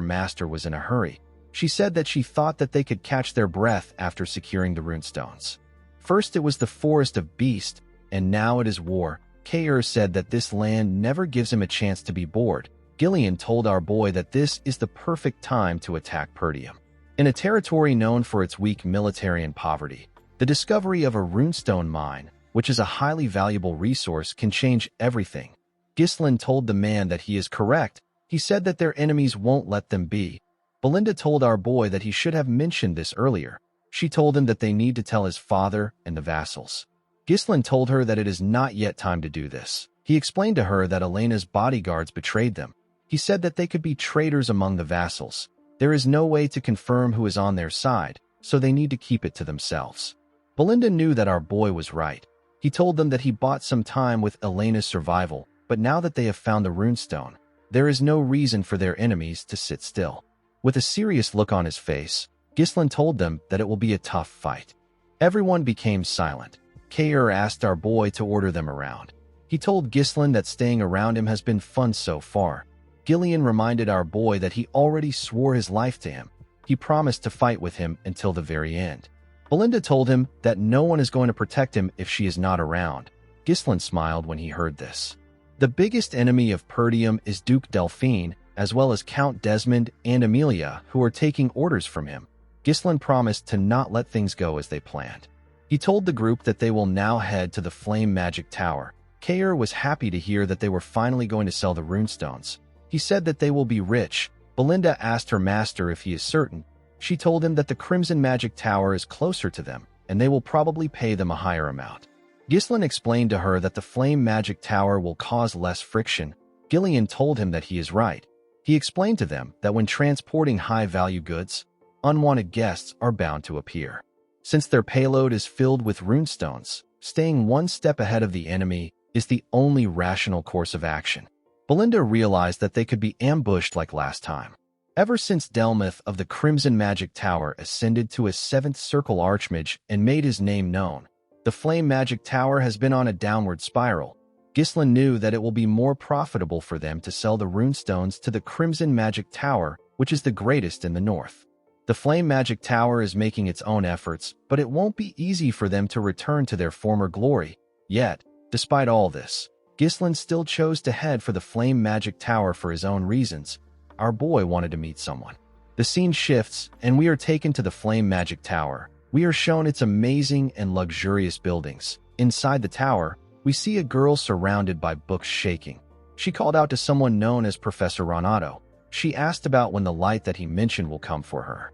S1: master was in a hurry. She said that she thought that they could catch their breath after securing the runestones. First it was the forest of beasts, and now it is war. Kair said that this land never gives him a chance to be bored. Gillian told our boy that this is the perfect time to attack Perdium. In a territory known for its weak military and poverty, the discovery of a runestone mine, which is a highly valuable resource, can change everything. Ghislain told the man that he is correct. He said that their enemies won't let them be. Belinda told our boy that he should have mentioned this earlier. She told him that they need to tell his father and the vassals. Ghislain told her that it is not yet time to do this. He explained to her that Elena's bodyguards betrayed them. He said that they could be traitors among the vassals. There is no way to confirm who is on their side, so they need to keep it to themselves. Belinda knew that our boy was right. He told them that he bought some time with Elena's survival, but now that they have found the runestone, there is no reason for their enemies to sit still. With a serious look on his face, Ghislain told them that it will be a tough fight. Everyone became silent. Kair asked our boy to order them around. He told Ghislain that staying around him has been fun so far. Gillian reminded our boy that he already swore his life to him. He promised to fight with him until the very end. Belinda told him that no one is going to protect him if she is not around. Ghislain smiled when he heard this. The biggest enemy of Perdium is Duke Delphine, as well as Count Desmond and Amelia, who are taking orders from him. Ghislain promised to not let things go as they planned. He told the group that they will now head to the Flame Magic Tower. Kair was happy to hear that they were finally going to sell the runestones. He said that they will be rich. Belinda asked her master if he is certain. She told him that the Crimson Magic Tower is closer to them, and they will probably pay them a higher amount. Ghislain explained to her that the Flame Magic Tower will cause less friction. Gillian told him that he is right. He explained to them that when transporting high-value goods, unwanted guests are bound to appear. Since their payload is filled with runestones, staying one step ahead of the enemy is the only rational course of action. Belinda realized that they could be ambushed like last time. Ever since Delmuth of the Crimson Magic Tower ascended to a 7th Circle Archmage and made his name known, the Flame Magic Tower has been on a downward spiral. Ghislain knew that it will be more profitable for them to sell the runestones to the Crimson Magic Tower, which is the greatest in the north. The Flame Magic Tower is making its own efforts, but it won't be easy for them to return to their former glory. Yet, despite all this, Ghislain still chose to head for the Flame Magic Tower for his own reasons. Our boy wanted to meet someone. The scene shifts, and we are taken to the Flame Magic Tower. We are shown its amazing and luxurious buildings. Inside the tower, we see a girl surrounded by books shaking. She called out to someone known as Professor Renato. She asked about when the light that he mentioned will come for her.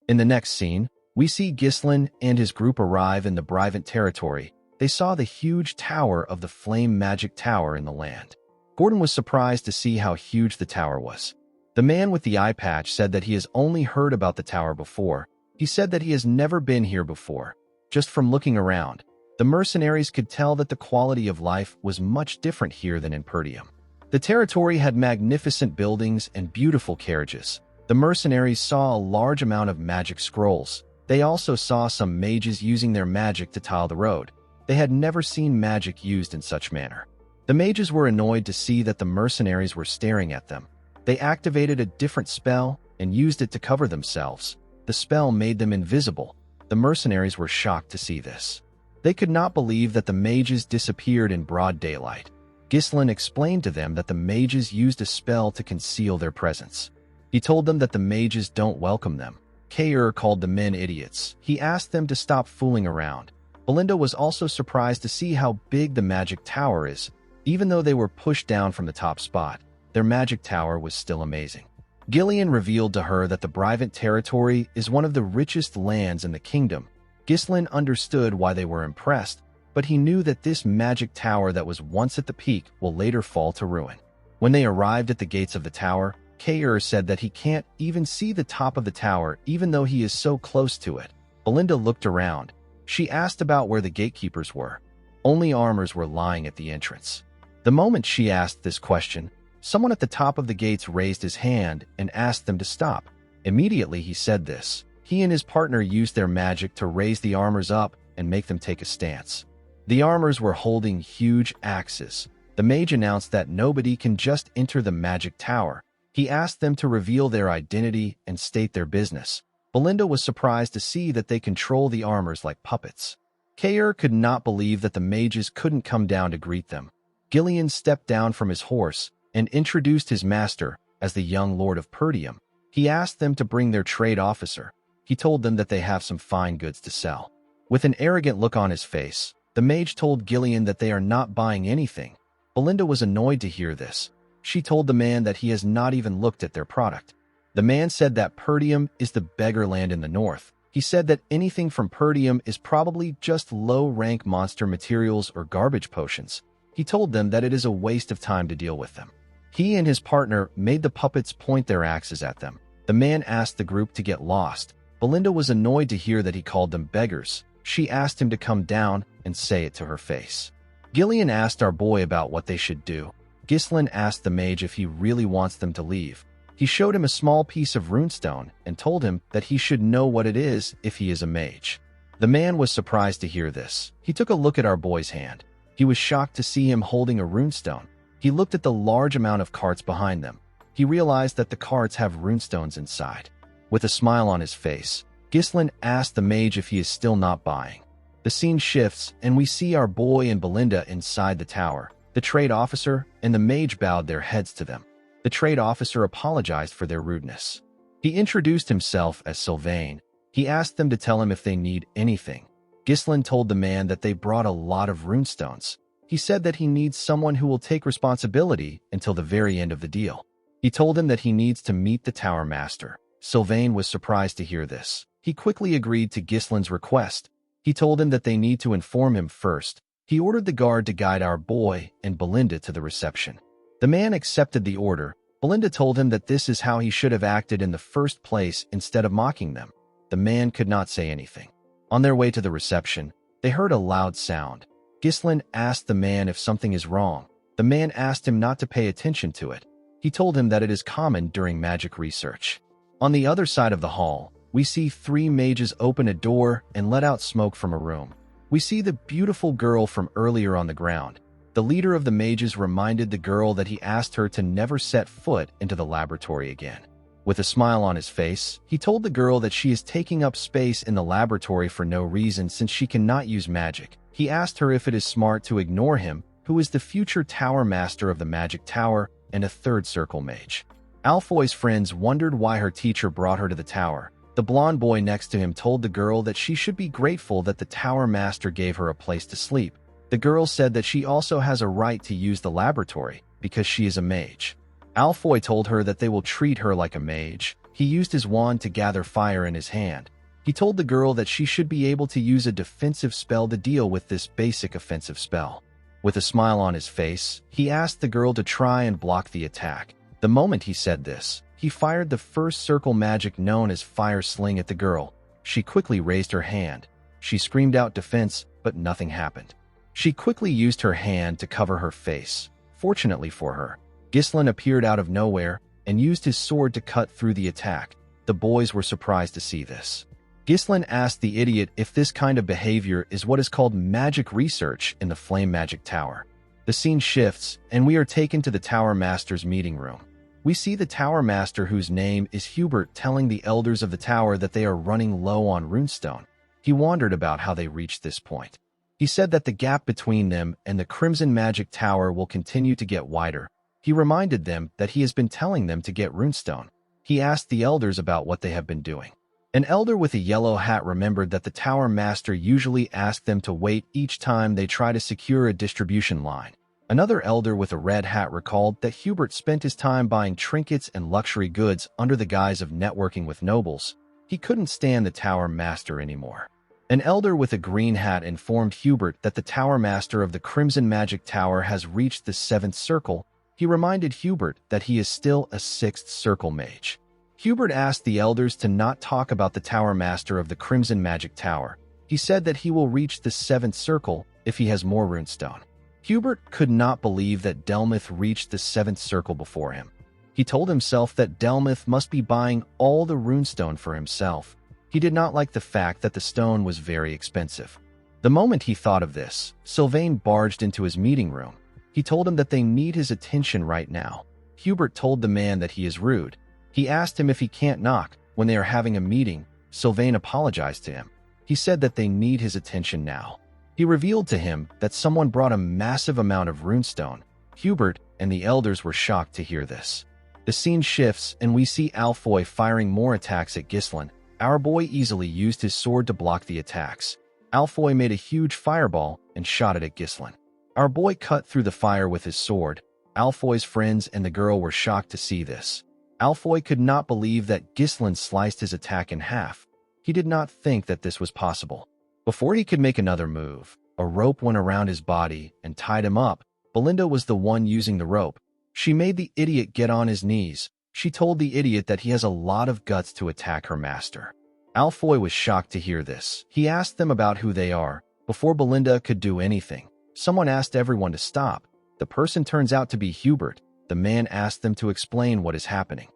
S1: In the next scene, we see Ghislain and his group arrive in the Brivant territory. They saw the huge tower of the Flame Magic Tower in the land. Gordon was surprised to see how huge the tower was. The man with the eye patch said that he has only heard about the tower before. He said that he has never been here before. Just from looking around, the mercenaries could tell that the quality of life was much different here than in Perdium. The territory had magnificent buildings and beautiful carriages. The mercenaries saw a large amount of magic scrolls. They also saw some mages using their magic to tile the road. They had never seen magic used in such manner. The mages were annoyed to see that the mercenaries were staring at them. They activated a different spell and used it to cover themselves. The spell made them invisible. The mercenaries were shocked to see this. They could not believe that the mages disappeared in broad daylight. Ghislain explained to them that the mages used a spell to conceal their presence. He told them that the mages don't welcome them. Kair called the men idiots. He asked them to stop fooling around. Belinda was also surprised to see how big the magic tower is. Even though they were pushed down from the top spot, their magic tower was still amazing. Gillian revealed to her that the Brivant territory is one of the richest lands in the kingdom. Ghislain understood why they were impressed, but he knew that this magic tower that was once at the peak will later fall to ruin. When they arrived at the gates of the tower, Kair said that he can't even see the top of the tower even though he is so close to it. Belinda looked around. She asked about where the gatekeepers were. Only armors were lying at the entrance. The moment she asked this question, someone at the top of the gates raised his hand and asked them to stop. Immediately he said this. He and his partner used their magic to raise the armors up and make them take a stance. The armors were holding huge axes. The mage announced that nobody can just enter the magic tower. He asked them to reveal their identity and state their business. Belinda was surprised to see that they control the armors like puppets. Kair could not believe that the mages couldn't come down to greet them. Gillian stepped down from his horse and introduced his master as the young Lord of Perdium. He asked them to bring their trade officer. He told them that they have some fine goods to sell. With an arrogant look on his face, the mage told Gillian that they are not buying anything. Belinda was annoyed to hear this. She told the man that he has not even looked at their product. The man said that Perdium is the beggar land in the north. He said that anything from Perdium is probably just low-rank monster materials or garbage potions. He told them that it is a waste of time to deal with them. He and his partner made the puppets point their axes at them. The man asked the group to get lost. Belinda was annoyed to hear that he called them beggars. She asked him to come down and say it to her face. Gillian asked our boy about what they should do. Ghislain asked the mage if he really wants them to leave. He showed him a small piece of runestone and told him that he should know what it is if he is a mage. The man was surprised to hear this. He took a look at our boy's hand. He was shocked to see him holding a runestone. He looked at the large amount of carts behind them. He realized that the carts have runestones inside. With a smile on his face, Ghislain asked the mage if he is still not buying. The scene shifts, and we see our boy and Belinda inside the tower. The trade officer and the mage bowed their heads to them. The trade officer apologized for their rudeness. He introduced himself as Sylvain. He asked them to tell him if they need anything. Ghislain told the man that they brought a lot of runestones. He said that he needs someone who will take responsibility until the very end of the deal. He told him that he needs to meet the tower master. Sylvain was surprised to hear this. He quickly agreed to Ghislain's request. He told him that they need to inform him first. He ordered the guard to guide our boy and Belinda to the reception. The man accepted the order. Belinda told him that this is how he should have acted in the first place instead of mocking them. The man could not say anything. On their way to the reception, they heard a loud sound. Ghislain asked the man if something is wrong. The man asked him not to pay attention to it. He told him that it is common during magic research. On the other side of the hall, we see 3 mages open a door and let out smoke from a room. We see the beautiful girl from earlier on the ground. The leader of the mages reminded the girl that he asked her to never set foot into the laboratory again. With a smile on his face, he told the girl that she is taking up space in the laboratory for no reason since she cannot use magic. He asked her if it is smart to ignore him, who is the future tower master of the magic tower and a third circle mage. Alfoy's friends wondered why her teacher brought her to the tower. The blonde boy next to him told the girl that she should be grateful that the tower master gave her a place to sleep. The girl said that she also has a right to use the laboratory because she is a mage. Alfoy told her that they will treat her like a mage. He used his wand to gather fire in his hand. He told the girl that she should be able to use a defensive spell to deal with this basic offensive spell. With a smile on his face, he asked the girl to try and block the attack. The moment he said this, he fired the first circle magic known as Fire Sling at the girl. She quickly raised her hand. She screamed out defense, but nothing happened. She quickly used her hand to cover her face. Fortunately for her, Ghislain appeared out of nowhere and used his sword to cut through the attack. The boys were surprised to see this. Ghislain asked the idiot if this kind of behavior is what is called magic research in the Flame Magic Tower. The scene shifts, and we are taken to the Tower Master's meeting room. We see the Tower Master, whose name is Hubert, telling the elders of the tower that they are running low on runestone. He wondered about how they reached this point. He said that the gap between them and the Crimson Magic Tower will continue to get wider. He reminded them that he has been telling them to get runestone. He asked the elders about what they have been doing. An elder with a yellow hat remembered that the Tower Master usually asked them to wait each time they try to secure a distribution line. Another elder with a red hat recalled that Hubert spent his time buying trinkets and luxury goods under the guise of networking with nobles. He couldn't stand the Tower Master anymore. An elder with a green hat informed Hubert that the Tower Master of the Crimson Magic Tower has reached the 7th circle. He reminded Hubert that he is still a 6th circle mage. Hubert asked the elders to not talk about the Tower Master of the Crimson Magic Tower. He said that he will reach the 7th circle if he has more runestone. Hubert could not believe that Delmuth reached the 7th circle before him. He told himself that Delmuth must be buying all the runestone for himself. He did not like the fact that the stone was very expensive. The moment he thought of this, Sylvain barged into his meeting room. He told him that they need his attention right now. Hubert told the man that he is rude. He asked him if he can't knock. When they are having a meeting, Sylvain apologized to him. He said that they need his attention now. He revealed to him that someone brought a massive amount of runestone. Hubert and the elders were shocked to hear this. The scene shifts and we see Alfoy firing more attacks at Ghislain. Our boy easily used his sword to block the attacks. Alfoy made a huge fireball and shot it at Ghislain. Our boy cut through the fire with his sword. Alfoy's friends and the girl were shocked to see this. Alfoy could not believe that Ghislain sliced his attack in half. He did not think that this was possible. Before he could make another move, a rope went around his body and tied him up. Belinda was the one using the rope. She made the idiot get on his knees. She told the idiot that he has a lot of guts to attack her master. Alfoy was shocked to hear this. He asked them about who they are. Before Belinda could do anything, someone asked everyone to stop. The person turns out to be Hubert. The man asked them to explain what is happening.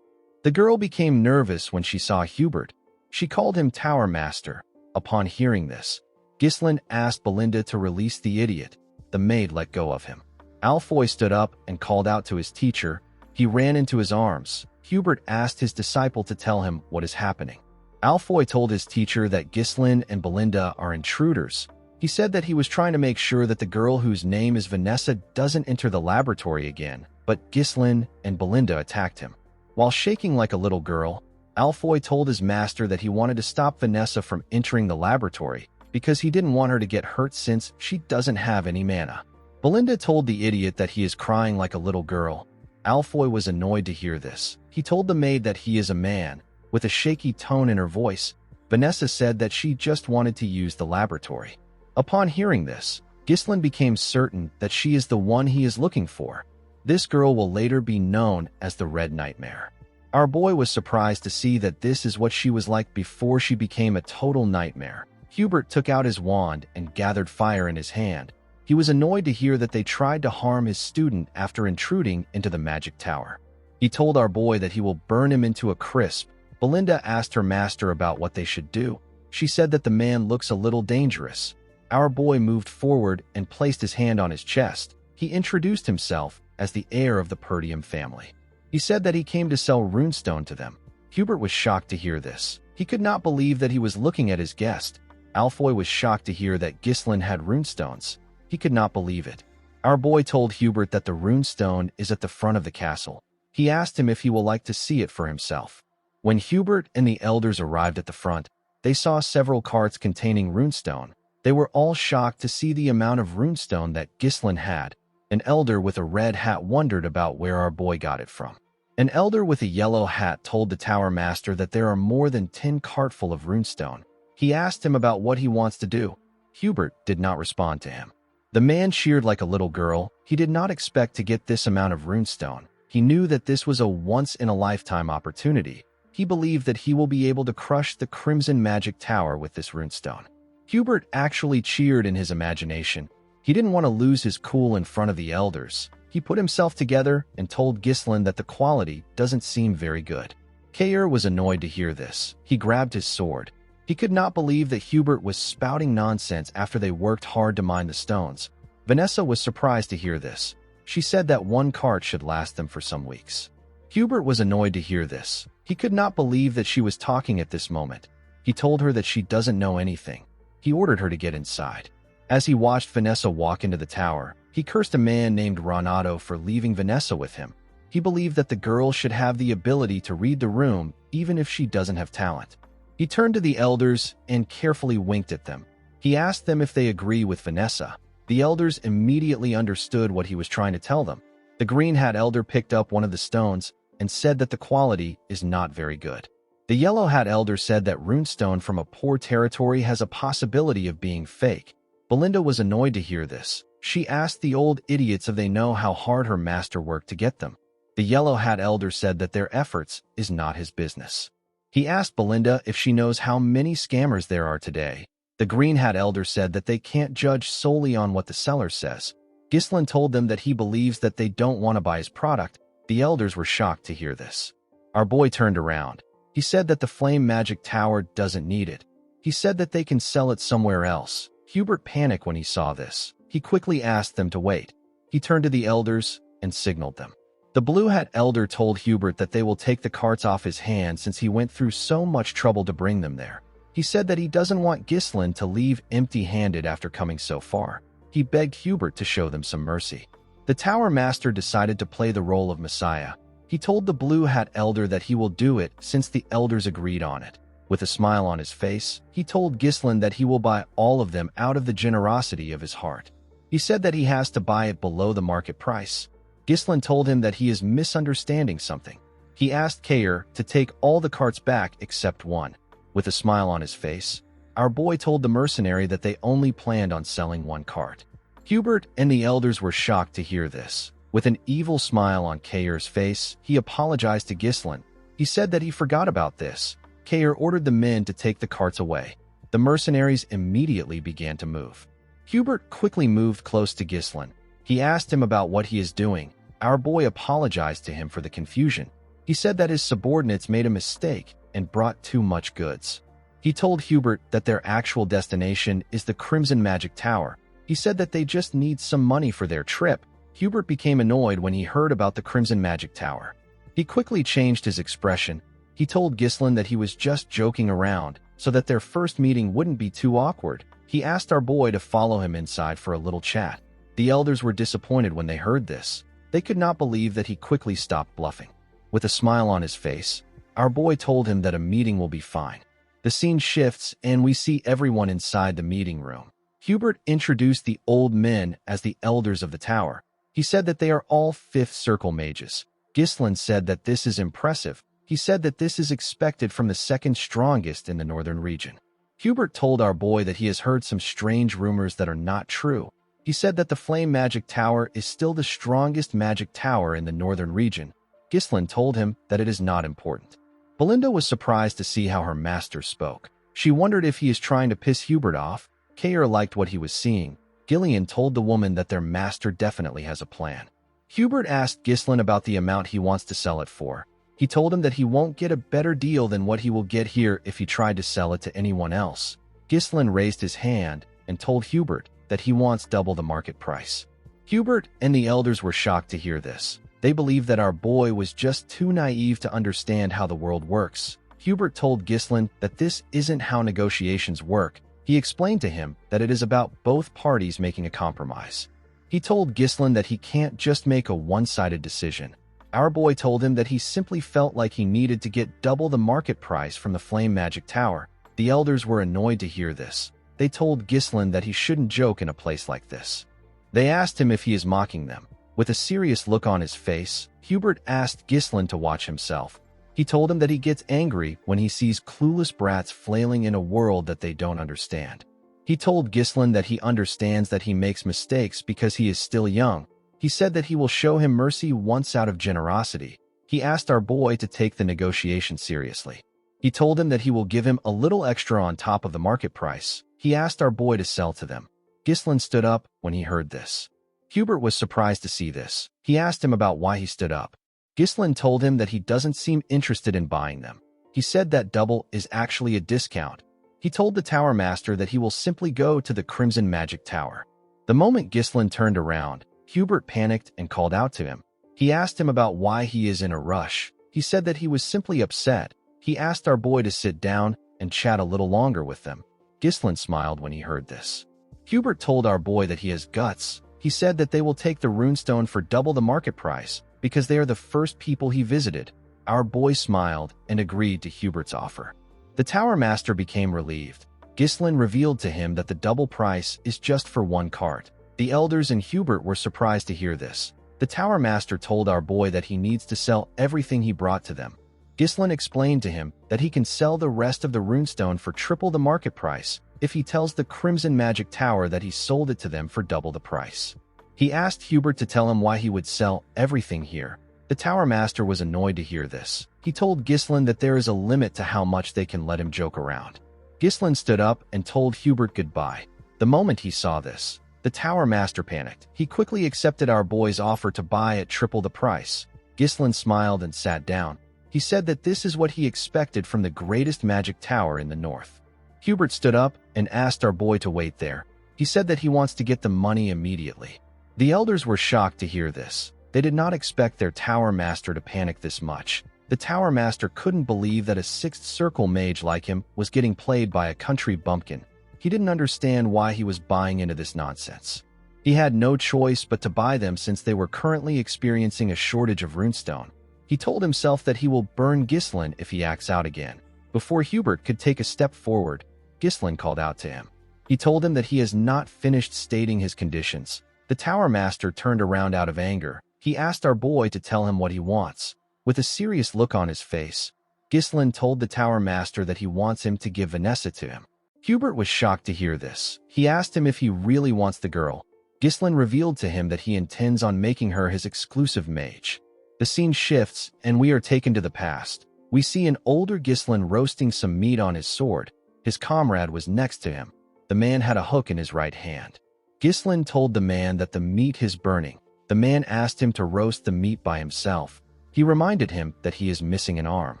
S1: The girl became nervous when she saw Hubert. She called him Tower Master. Upon hearing this, Ghislain asked Belinda to release the idiot. The maid let go of him. Alfoy stood up and called out to his teacher. He ran into his arms. Hubert asked his disciple to tell him what is happening. Alfoy told his teacher that Ghislain and Belinda are intruders. He said that he was trying to make sure that the girl whose name is Vanessa doesn't enter the laboratory again, but Ghislain and Belinda attacked him. While shaking like a little girl, Alfoy told his master that he wanted to stop Vanessa from entering the laboratory because he didn't want her to get hurt since she doesn't have any mana. Belinda told the idiot that he is crying like a little girl. Alfoy was annoyed to hear this. He told the maid that he is a man. With a shaky tone in her voice, Vanessa said that she just wanted to use the laboratory. Upon hearing this, Ghislain became certain that she is the one he is looking for. This girl will later be known as the Red Nightmare. Our boy was surprised to see that this is what she was like before she became a total nightmare. Hubert took out his wand and gathered fire in his hand. He was annoyed to hear that they tried to harm his student after intruding into the magic tower. He told our boy that he will burn him into a crisp. Belinda asked her master about what they should do. She said that the man looks a little dangerous. Our boy moved forward and placed his hand on his chest. He introduced himself as the heir of the Perdium family. He said that he came to sell runestone to them. Hubert was shocked to hear this. He could not believe that he was looking at his guest. Alfoy was shocked to hear that Ghislain had runestones. He could not believe it. Our boy told Hubert that the runestone is at the front of the castle. He asked him if he will like to see it for himself. When Hubert and the elders arrived at the front, they saw several carts containing runestone. They were all shocked to see the amount of runestone that Ghislain had. An elder with a red hat wondered about where our boy got it from. An elder with a yellow hat told the tower master that there are more than 10 cartful of runestone. He asked him about what he wants to do. Hubert did not respond to him. The man cheered like a little girl. He did not expect to get this amount of runestone. He knew that this was a once-in-a-lifetime opportunity. He believed that he will be able to crush the Crimson Magic Tower with this runestone. Hubert actually cheered in his imagination. He didn't want to lose his cool in front of the elders. He put himself together and told Ghislain that the quality doesn't seem very good. Kair was annoyed to hear this. He grabbed his sword. He could not believe that Hubert was spouting nonsense after they worked hard to mine the stones. Vanessa was surprised to hear this. She said that one cart should last them for some weeks. Hubert was annoyed to hear this. He could not believe that she was talking at this moment. He told her that she doesn't know anything. He ordered her to get inside. As he watched Vanessa walk into the tower, he cursed a man named Renato for leaving Vanessa with him. He believed that the girl should have the ability to read the room even if she doesn't have talent. He turned to the elders and carefully winked at them. He asked them if they agree with Vanessa. The elders immediately understood what he was trying to tell them. The green hat elder picked up one of the stones and said that the quality is not very good. The yellow hat elder said that runestone from a poor territory has a possibility of being fake. Belinda was annoyed to hear this. She asked the old idiots if they know how hard her master worked to get them. The yellow hat elder said that their efforts is not his business. He asked Belinda if she knows how many scammers there are today. The Green Hat Elder said that they can't judge solely on what the seller says. Ghislain told them that he believes that they don't want to buy his product. The elders were shocked to hear this. Our boy turned around. He said that the flame magic tower doesn't need it. He said that they can sell it somewhere else. Hubert panicked when he saw this. He quickly asked them to wait. He turned to the elders and signaled them. The Blue Hat Elder told Hubert that they will take the carts off his hands since he went through so much trouble to bring them there. He said that he doesn't want Ghislain to leave empty-handed after coming so far. He begged Hubert to show them some mercy. The Tower Master decided to play the role of Messiah. He told the Blue Hat Elder that he will do it since the elders agreed on it. With a smile on his face, he told Ghislain that he will buy all of them out of the generosity of his heart. He said that he has to buy it below the market price. Ghislain told him that he is misunderstanding something. He asked Kair to take all the carts back except one. With a smile on his face, our boy told the mercenary that they only planned on selling one cart. Hubert and the elders were shocked to hear this. With an evil smile on Kair's face, he apologized to Ghislain. He said that he forgot about this. Kair ordered the men to take the carts away. The mercenaries immediately began to move. Hubert quickly moved close to Ghislain. He asked him about what he is doing. Our boy apologized to him for the confusion. He said that his subordinates made a mistake and brought too much goods. He told Hubert that their actual destination is the Crimson Magic Tower. He said that they just need some money for their trip. Hubert became annoyed when he heard about the Crimson Magic Tower. He quickly changed his expression. He told Ghislain that he was just joking around so that their first meeting wouldn't be too awkward. He asked our boy to follow him inside for a little chat. The elders were disappointed when they heard this. They could not believe that he quickly stopped bluffing. With a smile on his face, our boy told him that a meeting will be fine. The scene shifts and we see everyone inside the meeting room. Hubert introduced the old men as the elders of the tower. He said that they are all fifth circle mages. Ghislain said that this is impressive. He said that this is expected from the second strongest in the northern region. Hubert told our boy that he has heard some strange rumors that are not true. He said that the Flame Magic Tower is still the strongest magic tower in the northern region. Ghislain told him that it is not important. Belinda was surprised to see how her master spoke. She wondered if he is trying to piss Hubert off. Kair liked what he was seeing. Gillian told the woman that their master definitely has a plan. Hubert asked Ghislain about the amount he wants to sell it for. He told him that he won't get a better deal than what he will get here if he tried to sell it to anyone else. Ghislain raised his hand and told Hubert that he wants double the market price. Hubert and the elders were shocked to hear this. They believed that our boy was just too naive to understand how the world works. Hubert told Ghislain that this isn't how negotiations work. He explained to him that it is about both parties making a compromise. He told Ghislain that he can't just make a one-sided decision. Our boy told him that he simply felt like he needed to get double the market price from the Flame Magic Tower. The elders were annoyed to hear this. They told Ghislain that he shouldn't joke in a place like this. They asked him if he is mocking them. With a serious look on his face, Hubert asked Ghislain to watch himself. He told him that he gets angry when he sees clueless brats flailing in a world that they don't understand. He told Ghislain that he understands that he makes mistakes because he is still young. He said that he will show him mercy once out of generosity. He asked our boy to take the negotiation seriously. He told him that he will give him a little extra on top of the market price. He asked our boy to sell to them. Ghislain stood up when he heard this. Hubert was surprised to see this. He asked him about why he stood up. Ghislain told him that he doesn't seem interested in buying them. He said that double is actually a discount. He told the Tower Master that he will simply go to the Crimson Magic Tower. The moment Ghislain turned around, Hubert panicked and called out to him. He asked him about why he is in a rush. He said that he was simply upset. He asked our boy to sit down and chat a little longer with them. Ghislain smiled when he heard this. Hubert told our boy that he has guts. He said that they will take the runestone for double the market price because they are the first people he visited. Our boy smiled and agreed to Hubert's offer. The Tower Master became relieved. Ghislain revealed to him that the double price is just for one cart. The elders and Hubert were surprised to hear this. The Tower Master told our boy that he needs to sell everything he brought to them. Ghislain explained to him that he can sell the rest of the runestone for triple the market price if he tells the Crimson Magic Tower that he sold it to them for double the price. He asked Hubert to tell him why he would sell everything here. The Tower Master was annoyed to hear this. He told Ghislain that there is a limit to how much they can let him joke around. Ghislaine stood up and told Hubert goodbye. The moment he saw this, the Tower Master panicked. He quickly accepted our boy's offer to buy at triple the price. Ghislaine smiled and sat down. He said that this is what he expected from the greatest magic tower in the north. Hubert stood up and asked our boy to wait there. He said that he wants to get the money immediately. The elders were shocked to hear this. They did not expect their Tower Master to panic this much. The Tower Master couldn't believe that a sixth circle mage like him was getting played by a country bumpkin. He didn't understand why he was buying into this nonsense. He had no choice but to buy them since they were currently experiencing a shortage of runestone. He told himself that he will burn Ghislaine if he acts out again. Before Hubert could take a step forward, Ghislaine called out to him. He told him that he has not finished stating his conditions. The Tower Master turned around out of anger. He asked our boy to tell him what he wants. With a serious look on his face, Ghislaine told the Tower Master that he wants him to give Vanessa to him. Hubert was shocked to hear this. He asked him if he really wants the girl. Ghislaine revealed to him that he intends on making her his exclusive mage. The scene shifts, and we are taken to the past. We see an older Ghislaine roasting some meat on his sword. His comrade was next to him. The man had a hook in his right hand. Ghislaine told the man that the meat is burning. The man asked him to roast the meat by himself. He reminded him that he is missing an arm.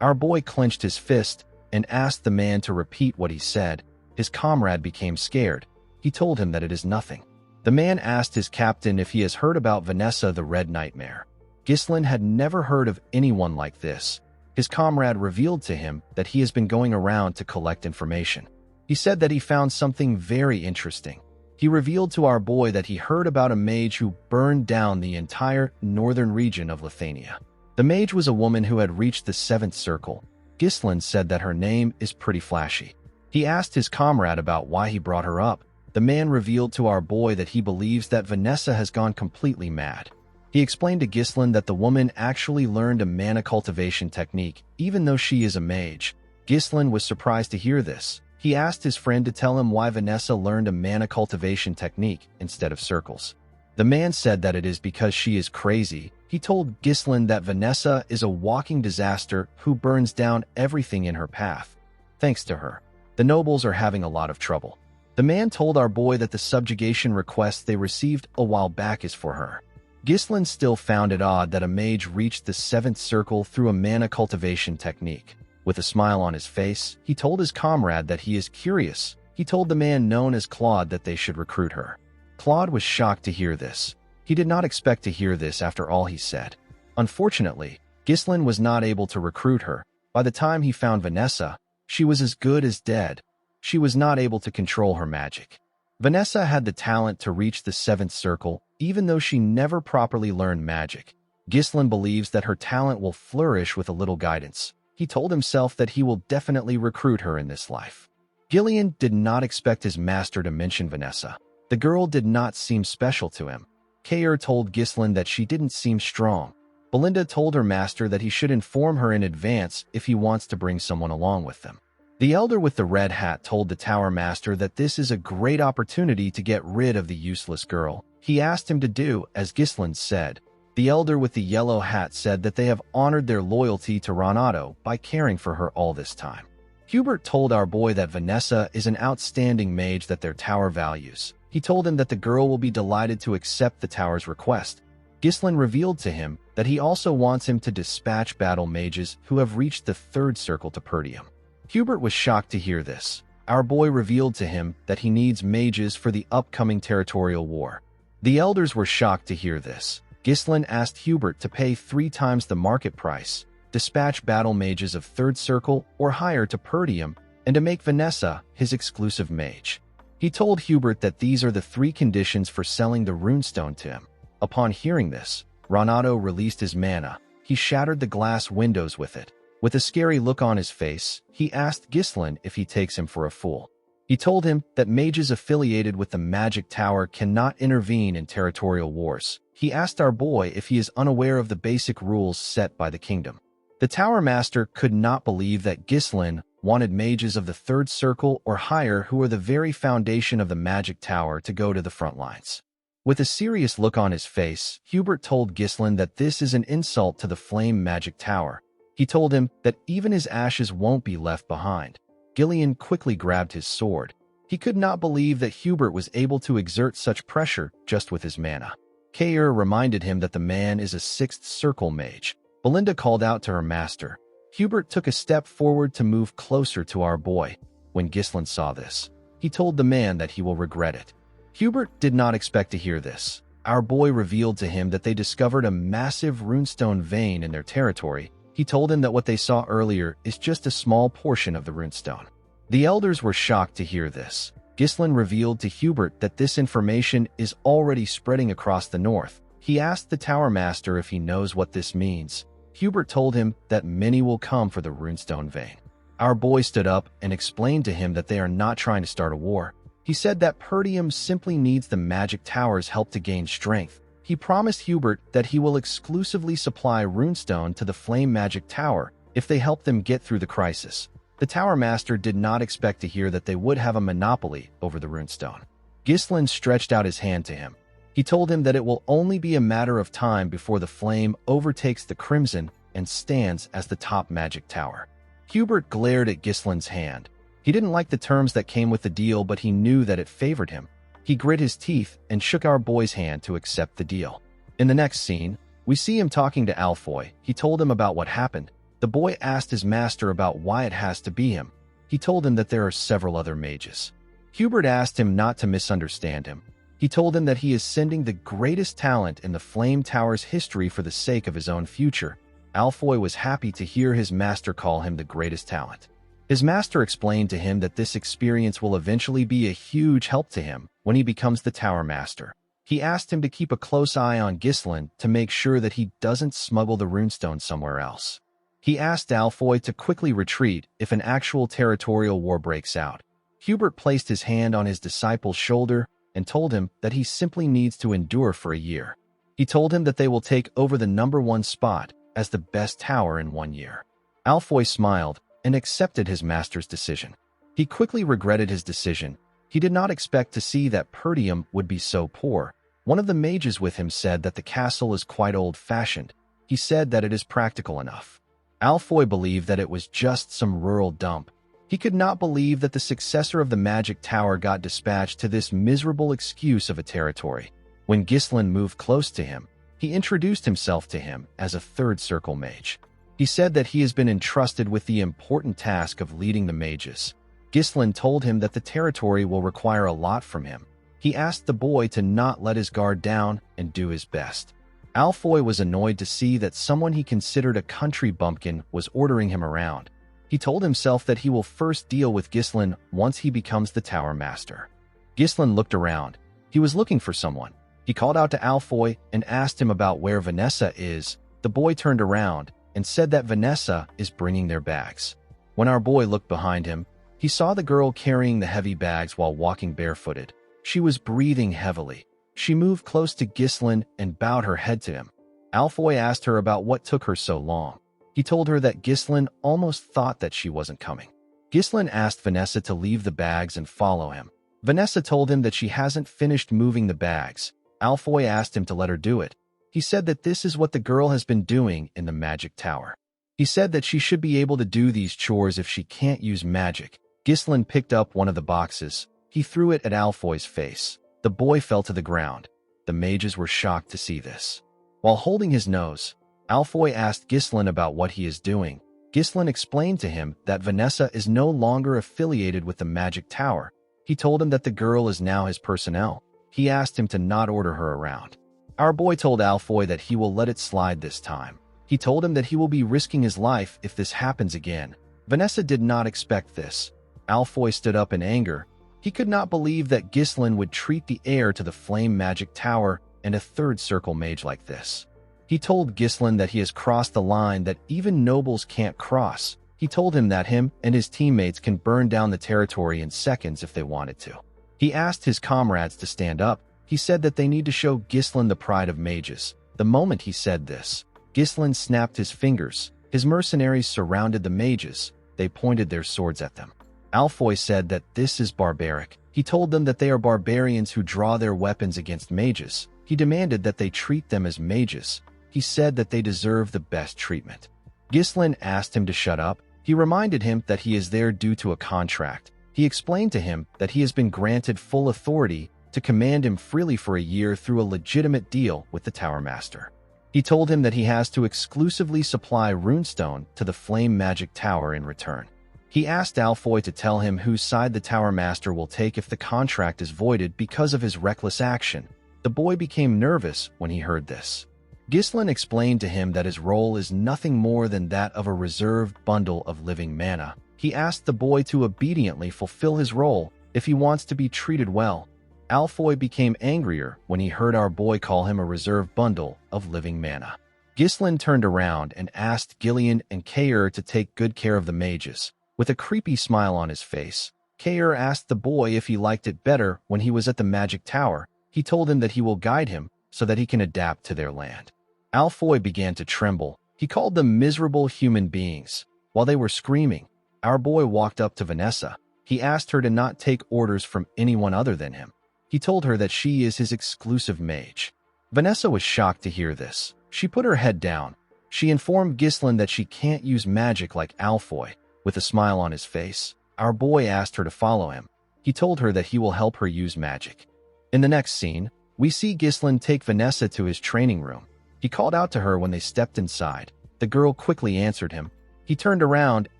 S1: Our boy clenched his fist and asked the man to repeat what he said. His comrade became scared. He told him that it is nothing. The man asked his captain if he has heard about Vanessa the Red Nightmare. Ghislaine had never heard of anyone like this. His comrade revealed to him that he has been going around to collect information. He said that he found something very interesting. He revealed to our boy that he heard about a mage who burned down the entire northern region of Lithuania. The mage was a woman who had reached the seventh circle. Ghislaine said that her name is pretty flashy. He asked his comrade about why he brought her up. The man revealed to our boy that he believes that Vanessa has gone completely mad. He explained to Ghislaine that the woman actually learned a mana cultivation technique, even though she is a mage. Ghislaine was surprised to hear this. He asked his friend to tell him why Vanessa learned a mana cultivation technique instead of circles. The man said that it is because she is crazy. He told Ghislaine that Vanessa is a walking disaster who burns down everything in her path. Thanks to her, the nobles are having a lot of trouble. The man told our boy that the subjugation request they received a while back is for her. Ghislaine still found it odd that a mage reached the seventh circle through a mana cultivation technique. With a smile on his face, he told his comrade that he is curious. He told the man known as Claude that they should recruit her. Claude was shocked to hear this. He did not expect to hear this after all he said. Unfortunately, Ghislaine was not able to recruit her. By the time he found Vanessa, she was as good as dead. She was not able to control her magic. Vanessa had the talent to reach the seventh circle, even though she never properly learned magic. Ghislaine believes that her talent will flourish with a little guidance. He told himself that he will definitely recruit her in this life. Gillian did not expect his master to mention Vanessa. The girl did not seem special to him. Kayer told Ghislaine that she didn't seem strong. Belinda told her master that he should inform her in advance if he wants to bring someone along with them. The elder with the red hat told the tower master that this is a great opportunity to get rid of the useless girl. He asked him to do as Ghislaine said. The elder with the yellow hat said that they have honored their loyalty to Renato by caring for her all this time. Hubert told our boy that Vanessa is an outstanding mage that their tower values. He told him that the girl will be delighted to accept the tower's request. Ghislaine revealed to him that he also wants him to dispatch battle mages who have reached the third circle to Perdium. Hubert was shocked to hear this. Our boy revealed to him that he needs mages for the upcoming territorial war. The elders were shocked to hear this. Ghislaine asked Hubert to pay 3 times the market price, dispatch battle mages of third circle or higher to Perdium, and to make Vanessa his exclusive mage. He told Hubert that these are the 3 conditions for selling the runestone to him. Upon hearing this, Renato released his mana. He shattered the glass windows with it. With a scary look on his face, he asked Ghislaine if he takes him for a fool. He told him that mages affiliated with the Magic Tower cannot intervene in territorial wars. He asked our boy if he is unaware of the basic rules set by the kingdom. The Tower Master could not believe that Ghislaine wanted mages of the third circle or higher who are the very foundation of the Magic Tower to go to the front lines. With a serious look on his face, Hubert told Ghislaine that this is an insult to the Flame Magic Tower. He told him that even his ashes won't be left behind. Gillian quickly grabbed his sword. He could not believe that Hubert was able to exert such pressure just with his mana. Kair reminded him that the man is a sixth circle mage. Belinda called out to her master. Hubert took a step forward to move closer to our boy. When Ghislain saw this, he told the man that he will regret it. Hubert did not expect to hear this. Our boy revealed to him that they discovered a massive runestone vein in their territory. He told him that what they saw earlier is just a small portion of the runestone. The elders were shocked to hear this. Ghislain revealed to Hubert that this information is already spreading across the north. He asked the Tower Master if he knows what this means. Hubert told him that many will come for the runestone vein. Our boy stood up and explained to him that they are not trying to start a war. He said that Perdium simply needs the magic tower's help to gain strength. He promised Hubert that he will exclusively supply runestone to the Flame Magic Tower if they help them get through the crisis. The Tower Master did not expect to hear that they would have a monopoly over the runestone. Ghislain stretched out his hand to him. He told him that it will only be a matter of time before the flame overtakes the Crimson and stands as the top magic tower. Hubert glared at Ghislain's hand. He didn't like the terms that came with the deal, but he knew that it favored him. He grit his teeth and shook our boy's hand to accept the deal. In the next scene, we see him talking to Alfoy. He told him about what happened. The boy asked his master about why it has to be him. He told him that there are several other mages. Hubert asked him not to misunderstand him. He told him that he is sending the greatest talent in the Flame Tower's history for the sake of his own future. Alfoy was happy to hear his master call him the greatest talent. His master explained to him that this experience will eventually be a huge help to him when he becomes the Tower Master. He asked him to keep a close eye on Ghislain to make sure that he doesn't smuggle the runestone somewhere else. He asked Alfoy to quickly retreat if an actual territorial war breaks out. Hubert placed his hand on his disciple's shoulder and told him that he simply needs to endure for a year. He told him that they will take over the #1 spot as the best tower in 1 year. Alfoy smiled and accepted his master's decision. He quickly regretted his decision. He did not expect to see that Perdium would be so poor. One of the mages with him said that the castle is quite old-fashioned. He said that it is practical enough. Alfoy believed that it was just some rural dump. He could not believe that the successor of the magic tower got dispatched to this miserable excuse of a territory. When Ghislain moved close to him, he introduced himself to him as a third circle mage. He said that he has been entrusted with the important task of leading the mages. Ghislain told him that the territory will require a lot from him. He asked the boy to not let his guard down and do his best. Alfoy was annoyed to see that someone he considered a country bumpkin was ordering him around. He told himself that he will first deal with Ghislain once he becomes the Tower Master. Ghislain looked around. He was looking for someone. He called out to Alfoy and asked him about where Vanessa is. The boy turned around and said that Vanessa is bringing their bags. When our boy looked behind him, he saw the girl carrying the heavy bags while walking barefooted. She was breathing heavily. She moved close to Ghislain and bowed her head to him. Alfoy asked her about what took her so long. He told her that Ghislain almost thought that she wasn't coming. Ghislain asked Vanessa to leave the bags and follow him. Vanessa told him that she hasn't finished moving the bags. Alfoy asked him to let her do it. He said that this is what the girl has been doing in the magic tower. He said that she should be able to do these chores if she can't use magic. Ghislain picked up one of the boxes. He threw it at Alfoy's face. The boy fell to the ground. The mages were shocked to see this. While holding his nose, Alfoy asked Ghislain about what he is doing. Ghislain explained to him that Vanessa is no longer affiliated with the magic tower. He told him that the girl is now his personnel. He asked him to not order her around. Our boy told Alfoy that he will let it slide this time. He told him that he will be risking his life if this happens again. Vanessa did not expect this. Alfoy stood up in anger. He could not believe that Ghislain would treat the heir to the Flame Magic Tower and a third circle mage like this. He told Ghislain that he has crossed the line that even nobles can't cross. He told him that him and his teammates can burn down the territory in seconds if they wanted to. He asked his comrades to stand up. He said that they need to show Ghislain the pride of mages. The moment he said this, Ghislain snapped his fingers. His mercenaries surrounded the mages. They pointed their swords at them. Alfoy said that this is barbaric. He told them that they are barbarians who draw their weapons against mages. He demanded that they treat them as mages. He said that they deserve the best treatment. Ghislain asked him to shut up. He reminded him that he is there due to a contract. He explained to him that he has been granted full authority to command him freely for a year through a legitimate deal with the Tower Master. He told him that he has to exclusively supply runestone to the Flame Magic Tower in return. He asked Alfoy to tell him whose side the Tower Master will take if the contract is voided because of his reckless action. The boy became nervous when he heard this. Ghislain explained to him that his role is nothing more than that of a reserved bundle of living mana. He asked the boy to obediently fulfill his role if he wants to be treated well. Alfoy became angrier when he heard our boy call him a reserved bundle of living mana. Ghislain turned around and asked Gillian and Kaer to take good care of the mages. With a creepy smile on his face, Kaer asked the boy if he liked it better when he was at the Magic Tower. He told him that he will guide him so that he can adapt to their land. Alfoy began to tremble. He called them miserable human beings. While they were screaming, our boy walked up to Vanessa. He asked her to not take orders from anyone other than him. He told her that she is his exclusive mage. Vanessa was shocked to hear this. She put her head down. She informed Ghislain that she can't use magic like Alfoy. With a smile on his face, our boy asked her to follow him. He told her that he will help her use magic. In the next scene, we see Ghislain take Vanessa to his training room. He called out to her when they stepped inside. The girl quickly answered him. He turned around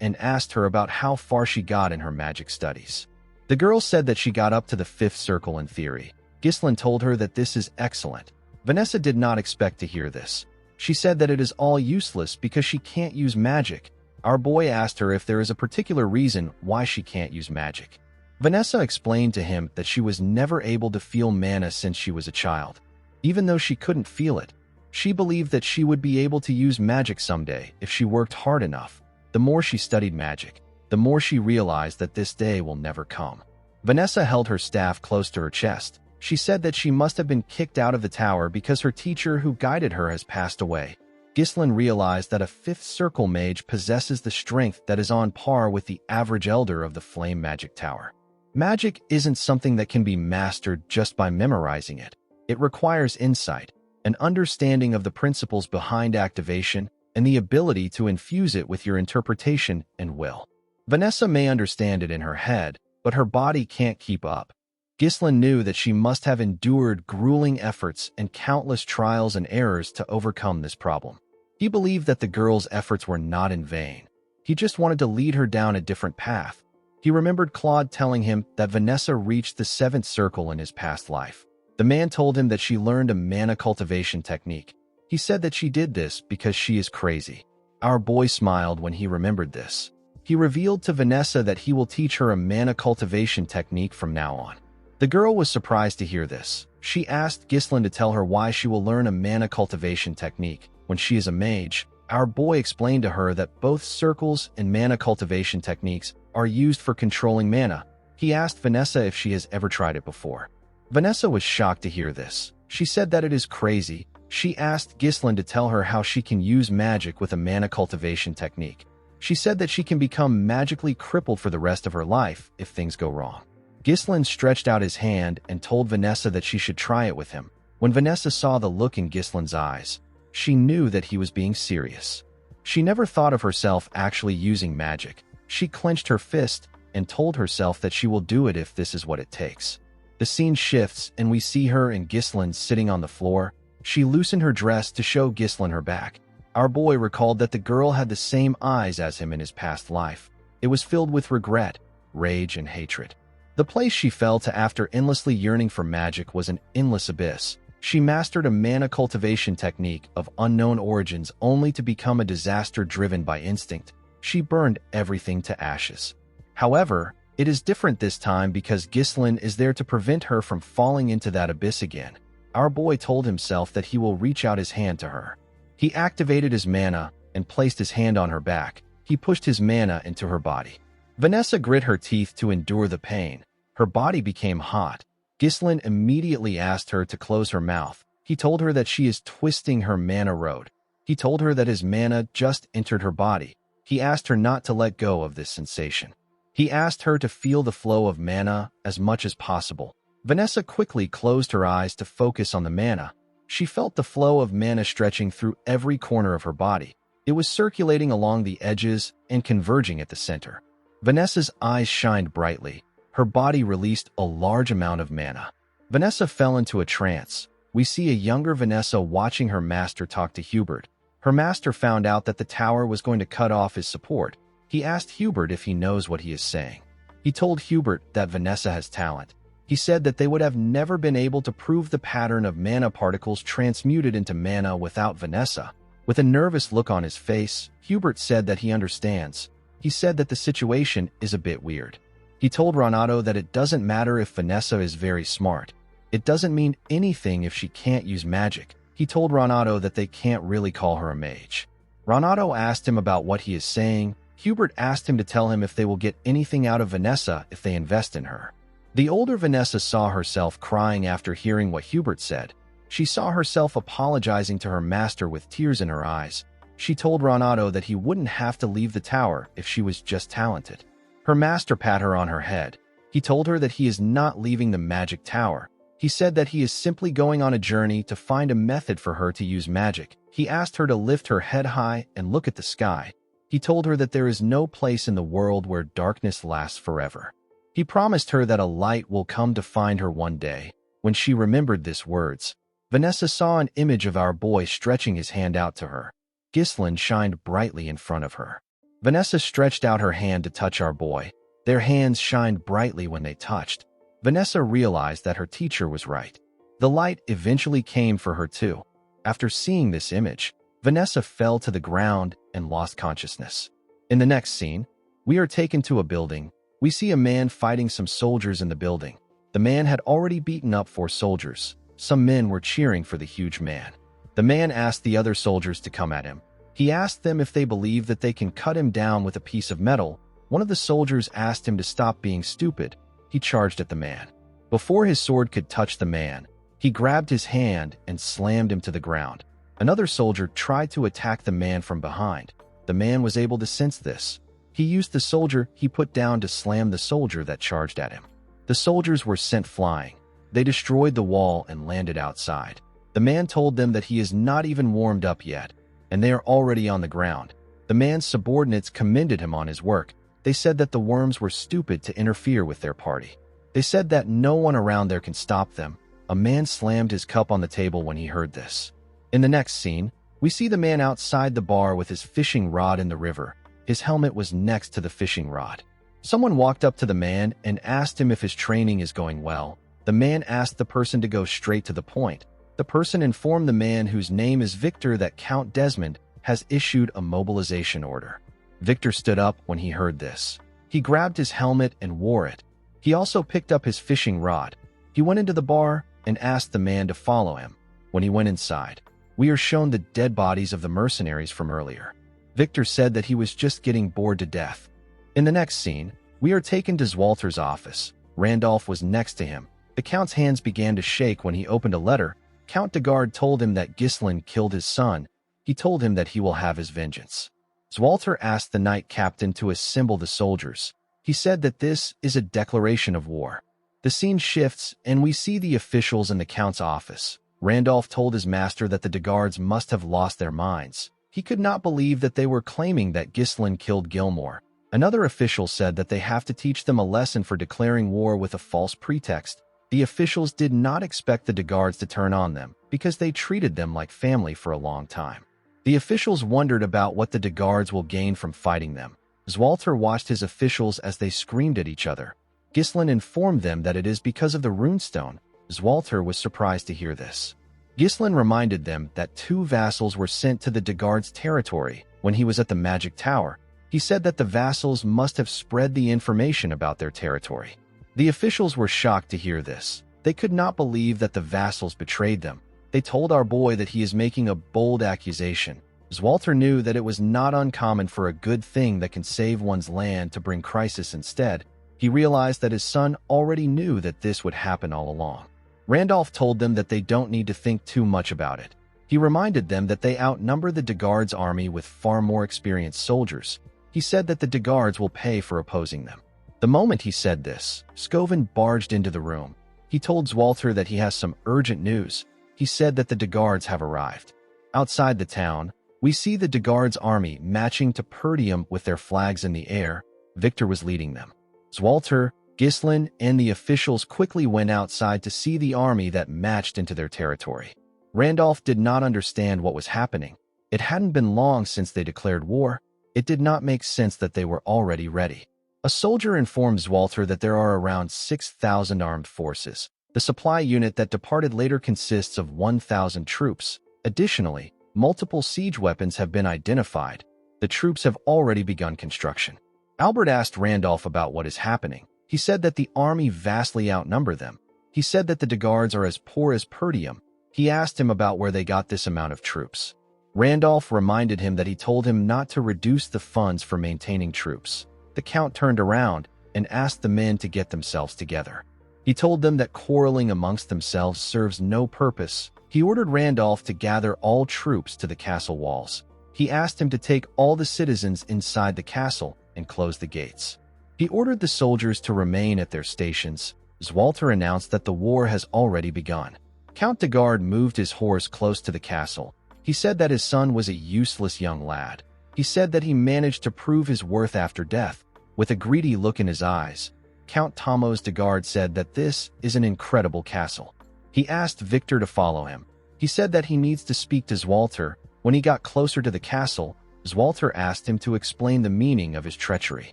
S1: and asked her about how far she got in her magic studies. The girl said that she got up to the 5th circle in theory. Ghislain told her that this is excellent. Vanessa did not expect to hear this. She said that it is all useless because she can't use magic. Our boy asked her if there is a particular reason why she can't use magic. Vanessa explained to him that she was never able to feel mana since she was a child. Even though she couldn't feel it, she believed that she would be able to use magic someday if she worked hard enough. The more she studied magic, the more she realized that this day will never come. Vanessa held her staff close to her chest. She said that she must have been kicked out of the tower because her teacher who guided her has passed away. Ghislain realized that a 5th circle mage possesses the strength that is on par with the average elder of the Flame Magic Tower. Magic isn't something that can be mastered just by memorizing it. It requires insight, an understanding of the principles behind activation, and the ability to infuse it with your interpretation and will. Vanessa may understand it in her head, but her body can't keep up. Ghislain knew that she must have endured grueling efforts and countless trials and errors to overcome this problem. He believed that the girl's efforts were not in vain. He just wanted to lead her down a different path. He remembered Claude telling him that Vanessa reached the 7th circle in his past life. The man told him that she learned a mana cultivation technique. He said that she did this because she is crazy. Our boy smiled when he remembered this. He revealed to Vanessa that he will teach her a mana cultivation technique from now on. The girl was surprised to hear this. She asked Ghislain to tell her why she will learn a mana cultivation technique. When she is a mage, our boy explained to her that both circles and mana cultivation techniques are used for controlling mana. He asked Vanessa if she has ever tried it before. Vanessa was shocked to hear this. She said that it is crazy. She asked Ghislain to tell her how she can use magic with a mana cultivation technique. She said that she can become magically crippled for the rest of her life if things go wrong. Ghislain stretched out his hand and told Vanessa that she should try it with him. When Vanessa saw the look in Ghislain's eyes, she knew that he was being serious. She never thought of herself actually using magic. She clenched her fist and told herself that she will do it if this is what it takes. The scene shifts and we see her and Ghislain sitting on the floor. She loosened her dress to show Ghislain her back. Our boy recalled that the girl had the same eyes as him in his past life. It was filled with regret, rage, and hatred. The place she fell to after endlessly yearning for magic was an endless abyss. She mastered a mana cultivation technique of unknown origins only to become a disaster driven by instinct. She burned everything to ashes. However, it is different this time because Ghislain is there to prevent her from falling into that abyss again. Our boy told himself that he will reach out his hand to her. He activated his mana and placed his hand on her back. He pushed his mana into her body. Vanessa grit her teeth to endure the pain. Her body became hot. Ghislain immediately asked her to close her mouth. He told her that she is twisting her mana road. He told her that his mana just entered her body. He asked her not to let go of this sensation. He asked her to feel the flow of mana as much as possible. Vanessa quickly closed her eyes to focus on the mana. She felt the flow of mana stretching through every corner of her body. It was circulating along the edges and converging at the center. Vanessa's eyes shined brightly. Her body released a large amount of mana. Vanessa fell into a trance. We see a younger Vanessa watching her master talk to Hubert. Her master found out that the tower was going to cut off his support. He asked Hubert if he knows what he is saying. He told Hubert that Vanessa has talent. He said that they would have never been able to prove the pattern of mana particles transmuted into mana without Vanessa. With a nervous look on his face, Hubert said that he understands. He said that the situation is a bit weird. He told Renato that it doesn't matter if Vanessa is very smart. It doesn't mean anything if she can't use magic. He told Renato that they can't really call her a mage. Renato asked him about what he is saying. Hubert asked him to tell him if they will get anything out of Vanessa if they invest in her. The older Vanessa saw herself crying after hearing what Hubert said. She saw herself apologizing to her master with tears in her eyes. She told Renato that he wouldn't have to leave the tower if she was just talented. Her master pat her on her head. He told her that he is not leaving the magic tower. He said that he is simply going on a journey to find a method for her to use magic. He asked her to lift her head high and look at the sky. He told her that there is no place in the world where darkness lasts forever. He promised her that a light will come to find her one day. When she remembered these words, Vanessa saw an image of our boy stretching his hand out to her. Ghislaine shined brightly in front of her. Vanessa stretched out her hand to touch our boy. Their hands shined brightly when they touched. Vanessa realized that her teacher was right. The light eventually came for her too. After seeing this image, Vanessa fell to the ground and lost consciousness. In the next scene, we are taken to a building. We see a man fighting some soldiers in the building. The man had already beaten up 4 soldiers. Some men were cheering for the huge man. The man asked the other soldiers to come at him. He asked them if they believe that they can cut him down with a piece of metal. One of the soldiers asked him to stop being stupid. He charged at the man. Before his sword could touch the man, he grabbed his hand and slammed him to the ground. Another soldier tried to attack the man from behind. The man was able to sense this. He used the soldier he put down to slam the soldier that charged at him. The soldiers were sent flying. They destroyed the wall and landed outside. The man told them that he is not even warmed up yet, and they are already on the ground. The man's subordinates commended him on his work. They said that the worms were stupid to interfere with their party. They said that no one around there can stop them. A man slammed his cup on the table when he heard this. In the next scene, we see the man outside the bar with his fishing rod in the river. His helmet was next to the fishing rod. Someone walked up to the man and asked him if his training is going well. The man asked the person to go straight to the point. The person informed the man, whose name is Victor, that Count Desmond has issued a mobilization order. Victor stood up when he heard this. He grabbed his helmet and wore it. He also picked up his fishing rod. He went into the bar and asked the man to follow him. When he went inside, we are shown the dead bodies of the mercenaries from earlier. Victor said that he was just getting bored to death. In the next scene, we are taken to Zwalter's office. Randolph was next to him. The Count's hands began to shake when he opened a letter. Count de Garde told him that Ghislaine killed his son. He told him that he will have his vengeance. Zwalter asked the knight captain to assemble the soldiers. He said that this is a declaration of war. The scene shifts, and we see the officials in the Count's office. Randolph told his master that the de Gardes must have lost their minds. He could not believe that they were claiming that Ghislaine killed Gilmore. Another official said that they have to teach them a lesson for declaring war with a false pretext. The officials did not expect the de Gardes to turn on them because they treated them like family for a long time. The officials wondered about what the de Gardes will gain from fighting them. Zwalter watched his officials as they screamed at each other. Ghislaine informed them that it is because of the runestone. Zwalter was surprised to hear this. Ghislaine reminded them that 2 vassals were sent to the de Gardes' territory when he was at the magic tower. He said that the vassals must have spread the information about their territory. The officials were shocked to hear this. They could not believe that the vassals betrayed them. They told our boy that he is making a bold accusation. Zwalter knew that it was not uncommon for a good thing that can save one's land to bring crisis instead. He realized that his son already knew that this would happen all along. Randolph told them that they don't need to think too much about it. He reminded them that they outnumber the de Gardes' army with far more experienced soldiers. He said that the de Gardes will pay for opposing them. The moment he said this, Scovin barged into the room. He told Zwalter that he has some urgent news. He said that the de Gardes have arrived. Outside the town, We see the Degard's army matching to Perdium with their flags in the air. Victor was leading them. Zwalter, Ghislain, and the officials quickly went outside to see the army that matched into their territory. Randolph did not understand what was happening. It hadn't been long since they declared war. It did not make sense that they were already ready. A soldier informed Zwalter that there are around 6,000 armed forces. The supply unit that departed later consists of 1,000 troops. Additionally, multiple siege weapons have been identified. The troops have already begun construction. Albert asked Randolph about what is happening. He said that the army vastly outnumber them. He said that the Degards are as poor as Perdium. He asked him about where they got this amount of troops. Randolph reminded him that he told him not to reduce the funds for maintaining troops. The Count turned around and asked the men to get themselves together. He told them that quarreling amongst themselves serves no purpose. He ordered Randolph to gather all troops to the castle walls. He asked him to take all the citizens inside the castle and close the gates. He ordered the soldiers to remain at their stations. Zwalter announced that the war has already begun. Count Degard moved his horse close to the castle. He said that his son was a useless young lad. He said that he managed to prove his worth after death. With a greedy look in his eyes, Count Thomas Degard said that this is an incredible castle. He asked Victor to follow him. He said that he needs to speak to Zwalter. When he got closer to the castle, Zwalter asked him to explain the meaning of his treachery.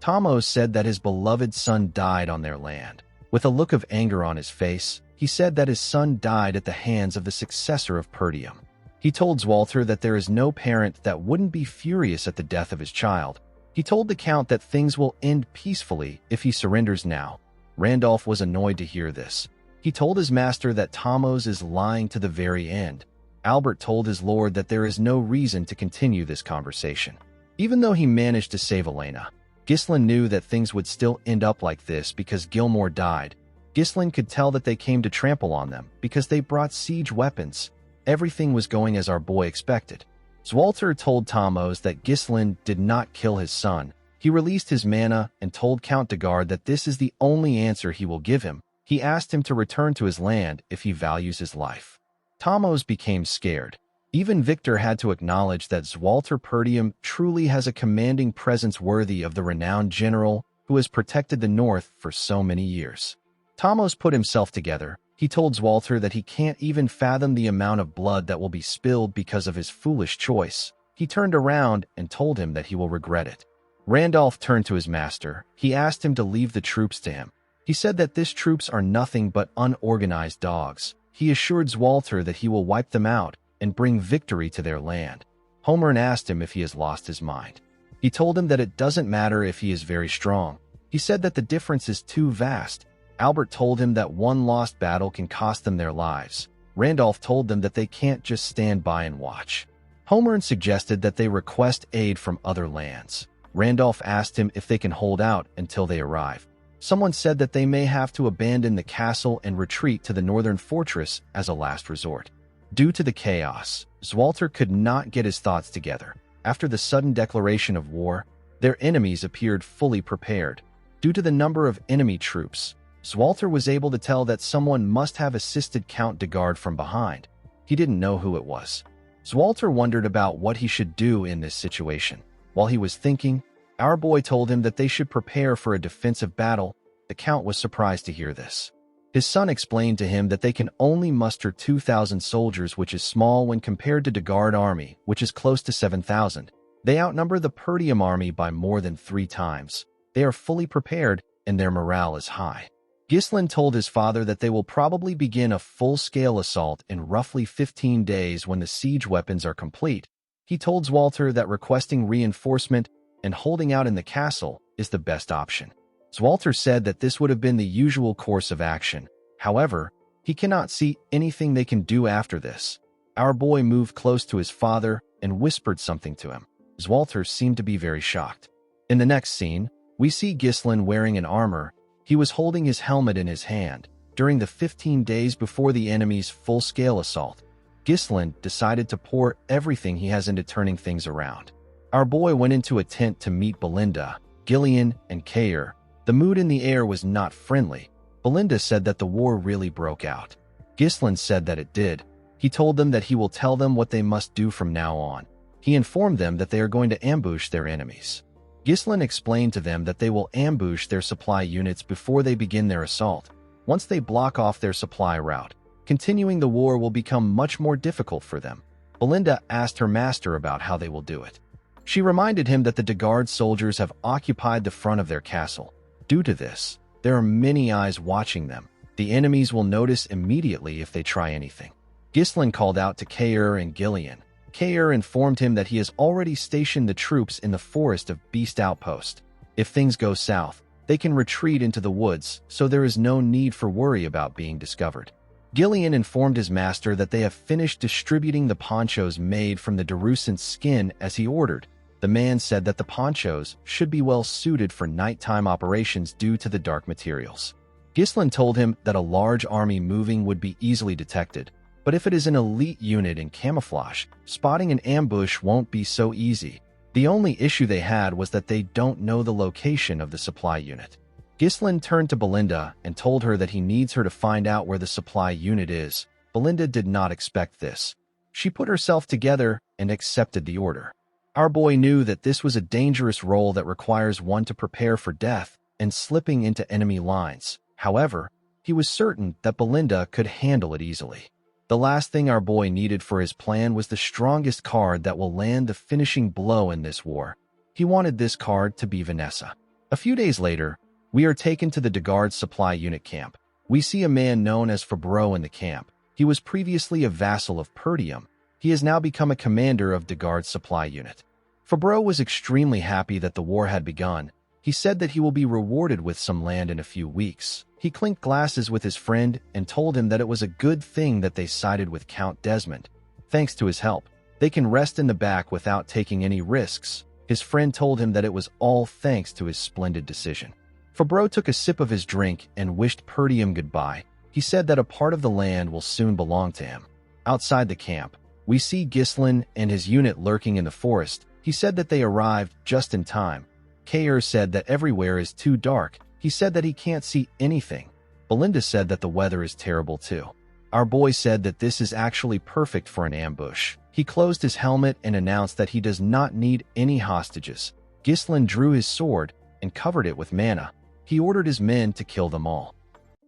S1: Thomas said that his beloved son died on their land. With a look of anger on his face, he said that his son died at the hands of the successor of Perdium. He told Zwalter that there is no parent that wouldn't be furious at the death of his child. He told the Count that things will end peacefully if he surrenders now. Randolph was annoyed to hear this. He told his master that Thomas is lying to the very end. Albert told his lord that there is no reason to continue this conversation. Even though he managed to save Elena, Ghislain knew that things would still end up like this because Gilmore died. Ghislain could tell that they came to trample on them because they brought siege weapons. Everything was going as our boy expected. Zwalter told Thomas that Ghislain did not kill his son. He released his mana and told Count Degard that this is the only answer he will give him. He asked him to return to his land if he values his life. Thomas became scared. Even Victor had to acknowledge that Zwalter Perdium truly has a commanding presence worthy of the renowned general who has protected the North for so many years. Thomas put himself together. He told Zwalter that he can't even fathom the amount of blood that will be spilled because of his foolish choice. He turned around and told him that he will regret it. Randolph turned to his master. He asked him to leave the troops to him. He said that these troops are nothing but unorganized dogs. He assured Zwalter that he will wipe them out and bring victory to their land. Homer asked him if he has lost his mind. He told him that it doesn't matter if he is very strong. He said that the difference is too vast. Albert told him that one lost battle can cost them their lives. Randolph told them that they can't just stand by and watch. Homer suggested that they request aid from other lands. Randolph asked him if they can hold out until they arrive. Someone said that they may have to abandon the castle and retreat to the northern fortress as a last resort. Due to the chaos, Zwalter could not get his thoughts together. After the sudden declaration of war, their enemies appeared fully prepared. Due to the number of enemy troops, Zwalter was able to tell that someone must have assisted Count Degard from behind. He didn't know who it was. Zwalter wondered about what he should do in this situation. While he was thinking, our boy told him that they should prepare for a defensive battle. The Count was surprised to hear this. His son explained to him that they can only muster 2,000 soldiers, which is small when compared to Degard army, which is close to 7,000. They outnumber the Perdium army by more than 3 times. They are fully prepared, and their morale is high. Ghislain told his father that they will probably begin a full-scale assault in roughly 15 days when the siege weapons are complete. He told Zwalter that requesting reinforcement and holding out in the castle is the best option. Zwalter said that this would have been the usual course of action. However, he cannot see anything they can do after this. Our boy moved close to his father and whispered something to him. Zwalter seemed to be very shocked. In the next scene, we see Ghislain wearing an armor. He was holding his helmet in his hand. During the 15 days before the enemy's full-scale assault, Ghislain decided to pour everything he has into turning things around. Our boy went into a tent to meet Belinda, Gillian, and Kayer. The mood in the air was not friendly. Belinda said that the war really broke out. Ghislain said that it did. He told them that he will tell them what they must do from now on. He informed them that they are going to ambush their enemies. Ghislain explained to them that they will ambush their supply units before they begin their assault. Once they block off their supply route, continuing the war will become much more difficult for them. Belinda asked her master about how they will do it. She reminded him that the Degard soldiers have occupied the front of their castle. Due to this, there are many eyes watching them. The enemies will notice immediately if they try anything. Ghislain called out to Kaer and Gillian. Kaer informed him that he has already stationed the troops in the forest of Beast Outpost. If things go south, they can retreat into the woods, so there is no need for worry about being discovered. Gillian informed his master that they have finished distributing the ponchos made from the Darusant's skin as he ordered. The man said that the ponchos should be well suited for nighttime operations due to the dark materials. Ghislain told him that a large army moving would be easily detected, but if it is an elite unit in camouflage, spotting an ambush won't be so easy. The only issue they had was that they don't know the location of the supply unit. Ghislain turned to Belinda and told her that he needs her to find out where the supply unit is. Belinda did not expect this. She put herself together and accepted the order. Our boy knew that this was a dangerous role that requires one to prepare for death and slipping into enemy lines. However, he was certain that Belinda could handle it easily. The last thing our boy needed for his plan was the strongest card that will land the finishing blow in this war. He wanted this card to be Vanessa. A few days later, we are taken to the Degard supply unit camp. We see a man known as Fabreau in the camp. He was previously a vassal of Perdium. He has now become a commander of Degard's supply unit. Fabreau was extremely happy that the war had begun. He said that he will be rewarded with some land in a few weeks. He clinked glasses with his friend and told him that it was a good thing that they sided with Count Desmond. Thanks to his help, they can rest in the back without taking any risks. His friend told him that it was all thanks to his splendid decision. Fabreau took a sip of his drink and wished Perdium goodbye. He said that a part of the land will soon belong to him. Outside the camp, we see Ghislain and his unit lurking in the forest. He said that they arrived just in time. Kaer said that everywhere is too dark. He said that he can't see anything. Belinda said that the weather is terrible too. Our boy said that this is actually perfect for an ambush. He closed his helmet and announced that he does not need any hostages. Ghislain drew his sword and covered it with mana. He ordered his men to kill them all.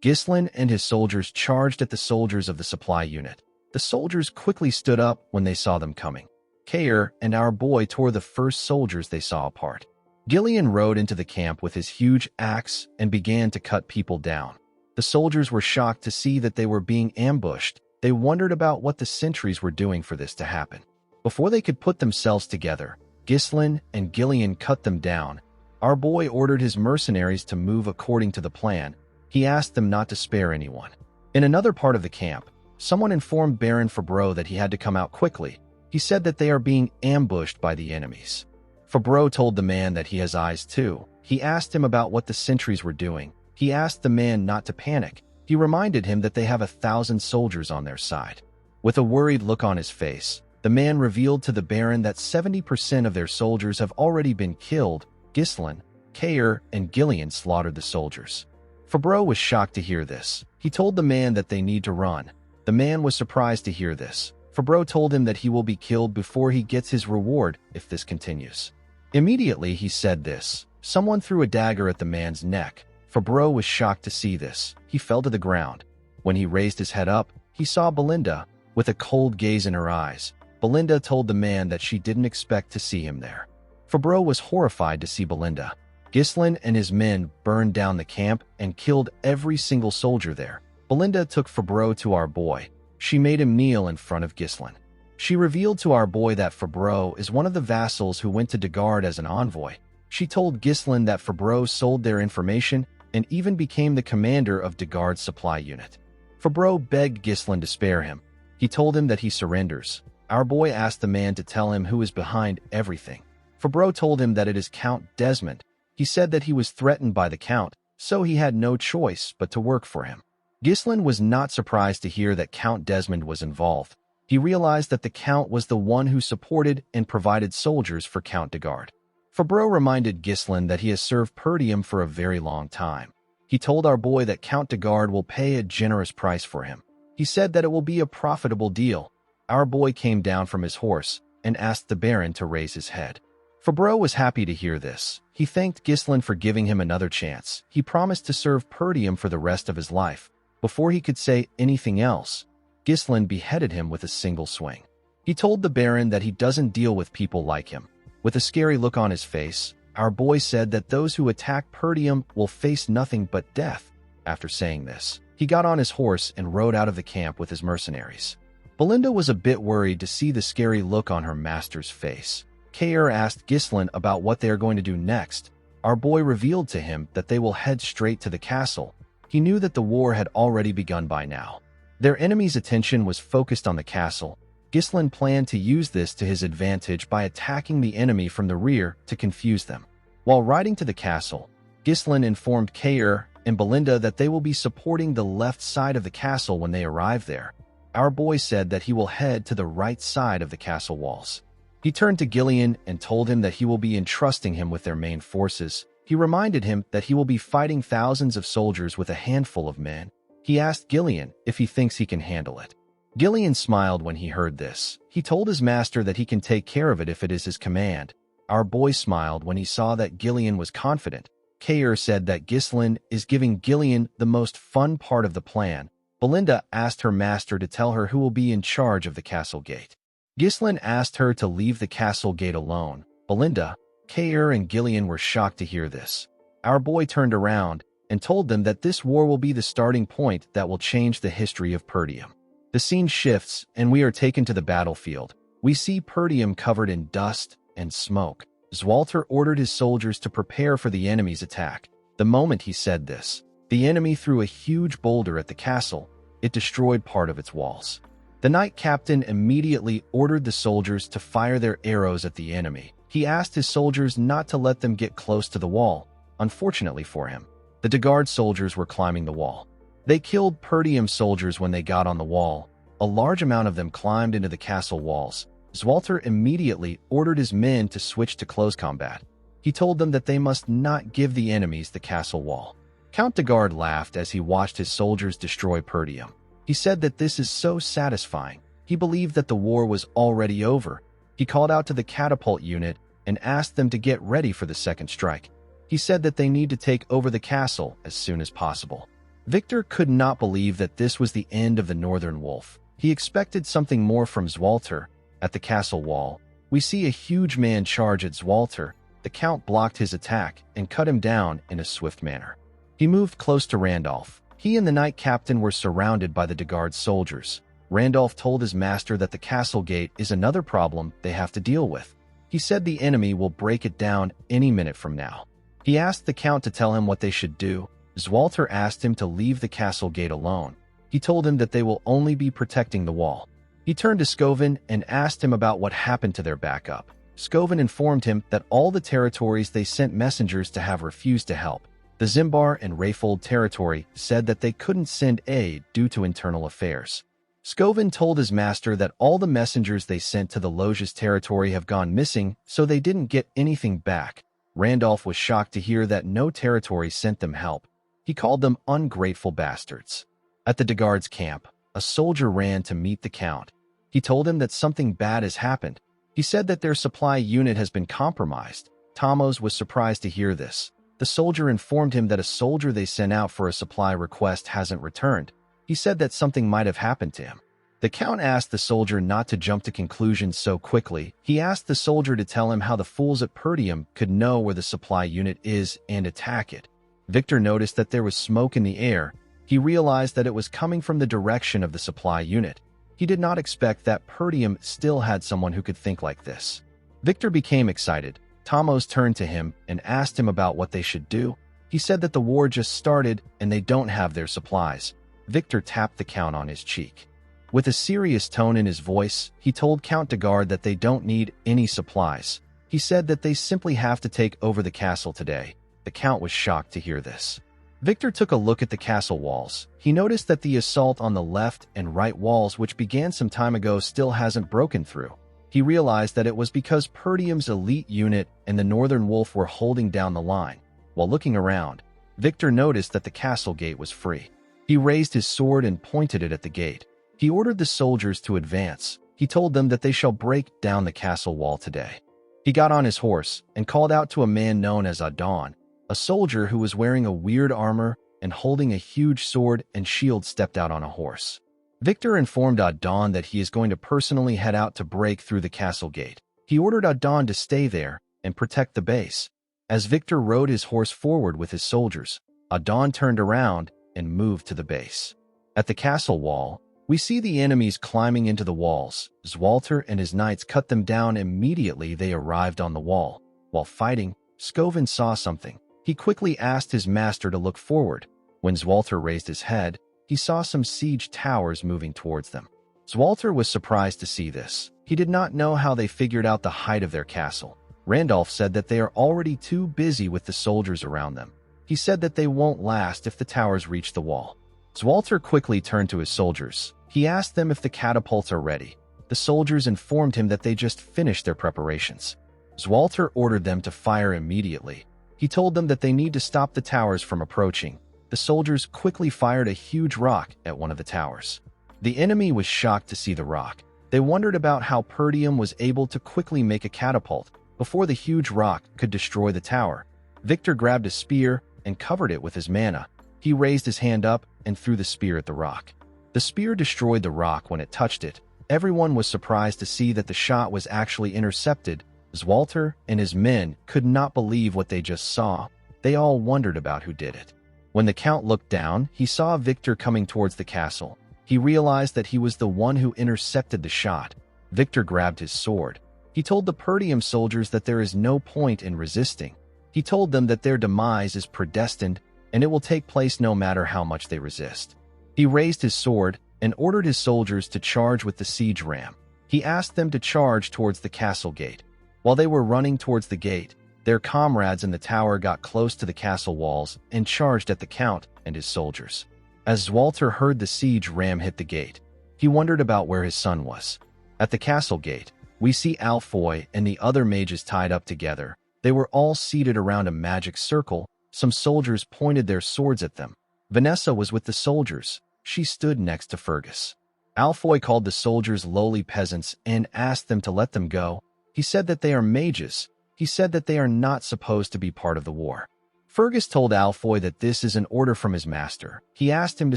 S1: Ghislain and his soldiers charged at the soldiers of the supply unit. The soldiers quickly stood up when they saw them coming. Kaer and our boy tore the first soldiers they saw apart. Gillian rode into the camp with his huge axe and began to cut people down. The soldiers were shocked to see that they were being ambushed. They wondered about what the sentries were doing for this to happen. Before they could put themselves together, Ghislain and Gillian cut them down. Our boy ordered his mercenaries to move according to the plan. He asked them not to spare anyone. In another part of the camp, someone informed Baron Fabreau that he had to come out quickly. He said that they are being ambushed by the enemies. Fabreau told the man that he has eyes too. He asked him about what the sentries were doing. He asked the man not to panic. He reminded him that they have 1,000 soldiers on their side. With a worried look on his face, the man revealed to the Baron that 70% of their soldiers have already been killed. Ghislain, Kaer, and Gillian slaughtered the soldiers. Fabreau was shocked to hear this. He told the man that they need to run. The man was surprised to hear this. Fabreau told him that he will be killed before he gets his reward if this continues. Immediately he said this. Someone threw a dagger at the man's neck. Fabreau was shocked to see this. He fell to the ground. When he raised his head up, he saw Belinda, with a cold gaze in her eyes. Belinda told the man that she didn't expect to see him there. Fabreau was horrified to see Belinda. Ghislain and his men burned down the camp and killed every single soldier there. Belinda took Fabreau to our boy. She made him kneel in front of Ghislain. She revealed to our boy that Fabreau is one of the vassals who went to Degard as an envoy. She told Ghislain that Fabreau sold their information and even became the commander of Degard's supply unit. Fabreau begged Ghislain to spare him. He told him that he surrenders. Our boy asked the man to tell him who is behind everything. Fabreau told him that it is Count Desmond. He said that he was threatened by the Count, so he had no choice but to work for him. Ghislain was not surprised to hear that Count Desmond was involved. He realized that the Count was the one who supported and provided soldiers for Count Degard. Fabreau reminded Ghislain that he has served Perdium for a very long time. He told our boy that Count Degard will pay a generous price for him. He said that it will be a profitable deal. Our boy came down from his horse and asked the Baron to raise his head. Fabreau was happy to hear this. He thanked Ghislain for giving him another chance. He promised to serve Perdium for the rest of his life. Before he could say anything else, Ghislain beheaded him with a single swing. He told the Baron that he doesn't deal with people like him. With a scary look on his face, our boy said that those who attack Perdium will face nothing but death. After saying this, he got on his horse and rode out of the camp with his mercenaries. Belinda was a bit worried to see the scary look on her master's face. Kair asked Ghislain about what they are going to do next. Our boy revealed to him that they will head straight to the castle. He knew that the war had already begun by now. Their enemy's attention was focused on the castle. Ghislain planned to use this to his advantage by attacking the enemy from the rear to confuse them. While riding to the castle, Ghislain informed Kair and Belinda that they will be supporting the left side of the castle when they arrive there. Our boy said that he will head to the right side of the castle walls. He turned to Gillian and told him that he will be entrusting him with their main forces. He reminded him that he will be fighting thousands of soldiers with a handful of men. He asked Gillian if he thinks he can handle it. Gillian smiled when he heard this. He told his master that he can take care of it if it is his command. Our boy smiled when he saw that Gillian was confident. Kair said that Ghislain is giving Gillian the most fun part of the plan. Belinda asked her master to tell her who will be in charge of the castle gate. Ghislain asked her to leave the castle gate alone. Belinda, Kair, and Gillian were shocked to hear this. Our boy turned around and told them that this war will be the starting point that will change the history of Perdium. The scene shifts, and we are taken to the battlefield. We see Perdium covered in dust and smoke. Zwalter ordered his soldiers to prepare for the enemy's attack. The moment he said this, the enemy threw a huge boulder at the castle. It destroyed part of its walls. The knight captain immediately ordered the soldiers to fire their arrows at the enemy. He asked his soldiers not to let them get close to the wall. Unfortunately for him, the Degard soldiers were climbing the wall. They killed Perdium soldiers when they got on the wall. A large amount of them climbed into the castle walls. Zwalter immediately ordered his men to switch to close combat. He told them that they must not give the enemies the castle wall. Count Degard laughed as he watched his soldiers destroy Perdium. He said that this is so satisfying. He believed that the war was already over. He called out to the catapult unit and asked them to get ready for the second strike. He said that they need to take over the castle as soon as possible. Victor could not believe that this was the end of the Northern Wolf. He expected something more from Zwalter. At the castle wall, we see a huge man charge at Zwalter. The Count blocked his attack and cut him down in a swift manner. He moved close to Randolph. He and the knight captain were surrounded by the Degard soldiers. Randolph told his master that the castle gate is another problem they have to deal with. He said the enemy will break it down any minute from now. He asked the Count to tell him what they should do. Zwalter asked him to leave the castle gate alone. He told him that they will only be protecting the wall. He turned to Scovin and asked him about what happened to their backup. Scovin informed him that all the territories they sent messengers to have refused to help. The Zimbar and Rayfold territory said that they couldn't send aid due to internal affairs. Scovin told his master that all the messengers they sent to the Loges territory have gone missing, so they didn't get anything back. Randolph was shocked to hear that no territory sent them help. He called them ungrateful bastards. At the Degard's camp, a soldier ran to meet the Count. He told him that something bad has happened. He said that their supply unit has been compromised. Tomos was surprised to hear this. The soldier informed him that a soldier they sent out for a supply request hasn't returned. He said that something might have happened to him. The Count asked the soldier not to jump to conclusions so quickly. He asked the soldier to tell him how the fools at Perdium could know where the supply unit is and attack it. Victor noticed that there was smoke in the air. He realized that it was coming from the direction of the supply unit. He did not expect that Perdium still had someone who could think like this. Victor became excited. Tomos turned to him and asked him about what they should do. He said that the war just started and they don't have their supplies. Victor tapped the Count on his cheek. With a serious tone in his voice, he told Count Degard that they don't need any supplies. He said that they simply have to take over the castle today. The Count was shocked to hear this. Victor took a look at the castle walls. He noticed that the assault on the left and right walls, which began some time ago, still hasn't broken through. He realized that it was because Perdium's elite unit and the Northern Wolf were holding down the line. While looking around, Victor noticed that the castle gate was free. He raised his sword and pointed it at the gate. He ordered the soldiers to advance. He told them that they shall break down the castle wall today. He got on his horse and called out to a man known as Adon, a soldier who was wearing a weird armor and holding a huge sword and shield stepped out on a horse. Victor informed Adon that he is going to personally head out to break through the castle gate. He ordered Adon to stay there and protect the base. As Victor rode his horse forward with his soldiers, Adon turned around and moved to the base. At the castle wall, we see the enemies climbing into the walls. Zwalter and his knights cut them down immediately they arrived on the wall. While fighting, Skovin saw something. He quickly asked his master to look forward. When Zwalter raised his head, he saw some siege towers moving towards them. Zwalter was surprised to see this. He did not know how they figured out the height of their castle. Randolph said that they are already too busy with the soldiers around them. He said that they won't last if the towers reach the wall. Zwalter quickly turned to his soldiers. He asked them if the catapults are ready. The soldiers informed him that they just finished their preparations. Zwalter ordered them to fire immediately. He told them that they need to stop the towers from approaching. The soldiers quickly fired a huge rock at one of the towers. The enemy was shocked to see the rock. They wondered about how Perdium was able to quickly make a catapult before the huge rock could destroy the tower. Victor grabbed a spear and covered it with his mana. He raised his hand up and threw the spear at the rock. The spear destroyed the rock when it touched it. Everyone was surprised to see that the shot was actually intercepted. Zwalter and his men could not believe what they just saw. They all wondered about who did it. When the Count looked down, he saw Victor coming towards the castle. He realized that he was the one who intercepted the shot. Victor grabbed his sword. He told the Perdium soldiers that there is no point in resisting. He told them that their demise is predestined and it will take place no matter how much they resist. He raised his sword and ordered his soldiers to charge with the siege ram. He asked them to charge towards the castle gate. While they were running towards the gate, their comrades in the tower got close to the castle walls and charged at the Count and his soldiers. As Zwalter heard the siege ram hit the gate, he wondered about where his son was. At the castle gate, we see Alfoy and the other mages tied up together. They were all seated around a magic circle. Some soldiers pointed their swords at them. Vanessa was with the soldiers. She stood next to Fergus. Alfoy called the soldiers lowly peasants and asked them to let them go. He said that they are mages. He said that they are not supposed to be part of the war. Fergus told Alfoy that this is an order from his master. He asked him to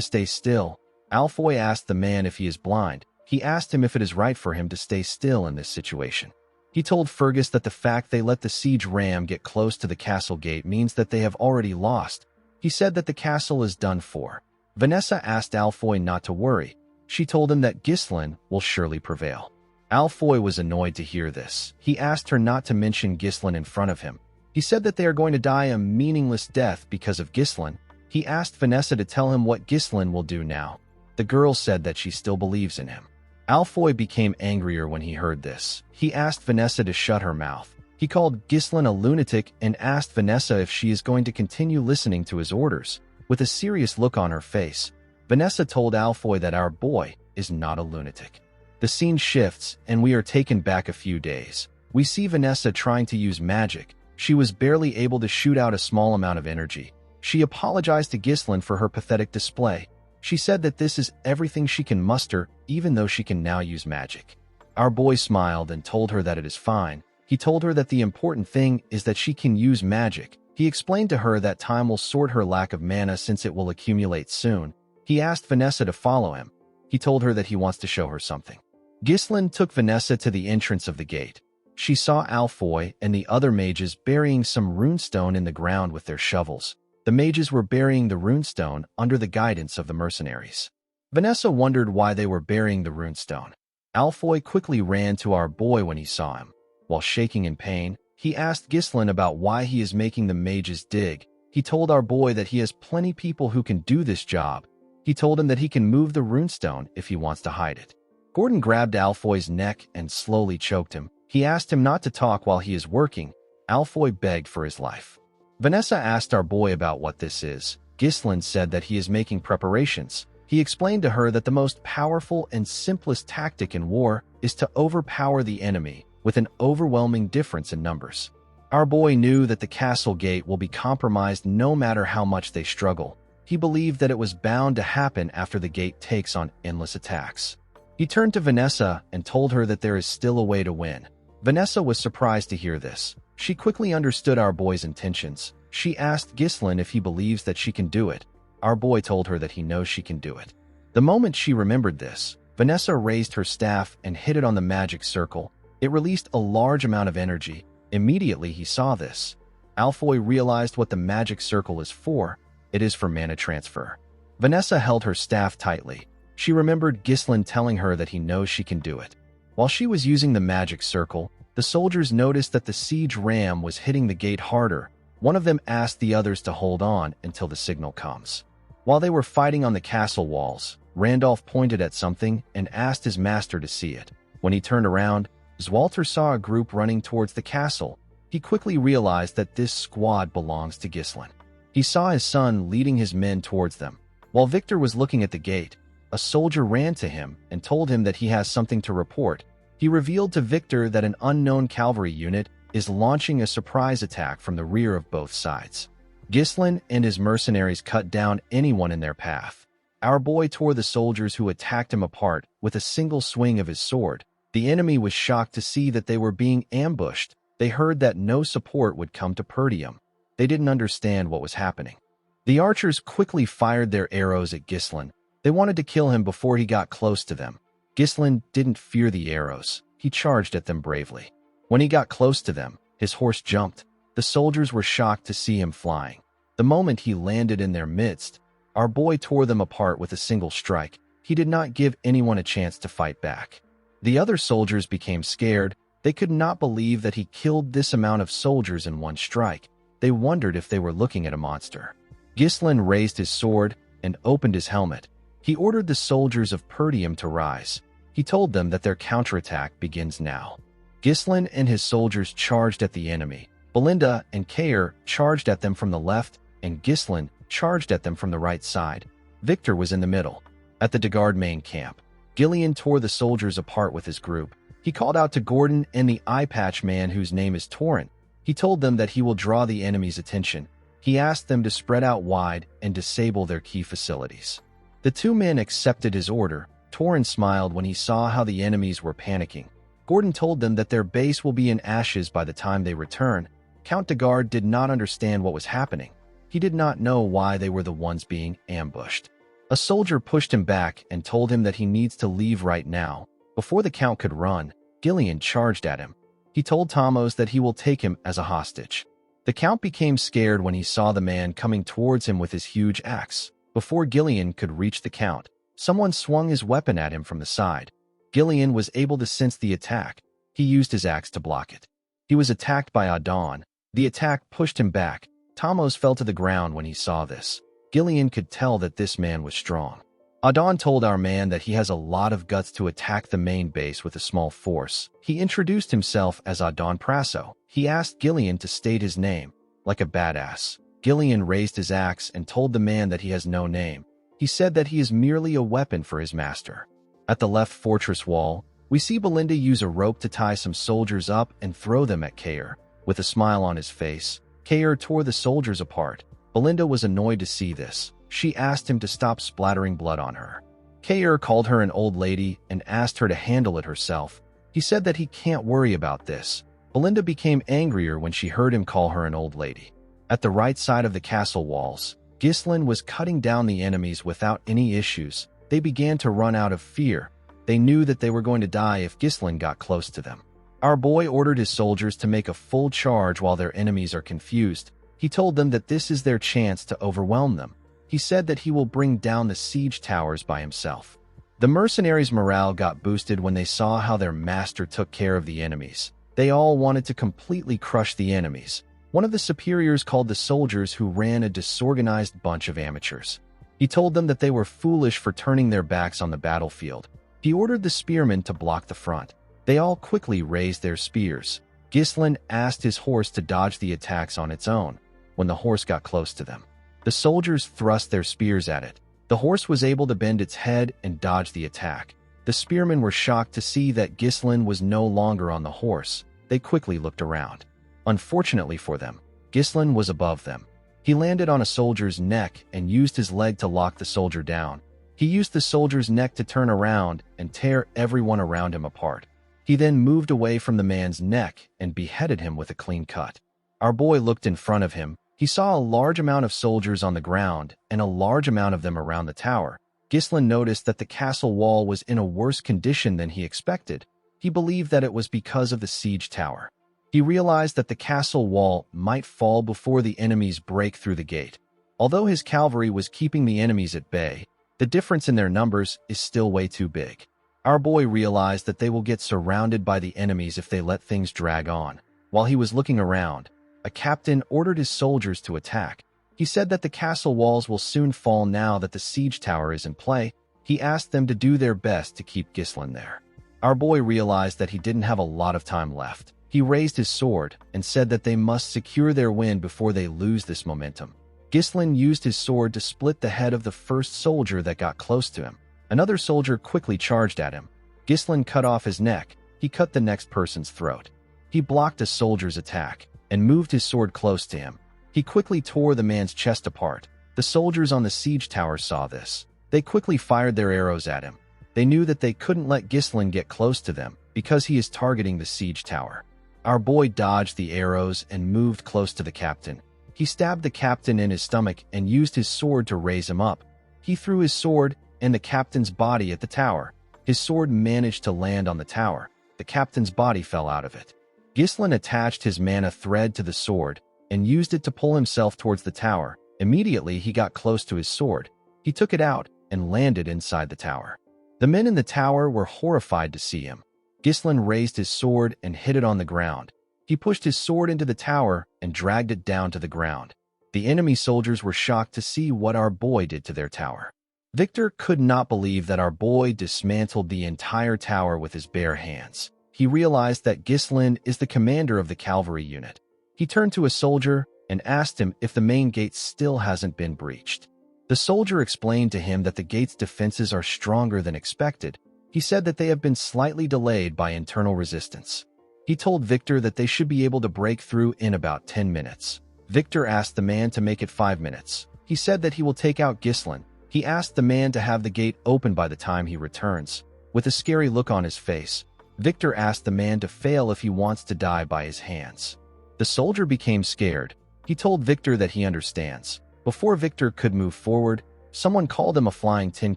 S1: stay still. Alfoy asked the man if he is blind. He asked him if it is right for him to stay still in this situation. He told Fergus that the fact they let the siege ram get close to the castle gate means that they have already lost. He said that the castle is done for. Vanessa asked Alfoy not to worry. She told him that Ghislain will surely prevail. Alfoy was annoyed to hear this. He asked her not to mention Ghislain in front of him. He said that they are going to die a meaningless death because of Ghislain. He asked Vanessa to tell him what Ghislain will do now. The girl said that she still believes in him. Alfoy became angrier when he heard this. He asked Vanessa to shut her mouth. He called Ghislain a lunatic and asked Vanessa if she is going to continue listening to his orders. With a serious look on her face, Vanessa told Alfoy that our boy is not a lunatic. The scene shifts, and we are taken back a few days. We see Vanessa trying to use magic. She was barely able to shoot out a small amount of energy. She apologized to Ghislain for her pathetic display. She said that this is everything she can muster, even though she can now use magic. Our boy smiled and told her that it is fine. He told her that the important thing is that she can use magic. He explained to her that time will sort her lack of mana since it will accumulate soon. He asked Vanessa to follow him. He told her that he wants to show her something. Ghislain took Vanessa to the entrance of the gate. She saw Alfoy and the other mages burying some runestone in the ground with their shovels. The mages were burying the runestone under the guidance of the mercenaries. Vanessa wondered why they were burying the runestone. Alfoy quickly ran to our boy when he saw him. While shaking in pain, he asked Ghislain about why he is making the mages dig. He told our boy that he has plenty people who can do this job. He told him that he can move the runestone if he wants to hide it. Gordon grabbed Alfoy's neck and slowly choked him. He asked him not to talk while he is working. Alfoy begged for his life. Vanessa asked our boy about what this is. Ghislain said that he is making preparations. He explained to her that the most powerful and simplest tactic in war is to overpower the enemy with an overwhelming difference in numbers. Our boy knew that the castle gate will be compromised no matter how much they struggle. He believed that it was bound to happen after the gate takes on endless attacks. He turned to Vanessa and told her that there is still a way to win. Vanessa was surprised to hear this. She quickly understood our boy's intentions. She asked Ghislain if he believes that she can do it. Our boy told her that he knows she can do it. The moment she remembered this, Vanessa raised her staff and hit it on the magic circle. It released a large amount of energy. Immediately he saw this. Alfoy realized what the magic circle is for. It is for mana transfer. Vanessa held her staff tightly. She remembered Ghislain telling her that he knows she can do it. While she was using the magic circle, the soldiers noticed that the siege ram was hitting the gate harder. One of them asked the others to hold on until the signal comes. While they were fighting on the castle walls, Randolph pointed at something and asked his master to see it. When he turned around, Zwalter saw a group running towards the castle. He quickly realized that this squad belongs to Ghislain. He saw his son leading his men towards them. While Victor was looking at the gate, a soldier ran to him and told him that he has something to report. He revealed to Victor that an unknown cavalry unit is launching a surprise attack from the rear of both sides. Ghislain and his mercenaries cut down anyone in their path. Our boy tore the soldiers who attacked him apart with a single swing of his sword. The enemy was shocked to see that they were being ambushed. They heard that no support would come to Perdium. They didn't understand what was happening. The archers quickly fired their arrows at Ghislain. They wanted to kill him before he got close to them. Ghislain didn't fear the arrows. He charged at them bravely. When he got close to them, his horse jumped. The soldiers were shocked to see him flying. The moment he landed in their midst, our boy tore them apart with a single strike. He did not give anyone a chance to fight back. The other soldiers became scared. They could not believe that he killed this amount of soldiers in one strike. They wondered if they were looking at a monster. Ghislain raised his sword and opened his helmet. He ordered the soldiers of Perdium to rise. He told them that their counterattack begins now. Ghislain and his soldiers charged at the enemy. Belinda and Kair charged at them from the left, and Ghislain charged at them from the right side. Victor was in the middle. At the Degard main camp, Gillian tore the soldiers apart with his group. He called out to Gordon and the eye-patch man whose name is Torrent. He told them that he will draw the enemy's attention. He asked them to spread out wide and disable their key facilities. The two men accepted his order. Torrent smiled when he saw how the enemies were panicking. Gordon told them that their base will be in ashes by the time they return. Count Degard did not understand what was happening. He did not know why they were the ones being ambushed. A soldier pushed him back and told him that he needs to leave right now. Before the Count could run, Gillian charged at him. He told Tomos that he will take him as a hostage. The Count became scared when he saw the man coming towards him with his huge axe. Before Gillian could reach the Count, someone swung his weapon at him from the side. Gillian was able to sense the attack. He used his axe to block it. He was attacked by Adon. The attack pushed him back. Tomos fell to the ground when he saw this. Gillian could tell that this man was strong. Adon told our man that he has a lot of guts to attack the main base with a small force. He introduced himself as Adon Prasso. He asked Gillian to state his name. Like a badass, Gillian raised his axe and told the man that he has no name. He said that he is merely a weapon for his master. At the left fortress wall, we see Belinda use a rope to tie some soldiers up and throw them at Kair. With a smile on his face, Kair tore the soldiers apart. Belinda was annoyed to see this. She asked him to stop splattering blood on her. Kair called her an old lady and asked her to handle it herself. He said that he can't worry about this. Belinda became angrier when she heard him call her an old lady. At the right side of the castle walls, Ghislain was cutting down the enemies without any issues. They began to run out of fear. They knew that they were going to die if Ghislain got close to them. Our boy ordered his soldiers to make a full charge while their enemies are confused. He told them that this is their chance to overwhelm them. He said that he will bring down the siege towers by himself. The mercenaries' morale got boosted when they saw how their master took care of the enemies. They all wanted to completely crush the enemies. One of the superiors called the soldiers who ran a disorganized bunch of amateurs. He told them that they were foolish for turning their backs on the battlefield. He ordered the spearmen to block the front. They all quickly raised their spears. Ghislain asked his horse to dodge the attacks on its own. When the horse got close to them, the soldiers thrust their spears at it. The horse was able to bend its head and dodge the attack. The spearmen were shocked to see that Ghislain was no longer on the horse. They quickly looked around. Unfortunately for them, Ghislain was above them. He landed on a soldier's neck and used his leg to lock the soldier down. He used the soldier's neck to turn around and tear everyone around him apart. He then moved away from the man's neck and beheaded him with a clean cut. Our boy looked in front of him. He saw a large amount of soldiers on the ground and a large amount of them around the tower. Ghislain noticed that the castle wall was in a worse condition than he expected. He believed that it was because of the siege tower. He realized that the castle wall might fall before the enemies break through the gate. Although his cavalry was keeping the enemies at bay, the difference in their numbers is still way too big. Our boy realized that they will get surrounded by the enemies if they let things drag on. While he was looking around, a captain ordered his soldiers to attack. He said that the castle walls will soon fall now that the siege tower is in play. He asked them to do their best to keep Ghislain there. Our boy realized that he didn't have a lot of time left. He raised his sword and said that they must secure their win before they lose this momentum. Ghislain used his sword to split the head of the first soldier that got close to him. Another soldier quickly charged at him. Ghislain cut off his neck. He cut the next person's throat. He blocked a soldier's attack and moved his sword close to him. He quickly tore the man's chest apart. The soldiers on the siege tower saw this. They quickly fired their arrows at him. They knew that they couldn't let Ghislain get close to them because he is targeting the siege tower. Our boy dodged the arrows and moved close to the captain. He stabbed the captain in his stomach and used his sword to raise him up. He threw his sword and the captain's body at the tower. His sword managed to land on the tower. The captain's body fell out of it. Ghislain attached his mana thread to the sword and used it to pull himself towards the tower. Immediately, he got close to his sword. He took it out and landed inside the tower. The men in the tower were horrified to see him. Ghislain raised his sword and hit it on the ground. He pushed his sword into the tower and dragged it down to the ground. The enemy soldiers were shocked to see what our boy did to their tower. Victor could not believe that our boy dismantled the entire tower with his bare hands. He realized that Ghislain is the commander of the cavalry unit. He turned to a soldier and asked him if the main gate still hasn't been breached. The soldier explained to him that the gate's defenses are stronger than expected. He said that they have been slightly delayed by internal resistance. He told Victor that they should be able to break through in about 10 minutes. Victor asked the man to make it 5 minutes. He said that he will take out Ghislain. He asked the man to have the gate open by the time he returns. With a scary look on his face, Victor asked the man to fail if he wants to die by his hands. The soldier became scared. He told Victor that he understands. Before Victor could move forward, someone called him a flying tin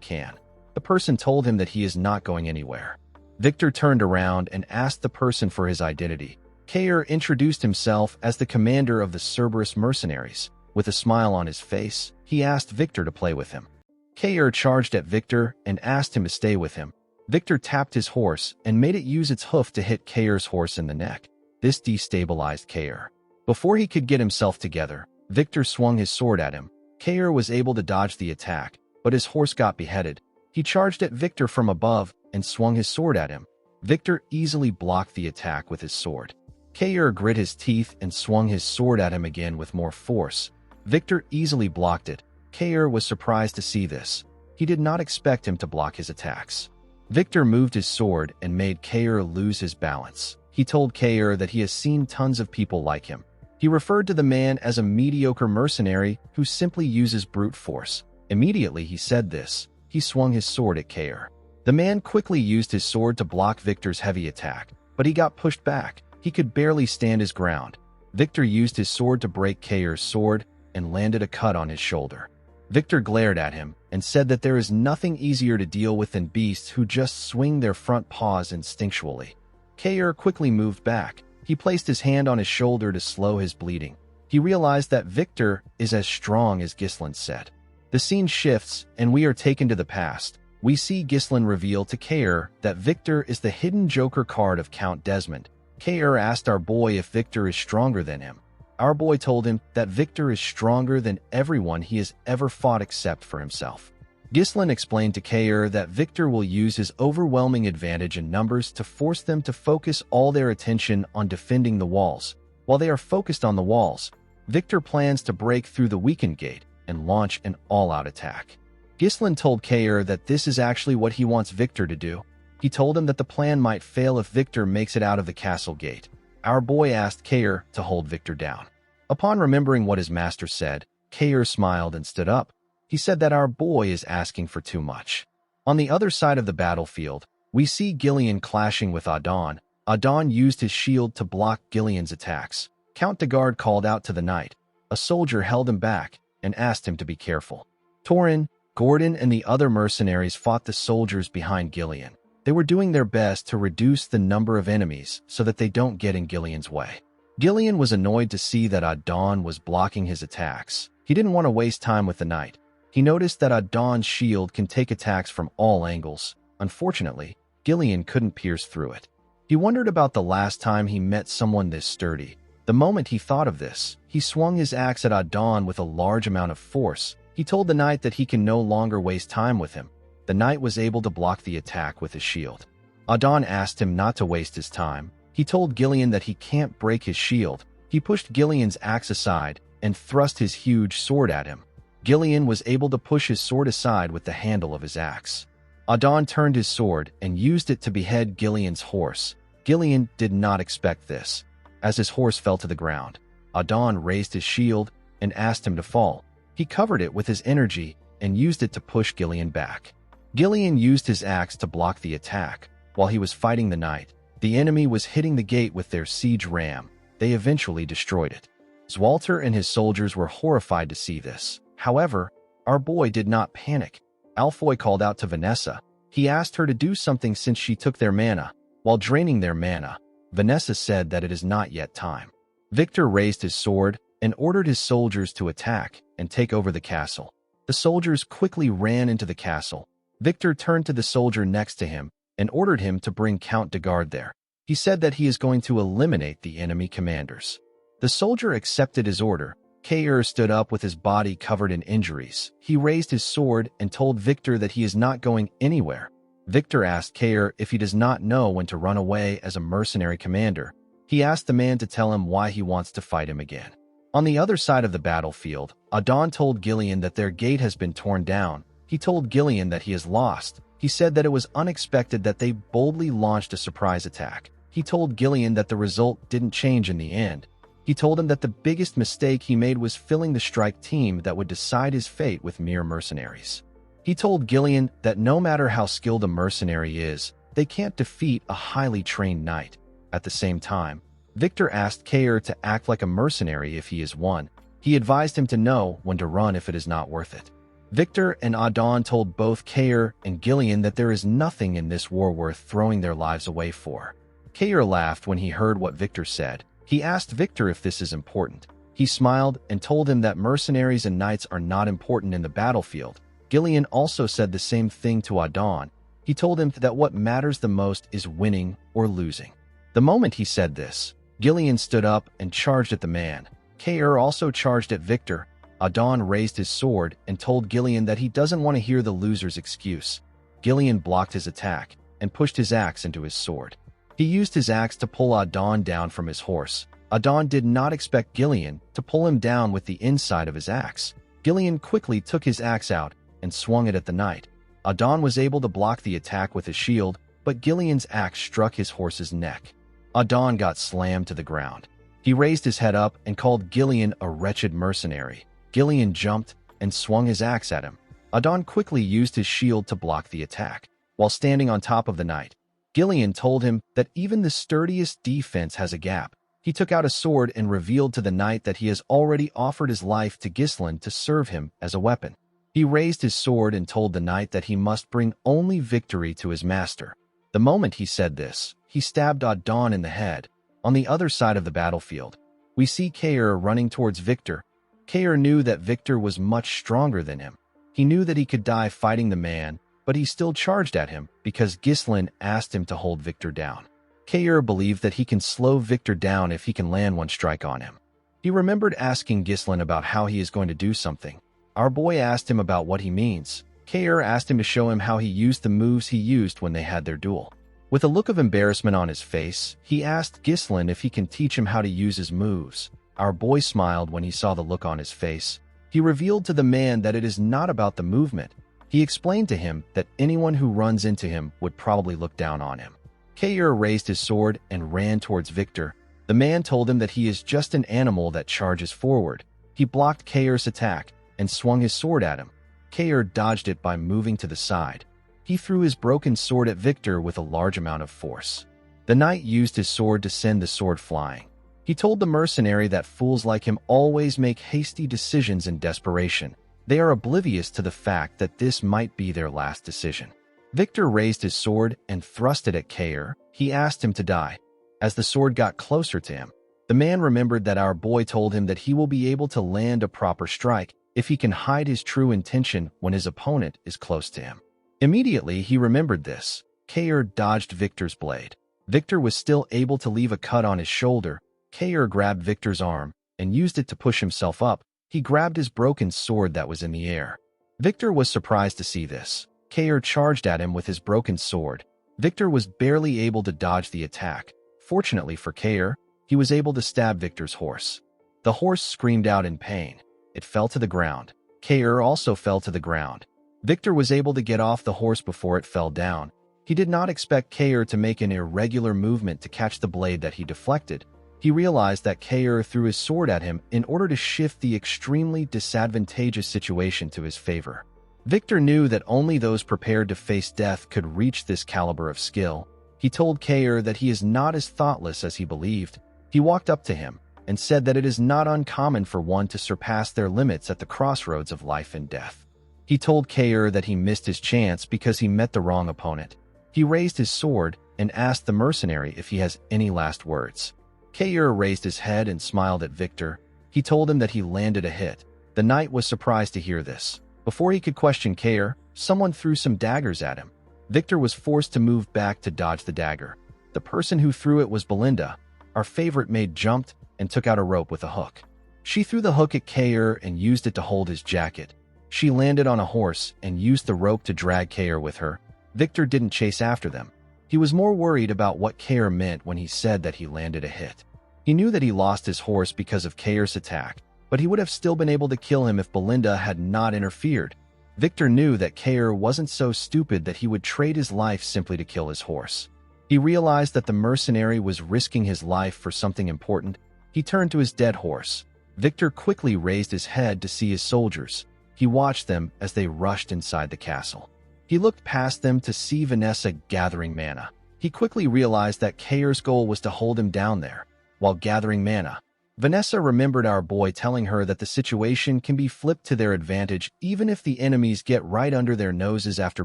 S1: can. The person told him that he is not going anywhere. Victor turned around and asked the person for his identity. Kair introduced himself as the commander of the Cerberus mercenaries. With a smile on his face, he asked Victor to play with him. Kair charged at Victor and asked him to stay with him. Victor tapped his horse and made it use its hoof to hit Kair's horse in the neck. This destabilized Kair. Before he could get himself together, Victor swung his sword at him. Kair was able to dodge the attack, but his horse got beheaded. He charged at Victor from above and swung his sword at him. Victor easily blocked the attack with his sword. Kair grit his teeth and swung his sword at him again with more force. Victor easily blocked it. Kair was surprised to see this. He did not expect him to block his attacks. Victor moved his sword and made Kair lose his balance. He told Kair that he has seen tons of people like him. He referred to the man as a mediocre mercenary who simply uses brute force. Immediately he said this. He swung his sword at Kair. The man quickly used his sword to block Victor's heavy attack, but he got pushed back. He could barely stand his ground. Victor used his sword to break Kair's sword and landed a cut on his shoulder. Victor glared at him and said that there is nothing easier to deal with than beasts who just swing their front paws instinctually. Kair quickly moved back. He placed his hand on his shoulder to slow his bleeding. He realized that Victor is as strong as Ghislain said. The scene shifts and we are taken to the past. We see Ghislain reveal to Kair that Victor is the hidden Joker card of Count Desmond. Kair asked our boy if Victor is stronger than him. Our boy told him that Victor is stronger than everyone he has ever fought except for himself. Ghislain explained to Kair that Victor will use his overwhelming advantage in numbers to force them to focus all their attention on defending the walls. While they are focused on the walls, Victor plans to break through the weakened gate and launch an all-out attack. Ghislain told Kair that this is actually what he wants Victor to do. He told him that the plan might fail if Victor makes it out of the castle gate. Our boy asked Kair to hold Victor down. Upon remembering what his master said, Kair smiled and stood up. He said that our boy is asking for too much. On the other side of the battlefield, we see Gillian clashing with Adon. Adon used his shield to block Gillian's attacks. Count de Guard called out to the knight. A soldier held him back and asked him to be careful. Torin, Gordon, and the other mercenaries fought the soldiers behind Gillian. They were doing their best to reduce the number of enemies so that they don't get in Gillian's way. Gillian was annoyed to see that Adon was blocking his attacks. He didn't want to waste time with the knight. He noticed that Adon's shield can take attacks from all angles. Unfortunately, Gillian couldn't pierce through it. He wondered about the last time he met someone this sturdy. The moment he thought of this, he swung his axe at Adon with a large amount of force. He told the knight that he can no longer waste time with him. The knight was able to block the attack with his shield. Adon asked him not to waste his time. He told Gillian that he can't break his shield. He pushed Gillian's axe aside and thrust his huge sword at him. Gillian was able to push his sword aside with the handle of his axe. Adon turned his sword and used it to behead Gillian's horse. Gillian did not expect this. As his horse fell to the ground, Adon raised his shield and asked him to fall. He covered it with his energy and used it to push Gillian back. Gillian used his axe to block the attack. While he was fighting the knight, the enemy was hitting the gate with their siege ram. They eventually destroyed it. Zwalter and his soldiers were horrified to see this. However, our boy did not panic. Alfoy called out to Vanessa. He asked her to do something since she took their mana. While draining their mana, Vanessa said that it is not yet time. Victor raised his sword and ordered his soldiers to attack and take over the castle. The soldiers quickly ran into the castle. Victor turned to the soldier next to him and ordered him to bring Count de Guard there. He said that he is going to eliminate the enemy commanders. The soldier accepted his order. Kair stood up with his body covered in injuries. He raised his sword and told Victor that he is not going anywhere. Victor asked Kair if he does not know when to run away as a mercenary commander. He asked the man to tell him why he wants to fight him again. On the other side of the battlefield, Adon told Gillian that their gate has been torn down. He told Gillian that he is lost. He said that it was unexpected that they boldly launched a surprise attack. He told Gillian that the result didn't change in the end. He told him that the biggest mistake he made was filling the strike team that would decide his fate with mere mercenaries. He told Gillian that no matter how skilled a mercenary is, they can't defeat a highly trained knight. At the same time, Victor asked Kair to act like a mercenary if he is one. He advised him to know when to run if it is not worth it. Victor and Adon told both Kair and Gillian that there is nothing in this war worth throwing their lives away for. Kair laughed when he heard what Victor said. He asked Victor if this is important. He smiled and told him that mercenaries and knights are not important in the battlefield. Gillian also said the same thing to Adon. He told him that what matters the most is winning or losing. The moment he said this, Gillian stood up and charged at the man. Kair also charged at Victor. Adon raised his sword and told Gillian that he doesn't want to hear the loser's excuse. Gillian blocked his attack and pushed his axe into his sword. He used his axe to pull Adon down from his horse. Adon did not expect Gillian to pull him down with the inside of his axe. Gillian quickly took his axe out and swung it at the knight. Adon was able to block the attack with his shield, but Gillian's axe struck his horse's neck. Adon got slammed to the ground. He raised his head up and called Gillian a wretched mercenary. Gillian jumped and swung his axe at him. Adon quickly used his shield to block the attack. While standing on top of the knight, Gillian told him that even the sturdiest defense has a gap. He took out a sword and revealed to the knight that he has already offered his life to Ghislain to serve him as a weapon. He raised his sword and told the knight that he must bring only victory to his master. The moment he said this, he stabbed Adon in the head. On the other side of the battlefield, we see Kair running towards Victor. Kair knew that Victor was much stronger than him. He knew that he could die fighting the man, but he still charged at him because Ghislain asked him to hold Victor down. Kair believed that he can slow Victor down if he can land one strike on him. He remembered asking Ghislain about how he is going to do something. Our boy asked him about what he means. Kair asked him to show him how he used the moves he used when they had their duel. With a look of embarrassment on his face, he asked Ghislain if he can teach him how to use his moves. Our boy smiled when he saw the look on his face. He revealed to the man that it is not about the movement. He explained to him that anyone who runs into him would probably look down on him. Kair raised his sword and ran towards Victor. The man told him that he is just an animal that charges forward. He blocked Kair's attack and swung his sword at him. Kair dodged it by moving to the side. He threw his broken sword at Victor with a large amount of force. The knight used his sword to send the sword flying. He told the mercenary that fools like him always make hasty decisions in desperation. They are oblivious to the fact that this might be their last decision. Victor raised his sword and thrust it at Kair. He asked him to die. As the sword got closer to him, the man remembered that our boy told him that he will be able to land a proper strike if he can hide his true intention when his opponent is close to him. Immediately, he remembered this. Kair dodged Victor's blade. Victor was still able to leave a cut on his shoulder. Kair grabbed Victor's arm and used it to push himself up. He grabbed his broken sword that was in the air. Victor was surprised to see this. Kair charged at him with his broken sword. Victor was barely able to dodge the attack. Fortunately for Kair, he was able to stab Victor's horse. The horse screamed out in pain. It fell to the ground. Kair also fell to the ground. Victor was able to get off the horse before it fell down. He did not expect Kair to make an irregular movement to catch the blade that he deflected. He realized that Kair threw his sword at him in order to shift the extremely disadvantageous situation to his favor. Victor knew that only those prepared to face death could reach this caliber of skill. He told Kair that he is not as thoughtless as he believed. He walked up to him and said that it is not uncommon for one to surpass their limits at the crossroads of life and death. He told Kair that he missed his chance because he met the wrong opponent. He raised his sword and asked the mercenary if he has any last words. Kair raised his head and smiled at Victor. He told him that he landed a hit. The knight was surprised to hear this. Before he could question Kair, someone threw some daggers at him. Victor was forced to move back to dodge the dagger. The person who threw it was Belinda. Our favorite maid jumped and took out a rope with a hook. She threw the hook at Kair and used it to hold his jacket. She landed on a horse and used the rope to drag Kair with her. Victor didn't chase after them. He was more worried about what Kair meant when he said that he landed a hit. He knew that he lost his horse because of Kair's attack, but he would have still been able to kill him if Belinda had not interfered. Victor knew that Kair wasn't so stupid that he would trade his life simply to kill his horse. He realized that the mercenary was risking his life for something important. He turned to his dead horse. Victor quickly raised his head to see his soldiers. He watched them as they rushed inside the castle. He looked past them to see Vanessa gathering mana. He quickly realized that Kair's goal was to hold him down there. While gathering mana, Vanessa remembered our boy telling her that the situation can be flipped to their advantage even if the enemies get right under their noses after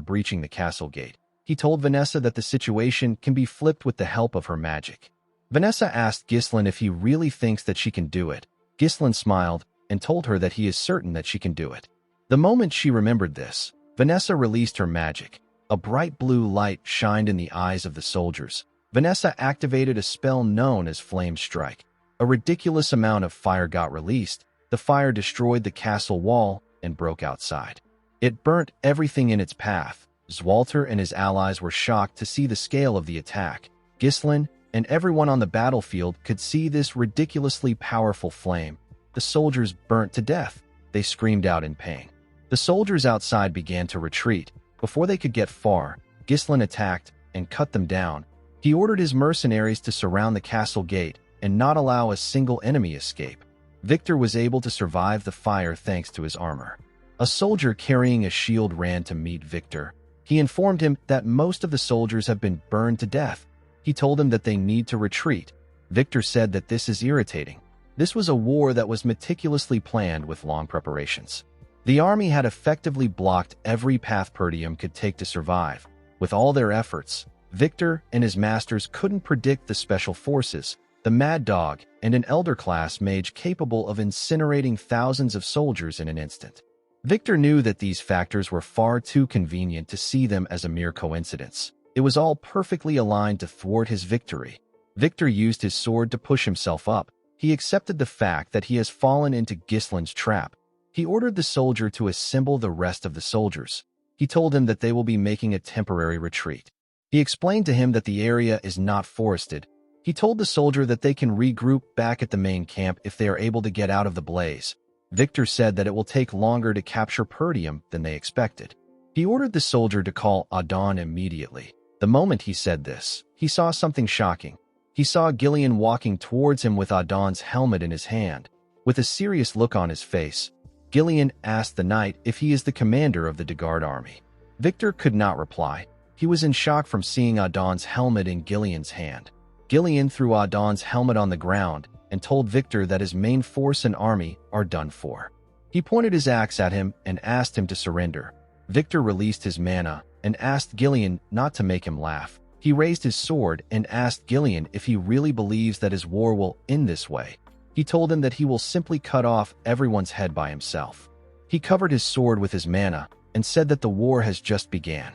S1: breaching the castle gate. He told Vanessa that the situation can be flipped with the help of her magic. Vanessa asked Ghislain if he really thinks that she can do it. Ghislain smiled and told her that he is certain that she can do it. The moment she remembered this, Vanessa released her magic. A bright blue light shined in the eyes of the soldiers. Vanessa activated a spell known as Flame Strike. A ridiculous amount of fire got released. The fire destroyed the castle wall and broke outside. It burnt everything in its path. Zwalter and his allies were shocked to see the scale of the attack. Ghislain and everyone on the battlefield could see this ridiculously powerful flame. The soldiers burnt to death. They screamed out in pain. The soldiers outside began to retreat. Before they could get far, Ghislain attacked and cut them down. He ordered his mercenaries to surround the castle gate and not allow a single enemy escape. Victor was able to survive the fire thanks to his armor. A soldier carrying a shield ran to meet Victor. He informed him that most of the soldiers have been burned to death. He told him that they need to retreat. Victor said that this is irritating. This was a war that was meticulously planned with long preparations. The army had effectively blocked every path Perdium could take to survive. With all their efforts, Victor and his masters couldn't predict the special forces, the Mad Dog, and an elder-class mage capable of incinerating thousands of soldiers in an instant. Victor knew that these factors were far too convenient to see them as a mere coincidence. It was all perfectly aligned to thwart his victory. Victor used his sword to push himself up. He accepted the fact that he has fallen into Ghislain's trap. He ordered the soldier to assemble the rest of the soldiers. He told him that they will be making a temporary retreat. He explained to him that the area is not forested. He told the soldier that they can regroup back at the main camp if they are able to get out of the blaze. Victor said that it will take longer to capture Perdium than they expected. He ordered the soldier to call Adon immediately. The moment he said this, he saw something shocking. He saw Gillian walking towards him with Adon's helmet in his hand. With a serious look on his face, Gillian asked the knight if he is the commander of the Dagard army. Victor could not reply. He was in shock from seeing Adon's helmet in Gillian's hand. Gillian threw Adon's helmet on the ground and told Victor that his main force and army are done for. He pointed his axe at him and asked him to surrender. Victor released his mana and asked Gillian not to make him laugh. He raised his sword and asked Gillian if he really believes that his war will end this way. He told him that he will simply cut off everyone's head by himself. He covered his sword with his mana and said that the war has just begun.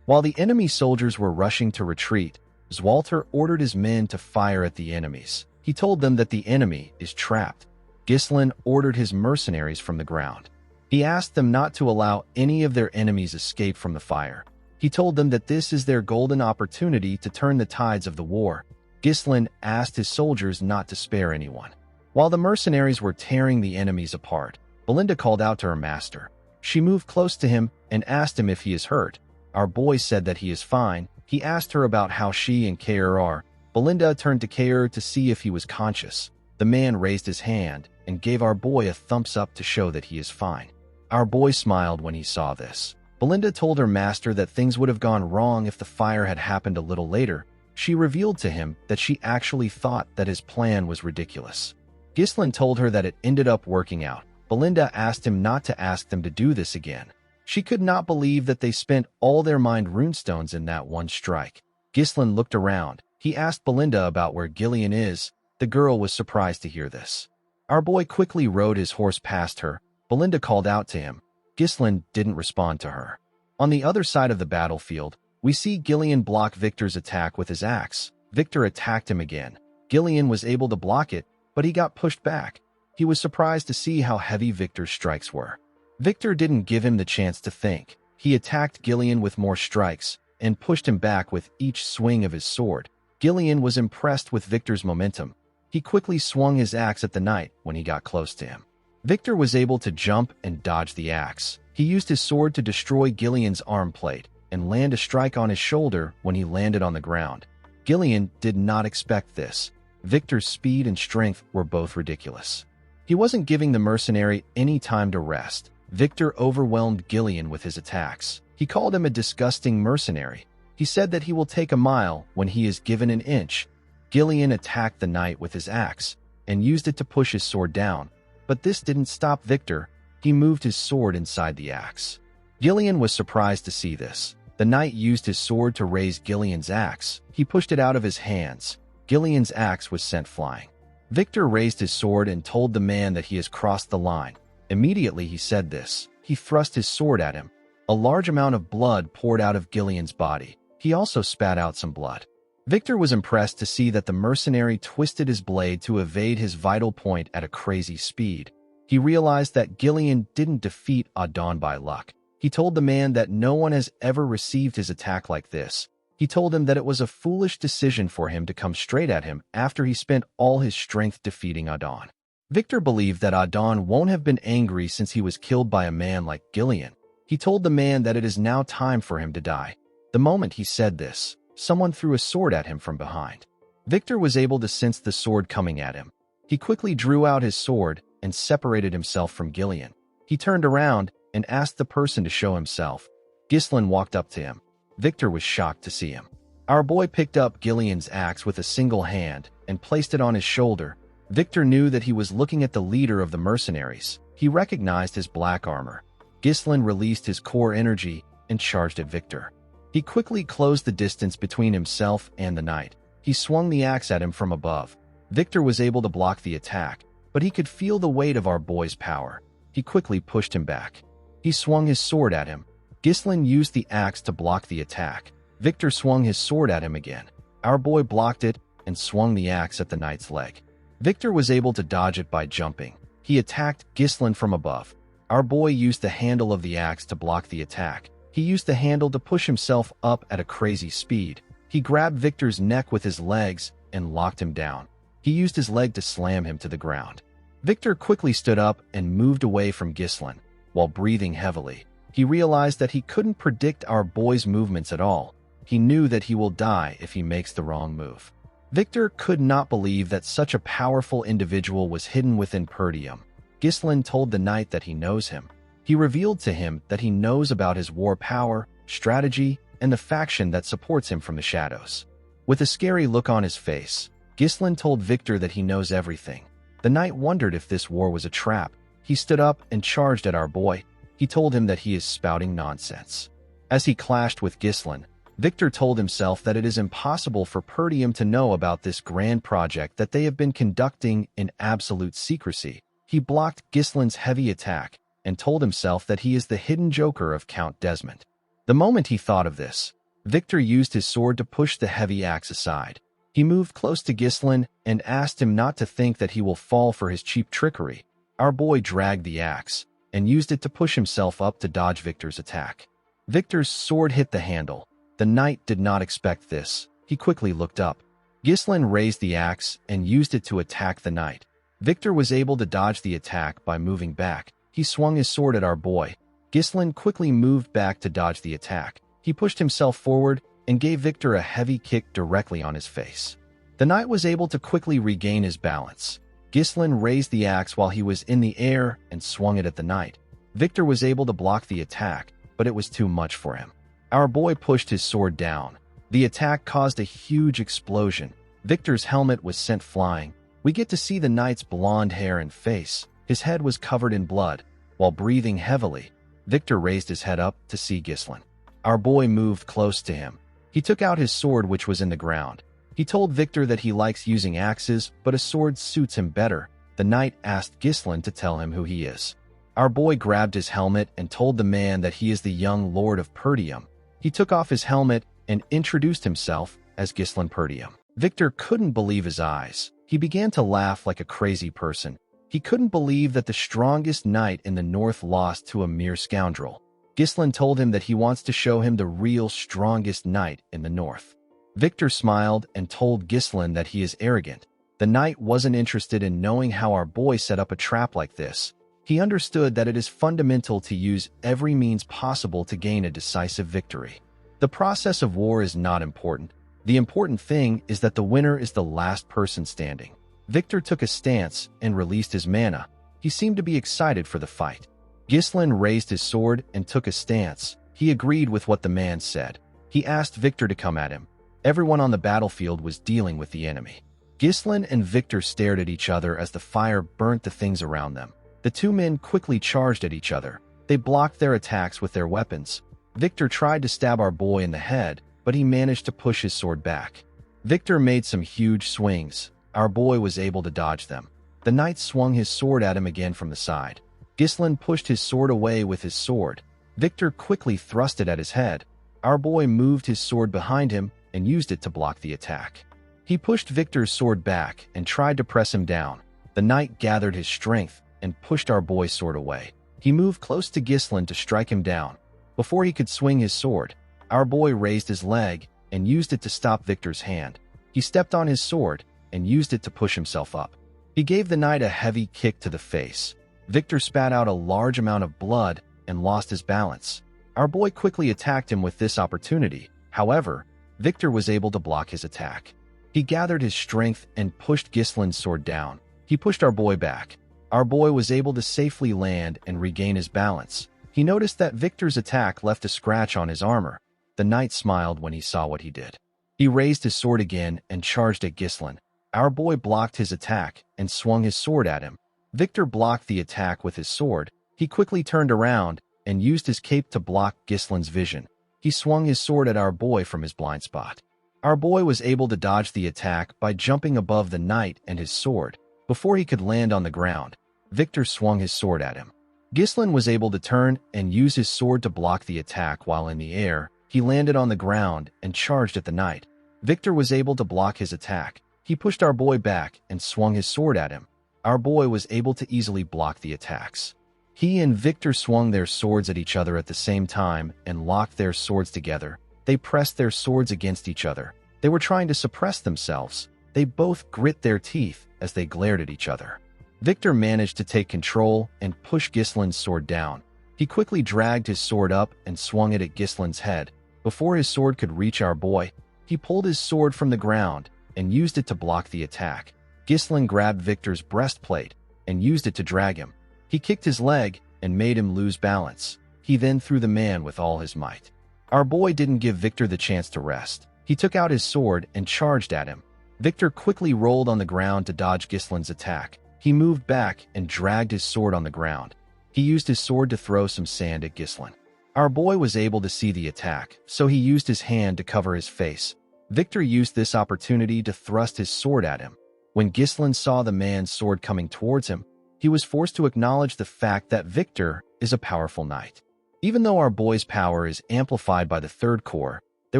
S1: While the enemy soldiers were rushing to retreat, Zwalter ordered his men to fire at the enemies. He told them that the enemy is trapped. Ghislain ordered his mercenaries from the ground. He asked them not to allow any of their enemies escape from the fire. He told them that this is their golden opportunity to turn the tides of the war. Ghislain asked his soldiers not to spare anyone. While the mercenaries were tearing the enemies apart, Belinda called out to her master. She moved close to him and asked him if he is hurt. Our boy said that he is fine. He asked her about how she and Kair are. Belinda turned to Kair to see if he was conscious. The man raised his hand and gave our boy a thumbs up to show that he is fine. Our boy smiled when he saw this. Belinda told her master that things would have gone wrong if the fire had happened a little later. She revealed to him that she actually thought that his plan was ridiculous. Ghislain told her that it ended up working out. Belinda asked him not to ask them to do this again. She could not believe that they spent all their mind runestones in that one strike. Ghislain looked around. He asked Belinda about where Gillian is. The girl was surprised to hear this. Our boy quickly rode his horse past her. Belinda called out to him. Ghislain didn't respond to her. On the other side of the battlefield, we see Gillian block Victor's attack with his axe. Victor attacked him again. Gillian was able to block it, but he got pushed back. He was surprised to see how heavy Victor's strikes were. Victor didn't give him the chance to think. He attacked Gillian with more strikes and pushed him back with each swing of his sword. Gillian was impressed with Victor's momentum. He quickly swung his axe at the knight when he got close to him. Victor was able to jump and dodge the axe. He used his sword to destroy Gillian's arm plate and land a strike on his shoulder when he landed on the ground. Gillian did not expect this. Victor's speed and strength were both ridiculous. He wasn't giving the mercenary any time to rest. Victor overwhelmed Gillian with his attacks. He called him a disgusting mercenary. He said that he will take a mile when he is given an inch. Gillian attacked the knight with his axe and used it to push his sword down. But this didn't stop Victor. He moved his sword inside the axe. Gillian was surprised to see this. The knight used his sword to raise Gillian's axe. He pushed it out of his hands. Gillian's axe was sent flying. Victor raised his sword and told the man that he has crossed the line. Immediately he said this. He thrust his sword at him. A large amount of blood poured out of Gillian's body. He also spat out some blood. Victor was impressed to see that the mercenary twisted his blade to evade his vital point at a crazy speed. He realized that Gillian didn't defeat Adon by luck. He told the man that no one has ever received his attack like this. He told him that it was a foolish decision for him to come straight at him after he spent all his strength defeating Adon. Victor believed that Adon won't have been angry since he was killed by a man like Gillian. He told the man that it is now time for him to die. The moment he said this, someone threw a sword at him from behind. Victor was able to sense the sword coming at him. He quickly drew out his sword and separated himself from Gillian. He turned around and asked the person to show himself. Ghislain walked up to him. Victor was shocked to see him. Our boy picked up Gillian's axe with a single hand and placed it on his shoulder. Victor knew that he was looking at the leader of the mercenaries. He recognized his black armor. Ghislain released his core energy and charged at Victor. He quickly closed the distance between himself and the knight. He swung the axe at him from above. Victor was able to block the attack, but he could feel the weight of our boy's power. He quickly pushed him back. He swung his sword at him. Ghislain used the axe to block the attack. Victor swung his sword at him again. Our boy blocked it and swung the axe at the knight's leg. Victor was able to dodge it by jumping. He attacked Ghislain from above. Our boy used the handle of the axe to block the attack. He used the handle to push himself up at a crazy speed. He grabbed Victor's neck with his legs and locked him down. He used his leg to slam him to the ground. Victor quickly stood up and moved away from Ghislain. While breathing heavily, he realized that he couldn't predict our boy's movements at all. He knew that he will die if he makes the wrong move. Victor could not believe that such a powerful individual was hidden within Perdium. Ghislain told the knight that he knows him. He revealed to him that he knows about his war power, strategy, and the faction that supports him from the shadows. With a scary look on his face, Ghislain told Victor that he knows everything. The knight wondered if this war was a trap. He stood up and charged at our boy. He told him that he is spouting nonsense. As he clashed with Ghislain, Victor told himself that it is impossible for Perdium to know about this grand project that they have been conducting in absolute secrecy. He blocked Ghislain's heavy attack and told himself that he is the hidden joker of Count Desmond. The moment he thought of this, Victor used his sword to push the heavy axe aside. He moved close to Ghislain and asked him not to think that he will fall for his cheap trickery. Our boy dragged the axe and used it to push himself up to dodge Victor's attack. Victor's sword hit the handle. The knight did not expect this. He quickly looked up. Ghislain raised the axe and used it to attack the knight. Victor was able to dodge the attack by moving back. He swung his sword at our boy. Ghislain quickly moved back to dodge the attack. He pushed himself forward and gave Victor a heavy kick directly on his face. The knight was able to quickly regain his balance. Ghislain raised the axe while he was in the air and swung it at the knight. Victor was able to block the attack, but it was too much for him. Our boy pushed his sword down. The attack caused a huge explosion. Victor's helmet was sent flying. We get to see the knight's blonde hair and face. His head was covered in blood. While breathing heavily, Victor raised his head up to see Ghislain. Our boy moved close to him. He took out his sword, which was in the ground. He told Victor that he likes using axes, but a sword suits him better. The knight asked Ghislain to tell him who he is. Our boy grabbed his helmet and told the man that he is the young Lord of Perdium. He took off his helmet and introduced himself as Ghislain Perdium. Victor couldn't believe his eyes. He began to laugh like a crazy person. He couldn't believe that the strongest knight in the north lost to a mere scoundrel. Ghislain told him that he wants to show him the real strongest knight in the north. Victor smiled and told Ghislain that he is arrogant. The knight wasn't interested in knowing how our boy set up a trap like this. He understood that it is fundamental to use every means possible to gain a decisive victory. The process of war is not important. The important thing is that the winner is the last person standing. Victor took a stance and released his mana. He seemed to be excited for the fight. Ghislain raised his sword and took a stance. He agreed with what the man said. He asked Victor to come at him. Everyone on the battlefield was dealing with the enemy. Ghislain and Victor stared at each other as the fire burnt the things around them. The two men quickly charged at each other. They blocked their attacks with their weapons. Victor tried to stab our boy in the head, but he managed to push his sword back. Victor made some huge swings. Our boy was able to dodge them. The knight swung his sword at him again from the side. Ghislain pushed his sword away with his sword. Victor quickly thrust it at his head. Our boy moved his sword behind him and used it to block the attack. He pushed Victor's sword back and tried to press him down. The knight gathered his strength and pushed our boy's sword away. He moved close to Ghislain to strike him down. Before he could swing his sword, our boy raised his leg and used it to stop Victor's hand. He stepped on his sword and used it to push himself up. He gave the knight a heavy kick to the face. Victor spat out a large amount of blood and lost his balance. Our boy quickly attacked him with this opportunity. However, Victor was able to block his attack. He gathered his strength and pushed Ghislain's sword down. He pushed our boy back. Our boy was able to safely land and regain his balance. He noticed that Victor's attack left a scratch on his armor. The knight smiled when he saw what he did. He raised his sword again and charged at Ghislain. Our boy blocked his attack and swung his sword at him. Victor blocked the attack with his sword. He quickly turned around and used his cape to block Ghislain's vision. He swung his sword at our boy from his blind spot. Our boy was able to dodge the attack by jumping above the knight and his sword. Before he could land on the ground, Victor swung his sword at him. Ghislain was able to turn and use his sword to block the attack while in the air. He landed on the ground and charged at the knight. Victor was able to block his attack. He pushed our boy back and swung his sword at him. Our boy was able to easily block the attacks. He and Victor swung their swords at each other at the same time and locked their swords together. They pressed their swords against each other. They were trying to suppress themselves. They both grit their teeth as they glared at each other. Victor managed to take control and push Ghislain's sword down. He quickly dragged his sword up and swung it at Ghislain's head. Before his sword could reach our boy, he pulled his sword from the ground and used it to block the attack. Ghislain grabbed Victor's breastplate and used it to drag him. He kicked his leg and made him lose balance. He then threw the man with all his might. Our boy didn't give Victor the chance to rest. He took out his sword and charged at him. Victor quickly rolled on the ground to dodge Gislin's attack. He moved back and dragged his sword on the ground. He used his sword to throw some sand at Gislin. Our boy was able to see the attack, so he used his hand to cover his face. Victor used this opportunity to thrust his sword at him. When Gislin saw the man's sword coming towards him, he was forced to acknowledge the fact that Victor is a powerful knight. Even though our boy's power is amplified by the third core, there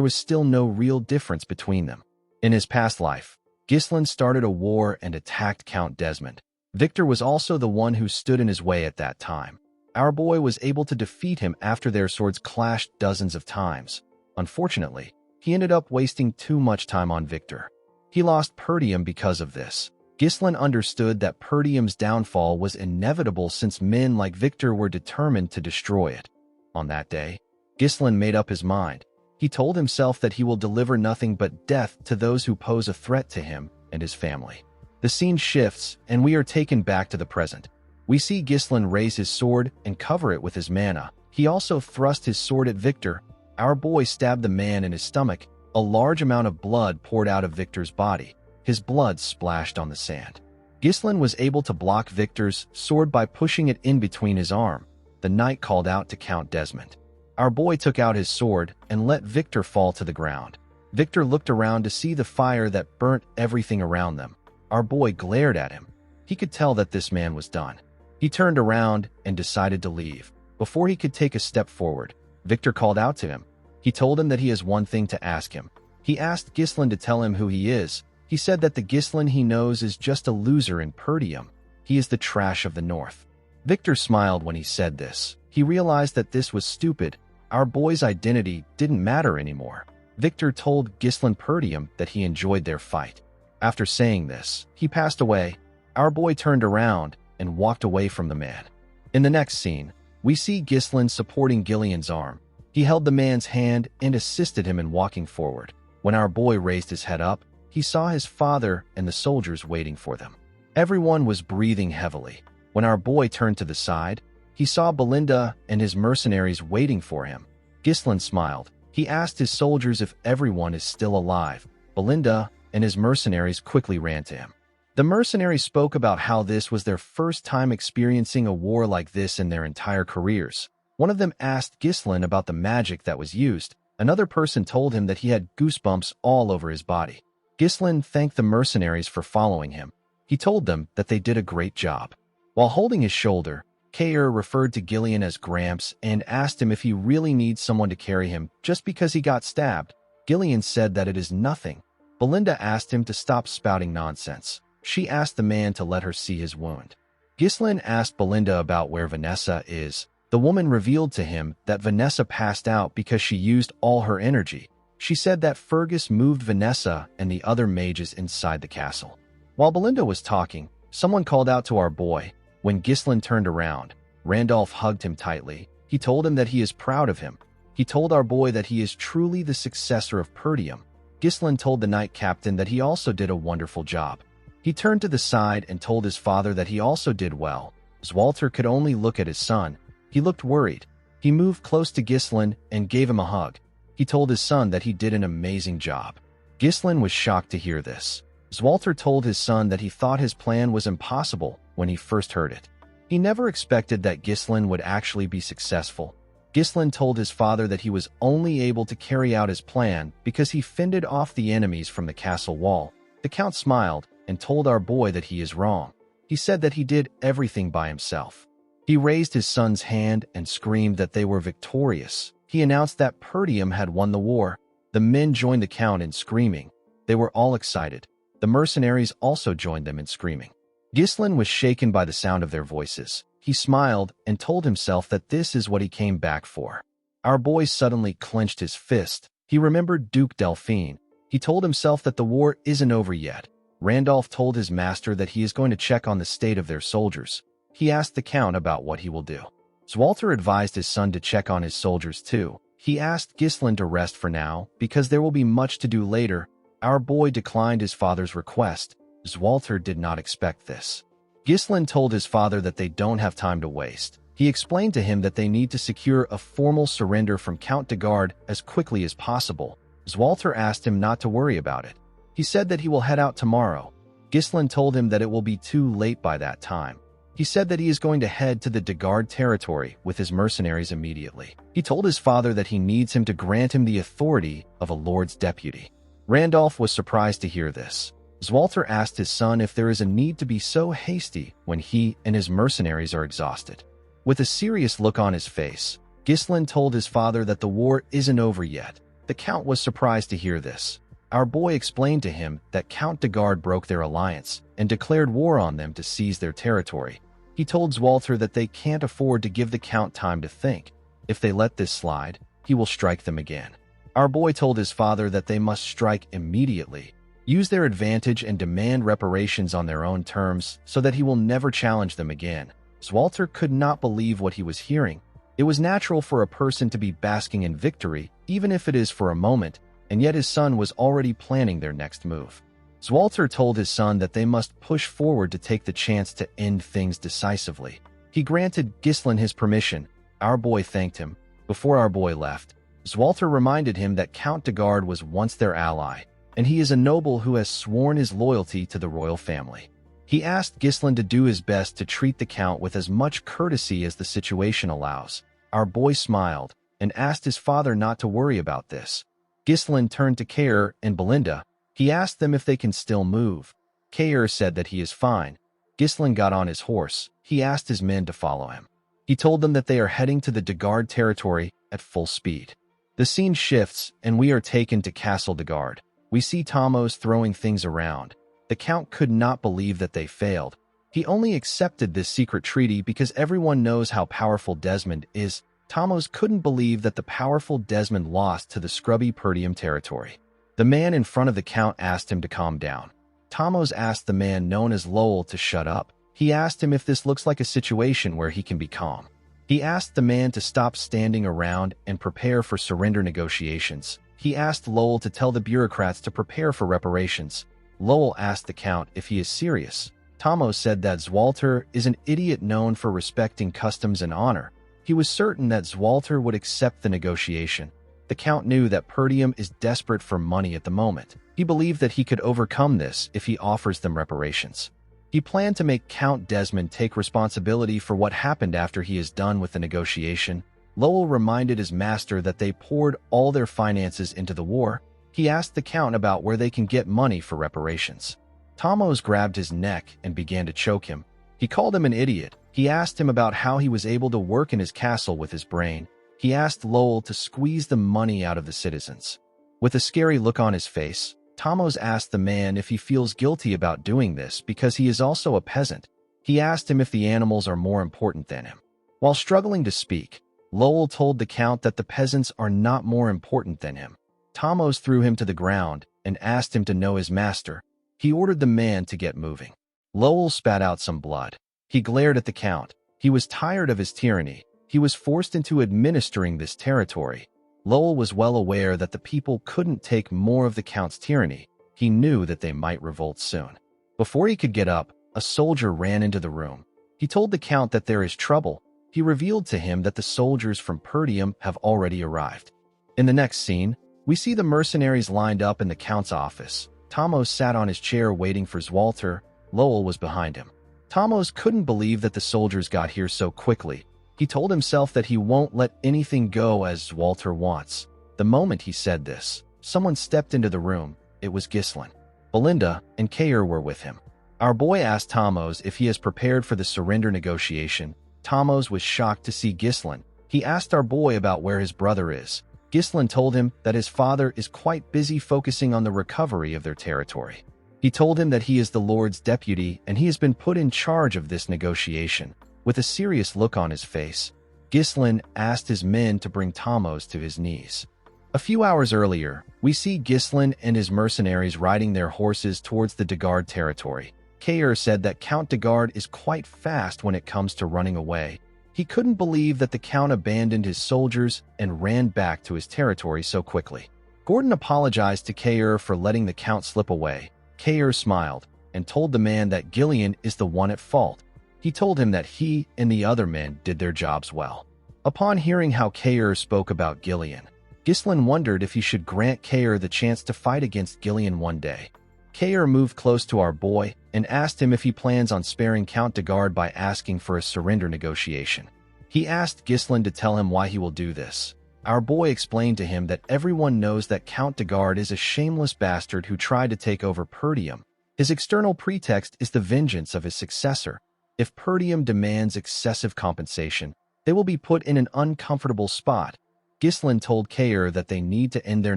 S1: was still no real difference between them. In his past life, Gislin started a war and attacked Count Desmond. Victor was also the one who stood in his way at that time. Our boy was able to defeat him after their swords clashed dozens of times. Unfortunately, he ended up wasting too much time on Victor. He lost Perdium because of this. Gislin understood that Perdium's downfall was inevitable since men like Victor were determined to destroy it. On that day, Gislin made up his mind. He told himself that he will deliver nothing but death to those who pose a threat to him and his family. The scene shifts, and we are taken back to the present. We see Gislin raise his sword and cover it with his mana. He also thrust his sword at Victor. Our boy stabbed the man in his stomach. A large amount of blood poured out of Victor's body. His blood splashed on the sand. Gislin was able to block Victor's sword by pushing it in between his arm. The knight called out to Count Desmond. Our boy took out his sword and let Victor fall to the ground. Victor looked around to see the fire that burnt everything around them. Our boy glared at him. He could tell that this man was done. He turned around and decided to leave. Before he could take a step forward, Victor called out to him. He told him that he has one thing to ask him. He asked Gislin to tell him who he is. He said that the Gislin he knows is just a loser in Perdium. He is the trash of the North. Victor smiled when he said this. He realized that this was stupid. Our boy's identity didn't matter anymore. Victor told Gislin Perdium that he enjoyed their fight. After saying this, he passed away. Our boy turned around and walked away from the man. In the next scene, we see Gislin supporting Gillian's arm. He held the man's hand and assisted him in walking forward. When our boy raised his head up, he saw his father and the soldiers waiting for them. Everyone was breathing heavily. When our boy turned to the side, he saw Belinda and his mercenaries waiting for him. Gislin smiled. He asked his soldiers if everyone is still alive. Belinda and his mercenaries quickly ran to him. The mercenaries spoke about how this was their first time experiencing a war like this in their entire careers. One of them asked Gislin about the magic that was used. Another person told him that he had goosebumps all over his body. Gislin thanked the mercenaries for following him. He told them that they did a great job. While holding his shoulder, Kair referred to Gillian as Gramps and asked him if he really needs someone to carry him just because he got stabbed. Gillian said that it is nothing. Belinda asked him to stop spouting nonsense. She asked the man to let her see his wound. Gislin asked Belinda about where Vanessa is. The woman revealed to him that Vanessa passed out because she used all her energy. She said that Fergus moved Vanessa and the other mages inside the castle. While Belinda was talking, someone called out to our boy. When Gislin turned around, Randolph hugged him tightly. He told him that he is proud of him. He told our boy that he is truly the successor of Perdium. Gislin told the knight captain that he also did a wonderful job. He turned to the side and told his father that he also did well. Zwalter could only look at his son. He looked worried. He moved close to Gislin and gave him a hug. He told his son that he did an amazing job. Gislin was shocked to hear this. Zwalter told his son that he thought his plan was impossible when he first heard it. He never expected that Gislin would actually be successful. Gislin told his father that he was only able to carry out his plan because he fended off the enemies from the castle wall. The count smiled and told our boy that he is wrong. He said that he did everything by himself. He raised his son's hand and screamed that they were victorious. He announced that Perdium had won the war. The men joined the count in screaming. They were all excited. The mercenaries also joined them in screaming. Gislin was shaken by the sound of their voices. He smiled and told himself that this is what he came back for. Our boy suddenly clenched his fist. He remembered Duke Delphine. He told himself that the war isn't over yet. Randolph told his master that he is going to check on the state of their soldiers. He asked the count about what he will do. Zwalter advised his son to check on his soldiers too. He asked Gislin to rest for now because there will be much to do later. Our boy declined his father's request. Zwalter did not expect this. Ghislain told his father that they don't have time to waste. He explained to him that they need to secure a formal surrender from Count de Garde as quickly as possible. Zwalter asked him not to worry about it. He said that he will head out tomorrow. Ghislain told him that it will be too late by that time. He said that he is going to head to the de Garde territory with his mercenaries immediately. He told his father that he needs him to grant him the authority of a lord's deputy. Randolph was surprised to hear this. Zwalter asked his son if there is a need to be so hasty when he and his mercenaries are exhausted. With a serious look on his face, Ghislain told his father that the war isn't over yet. The Count was surprised to hear this. Our boy explained to him that Count de Garde broke their alliance and declared war on them to seize their territory. He told Zwalter that they can't afford to give the Count time to think. If they let this slide, he will strike them again. Our boy told his father that they must strike immediately, use their advantage and demand reparations on their own terms so that he will never challenge them again. Zwalter could not believe what he was hearing. It was natural for a person to be basking in victory, even if it is for a moment, and yet his son was already planning their next move. Zwalter told his son that they must push forward to take the chance to end things decisively. He granted Ghislain his permission. Our boy thanked him. Before our boy left, Zwalter reminded him that Count de Garde was once their ally, and he is a noble who has sworn his loyalty to the royal family. He asked Ghislain to do his best to treat the Count with as much courtesy as the situation allows. Our boy smiled and asked his father not to worry about this. Ghislain turned to Kair and Belinda. He asked them if they can still move. Kair said that he is fine. Ghislain got on his horse. He asked his men to follow him. He told them that they are heading to the de Garde territory at full speed. The scene shifts, and we are taken to Castle de Garde. We see Thamos throwing things around. The Count could not believe that they failed. He only accepted this secret treaty because everyone knows how powerful Desmond is. Thamos couldn't believe that the powerful Desmond lost to the scrubby Perdium territory. The man in front of the Count asked him to calm down. Thamos asked the man known as Lowell to shut up. He asked him if this looks like a situation where he can be calm. He asked the man to stop standing around and prepare for surrender negotiations. He asked Lowell to tell the bureaucrats to prepare for reparations. Lowell asked the Count if he is serious. Thamos said that Zwalter is an idiot known for respecting customs and honor. He was certain that Zwalter would accept the negotiation. The Count knew that Perdium is desperate for money at the moment. He believed that he could overcome this if he offers them reparations. He planned to make Count Desmond take responsibility for what happened after he is done with the negotiation. Lowell reminded his master that they poured all their finances into the war. He asked the Count about where they can get money for reparations. Thamos grabbed his neck and began to choke him. He called him an idiot. He asked him about how he was able to work in his castle with his brain. He asked Lowell to squeeze the money out of the citizens. With a scary look on his face, Thamos asked the man if he feels guilty about doing this because he is also a peasant. He asked him if the animals are more important than him. While struggling to speak, Lowell told the Count that the peasants are not more important than him. Thamos threw him to the ground and asked him to know his master. He ordered the man to get moving. Lowell spat out some blood. He glared at the Count. He was tired of his tyranny. He was forced into administering this territory. Lowell was well aware that the people couldn't take more of the Count's tyranny. He knew that they might revolt soon. Before he could get up, a soldier ran into the room. He told the Count that there is trouble. He revealed to him that the soldiers from Perdium have already arrived. In the next scene, we see the mercenaries lined up in the Count's office. Thamos sat on his chair waiting for Zwalter. Lowell was behind him. Thamos couldn't believe that the soldiers got here so quickly. He told himself that he won't let anything go as Zwalter wants. The moment he said this, someone stepped into the room. It was Ghislain. Belinda and Kair were with him. Our boy asked Thamos if he is prepared for the surrender negotiation. Thamos was shocked to see Ghislain. He asked our boy about where his brother is. Ghislain told him that his father is quite busy focusing on the recovery of their territory. He told him that he is the Lord's deputy and he has been put in charge of this negotiation. With a serious look on his face, Ghislain asked his men to bring Thamos to his knees. A few hours earlier, we see Ghislain and his mercenaries riding their horses towards the de Garde territory. Kair said that Count de Garde is quite fast when it comes to running away. He couldn't believe that the Count abandoned his soldiers and ran back to his territory so quickly. Gordon apologized to Kair for letting the Count slip away. Kair smiled. and told the man that Gillian is the one at fault. He told him that he and the other men did their jobs well. Upon hearing how Kair spoke about Gillian, Ghislain wondered if he should grant Kair the chance to fight against Gillian one day. Kair moved close to our boy and asked him if he plans on sparing Count de Garde by asking for a surrender negotiation. He asked Ghislain to tell him why he will do this. Our boy explained to him that everyone knows that Count de Garde is a shameless bastard who tried to take over Perdium. His external pretext is the vengeance of his successor. If Perdium demands excessive compensation, they will be put in an uncomfortable spot. Ghislain told Kair that they need to end their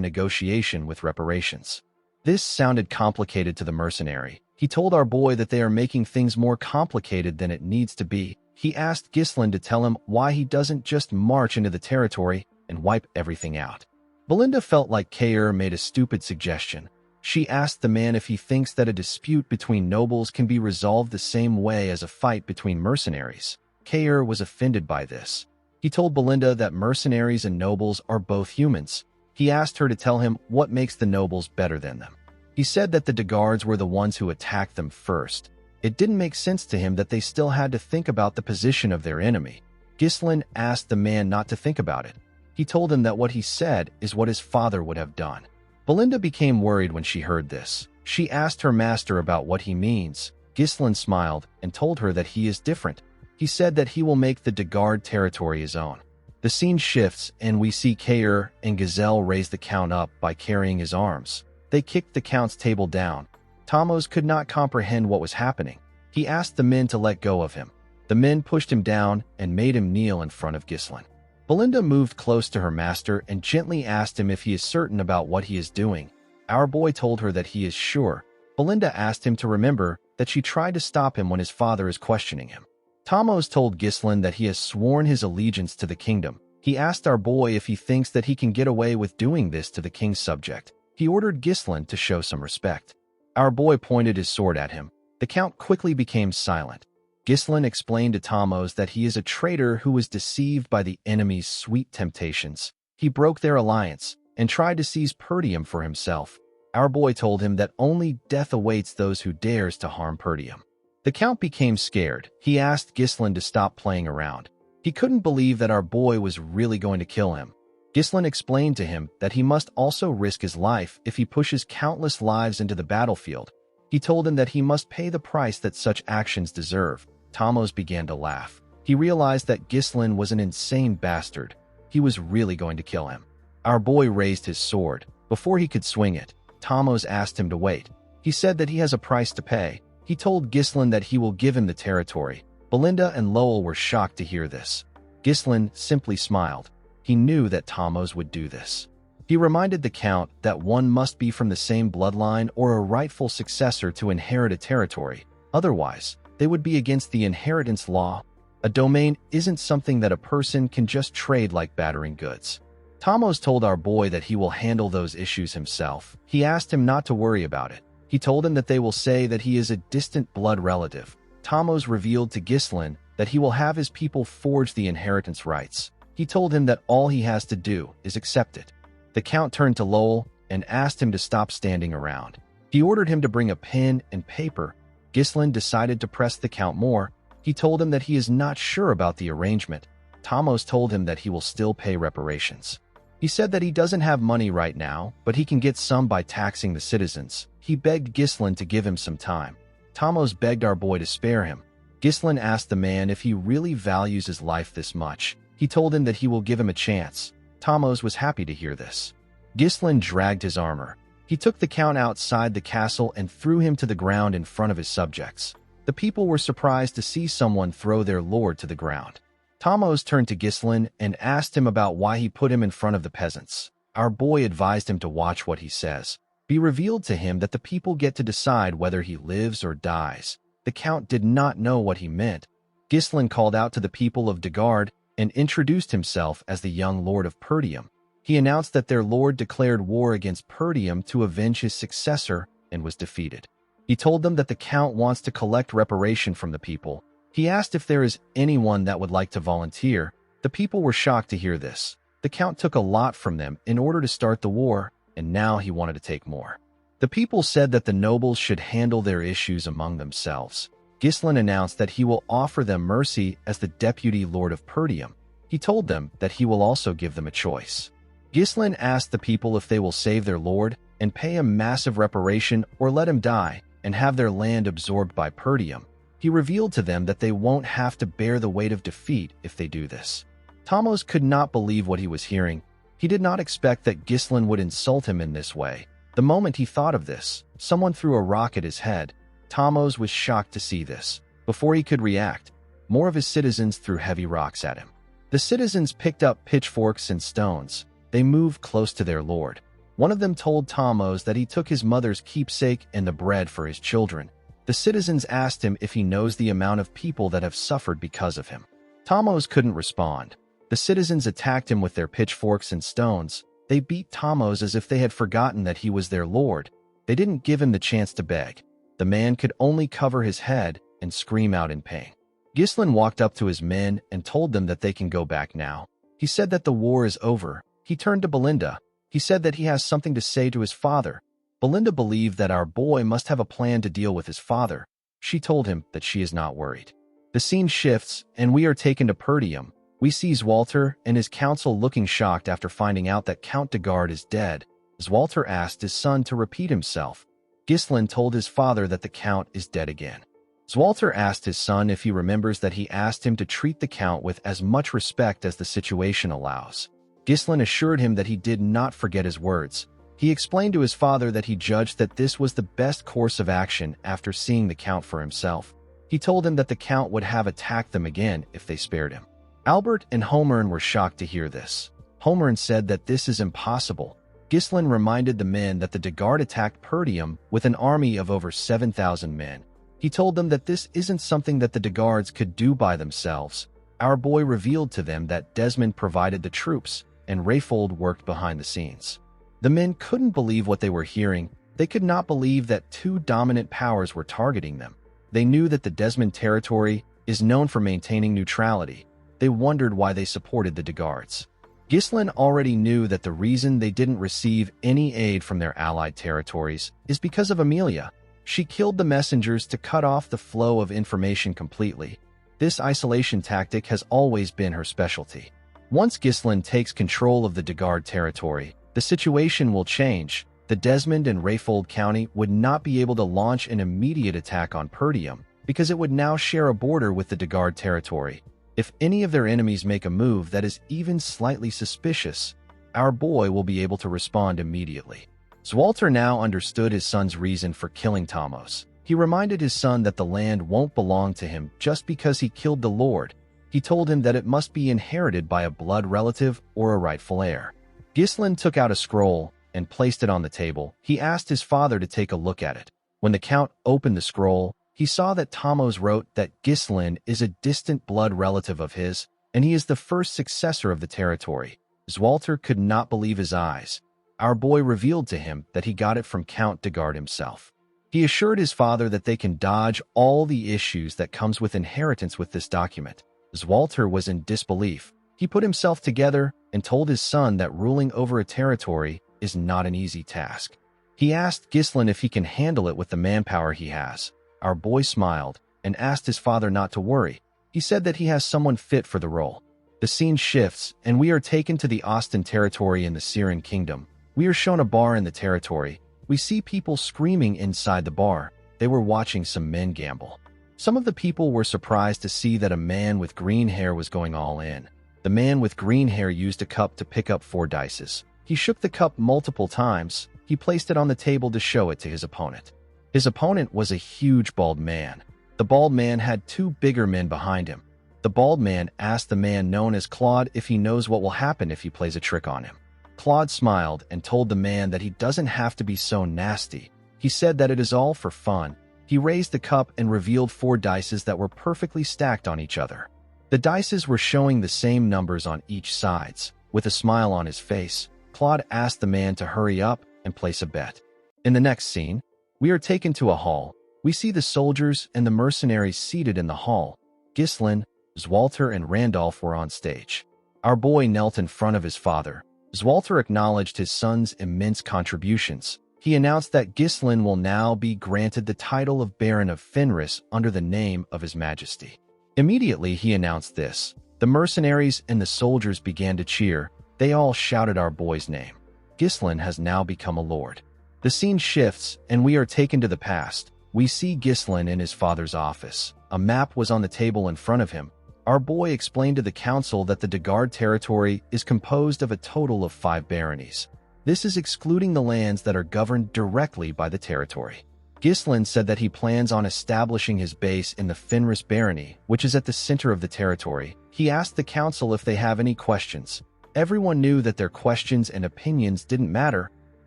S1: negotiation with reparations. This sounded complicated to the mercenary. He told our boy that they are making things more complicated than it needs to be. He asked Ghislain to tell him why he doesn't just march into the territory and wipe everything out. Belinda felt like Kair made a stupid suggestion. She asked the man if he thinks that a dispute between nobles can be resolved the same way as a fight between mercenaries. Kair was offended by this. He told Belinda that mercenaries and nobles are both humans. He asked her to tell him what makes the nobles better than them. He said that the de Gardes were the ones who attacked them first. It didn't make sense to him that they still had to think about the position of their enemy. Ghislain asked the man not to think about it. He told him that what he said is what his father would have done. Belinda became worried when she heard this. She asked her master about what he means. Ghislain smiled and told her that he is different. He said that he will make the de Garde territory his own. The scene shifts and we see Kair and Gazelle raise the Count up by carrying his arms. They kicked the Count's table down. Thamos could not comprehend what was happening. He asked the men to let go of him. The men pushed him down and made him kneel in front of Ghislain. Belinda moved close to her master and gently asked him if he is certain about what he is doing. Our boy told her that he is sure. Belinda asked him to remember that she tried to stop him when his father is questioning him. Thamos told Ghislain that he has sworn his allegiance to the kingdom. He asked our boy if he thinks that he can get away with doing this to the king's subject. He ordered Ghislain to show some respect. Our boy pointed his sword at him. The Count quickly became silent. Ghislain explained to Thamos that he is a traitor who was deceived by the enemy's sweet temptations. He broke their alliance and tried to seize Perdium for himself. Our boy told him that only death awaits those who dares to harm Perdium. The Count became scared. He asked Ghislain to stop playing around. He couldn't believe that our boy was really going to kill him. Ghislain explained to him that he must also risk his life if he pushes countless lives into the battlefield. He told him that he must pay the price that such actions deserve. Thamos began to laugh. He realized that Ghislain was an insane bastard. He was really going to kill him. Our boy raised his sword. Before he could swing it, Thamos asked him to wait. He said that he has a price to pay. He told Ghislain that he will give him the territory. Belinda and Lowell were shocked to hear this. Ghislain simply smiled. He knew that Thamos would do this. He reminded the Count that one must be from the same bloodline or a rightful successor to inherit a territory. Otherwise, they would be against the inheritance law. A domain isn't something that a person can just trade like battering goods. Thamos told our boy that he will handle those issues himself. He asked him not to worry about it. He told him that they will say that he is a distant blood relative. Thamos revealed to Ghislain that he will have his people forge the inheritance rights. He told him that all he has to do is accept it. The Count turned to Lowell and asked him to stop standing around. He ordered him to bring a pen and paper. Ghislain decided to press the Count more. He told him that he is not sure about the arrangement. Thamos told him that he will still pay reparations. He said that he doesn't have money right now, but he can get some by taxing the citizens. He begged Ghislain to give him some time. Thamos begged our boy to spare him. Ghislain asked the man if he really values his life this much. He told him that he will give him a chance. Thamos was happy to hear this. Ghislain dragged his armor. He took the Count outside the castle and threw him to the ground in front of his subjects. The people were surprised to see someone throw their lord to the ground. Thamos turned to Ghislain and asked him about why he put him in front of the peasants. Our boy advised him to watch what he says. Be revealed to him that the people get to decide whether he lives or dies. The Count did not know what he meant. Ghislain called out to the people of de Garde and introduced himself as the young lord of Perdium. He announced that their lord declared war against Perdium to avenge his successor and was defeated. He told them that the Count wants to collect reparation from the people. He asked if there is anyone that would like to volunteer. The people were shocked to hear this. The Count took a lot from them in order to start the war, and now he wanted to take more. The people said that the nobles should handle their issues among themselves. Ghislain announced that he will offer them mercy as the deputy lord of Perdium. He told them that he will also give them a choice. Ghislain asked the people if they will save their lord and pay him massive reparation or let him die and have their land absorbed by Perdium. He revealed to them that they won't have to bear the weight of defeat if they do this. Thamos could not believe what he was hearing. He did not expect that Ghislain would insult him in this way. The moment he thought of this, someone threw a rock at his head. Thamos was shocked to see this. Before he could react, more of his citizens threw heavy rocks at him. The citizens picked up pitchforks and stones. They moved close to their lord. One of them told Thamos that he took his mother's keepsake and the bread for his children. The citizens asked him if he knows the amount of people that have suffered because of him. Thamos couldn't respond. The citizens attacked him with their pitchforks and stones. They beat Thamos as if they had forgotten that he was their lord. They didn't give him the chance to beg. The man could only cover his head and scream out in pain. Ghislain walked up to his men and told them that they can go back now. He said that the war is over. He turned to Belinda. He said that he has something to say to his father. Belinda believed that our boy must have a plan to deal with his father. She told him that she is not worried. The scene shifts, and we are taken to Perdium. We see Zwalter and his council looking shocked after finding out that Count de Garde is dead. Zwalter asked his son to repeat himself. Ghislain told his father that the Count is dead again. Zwalter asked his son if he remembers that he asked him to treat the Count with as much respect as the situation allows. Ghislain assured him that he did not forget his words. He explained to his father that he judged that this was the best course of action after seeing the Count for himself. He told him that the Count would have attacked them again if they spared him. Albert and Holmern were shocked to hear this. Holmern said that this is impossible. Ghislain reminded the men that the de Garde attacked Perdium with an army of over 7,000 men. He told them that this isn't something that the de Gardes could do by themselves. Our boy revealed to them that Desmond provided the troops, and Rayfold worked behind the scenes. The men couldn't believe what they were hearing. They could not believe that two dominant powers were targeting them. They knew that the Desmond territory is known for maintaining neutrality. They wondered why they supported the de Gardes. Ghislain already knew that the reason they didn't receive any aid from their allied territories is because of Amelia. She killed the messengers to cut off the flow of information completely. This isolation tactic has always been her specialty. Once Ghislain takes control of the de Garde territory, the situation will change. The Desmond and Rayfold County would not be able to launch an immediate attack on Perdium because it would now share a border with the de Garde territory. If any of their enemies make a move that is even slightly suspicious, our boy will be able to respond immediately. Zwalter now understood his son's reason for killing Thamos. He reminded his son that the land won't belong to him just because he killed the Lord. He told him that it must be inherited by a blood relative or a rightful heir. Ghislain took out a scroll and placed it on the table. He asked his father to take a look at it. When the Count opened the scroll, he saw that Thamos wrote that Ghislain is a distant blood relative of his, and he is the first successor of the territory. Zwalter could not believe his eyes. Our boy revealed to him that he got it from Count de Garde himself. He assured his father that they can dodge all the issues that comes with inheritance with this document. Zwalter was in disbelief. He put himself together and told his son that ruling over a territory is not an easy task. He asked Ghislain if he can handle it with the manpower he has. Our boy smiled and asked his father not to worry. He said that he has someone fit for the role. The scene shifts, and we are taken to the Austin territory in the Siren Kingdom. We are shown a bar in the territory. We see people screaming inside the bar. They were watching some men gamble. Some of the people were surprised to see that a man with green hair was going all in. The man with green hair used a cup to pick up 4 dice. He shook the cup multiple times. He placed it on the table to show it to his opponent. His opponent was a huge bald man. The bald man had 2 bigger men behind him. The bald man asked the man known as Claude if he knows what will happen if he plays a trick on him. Claude smiled and told the man that he doesn't have to be so nasty. He said that it is all for fun. He raised the cup and revealed 4 dice that were perfectly stacked on each other. The dice were showing the same numbers on each sides. With a smile on his face, Claude asked the man to hurry up and place a bet. In the next scene, we are taken to a hall. We see the soldiers and the mercenaries seated in the hall. Ghislain, Zwalter, and Randolph were on stage. Our boy knelt in front of his father. Zwalter acknowledged his son's immense contributions. He announced that Ghislain will now be granted the title of Baron of Fenris under the name of His Majesty. Immediately he announced this. The mercenaries and the soldiers began to cheer. They all shouted our boy's name. Ghislain has now become a lord. The scene shifts, and we are taken to the past. We see Ghislain in his father's office. A map was on the table in front of him. Our boy explained to the council that the Dagard territory is composed of a total of 5 baronies. This is excluding the lands that are governed directly by the territory. Ghislain said that he plans on establishing his base in the Fenris barony, which is at the center of the territory. He asked the council if they have any questions. Everyone knew that their questions and opinions didn't matter.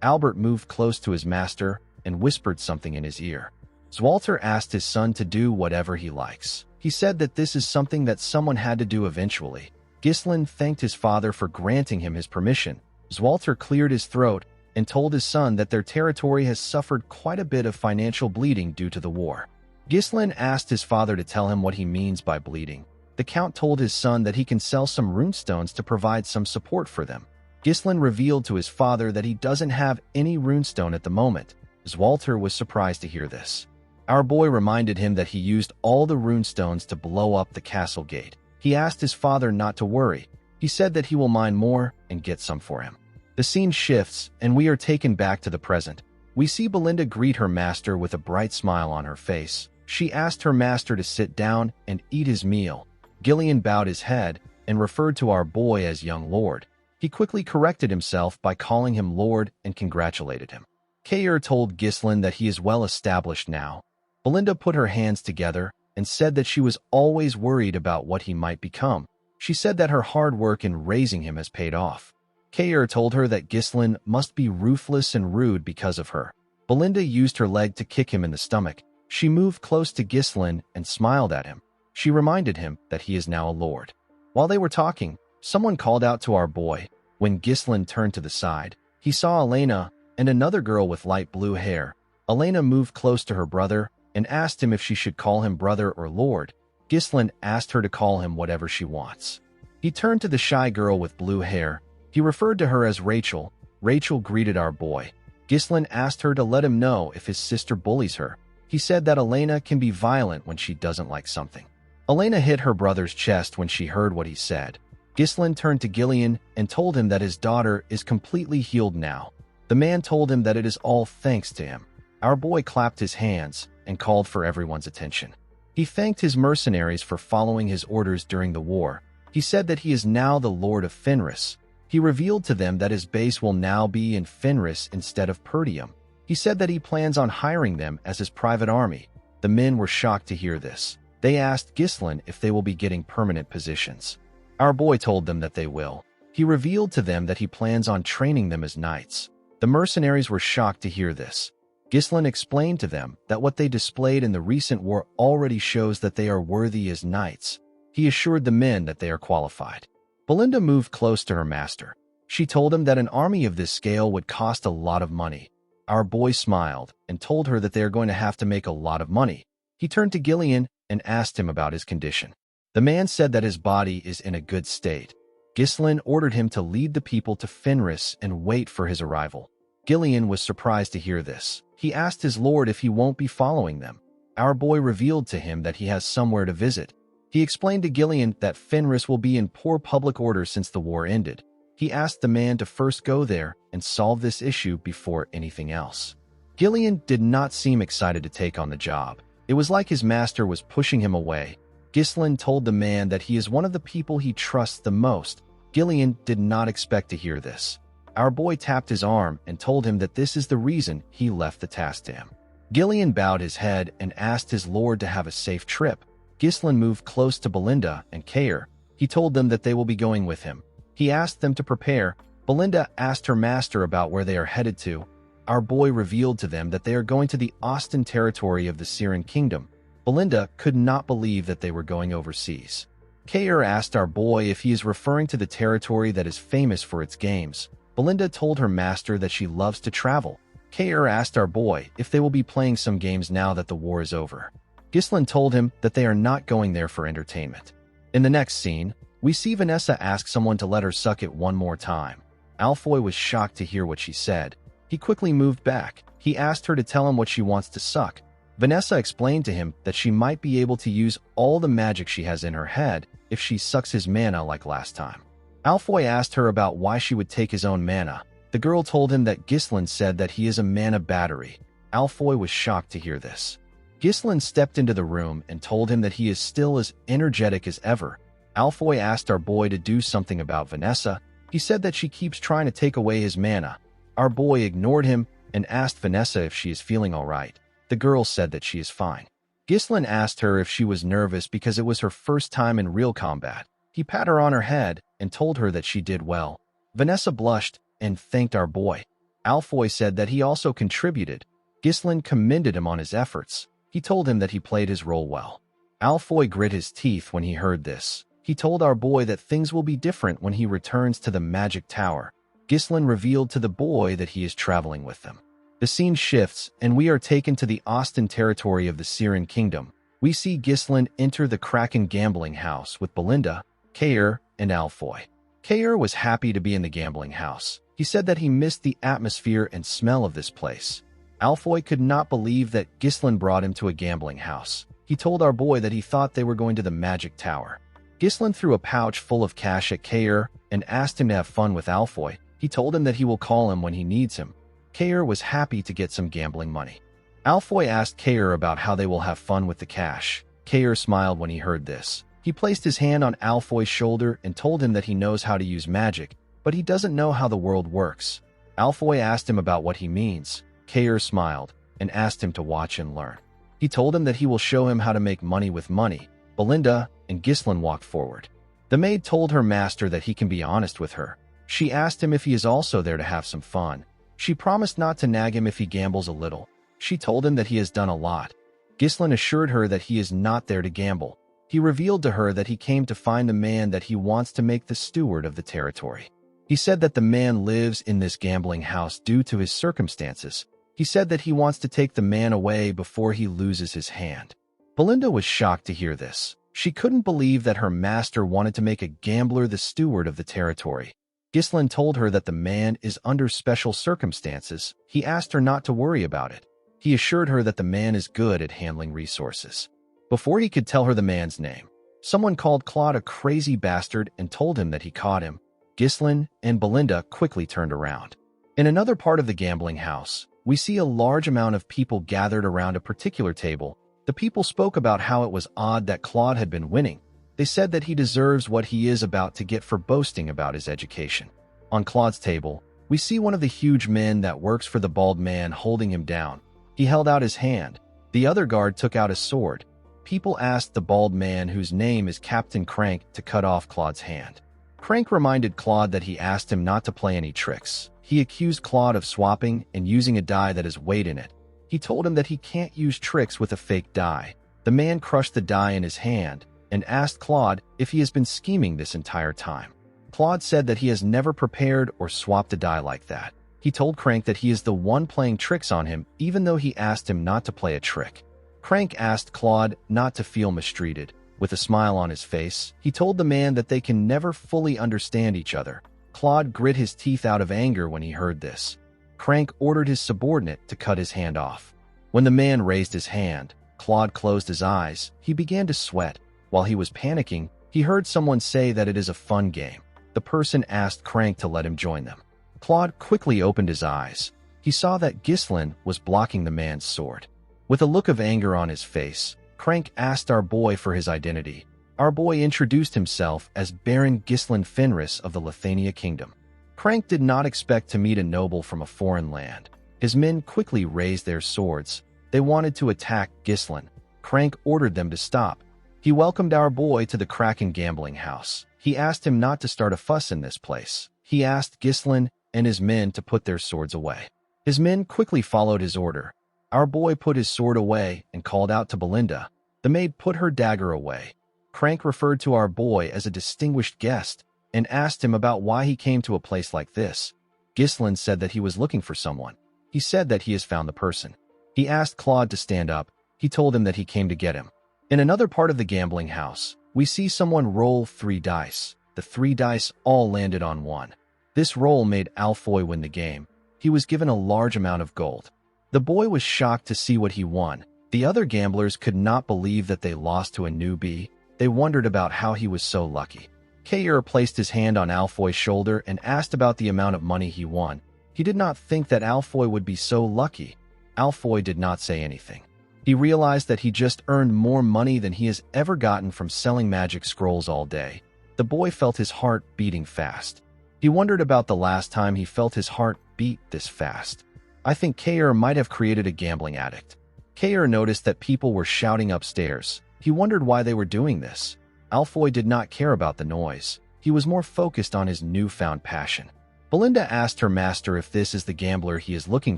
S1: Albert moved close to his master and whispered something in his ear. Zwalter asked his son to do whatever he likes. He said that this is something that someone had to do eventually. Ghislain thanked his father for granting him his permission. Zwalter cleared his throat and told his son that their territory has suffered quite a bit of financial bleeding due to the war. Ghislain asked his father to tell him what he means by bleeding. The count told his son that he can sell some runestones to provide some support for them. Ghislain revealed to his father that he doesn't have any runestone at the moment. Zwalter was surprised to hear this. Our boy reminded him that he used all the runestones to blow up the castle gate. He asked his father not to worry. He said that he will mine more and get some for him. The scene shifts, and we are taken back to the present. We see Belinda greet her master with a bright smile on her face. She asked her master to sit down and eat his meal. Gillian bowed his head and referred to our boy as young lord. He quickly corrected himself by calling him lord and congratulated him. Kair told Ghislain that he is well established now. Belinda put her hands together and said that she was always worried about what he might become. She said that her hard work in raising him has paid off. Kair told her that Ghislain must be ruthless and rude because of her. Belinda used her leg to kick him in the stomach. She moved close to Ghislain and smiled at him. She reminded him that he is now a lord. While they were talking, someone called out to our boy. When Ghislain turned to the side, he saw Elena and another girl with light blue hair. Elena moved close to her brother and asked him if she should call him brother or lord. Ghislain asked her to call him whatever she wants. He turned to the shy girl with blue hair. He referred to her as Rachel. Rachel greeted our boy. Ghislain asked her to let him know if his sister bullies her. He said that Elena can be violent when she doesn't like something. Elena hit her brother's chest when she heard what he said. Ghislain turned to Gillian and told him that his daughter is completely healed now. The man told him that it is all thanks to him. Our boy clapped his hands and called for everyone's attention. He thanked his mercenaries for following his orders during the war. He said that he is now the Lord of Fenris. He revealed to them that his base will now be in Fenris instead of Perdium. He said that he plans on hiring them as his private army. The men were shocked to hear this. They asked Ghislain if they will be getting permanent positions. Our boy told them that they will. He revealed to them that he plans on training them as knights. The mercenaries were shocked to hear this. Ghislain explained to them that what they displayed in the recent war already shows that they are worthy as knights. He assured the men that they are qualified. Belinda moved close to her master. She told him that an army of this scale would cost a lot of money. Our boy smiled and told her that they are going to have to make a lot of money. He turned to Gillian and asked him about his condition. The man said that his body is in a good state. Ghislain ordered him to lead the people to Fenris and wait for his arrival. Gillian was surprised to hear this. He asked his lord if he won't be following them. Our boy revealed to him that he has somewhere to visit. He explained to Gillian that Fenris will be in poor public order since the war ended. He asked the man to first go there and solve this issue before anything else. Gillian did not seem excited to take on the job. It was like his master was pushing him away. Ghislain told the man that he is one of the people he trusts the most. Gillian did not expect to hear this. Our boy tapped his arm and told him that this is the reason he left the task to him. Gillian bowed his head and asked his lord to have a safe trip. Ghislain moved close to Belinda and Kair. He told them that they will be going with him. He asked them to prepare. Belinda asked her master about where they are headed to. Our boy revealed to them that they are going to the Austin territory of the Siren Kingdom. Belinda could not believe that they were going overseas. Kair asked our boy if he is referring to the territory that is famous for its games. Belinda told her master that she loves to travel. Kair asked our boy if they will be playing some games now that the war is over. Ghislain told him that they are not going there for entertainment. In the next scene, we see Vanessa ask someone to let her suck it one more time. Alfoy was shocked to hear what she said. He quickly moved back. He asked her to tell him what she wants to suck. Vanessa explained to him that she might be able to use all the magic she has in her head if she sucks his mana like last time. Alfoy asked her about why she would take his own mana. The girl told him that Ghislain said that he is a mana battery. Alfoy was shocked to hear this. Ghislain stepped into the room and told him that he is still as energetic as ever. Alfoy asked our boy to do something about Vanessa. He said that she keeps trying to take away his mana. Our boy ignored him and asked Vanessa if she is feeling all right. The girl said that she is fine. Ghislain asked her if she was nervous because it was her first time in real combat. He pat her on her head and told her that she did well. Vanessa blushed and thanked our boy. Alfoy said that he also contributed. Ghislain commended him on his efforts. He told him that he played his role well. Alfoy grit his teeth when he heard this. He told our boy that things will be different when he returns to the Magic Tower. Ghislain revealed to the boy that he is traveling with them. The scene shifts, and we are taken to the Austin territory of the Siren Kingdom. We see Ghislain enter the Kraken gambling house with Belinda, Kair, and Alfoy. Kair was happy to be in the gambling house. He said that he missed the atmosphere and smell of this place. Alfoy could not believe that Ghislain brought him to a gambling house. He told our boy that he thought they were going to the Magic Tower. Ghislain threw a pouch full of cash at Kair and asked him to have fun with Alfoy. He told him that he will call him when he needs him. Kair was happy to get some gambling money. Alfoy asked Kair about how they will have fun with the cash. Kair smiled when he heard this. He placed his hand on Alfoy's shoulder and told him that he knows how to use magic, but he doesn't know how the world works. Alfoy asked him about what he means. Kair smiled and asked him to watch and learn. He told him that he will show him how to make money with money. Belinda and Ghislain walked forward. The maid told her master that he can be honest with her. She asked him if he is also there to have some fun. She promised not to nag him if he gambles a little. She told him that he has done a lot. Ghislain assured her that he is not there to gamble. He revealed to her that he came to find the man that he wants to make the steward of the territory. He said that the man lives in this gambling house due to his circumstances. He said that he wants to take the man away before he loses his hand. Belinda was shocked to hear this. She couldn't believe that her master wanted to make a gambler the steward of the territory. Ghislain told her that the man is under special circumstances. He asked her not to worry about it. He assured her that the man is good at handling resources. Before he could tell her the man's name, someone called Claude a crazy bastard and told him that he caught him. Ghislain and Belinda quickly turned around. In another part of the gambling house, we see a large amount of people gathered around a particular table. The people spoke about how it was odd that Claude had been winning. They said that he deserves what he is about to get for boasting about his education. On Claude's table, we see one of the huge men that works for the bald man holding him down. He held out his hand. The other guard took out a sword. People asked the bald man, whose name is Captain Crank, to cut off Claude's hand. Crank reminded Claude that he asked him not to play any tricks. He accused Claude of swapping and using a die that has weight in it. He told him that he can't use tricks with a fake die. The man crushed the die in his hand and asked Claude if he has been scheming this entire time. Claude said that he has never prepared or swapped a die like that. He told Crank that he is the one playing tricks on him, even though he asked him not to play a trick. Crank asked Claude not to feel mistreated. With a smile on his face, he told the man that they can never fully understand each other. Claude grit his teeth out of anger when he heard this. Crank ordered his subordinate to cut his hand off. When the man raised his hand, Claude closed his eyes. He began to sweat. While he was panicking, he heard someone say that it is a fun game. The person asked Crank to let him join them. Claude quickly opened his eyes. He saw that Ghislain was blocking the man's sword. With a look of anger on his face, Crank asked our boy for his identity. Our boy introduced himself as Baron Ghislain Fenris of the Lithania Kingdom. Crank did not expect to meet a noble from a foreign land. His men quickly raised their swords. They wanted to attack Ghislain. Crank ordered them to stop. He welcomed our boy to the Kraken gambling house. He asked him not to start a fuss in this place. He asked Ghislain and his men to put their swords away. His men quickly followed his order. Our boy put his sword away and called out to Belinda. The maid put her dagger away. Crank referred to our boy as a distinguished guest and asked him about why he came to a place like this. Ghislain said that he was looking for someone. He said that he has found the person. He asked Claude to stand up. He told him that he came to get him. In another part of the gambling house, we see someone roll 3 dice. The 3 dice all landed on 1. This roll made Alfoy win the game. He was given a large amount of gold. The boy was shocked to see what he won. The other gamblers could not believe that they lost to a newbie. They wondered about how he was so lucky. Kair placed his hand on Alfoy's shoulder and asked about the amount of money he won. He did not think that Alfoy would be so lucky. Alfoy did not say anything. He realized that he just earned more money than he has ever gotten from selling magic scrolls all day. The boy felt his heart beating fast. He wondered about the last time he felt his heart beat this fast. I think Kair might have created a gambling addict. Kair noticed that people were shouting upstairs. He wondered why they were doing this. Alfoy did not care about the noise. He was more focused on his newfound passion. Belinda asked her master if this is the gambler he is looking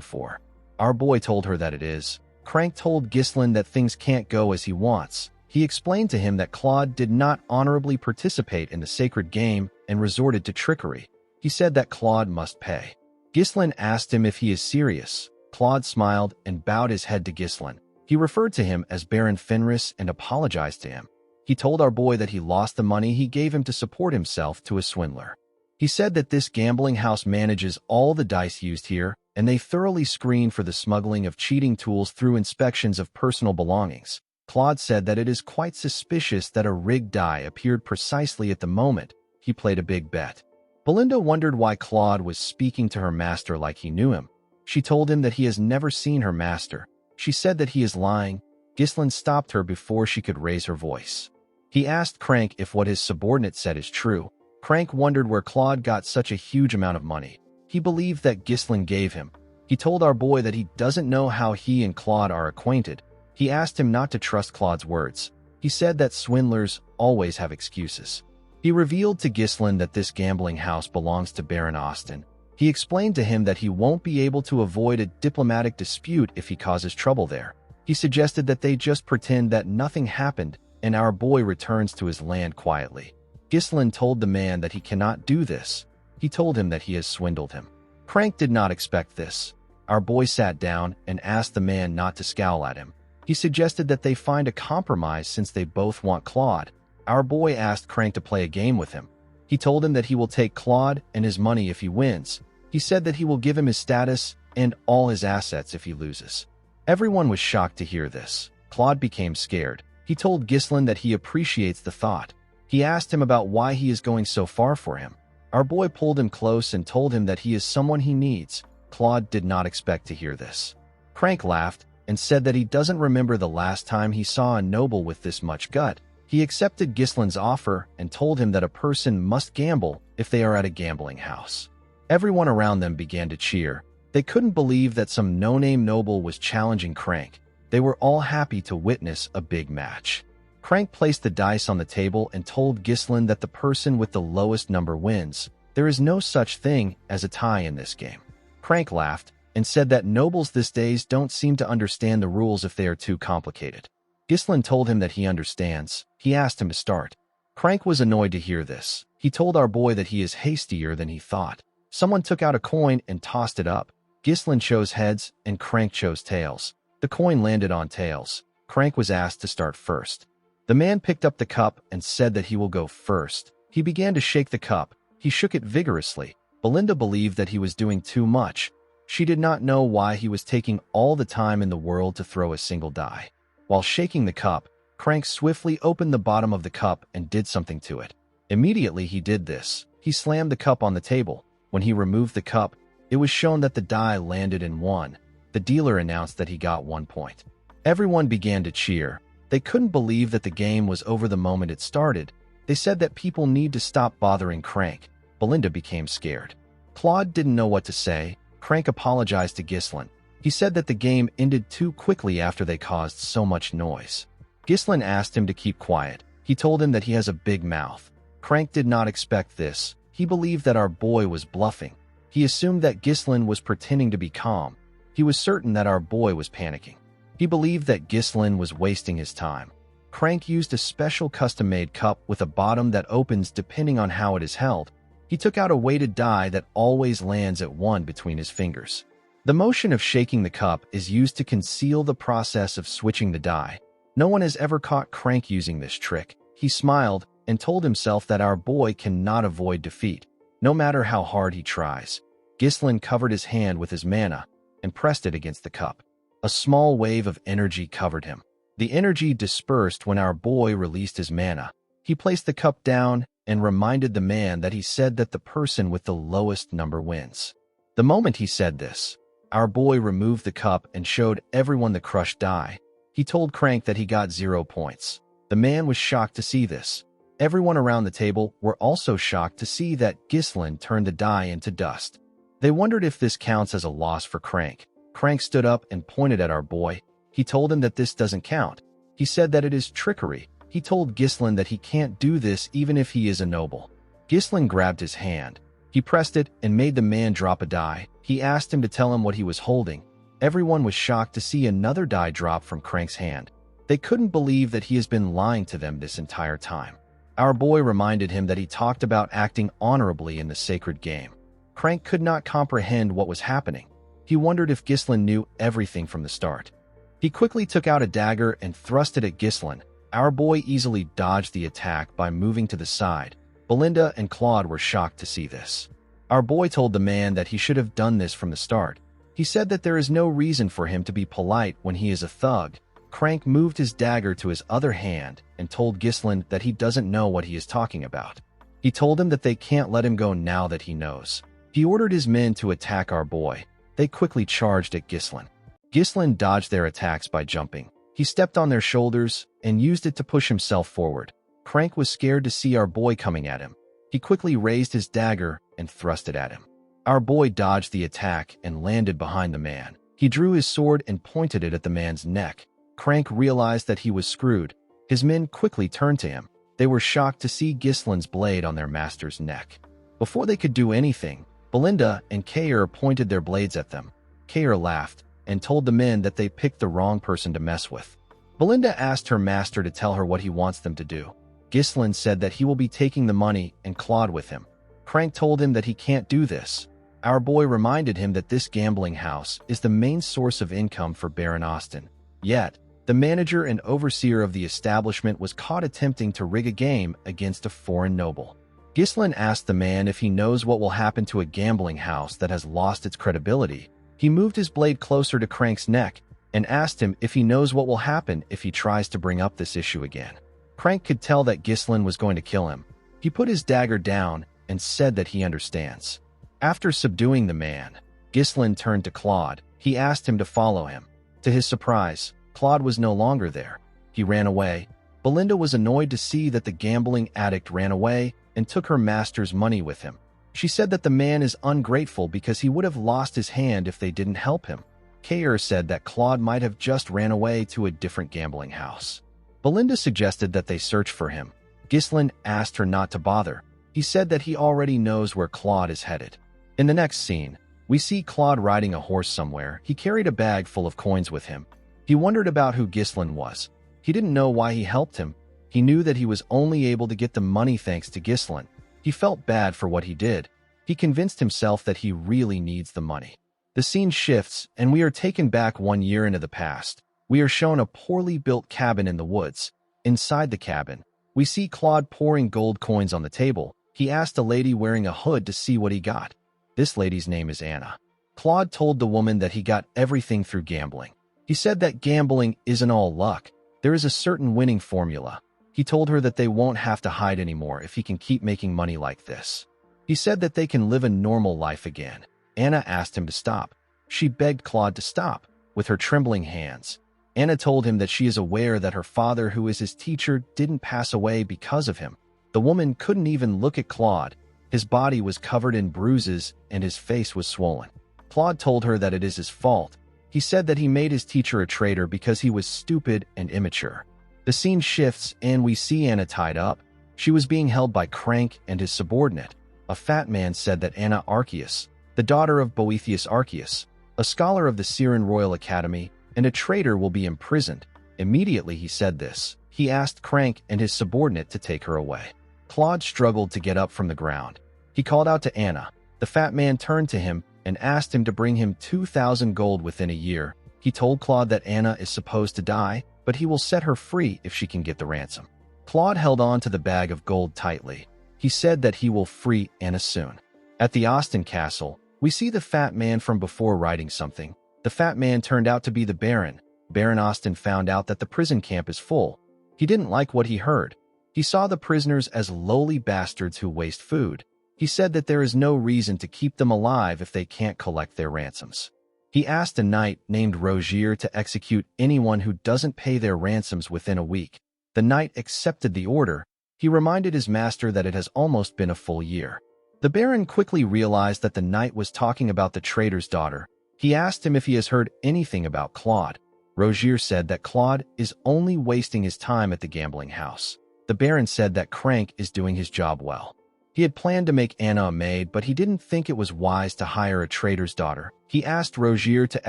S1: for. Our boy told her that it is. Crank told Ghislain that things can't go as he wants. He explained to him that Claude did not honorably participate in the sacred game and resorted to trickery. He said that Claude must pay. Ghislain asked him if he is serious. Claude smiled and bowed his head to Ghislain. He referred to him as Baron Fenris and apologized to him. He told our boy that he lost the money he gave him to support himself to a swindler. He said that this gambling house manages all the dice used here, and they thoroughly screen for the smuggling of cheating tools through inspections of personal belongings. Claude said that it is quite suspicious that a rigged die appeared precisely at the moment he played a big bet. Belinda wondered why Claude was speaking to her master like he knew him. She told him that he has never seen her master. She said that he is lying. Ghislain stopped her before she could raise her voice. He asked Crank if what his subordinate said is true. Crank wondered where Claude got such a huge amount of money. He believed that Ghislain gave him. He told our boy that he doesn't know how he and Claude are acquainted. He asked him not to trust Claude's words. He said that swindlers always have excuses. He revealed to Ghislain that this gambling house belongs to Baron Austin. He explained to him that he won't be able to avoid a diplomatic dispute if he causes trouble there. He suggested that they just pretend that nothing happened and our boy returns to his land quietly. Ghislain told the man that he cannot do this. He told him that he has swindled him. Crank did not expect this. Our boy sat down and asked the man not to scowl at him. He suggested that they find a compromise since they both want Claude. Our boy asked Crank to play a game with him. He told him that he will take Claude and his money if he wins. He said that he will give him his status and all his assets if he loses. Everyone was shocked to hear this. Claude became scared. He told Ghislain that he appreciates the thought. He asked him about why he is going so far for him. Our boy pulled him close and told him that he is someone he needs. Claude did not expect to hear this. Crank laughed and said that he doesn't remember the last time he saw a noble with this much gut. He accepted Ghislain's offer and told him that a person must gamble if they are at a gambling house. Everyone around them began to cheer. They couldn't believe that some no-name noble was challenging Crank. They were all happy to witness a big match. Crank placed the dice on the table and told Ghislain that the person with the lowest number wins. There is no such thing as a tie in this game. Crank laughed and said that nobles these days don't seem to understand the rules if they are too complicated. Ghislain told him that he understands. He asked him to start. Crank was annoyed to hear this. He told our boy that he is hastier than he thought. Someone took out a coin and tossed it up. Ghislain chose heads and Crank chose tails. The coin landed on tails. Crank was asked to start first. The man picked up the cup and said that he will go first. He began to shake the cup. He shook it vigorously. Belinda believed that he was doing too much. She did not know why he was taking all the time in the world to throw a single die. While shaking the cup, Crank swiftly opened the bottom of the cup and did something to it. Immediately he did this. He slammed the cup on the table. When he removed the cup, it was shown that the die landed in 1. The dealer announced that he got 1 point. Everyone began to cheer. They couldn't believe that the game was over the moment it started. They said that people need to stop bothering Crank. Belinda became scared. Claude didn't know what to say. Crank apologized to Ghislain. He said that the game ended too quickly after they caused so much noise. Ghislain asked him to keep quiet. He told him that he has a big mouth. Crank did not expect this. He believed that our boy was bluffing. He assumed that Ghislain was pretending to be calm. He was certain that our boy was panicking. He believed that Ghislain was wasting his time. Crank used a special custom-made cup with a bottom that opens depending on how it is held. He took out a weighted die that always lands at 1 between his fingers. The motion of shaking the cup is used to conceal the process of switching the die. No one has ever caught Crank using this trick. He smiled and told himself that our boy cannot avoid defeat, no matter how hard he tries. Ghislain covered his hand with his mana and pressed it against the cup. A small wave of energy covered him. The energy dispersed when our boy released his mana. He placed the cup down and reminded the man that he said that the person with the lowest number wins. The moment he said this, our boy removed the cup and showed everyone the crushed die. He told Crank that he got 0 points. The man was shocked to see this. Everyone around the table were also shocked to see that Ghislain turned the die into dust. They wondered if this counts as a loss for Crank. Crank stood up and pointed at our boy. He told him that this doesn't count. He said that it is trickery. He told Ghislain that he can't do this even if he is a noble. Ghislain grabbed his hand. He pressed it and made the man drop a die. He asked him to tell him what he was holding. Everyone was shocked to see another die drop from Crank's hand. They couldn't believe that he has been lying to them this entire time. Our boy reminded him that he talked about acting honorably in the sacred game. Crank could not comprehend what was happening. He wondered if Ghislain knew everything from the start. He quickly took out a dagger and thrust it at Ghislain. Our boy easily dodged the attack by moving to the side. Belinda and Claude were shocked to see this. Our boy told the man that he should have done this from the start. He said that there is no reason for him to be polite when he is a thug. Crank moved his dagger to his other hand and told Ghislain that he doesn't know what he is talking about. He told him that they can't let him go now that he knows. He ordered his men to attack our boy. They quickly charged at Ghislain. Ghislain dodged their attacks by jumping. He stepped on their shoulders and used it to push himself forward. Crank was scared to see our boy coming at him. He quickly raised his dagger and thrust it at him. Our boy dodged the attack and landed behind the man. He drew his sword and pointed it at the man's neck. Crank realized that he was screwed. His men quickly turned to him. They were shocked to see Ghislain's blade on their master's neck. Before they could do anything, Belinda and Kair pointed their blades at them. Kair laughed and told the men that they picked the wrong person to mess with. Belinda asked her master to tell her what he wants them to do. Ghislain said that he will be taking the money and Claude with him. Crank told him that he can't do this. Our boy reminded him that this gambling house is the main source of income for Baron Austin. Yet, the manager and overseer of the establishment was caught attempting to rig a game against a foreign noble. Ghislain asked the man if he knows what will happen to a gambling house that has lost its credibility. He moved his blade closer to Crank's neck and asked him if he knows what will happen if he tries to bring up this issue again. Crank could tell that Ghislain was going to kill him. He put his dagger down and said that he understands. After subduing the man, Ghislain turned to Claude. He asked him to follow him. To his surprise, Claude was no longer there. He ran away. Belinda was annoyed to see that the gambling addict ran away and took her master's money with him. She said that the man is ungrateful because he would have lost his hand if they didn't help him. Kair said that Claude might have just ran away to a different gambling house. Belinda suggested that they search for him. Ghislain asked her not to bother. He said that he already knows where Claude is headed. In the next scene, we see Claude riding a horse somewhere. He carried a bag full of coins with him. He wondered about who Ghislain was. He didn't know why he helped him. He knew that he was only able to get the money thanks to Ghislain. He felt bad for what he did. He convinced himself that he really needs the money. The scene shifts, and we are taken back 1 year into the past. We are shown a poorly built cabin in the woods. Inside the cabin, we see Claude pouring gold coins on the table. He asked a lady wearing a hood to see what he got. This lady's name is Anna. Claude told the woman that he got everything through gambling. He said that gambling isn't all luck. There is a certain winning formula. He told her that they won't have to hide anymore if he can keep making money like this. He said that they can live a normal life again. Anna asked him to stop. She begged Claude to stop. With her trembling hands, Anna told him that she is aware that her father, who is his teacher, didn't pass away because of him. The woman couldn't even look at Claude. His body was covered in bruises and his face was swollen. Claude told her that it is his fault. He said that he made his teacher a traitor because he was stupid and immature. The scene shifts and we see Anna tied up. She was being held by Crank and his subordinate. A fat man said that Anna Arceus, the daughter of Boethius Arceus, a scholar of the Syrian Royal Academy, and a traitor, will be imprisoned. Immediately he said this, he asked Crank and his subordinate to take her away. Claude struggled to get up from the ground. He called out to Anna. The fat man turned to him and asked him to bring him 2,000 gold within a year. He told Claude that Anna is supposed to die, but he will set her free if she can get the ransom. Claude held on to the bag of gold tightly. He said that he will free Anna soon. At the Austin castle, We see the fat man from before writing something. The fat man turned out to be the Baron. Baron Austin found out that the prison camp is full. He didn't like what he heard. He saw the prisoners as lowly bastards who waste food. He said that there is no reason to keep them alive if they can't collect their ransoms. He asked a knight named Rogier to execute anyone who doesn't pay their ransoms within a week. The knight accepted the order. He reminded his master that it has almost been a full year. The Baron quickly realized that the knight was talking about the trader's daughter. He asked him if he has heard anything about Claude. Rogier said that Claude is only wasting his time at the gambling house. The Baron said that Crank is doing his job well. He had planned to make Anna a maid, but he didn't think it was wise to hire a trader's daughter. He asked Rogier to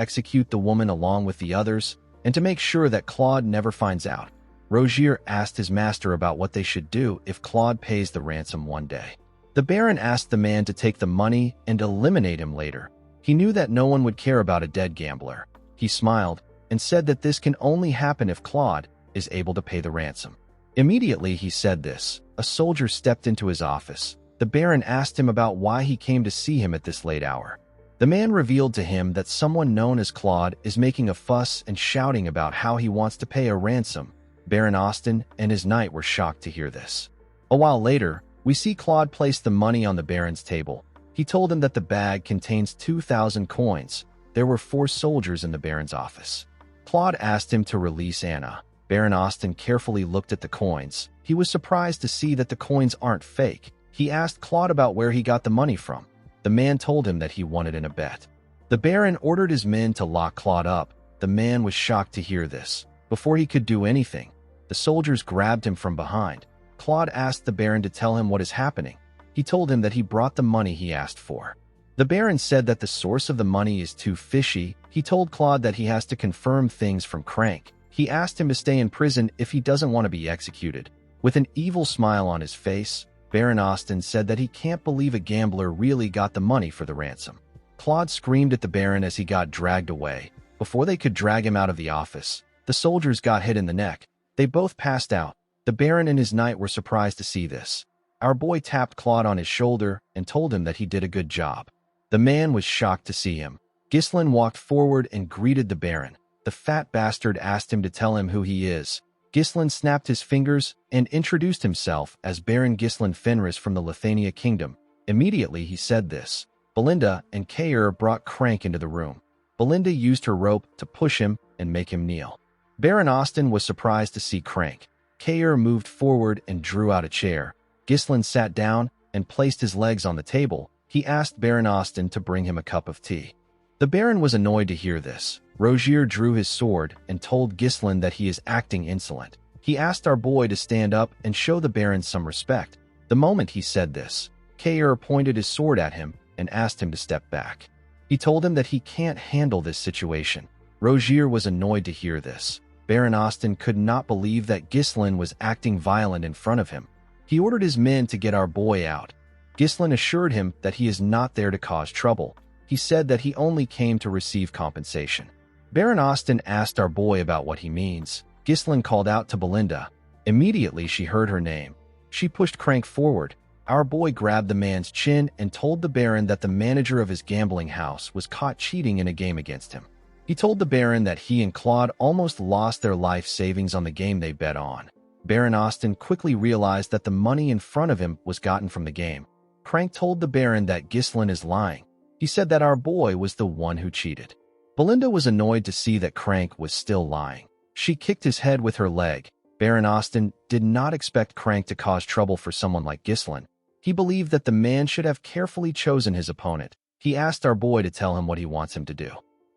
S1: execute the woman along with the others, and to make sure that Claude never finds out. Rogier asked his master about what they should do if Claude pays the ransom one day. The Baron asked the man to take the money and eliminate him later. He knew that no one would care about a dead gambler. He smiled and said that this can only happen if Claude is able to pay the ransom. Immediately he said this, a soldier stepped into his office. The Baron asked him about why he came to see him at this late hour. The man revealed to him that someone known as Claude is making a fuss and shouting about how he wants to pay a ransom. Baron Austin and his knight were shocked to hear this. A while later, we see Claude place the money on the Baron's table. He told him that the bag contains 2,000 coins. There were 4 soldiers in the Baron's office. Claude asked him to release Anna. Baron Austin carefully looked at the coins. He was surprised to see that the coins aren't fake. He asked Claude about where he got the money from. The man told him that he won it in a bet. The Baron ordered his men to lock Claude up. The man was shocked to hear this. Before he could do anything, the soldiers grabbed him from behind. Claude asked the Baron to tell him what is happening. He told him that he brought the money he asked for. The Baron said that the source of the money is too fishy. He told Claude that he has to confirm things from Crank. He asked him to stay in prison if he doesn't want to be executed. With an evil smile on his face, Baron Austin said that he can't believe a gambler really got the money for the ransom. Claude screamed at the Baron as he got dragged away. Before they could drag him out of the office, the soldiers got hit in the neck. They both passed out. The Baron and his knight were surprised to see this. Our boy tapped Claude on his shoulder and told him that he did a good job. The man was shocked to see him. Ghislain walked forward and greeted the Baron. The fat bastard asked him to tell him who he is. Ghislain snapped his fingers and introduced himself as Baron Ghislain Fenris from the Lithuania Kingdom. Immediately he said this. Belinda and Kair brought Crank into the room. Belinda used her rope to push him and make him kneel. Baron Austin was surprised to see Crank. Kair moved forward and drew out a chair. Ghislain sat down and placed his legs on the table. He asked Baron Austin to bring him a cup of tea. The Baron was annoyed to hear this. Rogier drew his sword and told Ghislain that he is acting insolent. He asked our boy to stand up and show the Baron some respect. The moment he said this, Kair pointed his sword at him and asked him to step back. He told him that he can't handle this situation. Rogier was annoyed to hear this. Baron Austin could not believe that Ghislain was acting violent in front of him. He ordered his men to get our boy out. Ghislain assured him that he is not there to cause trouble. He said that he only came to receive compensation. Baron Austin asked our boy about what he means. Ghislain called out to Belinda. Immediately she heard her name. She pushed Crank forward. Our boy grabbed the man's chin and told the Baron that the manager of his gambling house was caught cheating in a game against him. He told the Baron that he and Claude almost lost their life savings on the game they bet on. Baron Austin quickly realized that the money in front of him was gotten from the game. Crank told the Baron that Ghislain is lying. He said that our boy was the one who cheated. Belinda was annoyed to see that Crank was still lying. She kicked his head with her leg. Baron Austin did not expect Crank to cause trouble for someone like Ghislain. He believed that the man should have carefully chosen his opponent. He asked our boy to tell him what he wants him to do.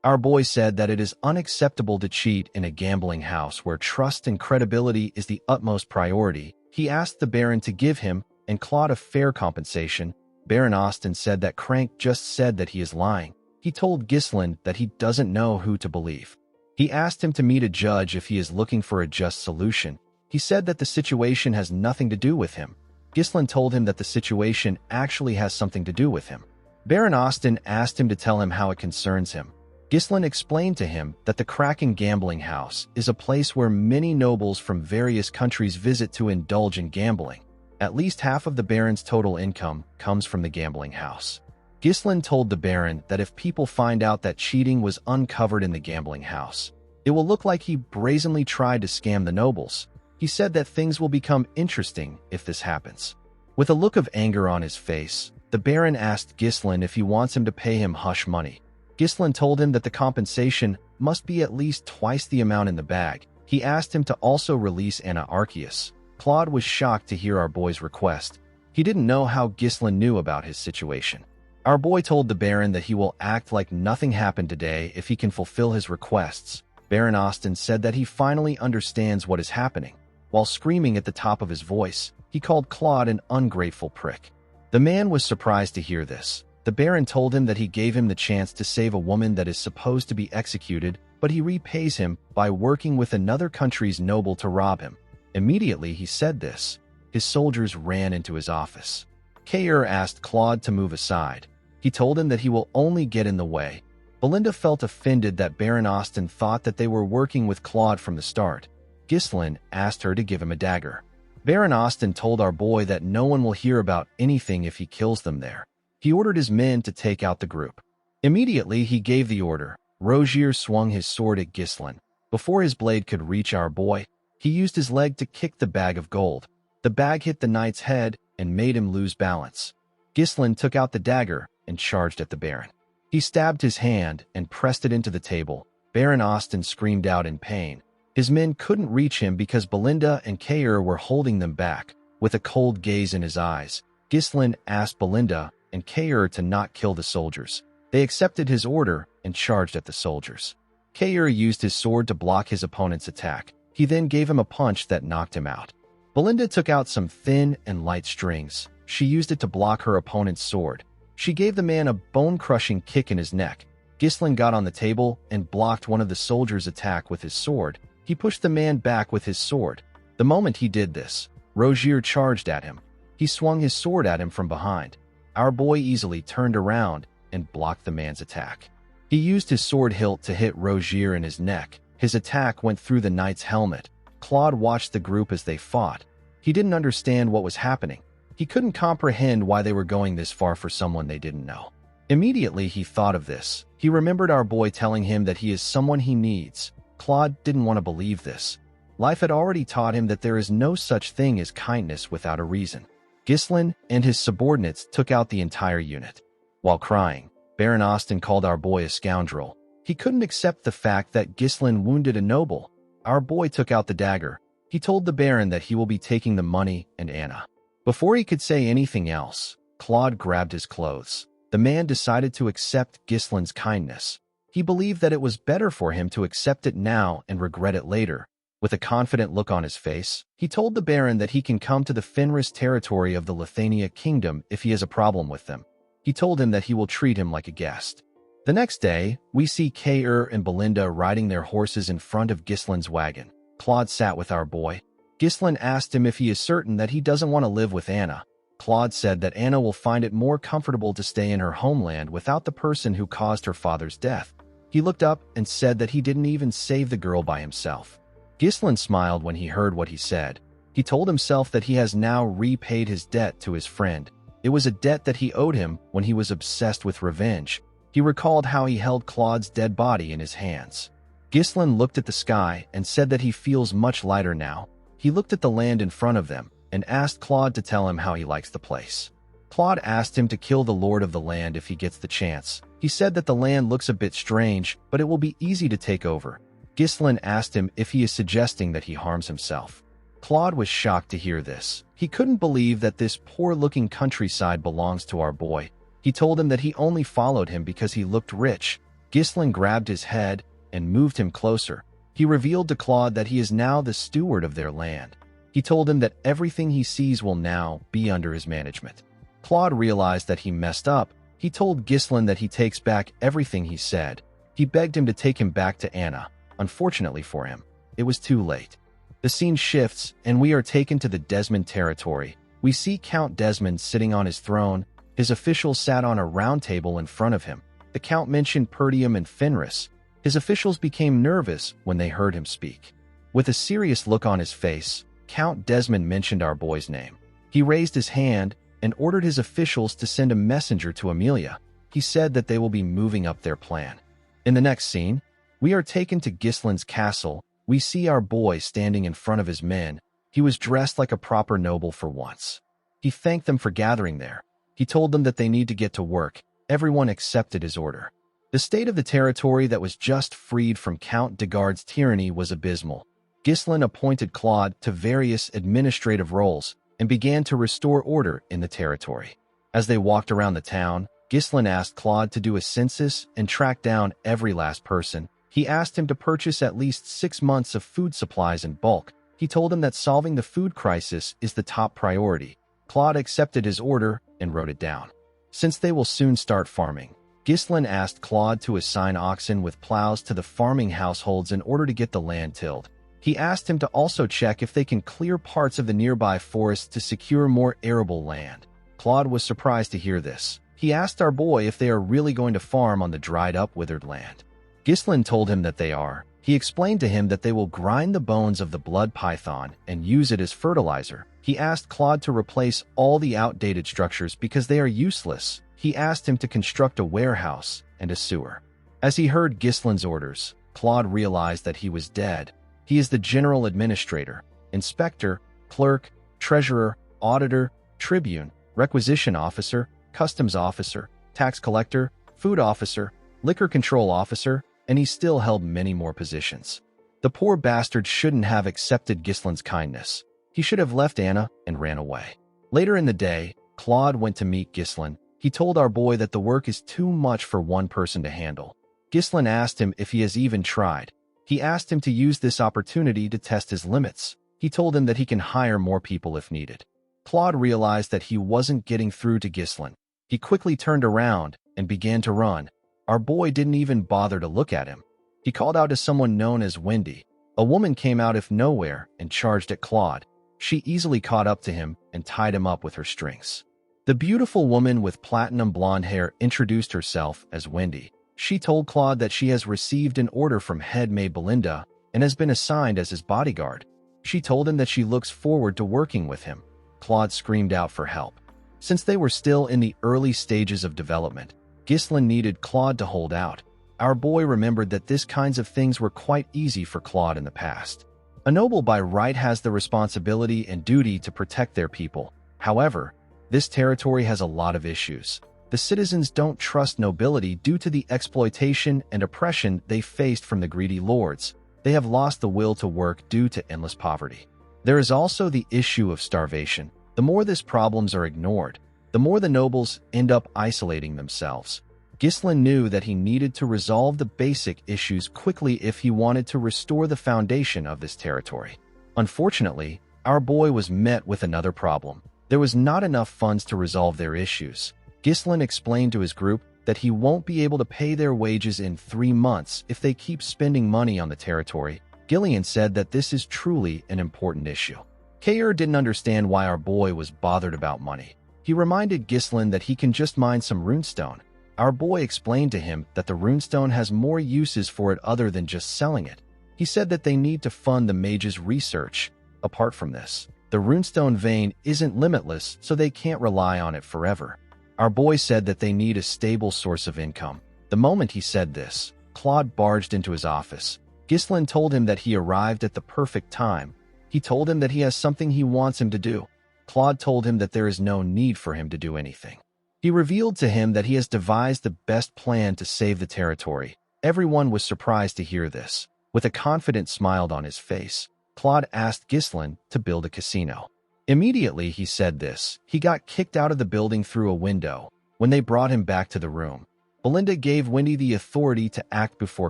S1: Our boy said that it is unacceptable to cheat in a gambling house where trust and credibility is the utmost priority. He asked the Baron to give him and Claude a fair compensation. Baron Austin said that Crank just said that he is lying. He told Ghislain that he doesn't know who to believe. He asked him to meet a judge if he is looking for a just solution. He said that the situation has nothing to do with him. Ghislain told him that the situation actually has something to do with him. Baron Austin asked him to tell him how it concerns him. Ghislain explained to him that the Kraken gambling house is a place where many nobles from various countries visit to indulge in gambling. At least half of the Baron's total income comes from the gambling house. Ghislain told the Baron that if people find out that cheating was uncovered in the gambling house, it will look like he brazenly tried to scam the nobles. He said that things will become interesting if this happens. With a look of anger on his face, the Baron asked Ghislain if he wants him to pay him hush money. Ghislain told him that the compensation must be at least twice the amount in the bag. He asked him to also release Anna Arceus. Claude was shocked to hear our boy's request. He didn't know how Ghislain knew about his situation. Our boy told the Baron that he will act like nothing happened today if he can fulfill his requests. Baron Austin said that he finally understands what is happening. While screaming at the top of his voice, he called Claude an ungrateful prick. The man was surprised to hear this. The Baron told him that he gave him the chance to save a woman that is supposed to be executed, but he repays him by working with another country's noble to rob him. Immediately he said this, his soldiers ran into his office. Kair asked Claude to move aside. He told him that he will only get in the way. Belinda felt offended that Baron Austin thought that they were working with Claude from the start. Ghislain asked her to give him a dagger. Baron Austin told our boy that no one will hear about anything if he kills them there. He ordered his men to take out the group. Immediately he gave the order. Rogier swung his sword at Ghislain. Before his blade could reach our boy, he used his leg to kick the bag of gold. The bag hit the knight's head and made him lose balance. Ghislain took out the dagger and charged at the Baron. He stabbed his hand and pressed it into the table. Baron Austin screamed out in pain. His men couldn't reach him because Belinda and Kair were holding them back. With a cold gaze in his eyes, Ghislain asked Belinda and Kair to not kill the soldiers. They accepted his order and charged at the soldiers. Kair used his sword to block his opponent's attack. He then gave him a punch that knocked him out. Belinda took out some thin and light strings. She used it to block her opponent's sword. She gave the man a bone-crushing kick in his neck. Ghislain got on the table and blocked one of the soldiers' attack with his sword. He pushed the man back with his sword. The moment he did this, Rogier charged at him. He swung his sword at him from behind. Our boy easily turned around and blocked the man's attack. He used his sword hilt to hit Rogier in his neck. His attack went through the knight's helmet. Claude watched the group as they fought. He didn't understand what was happening. He couldn't comprehend why they were going this far for someone they didn't know. Immediately he thought of this. He remembered our boy telling him that he is someone he needs. Claude didn't want to believe this. Life had already taught him that there is no such thing as kindness without a reason. Ghislain and his subordinates took out the entire unit. While crying, Baron Austin called our boy a scoundrel. He couldn't accept the fact that Ghislain wounded a noble. Our boy took out the dagger. He told the Baron that he will be taking the money and Anna. Before he could say anything else, Claude grabbed his clothes. The man decided to accept Ghislain's kindness. He believed that it was better for him to accept it now and regret it later. With a confident look on his face, he told the Baron that he can come to the Fenris territory of the Lithania kingdom if he has a problem with them. He told him that he will treat him like a guest. The next day, we see Kair and Belinda riding their horses in front of Ghislain's wagon. Claude sat with our boy. Ghislain asked him if he is certain that he doesn't want to live with Anna. Claude said that Anna will find it more comfortable to stay in her homeland without the person who caused her father's death. He looked up and said that he didn't even save the girl by himself. Ghislain smiled when he heard what he said. He told himself that he has now repaid his debt to his friend. It was a debt that he owed him when he was obsessed with revenge. He recalled how he held Claude's dead body in his hands. Ghislain looked at the sky and said that he feels much lighter now. He looked at the land in front of them and asked Claude to tell him how he likes the place. Claude asked him to kill the lord of the land if he gets the chance. He said that the land looks a bit strange, but it will be easy to take over. Ghislain asked him if he is suggesting that he harms himself. Claude was shocked to hear this. He couldn't believe that this poor-looking countryside belongs to our boy. He told him that he only followed him because he looked rich. Ghislain grabbed his head and moved him closer. He revealed to Claude that he is now the steward of their land. He told him that everything he sees will now be under his management. Claude realized that he messed up. He told Ghislain that he takes back everything he said. He begged him to take him back to Anna. Unfortunately for him, it was too late. The scene shifts, and we are taken to the Desmond territory. We see Count Desmond sitting on his throne. His officials sat on a round table in front of him. The Count mentioned Perdium and Fenris. His officials became nervous when they heard him speak. With a serious look on his face, Count Desmond mentioned our boy's name. He raised his hand and ordered his officials to send a messenger to Amelia. He said that they will be moving up their plan. In the next scene, we are taken to Gislin's castle. We see our boy standing in front of his men. He was dressed like a proper noble for once. He thanked them for gathering there. He told them that they need to get to work. Everyone accepted his order. The state of the territory that was just freed from Count Degard's tyranny was abysmal. Gislin appointed Claude to various administrative roles and began to restore order in the territory. As they walked around the town, Gislin asked Claude to do a census and track down every last person. He asked him to purchase at least 6 months of food supplies in bulk. He told him that solving the food crisis is the top priority. Claude accepted his order and wrote it down. Since they will soon start farming, Gislin asked Claude to assign oxen with plows to the farming households in order to get the land tilled. He asked him to also check if they can clear parts of the nearby forests to secure more arable land. Claude was surprised to hear this. He asked our boy if they are really going to farm on the dried-up, withered land. Gislin told him that they are. He explained to him that they will grind the bones of the blood python and use it as fertilizer. He asked Claude to replace all the outdated structures because they are useless. He asked him to construct a warehouse and a sewer. As he heard Gislin's orders, Claude realized that he was dead. He is the general administrator, inspector, clerk, treasurer, auditor, tribune, requisition officer, customs officer, tax collector, food officer, liquor control officer, and he still held many more positions. The poor bastard shouldn't have accepted Gislin's kindness. He should have left Anna and ran away. Later in the day, Claude went to meet Gislin. He told our boy that the work is too much for one person to handle. Gislin asked him if he has even tried. He asked him to use this opportunity to test his limits. He told him that he can hire more people if needed. Claude realized that he wasn't getting through to Gislin. He quickly turned around and began to run. Our boy didn't even bother to look at him. He called out to someone known as Wendy. A woman came out of nowhere and charged at Claude. She easily caught up to him and tied him up with her strings. The beautiful woman with platinum blonde hair introduced herself as Wendy. She told Claude that she has received an order from head maid Belinda and has been assigned as his bodyguard. She told him that she looks forward to working with him. Claude screamed out for help. Since they were still in the early stages of development, Gislin needed Claude to hold out. Our boy remembered that this kinds of things were quite easy for Claude in the past. A noble by right has the responsibility and duty to protect their people. However, this territory has a lot of issues. The citizens don't trust nobility due to the exploitation and oppression they faced from the greedy lords. They have lost the will to work due to endless poverty. There is also the issue of starvation. The more these problems are ignored, the more the nobles end up isolating themselves. Gislin knew that he needed to resolve the basic issues quickly if he wanted to restore the foundation of this territory. Unfortunately, our boy was met with another problem. There was not enough funds to resolve their issues. Gislin explained to his group that he won't be able to pay their wages in 3 months if they keep spending money on the territory. Gillian said that this is truly an important issue. Kayer didn't understand why our boy was bothered about money. He reminded Gislin that he can just mine some runestone. Our boy explained to him that the runestone has more uses for it other than just selling it. He said that they need to fund the mage's research. Apart from this, the runestone vein isn't limitless, so they can't rely on it forever. Our boy said that they need a stable source of income. The moment he said this, Claude barged into his office. Gislin told him that he arrived at the perfect time. He told him that he has something he wants him to do. Claude told him that there is no need for him to do anything. He revealed to him that he has devised the best plan to save the territory. Everyone was surprised to hear this. With a confident smile on his face, Claude asked Gislin to build a casino. Immediately he said this, he got kicked out of the building through a window. When they brought him back to the room, Belinda gave Wendy the authority to act before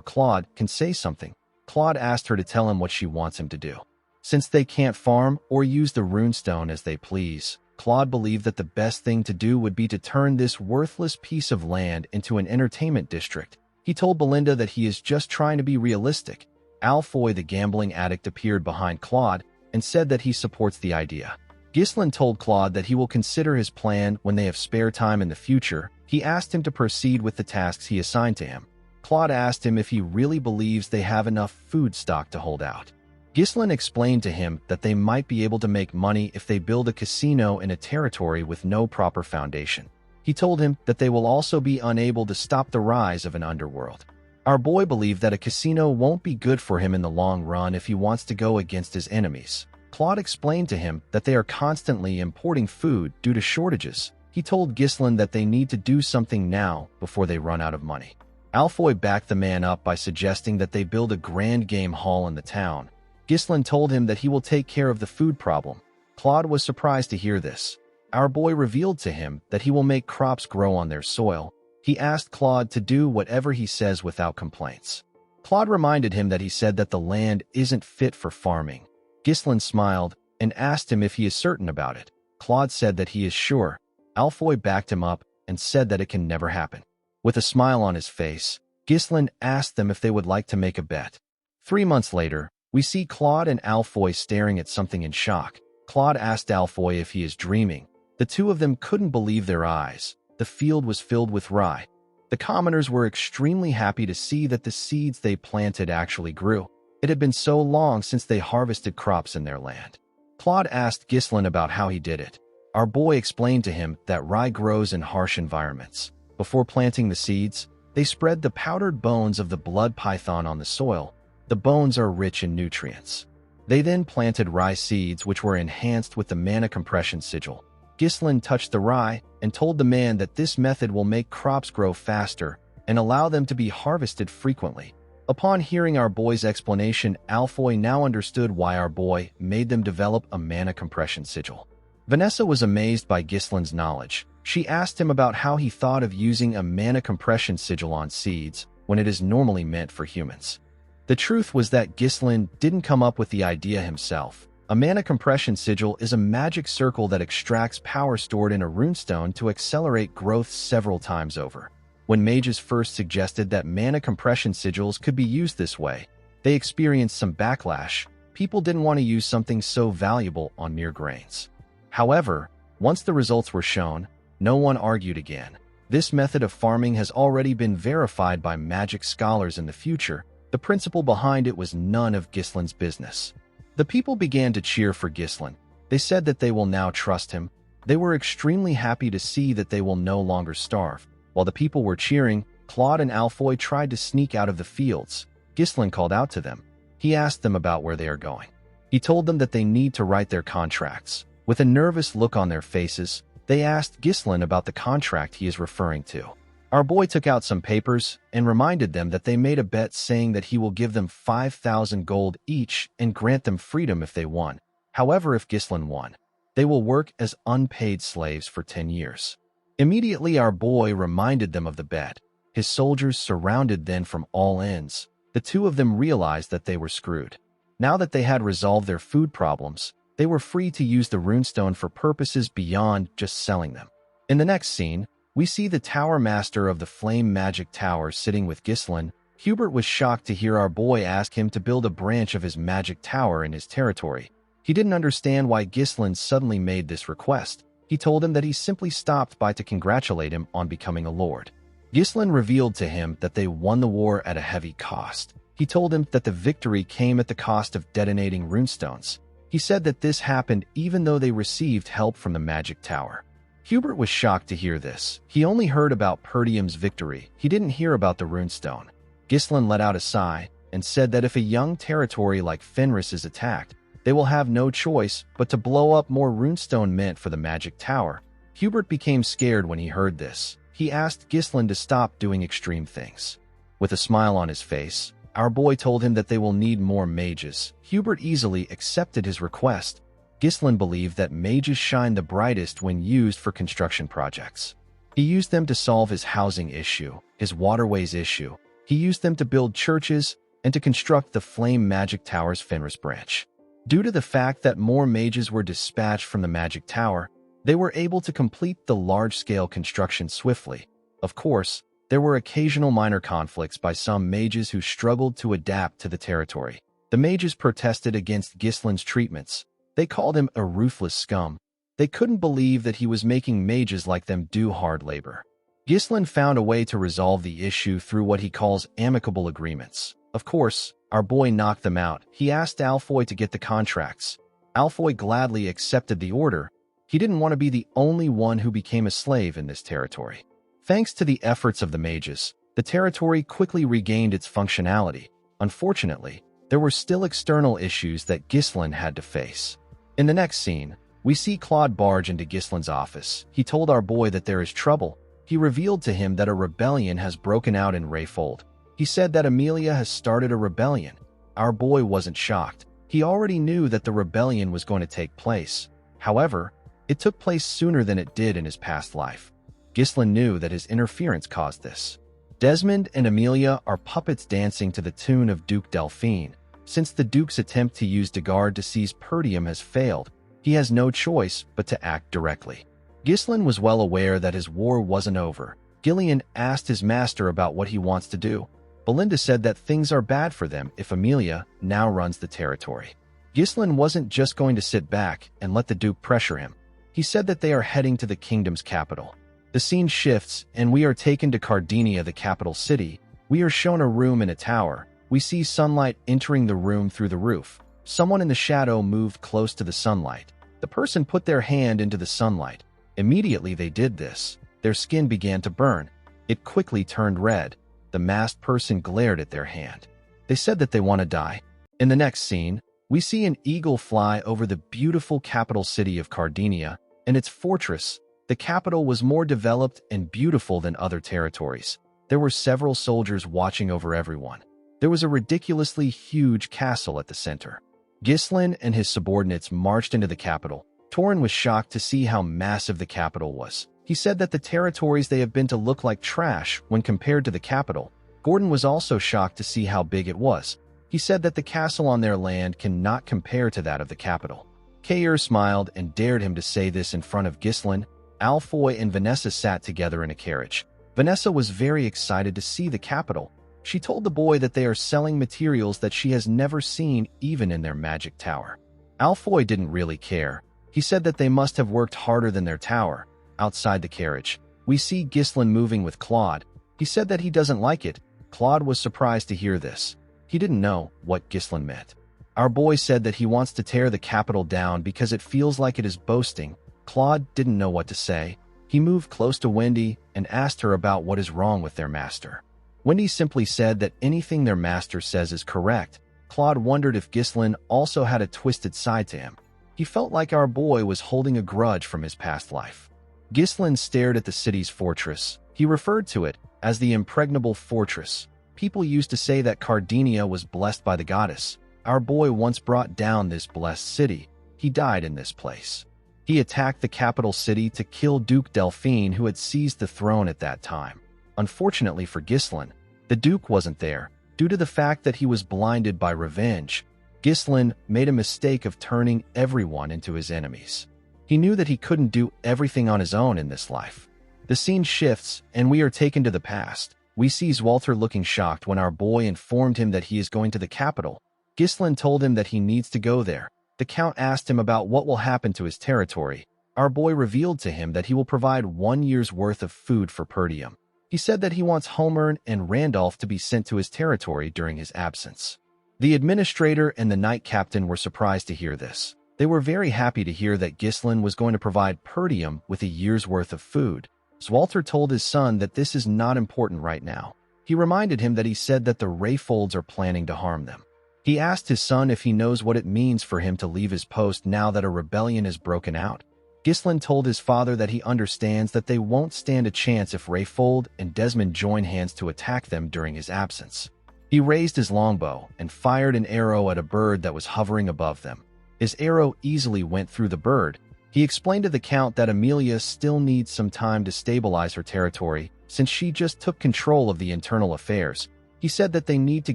S1: Claude can say something. Claude asked her to tell him what she wants him to do. Since they can't farm or use the runestone as they please, Claude believed that the best thing to do would be to turn this worthless piece of land into an entertainment district. He told Belinda that he is just trying to be realistic. Alfoy the gambling addict appeared behind Claude and said that he supports the idea. Gislin told Claude that he will consider his plan when they have spare time in the future. He asked him to proceed with the tasks he assigned to him. Claude asked him if he really believes they have enough food stock to hold out. Gislin explained to him that they might be able to make money if they build a casino in a territory with no proper foundation. He told him that they will also be unable to stop the rise of an underworld. Our boy believed that a casino won't be good for him in the long run if he wants to go against his enemies. Claude explained to him that they are constantly importing food due to shortages. He told Ghislain that they need to do something now before they run out of money. Alfoy backed the man up by suggesting that they build a grand game hall in the town. Ghislain told him that he will take care of the food problem. Claude was surprised to hear this. Our boy revealed to him that he will make crops grow on their soil. He asked Claude to do whatever he says without complaints. Claude reminded him that he said that the land isn't fit for farming. Ghislain smiled and asked him if he is certain about it. Claude said that he is sure. Alfoy backed him up and said that it can never happen. With a smile on his face, Ghislain asked them if they would like to make a bet. 3 months later, we see Claude and Alfoy staring at something in shock. Claude asked Alfoy if he is dreaming. The two of them couldn't believe their eyes. The field was filled with rye. The commoners were extremely happy to see that the seeds they planted actually grew. It had been so long since they harvested crops in their land. Claude asked Ghislain about how he did it. Our boy explained to him that rye grows in harsh environments. Before planting the seeds, they spread the powdered bones of the blood python on the soil. The bones are rich in nutrients. They then planted rye seeds which were enhanced with the mana compression sigil. Ghislain touched the rye and told the man that this method will make crops grow faster and allow them to be harvested frequently. Upon hearing our boy's explanation, Alfoy now understood why our boy made them develop a mana compression sigil. Vanessa was amazed by Ghislain's knowledge. She asked him about how he thought of using a mana compression sigil on seeds when it is normally meant for humans. The truth was that Ghislain didn't come up with the idea himself. A mana compression sigil is a magic circle that extracts power stored in a runestone to accelerate growth several times over. When mages first suggested that mana compression sigils could be used this way, they experienced some backlash. People didn't want to use something so valuable on mere grains. However, once the results were shown, no one argued again. This method of farming has already been verified by magic scholars in the future. The principle behind it was none of Ghislain's business. The people began to cheer for Ghislain. They said that they will now trust him. They were extremely happy to see that they will no longer starve. While the people were cheering, Claude and Alfoy tried to sneak out of the fields. Ghislain called out to them. He asked them about where they are going. He told them that they need to write their contracts. With a nervous look on their faces, they asked Ghislain about the contract he is referring to. Our boy took out some papers and reminded them that they made a bet saying that he will give them 5,000 gold each and grant them freedom if they won. However, if Ghislain won, they will work as unpaid slaves for 10 years. Immediately, our boy reminded them of the bet. His soldiers surrounded them from all ends. The two of them realized that they were screwed. Now that they had resolved their food problems, they were free to use the runestone for purposes beyond just selling them. In the next scene, we see the Tower Master of the Flame Magic Tower sitting with Ghislain. Hubert was shocked to hear our boy ask him to build a branch of his magic tower in his territory. He didn't understand why Ghislain suddenly made this request. He told him that he simply stopped by to congratulate him on becoming a lord. Ghislain revealed to him that they won the war at a heavy cost. He told him that the victory came at the cost of detonating runestones. He said that this happened even though they received help from the magic tower. Hubert was shocked to hear this. He only heard about Perdium's victory. He didn't hear about the runestone. Ghislain let out a sigh and said that if a young territory like Fenris is attacked, they will have no choice but to blow up more runestone meant for the magic tower. Hubert became scared when he heard this. He asked Ghislain to stop doing extreme things. With a smile on his face, our boy told him that they will need more mages. Hubert easily accepted his request. Ghislain believed that mages shine the brightest when used for construction projects. He used them to solve his housing issue, his waterways issue. He used them to build churches and to construct the Flame Magic Tower's Fenris branch. Due to the fact that more mages were dispatched from the Magic Tower, they were able to complete the large-scale construction swiftly. Of course, there were occasional minor conflicts by some mages who struggled to adapt to the territory. The mages protested against Ghislain's treatments. They called him a ruthless scum. They couldn't believe that he was making mages like them do hard labor. Ghislain found a way to resolve the issue through what he calls amicable agreements. Of course, our boy knocked them out. He asked Alfoy to get the contracts. Alfoy gladly accepted the order. He didn't want to be the only one who became a slave in this territory. Thanks to the efforts of the mages, the territory quickly regained its functionality. Unfortunately, there were still external issues that Ghislain had to face. In the next scene, we see Claude barge into Ghislain's office. He told our boy that there is trouble. He revealed to him that a rebellion has broken out in Rayfold. He said that Amelia has started a rebellion. Our boy wasn't shocked. He already knew that the rebellion was going to take place. However, it took place sooner than it did in his past life. Ghislain knew that his interference caused this. Desmond and Amelia are puppets dancing to the tune of Duke Delphine. Since the Duke's attempt to use Degard to seize Perdium has failed, he has no choice but to act directly. Ghislain was well aware that his war wasn't over. Gillian asked his master about what he wants to do. Belinda said that things are bad for them if Amelia now runs the territory. Ghislain wasn't just going to sit back and let the Duke pressure him. He said that they are heading to the kingdom's capital. The scene shifts, and we are taken to Cardinia, the capital city. We are shown a room in a tower. We see sunlight entering the room through the roof. Someone in the shadow moved close to the sunlight. The person put their hand into the sunlight. Immediately they did this, their skin began to burn. It quickly turned red. The masked person glared at their hand. They said that they want to die. In the next scene, we see an eagle fly over the beautiful capital city of Cardinia and its fortress. The capital was more developed and beautiful than other territories. There were several soldiers watching over everyone. There was a ridiculously huge castle at the center. Ghislain and his subordinates marched into the capital. Torin was shocked to see how massive the capital was. He said that the territories they have been to look like trash when compared to the capital. Gordon was also shocked to see how big it was. He said that the castle on their land cannot compare to that of the capital. Kair smiled and dared him to say this in front of Ghislain. Alfoy and Vanessa sat together in a carriage. Vanessa was very excited to see the capital. She told the boy that they are selling materials that she has never seen even in their magic tower. Alfoy didn't really care. He said that they must have worked harder than their tower. Outside the carriage, we see Ghislain moving with Claude. He said that he doesn't like it. Claude was surprised to hear this. He didn't know what Ghislain meant. Our boy said that he wants to tear the capital down because it feels like it is boasting. Claude didn't know what to say. He moved close to Wendy and asked her about what is wrong with their master. Wendy simply said that anything their master says is correct. Claude wondered if Ghislain also had a twisted side to him. He felt like our boy was holding a grudge from his past life. Ghislain stared at the city's fortress. He referred to it as the impregnable fortress. People used to say that Cardinia was blessed by the goddess. Our boy once brought down this blessed city. He died in this place. He attacked the capital city to kill Duke Delphine, who had seized the throne at that time. Unfortunately for Ghislain, the Duke wasn't there. Due to the fact that he was blinded by revenge, Ghislain made a mistake of turning everyone into his enemies. He knew that he couldn't do everything on his own in this life. The scene shifts, and we are taken to the past. We see Walter looking shocked when our boy informed him that he is going to the capital. Ghislain told him that he needs to go there. The Count asked him about what will happen to his territory. Our boy revealed to him that he will provide 1 year's worth of food for Perdium. He said that he wants Homer and Randolph to be sent to his territory during his absence. The administrator and the knight captain were surprised to hear this. They were very happy to hear that Ghislain was going to provide Perdium with a year's worth of food. Walter told his son that this is not important right now. He reminded him that he said that the Rayfolds are planning to harm them. He asked his son if he knows what it means for him to leave his post now that a rebellion has broken out. Ghislain told his father that he understands that they won't stand a chance if Rayfold and Desmond join hands to attack them during his absence. He raised his longbow and fired an arrow at a bird that was hovering above them. His arrow easily went through the bird. He explained to the Count that Amelia still needs some time to stabilize her territory since she just took control of the internal affairs. He said that they need to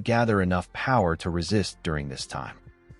S1: gather enough power to resist during this time.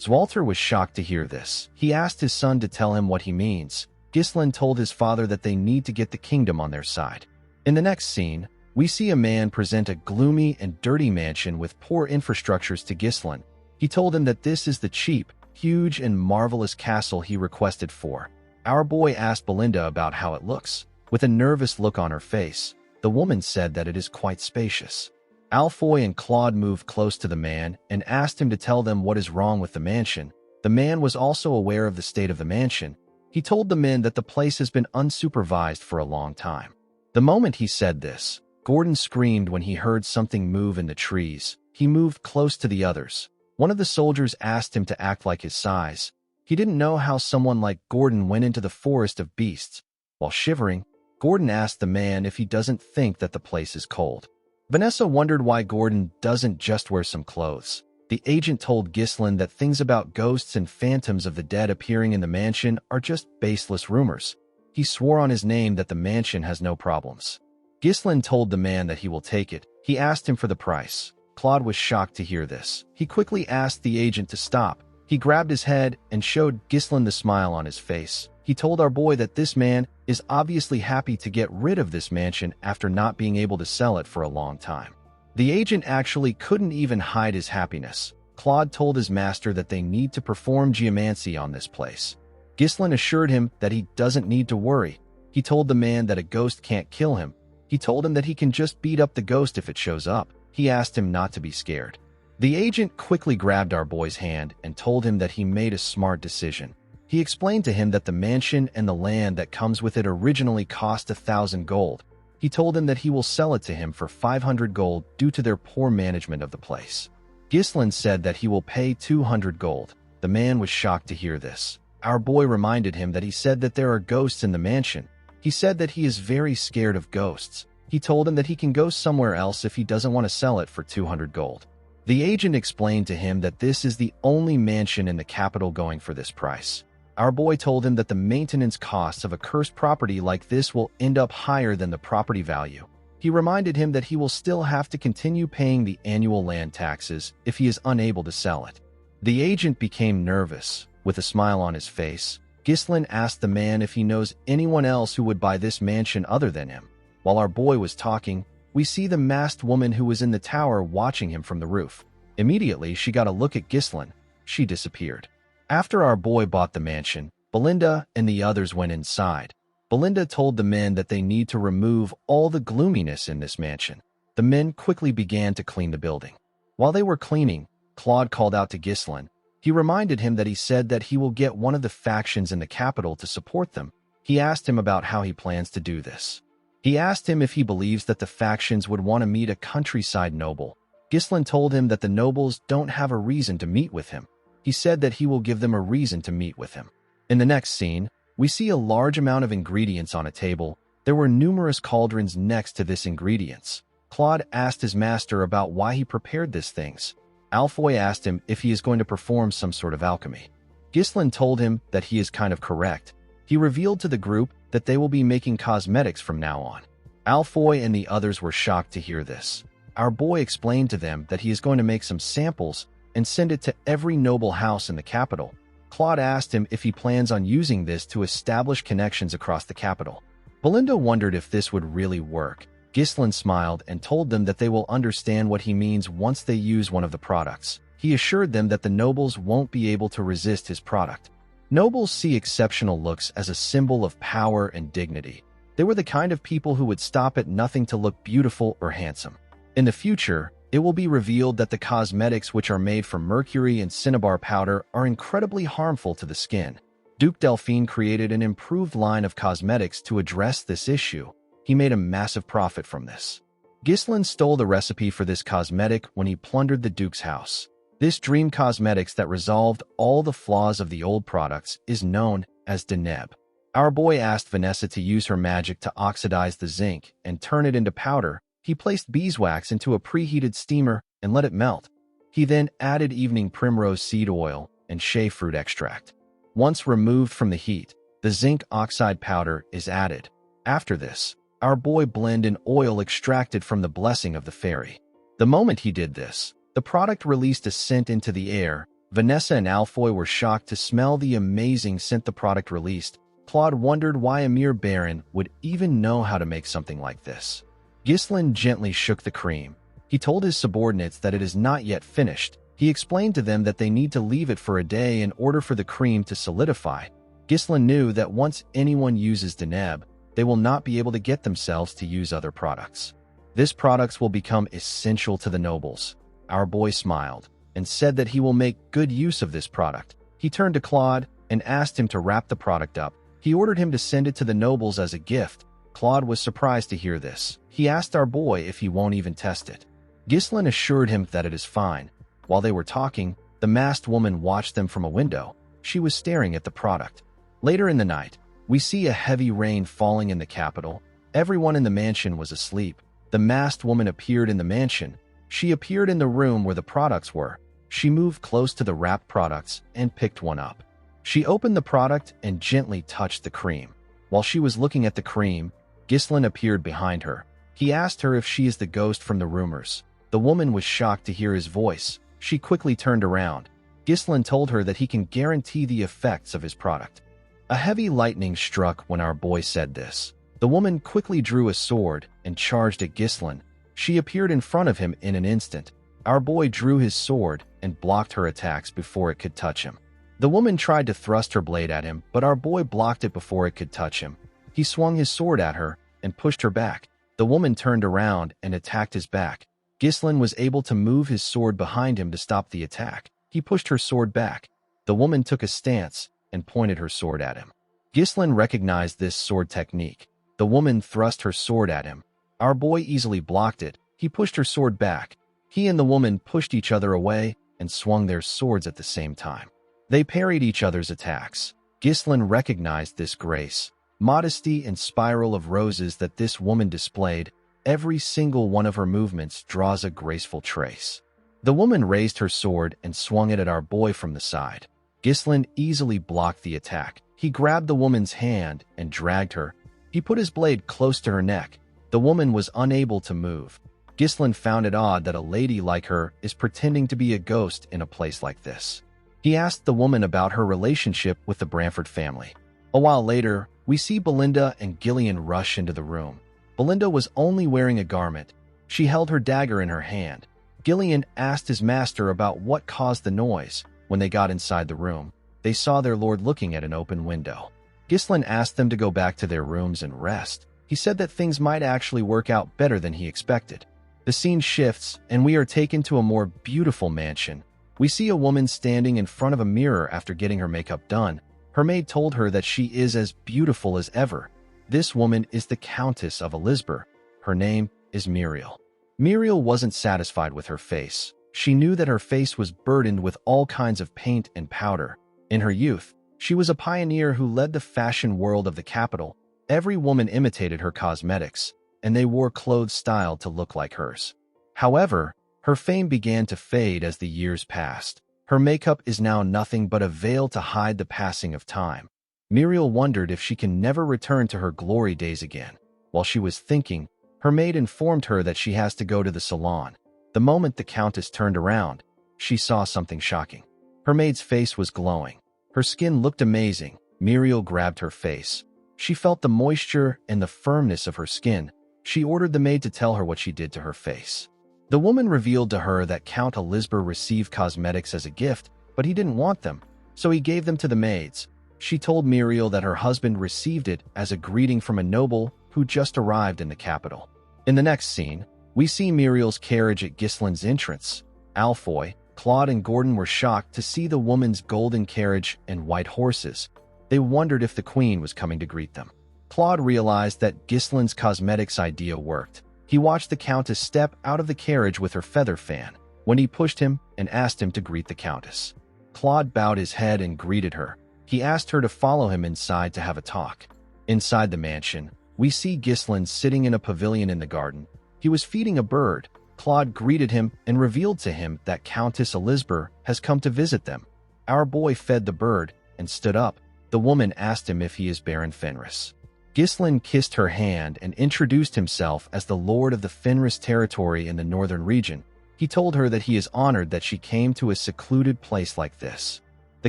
S1: Walter was shocked to hear this. He asked his son to tell him what he means. Ghislain told his father that they need to get the kingdom on their side. In the next scene, we see a man present a gloomy and dirty mansion with poor infrastructures to Ghislain. He told him that this is the cheap, huge, and marvelous castle he requested for. Our boy asked Belinda about how it looks. With a nervous look on her face, the woman said that it is quite spacious. Alfoy and Claude moved close to the man and asked him to tell them what is wrong with the mansion. The man was also aware of the state of the mansion. He told the men that the place has been unsupervised for a long time. The moment he said this, Gordon screamed when he heard something move in the trees. He moved close to the others. One of the soldiers asked him to act like his size. He didn't know how someone like Gordon went into the forest of beasts. While shivering, Gordon asked the man if he doesn't think that the place is cold. Vanessa wondered why Gordon doesn't just wear some clothes. The agent told Ghislaine that things about ghosts and phantoms of the dead appearing in the mansion are just baseless rumors. He swore on his name that the mansion has no problems. Ghislaine told the man that he will take it. He asked him for the price. Claude was shocked to hear this. He quickly asked the agent to stop. He grabbed his head and showed Ghislaine the smile on his face. He told our boy that this man is obviously happy to get rid of this mansion after not being able to sell it for a long time. The agent actually couldn't even hide his happiness. Claude told his master that they need to perform geomancy on this place. Ghislaine assured him that he doesn't need to worry. He told the man that a ghost can't kill him. He told him that he can just beat up the ghost if it shows up. He asked him not to be scared. The agent quickly grabbed our boy's hand and told him that he made a smart decision. He explained to him that the mansion and the land that comes with it originally cost 1,000 gold. He told him that he will sell it to him for 500 gold due to their poor management of the place. Ghislaine said that he will pay 200 gold. The man was shocked to hear this. Our boy reminded him that he said that there are ghosts in the mansion. He said that he is very scared of ghosts. He told him that he can go somewhere else if he doesn't want to sell it for 200 gold. The agent explained to him that this is the only mansion in the capital going for this price. Our boy told him that the maintenance costs of a cursed property like this will end up higher than the property value. He reminded him that he will still have to continue paying the annual land taxes if he is unable to sell it. The agent became nervous. With a smile on his face, Ghislaine asked the man if he knows anyone else who would buy this mansion other than him. While our boy was talking, we see the masked woman who was in the tower watching him from the roof. Immediately, she got a look at Ghislaine. She disappeared. After our boy bought the mansion, Belinda and the others went inside. Belinda told the men that they need to remove all the gloominess in this mansion. The men quickly began to clean the building. While they were cleaning, Claude called out to Ghislaine. He reminded him that he said that he will get one of the factions in the capital to support them. He asked him about how he plans to do this. He asked him if he believes that the factions would want to meet a countryside noble. Ghislaine told him that the nobles don't have a reason to meet with him. He said that he will give them a reason to meet with him. In the next scene, we see a large amount of ingredients on a table. There were numerous cauldrons next to this ingredients. Claude asked his master about why he prepared these things. Alfoy asked him if he is going to perform some sort of alchemy. Ghislaine told him that he is kind of correct. He revealed to the group that they will be making cosmetics from now on. Alfoy and the others were shocked to hear this. Our boy explained to them that he is going to make some samples and send it to every noble house in the capital. Claude asked him if he plans on using this to establish connections across the capital. Belinda wondered if this would really work. Ghislaine smiled and told them that they will understand what he means once they use one of the products. He assured them that the nobles won't be able to resist his product. Nobles see exceptional looks as a symbol of power and dignity. They were the kind of people who would stop at nothing to look beautiful or handsome. In the future, it will be revealed that the cosmetics which are made from mercury and cinnabar powder are incredibly harmful to the skin. Duke Delphine created an improved line of cosmetics to address this issue. He made a massive profit from this. Ghislaine stole the recipe for this cosmetic when he plundered the Duke's house. This dream cosmetics that resolved all the flaws of the old products is known as Deneb. Our boy asked Vanessa to use her magic to oxidize the zinc and turn it into powder. He placed beeswax into a preheated steamer and let it melt. He then added evening primrose seed oil and shea fruit extract. Once removed from the heat, the zinc oxide powder is added. After this, our boy blended an oil extracted from the blessing of the fairy. The moment he did this, the product released a scent into the air. Vanessa and Alfoy were shocked to smell the amazing scent the product released. Claude wondered why a mere baron would even know how to make something like this. Ghislaine gently shook the cream. He told his subordinates that it is not yet finished. He explained to them that they need to leave it for a day in order for the cream to solidify. Ghislaine knew that once anyone uses Deneb, they will not be able to get themselves to use other products. This products will become essential to the nobles. Our boy smiled and said that he will make good use of this product. He turned to Claude. and asked him to wrap the product up. He ordered him to send it to the nobles as a gift. Claude was surprised to hear this. He asked our boy if he won't even test it. Ghislain assured him that it is fine. While they were talking, the masked woman watched them from a window. She was staring at the product. Later in the night, we see a heavy rain falling in the capital. Everyone in the mansion was asleep. The masked woman appeared in the mansion. She appeared in the room where the products were. She moved close to the wrapped products and picked one up. She opened the product and gently touched the cream. While she was looking at the cream, Ghislain appeared behind her. He asked her if she is the ghost from the rumors. The woman was shocked to hear his voice. She quickly turned around. Ghislain told her that he can guarantee the effects of his product. A heavy lightning struck when our boy said this. The woman quickly drew a sword and charged at Ghislain. She appeared in front of him in an instant. Our boy drew his sword and blocked her attacks before it could touch him. The woman tried to thrust her blade at him, but our boy blocked it before it could touch him. He swung his sword at her and pushed her back. The woman turned around and attacked his back. Ghislain was able to move his sword behind him to stop the attack. He pushed her sword back. The woman took a stance and pointed her sword at him. Ghislain recognized this sword technique. The woman thrust her sword at him. Our boy easily blocked it. He pushed her sword back. He and the woman pushed each other away and swung their swords at the same time. They parried each other's attacks. Ghislain recognized this grace, modesty, and spiral of roses that this woman displayed. Every single one of her movements draws a graceful trace. The woman raised her sword and swung it at our boy from the side. Ghislain easily blocked the attack. He grabbed the woman's hand and dragged her. He put his blade close to her neck. The woman was unable to move. Ghislain found it odd that a lady like her is pretending to be a ghost in a place like this. He asked the woman about her relationship with the Bramford family. A while later, we see Belinda and Gillian rush into the room. Belinda was only wearing a garment. She held her dagger in her hand. Gillian asked his master about what caused the noise. When they got inside the room, they saw their lord looking at an open window. Ghislain asked them to go back to their rooms and rest. He said that things might actually work out better than he expected. The scene shifts, and we are taken to a more beautiful mansion. We see a woman standing in front of a mirror after getting her makeup done. Her maid told her that she is as beautiful as ever. This woman is the Countess of Elizabeth. Her name is Muriel. Muriel wasn't satisfied with her face. She knew that her face was burdened with all kinds of paint and powder. In her youth, she was a pioneer who led the fashion world of the capital. Every woman imitated her cosmetics, and they wore clothes styled to look like hers. However, her fame began to fade as the years passed. Her makeup is now nothing but a veil to hide the passing of time. Muriel wondered if she can never return to her glory days again. While she was thinking, her maid informed her that she has to go to the salon. The moment the Countess turned around, she saw something shocking. Her maid's face was glowing. Her skin looked amazing. Muriel grabbed her face. She felt the moisture and the firmness of her skin. She ordered the maid to tell her what she did to her face. The woman revealed to her that Count Elizabeth received cosmetics as a gift, but he didn't want them, so he gave them to the maids. She told Muriel that her husband received it as a greeting from a noble who just arrived in the capital. In the next scene, we see Muriel's carriage at Ghislain's entrance. Alfoy, Claude, and Gordon were shocked to see the woman's golden carriage and white horses. They wondered if the queen was coming to greet them. Claude realized that Ghislain's cosmetics idea worked. He watched the Countess step out of the carriage with her feather fan when he pushed him and asked him to greet the Countess. Claude bowed his head and greeted her. He asked her to follow him inside to have a talk. Inside the mansion, we see Ghislain sitting in a pavilion in the garden. He was feeding a bird. Claude greeted him and revealed to him that Countess Elizabeth has come to visit them. Our boy fed the bird and stood up. The woman asked him if he is Baron Fenris. Ghislain kissed her hand and introduced himself as the lord of the Fenris territory in the northern region. He told her that he is honored that she came to a secluded place like this. The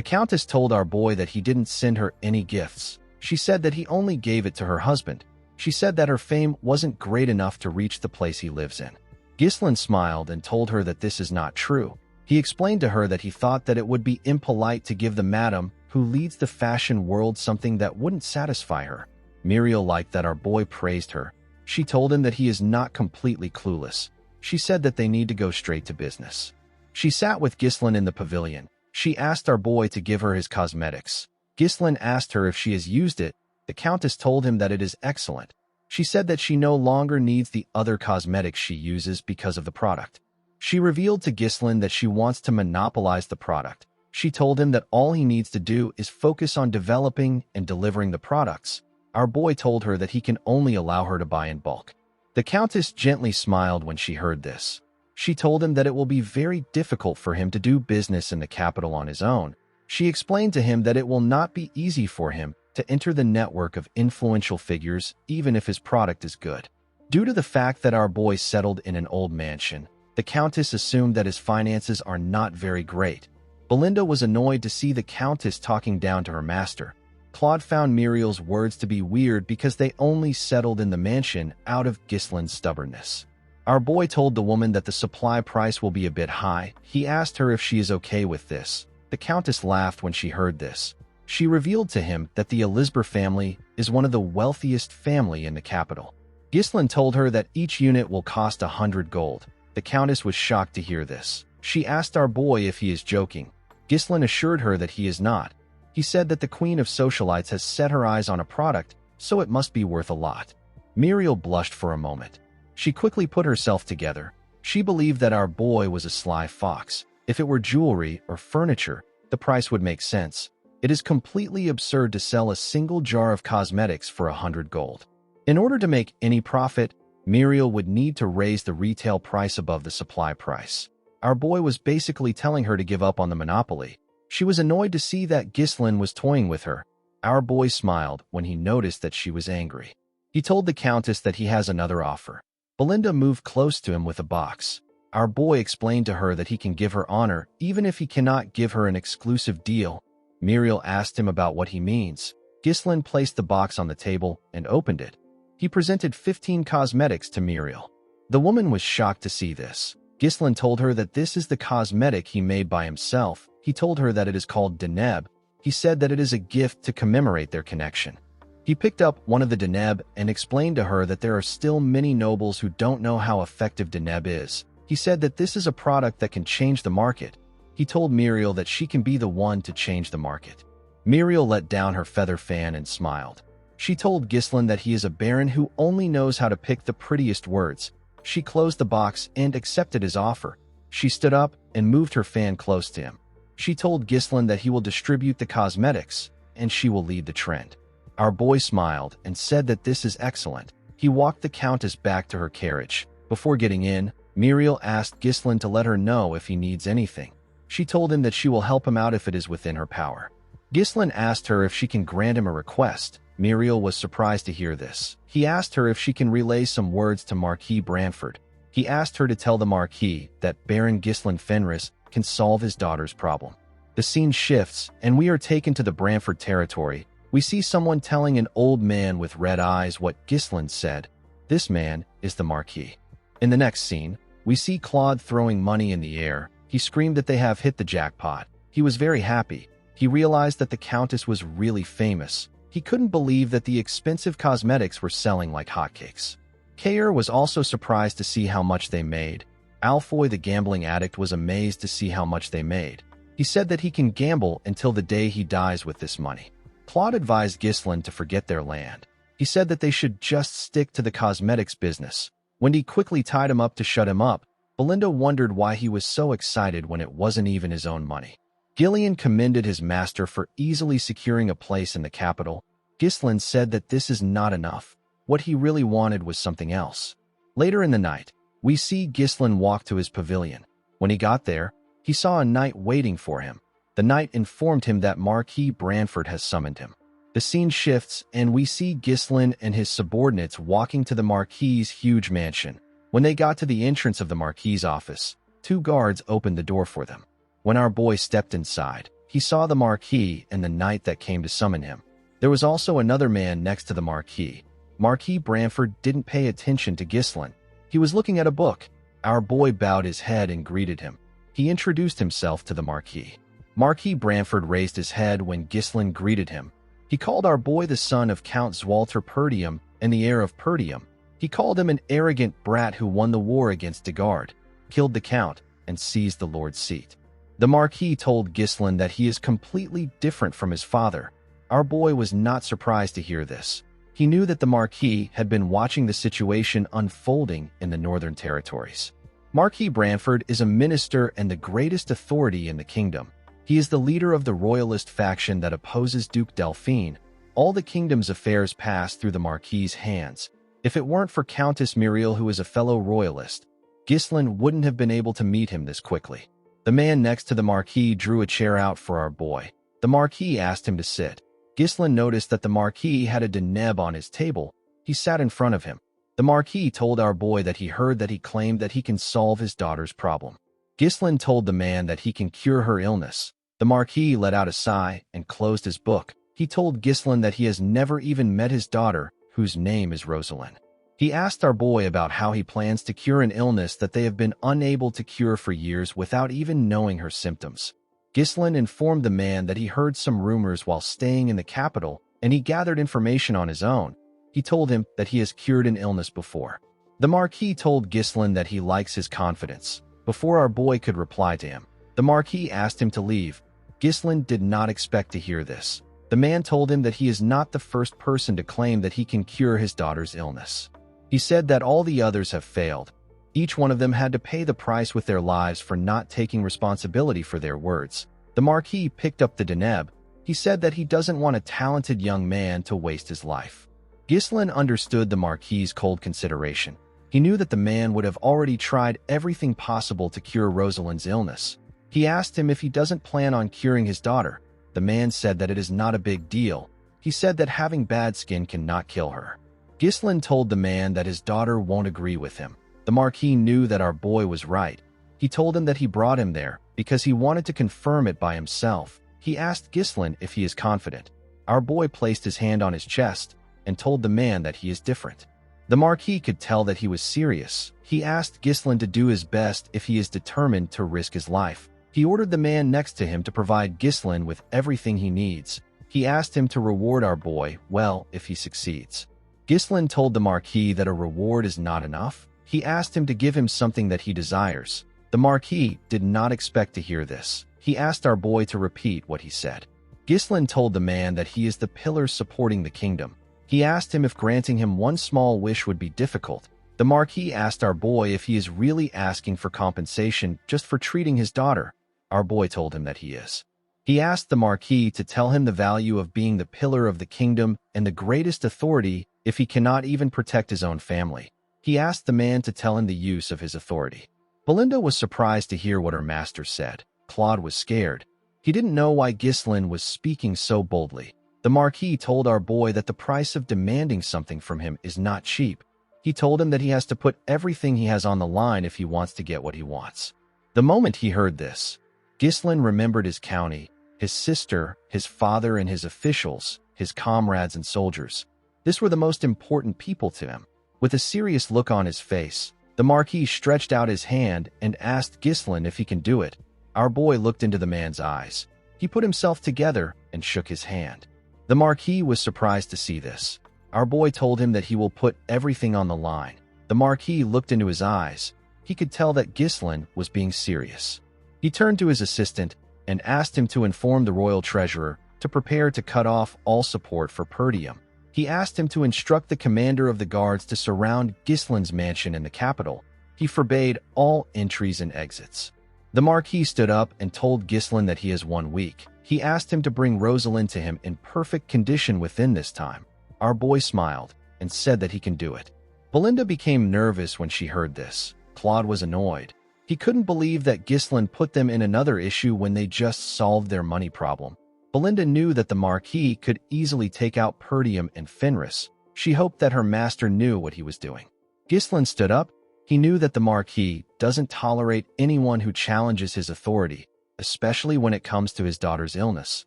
S1: Countess told our boy that he didn't send her any gifts. She said that he only gave it to her husband. She said that her fame wasn't great enough to reach the place he lives in. Ghislain smiled and told her that this is not true. He explained to her that he thought that it would be impolite to give the madam who leads the fashion world something that wouldn't satisfy her. Muriel liked that our boy praised her. She told him that he is not completely clueless. She said that they need to go straight to business. She sat with Ghislain in the pavilion. She asked our boy to give her his cosmetics. Ghislaine asked her if she has used it. The Countess told him that it is excellent. She said that she no longer needs the other cosmetics she uses because of the product. She revealed to Ghislaine that she wants to monopolize the product. She told him that all he needs to do is focus on developing and delivering the products. Our boy told her that he can only allow her to buy in bulk. The Countess gently smiled when she heard this. She told him that it will be very difficult for him to do business in the capital on his own. She explained to him that it will not be easy for him to enter the network of influential figures even if his product is good. Due to the fact that our boy settled in an old mansion, the Countess assumed that his finances are not very great. Belinda was annoyed to see the Countess talking down to her master. Claude found Muriel's words to be weird because they only settled in the mansion out of Ghislaine's stubbornness. Our boy told the woman that the supply price will be a bit high. He asked her if she is okay with this. The Countess laughed when she heard this. She revealed to him that the Elizabeth family is one of the wealthiest family in the capital. Ghislaine told her that each unit will cost 100 gold. The Countess was shocked to hear this. She asked our boy if he is joking. Ghislaine assured her that he is not. He said that the Queen of Socialites has set her eyes on a product, so it must be worth a lot. Muriel blushed for a moment. She quickly put herself together. She believed that our boy was a sly fox. If it were jewelry or furniture, the price would make sense. It is completely absurd to sell a single jar of cosmetics for 100 gold. In order to make any profit, Muriel would need to raise the retail price above the supply price. Our boy was basically telling her to give up on the monopoly. She was annoyed to see that Ghislaine was toying with her. Our boy smiled when he noticed that she was angry. He told the Countess that he has another offer. Belinda moved close to him with a box. Our boy explained to her that he can give her honor even if he cannot give her an exclusive deal. Muriel asked him about what he means. Ghislaine placed the box on the table and opened it. He presented 15 cosmetics to Muriel. The woman was shocked to see this. Ghislaine told her that this is the cosmetic he made by himself. He told her that it is called Deneb. He said that it is a gift to commemorate their connection. He picked up one of the Deneb and explained to her that there are still many nobles who don't know how effective Deneb is. He said that this is a product that can change the market. He told Muriel that she can be the one to change the market. Muriel let down her feather fan and smiled. She told Ghislaine that he is a baron who only knows how to pick the prettiest words. She closed the box and accepted his offer. She stood up and moved her fan close to him. She told Ghislaine that he will distribute the cosmetics and she will lead the trend. Our boy smiled and said that this is excellent. He walked the Countess back to her carriage. Before getting in, Muriel asked Ghislaine to let her know if he needs anything. She told him that she will help him out if it is within her power. Ghislaine asked her if she can grant him a request. Muriel was surprised to hear this. He asked her if she can relay some words to Marquis Branford. He asked her to tell the Marquis that Baron Ghislaine Fenris can solve his daughter's problem. The scene shifts, and we are taken to the Branford territory. We see someone telling an old man with red eyes what Ghislaine said. This man is the Marquis. In the next scene, we see Claude throwing money in the air. He screamed that they have hit the jackpot. He was very happy. He realized that the Countess was really famous. He couldn't believe that the expensive cosmetics were selling like hotcakes. Kayer was also surprised to see how much they made. Alfoy the gambling addict was amazed to see how much they made. He said that he can gamble until the day he dies with this money. Claude advised Ghislaine to forget their land. He said that they should just stick to the cosmetics business. Wendy quickly tied him up to shut him up. Belinda wondered why he was so excited when it wasn't even his own money. Gillian commended his master for easily securing a place in the capital. Ghislaine said that this is not enough. What he really wanted was something else. Later in the night, we see Ghislaine walk to his pavilion. When he got there, he saw a knight waiting for him. The knight informed him that Marquis Branford has summoned him. The scene shifts, and we see Ghislaine and his subordinates walking to the Marquis's huge mansion. When they got to the entrance of the Marquis's office, 2 guards opened the door for them. When our boy stepped inside, he saw the Marquis and the knight that came to summon him. There was also another man next to the Marquis. Marquis Branford didn't pay attention to Ghislaine. He was looking at a book. Our boy bowed his head and greeted him. He introduced himself to the Marquis. Marquis Branford raised his head when Ghislaine greeted him. He called our boy the son of Count Zwalter Perdium and the heir of Perdium. He called him an arrogant brat who won the war against Degard, killed the count, and seized the lord's seat. The Marquis told Ghislaine that he is completely different from his father. Our boy was not surprised to hear this. He knew that the Marquis had been watching the situation unfolding in the Northern Territories. Marquis Branford is a minister and the greatest authority in the kingdom. He is the leader of the royalist faction that opposes Duke Delphine. All the kingdom's affairs pass through the Marquis's hands. If it weren't for Countess Muriel, who is a fellow royalist, Ghislaine wouldn't have been able to meet him this quickly. The man next to the Marquis drew a chair out for our boy. The Marquis asked him to sit. Ghislaine noticed that the Marquis had a deneb on his table. He sat in front of him. The Marquis told our boy that he heard that he claimed that he can solve his daughter's problem. Ghislaine told the man that he can cure her illness. The Marquis let out a sigh and closed his book. He told Ghislaine that he has never even met his daughter, whose name is Rosalind. He asked our boy about how he plans to cure an illness that they have been unable to cure for years without even knowing her symptoms. Ghislaine informed the man that he heard some rumors while staying in the capital, and he gathered information on his own. He told him that he has cured an illness before. The Marquis told Ghislaine that he likes his confidence. Before our boy could reply to him, the Marquis asked him to leave. Ghislaine did not expect to hear this. The man told him that he is not the first person to claim that he can cure his daughter's illness. He said that all the others have failed. Each one of them had to pay the price with their lives for not taking responsibility for their words. The Marquis picked up the deneb. He said that he doesn't want a talented young man to waste his life. Ghislaine understood the Marquis's cold consideration. He knew that the man would have already tried everything possible to cure Rosalind's illness. He asked him if he doesn't plan on curing his daughter. The man said that it is not a big deal. He said that having bad skin cannot kill her. Ghislaine told the man that his daughter won't agree with him. The Marquis knew that our boy was right. He told him that he brought him there because he wanted to confirm it by himself. He asked Ghislaine if he is confident. Our boy placed his hand on his chest and told the man that he is different. The Marquis could tell that he was serious. He asked Ghislaine to do his best if he is determined to risk his life. He ordered the man next to him to provide Ghislaine with everything he needs. He asked him to reward our boy well if he succeeds. Ghislaine told the Marquis that a reward is not enough. He asked him to give him something that he desires. The Marquis did not expect to hear this. He asked our boy to repeat what he said. Ghislaine told the man that he is the pillar supporting the kingdom. He asked him if granting him one small wish would be difficult. The Marquis asked our boy if he is really asking for compensation just for treating his daughter. Our boy told him that he is. He asked the Marquis to tell him the value of being the pillar of the kingdom and the greatest authority if he cannot even protect his own family. He asked the man to tell him the use of his authority. Belinda was surprised to hear what her master said. Claude was scared. He didn't know why Ghislaine was speaking so boldly. The Marquis told our boy that the price of demanding something from him is not cheap. He told him that he has to put everything he has on the line if he wants to get what he wants. The moment he heard this, Ghislaine remembered his county, his sister, his father and his officials, his comrades and soldiers. This were the most important people to him. With a serious look on his face, the Marquis stretched out his hand and asked Ghislaine if he can do it. Our boy looked into the man's eyes. He put himself together and shook his hand. The Marquis was surprised to see this. Our boy told him that he will put everything on the line. The Marquis looked into his eyes. He could tell that Ghislaine was being serious. He turned to his assistant and asked him to inform the royal treasurer to prepare to cut off all support for Perdium. He asked him to instruct the commander of the guards to surround Ghislaine's mansion in the capital. He forbade all entries and exits. The Marquis stood up and told Ghislaine that he has 1 week. He asked him to bring Rosalind to him in perfect condition within this time. Our boy smiled and said that he can do it. Belinda became nervous when she heard this. Claude was annoyed. He couldn't believe that Ghislaine put them in another issue when they just solved their money problem. Belinda knew that the Marquis could easily take out Perdium and Fenris. She hoped that her master knew what he was doing. Ghislaine stood up. He knew that the Marquis doesn't tolerate anyone who challenges his authority, especially when it comes to his daughter's illness.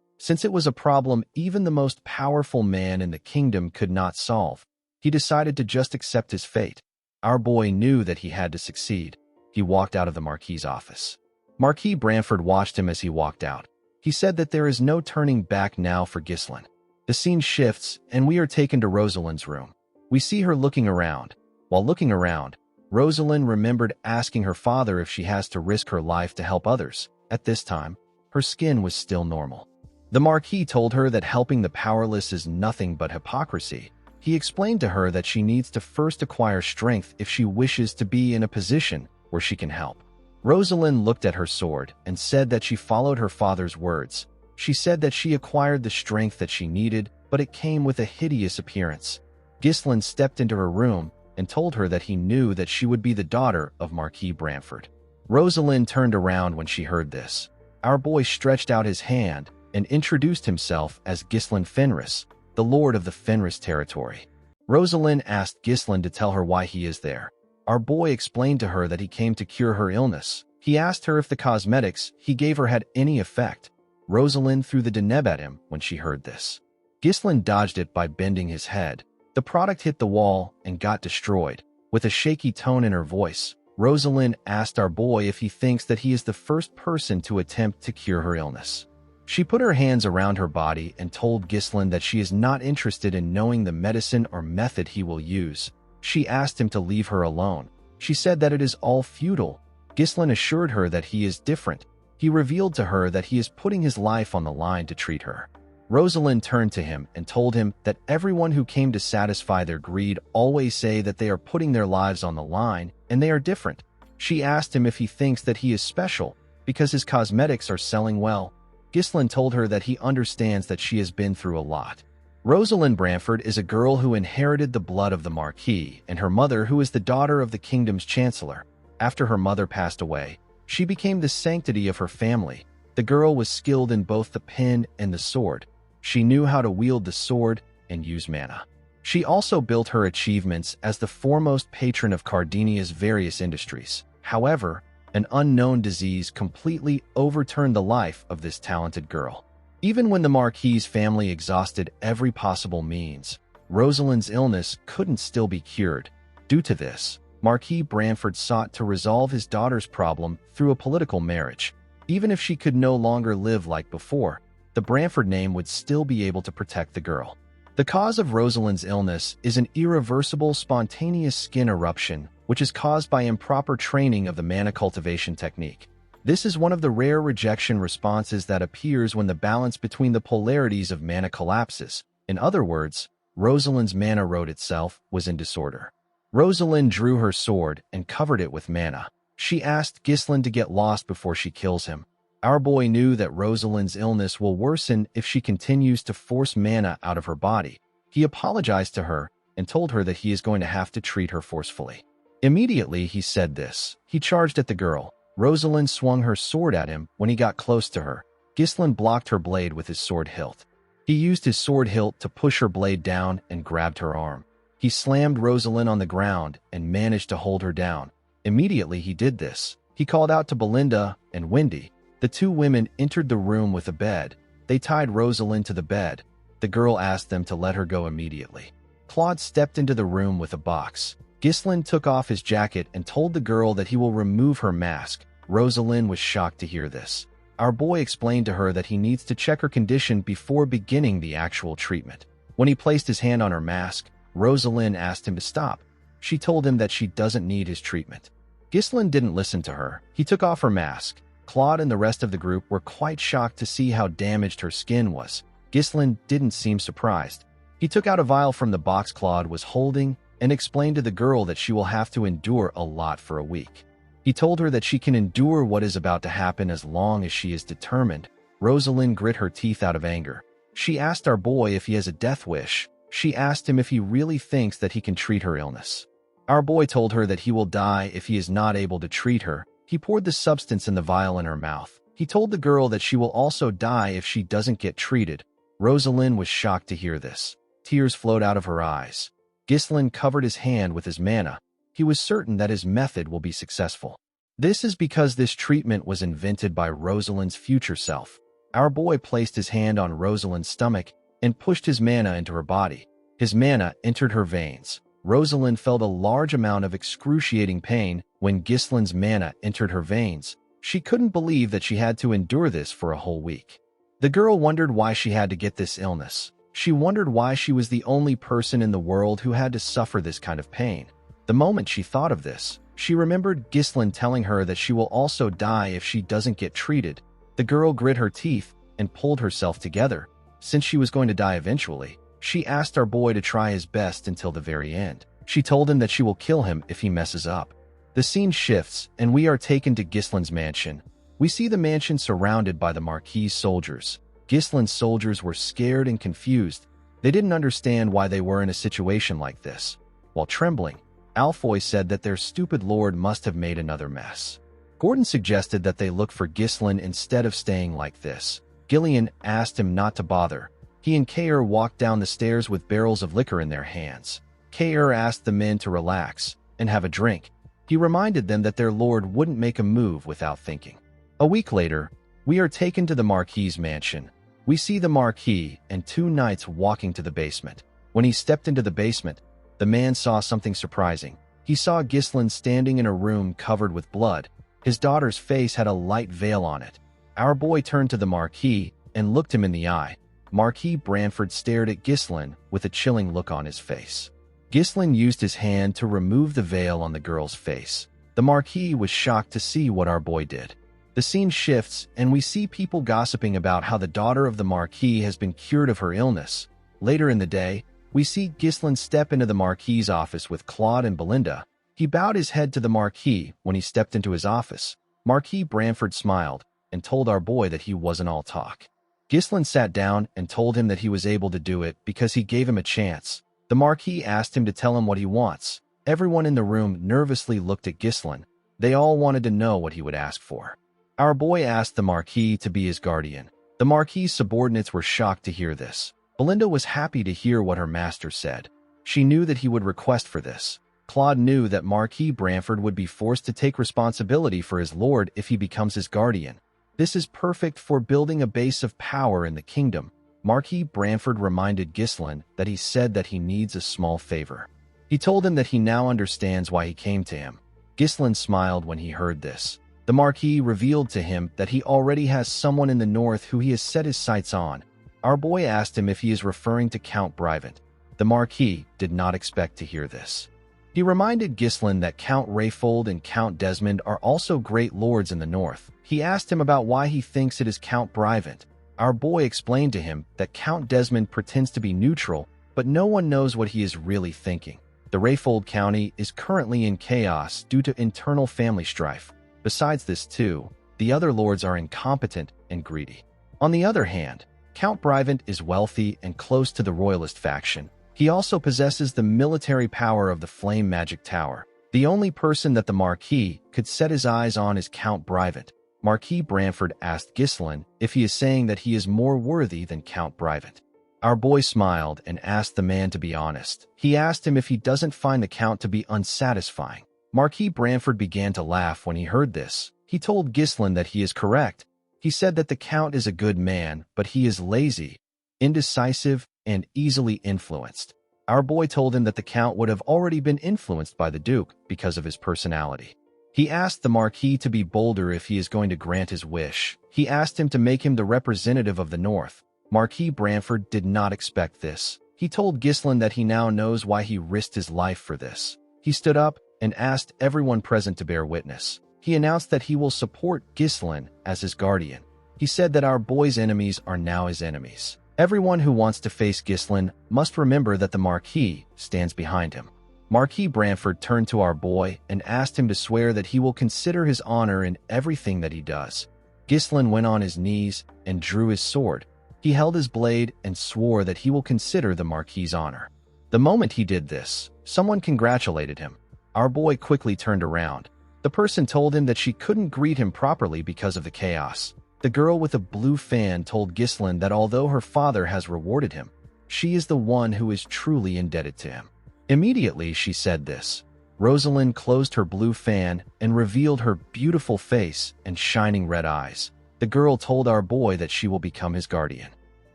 S1: Since it was a problem even the most powerful man in the kingdom could not solve, he decided to just accept his fate. Our boy knew that he had to succeed. He walked out of the Marquis's office. Marquis Branford watched him as he walked out. He said that there is no turning back now for Ghislaine. The scene shifts, and we are taken to Rosalind's room. We see her looking around. While looking around, Rosalind remembered asking her father if she has to risk her life to help others. At this time, her skin was still normal. The Marquis told her that helping the powerless is nothing but hypocrisy. He explained to her that she needs to first acquire strength if she wishes to be in a position where she can help. Rosalind looked at her sword and said that she followed her father's words. She said that she acquired the strength that she needed, but it came with a hideous appearance. Ghislaine stepped into her room and told her that he knew that she would be the daughter of Marquis Bramford. Rosalind turned around when she heard this. Our boy stretched out his hand and introduced himself as Ghislaine Fenris, the lord of the Fenris territory. Rosalind asked Ghislaine to tell her why he is there. Our boy explained to her that he came to cure her illness. He asked her if the cosmetics he gave her had any effect. Rosalind threw the deneb at him when she heard this. Ghislaine dodged it by bending his head. The product hit the wall and got destroyed. With a shaky tone in her voice, Rosalind asked our boy if he thinks that he is the first person to attempt to cure her illness. She put her hands around her body and told Ghislaine that she is not interested in knowing the medicine or method he will use. She asked him to leave her alone. She said that it is all futile. Ghislaine assured her that he is different. He revealed to her that he is putting his life on the line to treat her. Rosalind turned to him and told him that everyone who came to satisfy their greed always say that they are putting their lives on the line and they are different. She asked him if he thinks that he is special because his cosmetics are selling well. Ghislaine told her that he understands that she has been through a lot. Rosalind Bramford is a girl who inherited the blood of the Marquis and her mother, who is the daughter of the kingdom's chancellor. After her mother passed away, she became the sanctity of her family. The girl was skilled in both the pen and the sword. She knew how to wield the sword and use mana. She also built her achievements as the foremost patron of Cardinia's various industries. However, an unknown disease completely overturned the life of this talented girl. Even when the Marquis' family exhausted every possible means, Rosalind's illness couldn't still be cured. Due to this, Marquis Bramford sought to resolve his daughter's problem through a political marriage. Even if she could no longer live like before, the Bramford name would still be able to protect the girl. The cause of Rosalind's illness is an irreversible spontaneous skin eruption, which is caused by improper training of the mana cultivation technique. This is one of the rare rejection responses that appears when the balance between the polarities of mana collapses. In other words, Rosalind's mana road itself was in disorder. Rosalind drew her sword and covered it with mana. She asked Ghislaine to get lost before she kills him. Our boy knew that Rosalind's illness will worsen if she continues to force mana out of her body. He apologized to her and told her that he is going to have to treat her forcefully. Immediately he said this, he charged at the girl. Rosalind swung her sword at him when he got close to her. Ghislaine blocked her blade with his sword hilt. He used his sword hilt to push her blade down and grabbed her arm. He slammed Rosalind on the ground and managed to hold her down. Immediately he did this, he called out to Belinda and Wendy. The two women entered the room with a bed. They tied Rosalind to the bed. The girl asked them to let her go immediately. Claude stepped into the room with a box. Ghislaine took off his jacket and told the girl that he will remove her mask. Rosalind was shocked to hear this. Our boy explained to her that he needs to check her condition before beginning the actual treatment. When he placed his hand on her mask, Rosalind asked him to stop. She told him that she doesn't need his treatment. Ghislaine didn't listen to her. He took off her mask. Claude and the rest of the group were quite shocked to see how damaged her skin was. Ghislaine didn't seem surprised. He took out a vial from the box Claude was holding and explained to the girl that she will have to endure a lot for a week. He told her that she can endure what is about to happen as long as she is determined. Rosalind grit her teeth out of anger. She asked our boy if he has a death wish. She asked him if he really thinks that he can treat her illness. Our boy told her that he will die if he is not able to treat her. He poured the substance in the vial in her mouth. He told the girl that she will also die if she doesn't get treated. Rosalind was shocked to hear this. Tears flowed out of her eyes. Ghislaine covered his hand with his mana. He was certain that his method will be successful. This is because this treatment was invented by Rosalind's future self. Our boy placed his hand on Rosalind's stomach and pushed his mana into her body. His mana entered her veins. Rosalind felt a large amount of excruciating pain when Ghislaine's mana entered her veins. She couldn't believe that she had to endure this for a whole week. The girl wondered why she had to get this illness. She wondered why she was the only person in the world who had to suffer this kind of pain. The moment she thought of this, she remembered Ghislaine telling her that she will also die if she doesn't get treated. The girl grit her teeth and pulled herself together. Since she was going to die eventually, she asked our boy to try his best until the very end. She told him that she will kill him if he messes up. The scene shifts, and we are taken to Gislin's mansion. We see the mansion surrounded by the Marquis soldiers. Gislin's soldiers were scared and confused. They didn't understand why they were in a situation like this. While trembling, Alfoy said that their stupid lord must have made another mess. Gordon suggested that they look for Gislin instead of staying like this. Gillian asked him not to bother. He and Kair walked down the stairs with barrels of liquor in their hands. Kair asked the men to relax and have a drink. He reminded them that their lord wouldn't make a move without thinking. A week later, we are taken to the Marquis' mansion. We see the Marquis and two knights walking to the basement. When he stepped into the basement, the man saw something surprising. He saw Gislin standing in a room covered with blood. His daughter's face had a light veil on it. Our boy turned to the Marquis and looked him in the eye. Marquis Branford stared at Gislin with a chilling look on his face. Gislin used his hand to remove the veil on the girl's face. The Marquis was shocked to see what our boy did. The scene shifts, and we see people gossiping about how the daughter of the Marquis has been cured of her illness. Later in the day, we see Gislin step into the Marquis' office with Claude and Belinda. He bowed his head to the Marquis when he stepped into his office. Marquis Branford smiled and told our boy that he wasn't all talk. Gislin sat down and told him that he was able to do it because he gave him a chance. The Marquis asked him to tell him what he wants. Everyone in the room nervously looked at Gislin. They all wanted to know what he would ask for. Our boy asked the Marquis to be his guardian. The Marquis' subordinates were shocked to hear this. Belinda was happy to hear what her master said. She knew that he would request for this. Claude knew that Marquis Branford would be forced to take responsibility for his lord if he becomes his guardian. This is perfect for building a base of power in the kingdom. Marquis Branford reminded Gislin that he said that he needs a small favor. He told him that he now understands why he came to him. Gislin smiled when he heard this. The Marquis revealed to him that he already has someone in the north who he has set his sights on. Our boy asked him if he is referring to Count Brivant. The Marquis did not expect to hear this. He reminded Gislin that Count Rayfold and Count Desmond are also great lords in the north. He asked him about why he thinks it is Count Brivant. Our boy explained to him that Count Desmond pretends to be neutral, but no one knows what he is really thinking. The Rayfold County is currently in chaos due to internal family strife. Besides this too, the other lords are incompetent and greedy. On the other hand, Count Brivant is wealthy and close to the royalist faction. He also possesses the military power of the Flame Magic Tower. The only person that the Marquis could set his eyes on is Count Brivant. Marquis Branford asked Gislin if he is saying that he is more worthy than Count Brivant. Our boy smiled and asked the man to be honest. He asked him if he doesn't find the Count to be unsatisfying. Marquis Branford began to laugh when he heard this. He told Gislin that he is correct. He said that the Count is a good man, but he is lazy, indecisive, and easily influenced. Our boy told him that the Count would have already been influenced by the Duke because of his personality. He asked the Marquis to be bolder if he is going to grant his wish. He asked him to make him the representative of the North. Marquis Branford did not expect this. He told Gislin that he now knows why he risked his life for this. He stood up and asked everyone present to bear witness. He announced that he will support Gislin as his guardian. He said that our boy's enemies are now his enemies. Everyone who wants to face Gislin must remember that the Marquis stands behind him. Marquis Branford turned to our boy and asked him to swear that he will consider his honor in everything that he does. Gislin went on his knees and drew his sword. He held his blade and swore that he will consider the Marquis' honor. The moment he did this, someone congratulated him. Our boy quickly turned around. The person told him that she couldn't greet him properly because of the chaos. The girl with a blue fan told Gislin that although her father has rewarded him, she is the one who is truly indebted to him. Immediately she said this. Rosalind closed her blue fan and revealed her beautiful face and shining red eyes. The girl told our boy that she will become his guardian.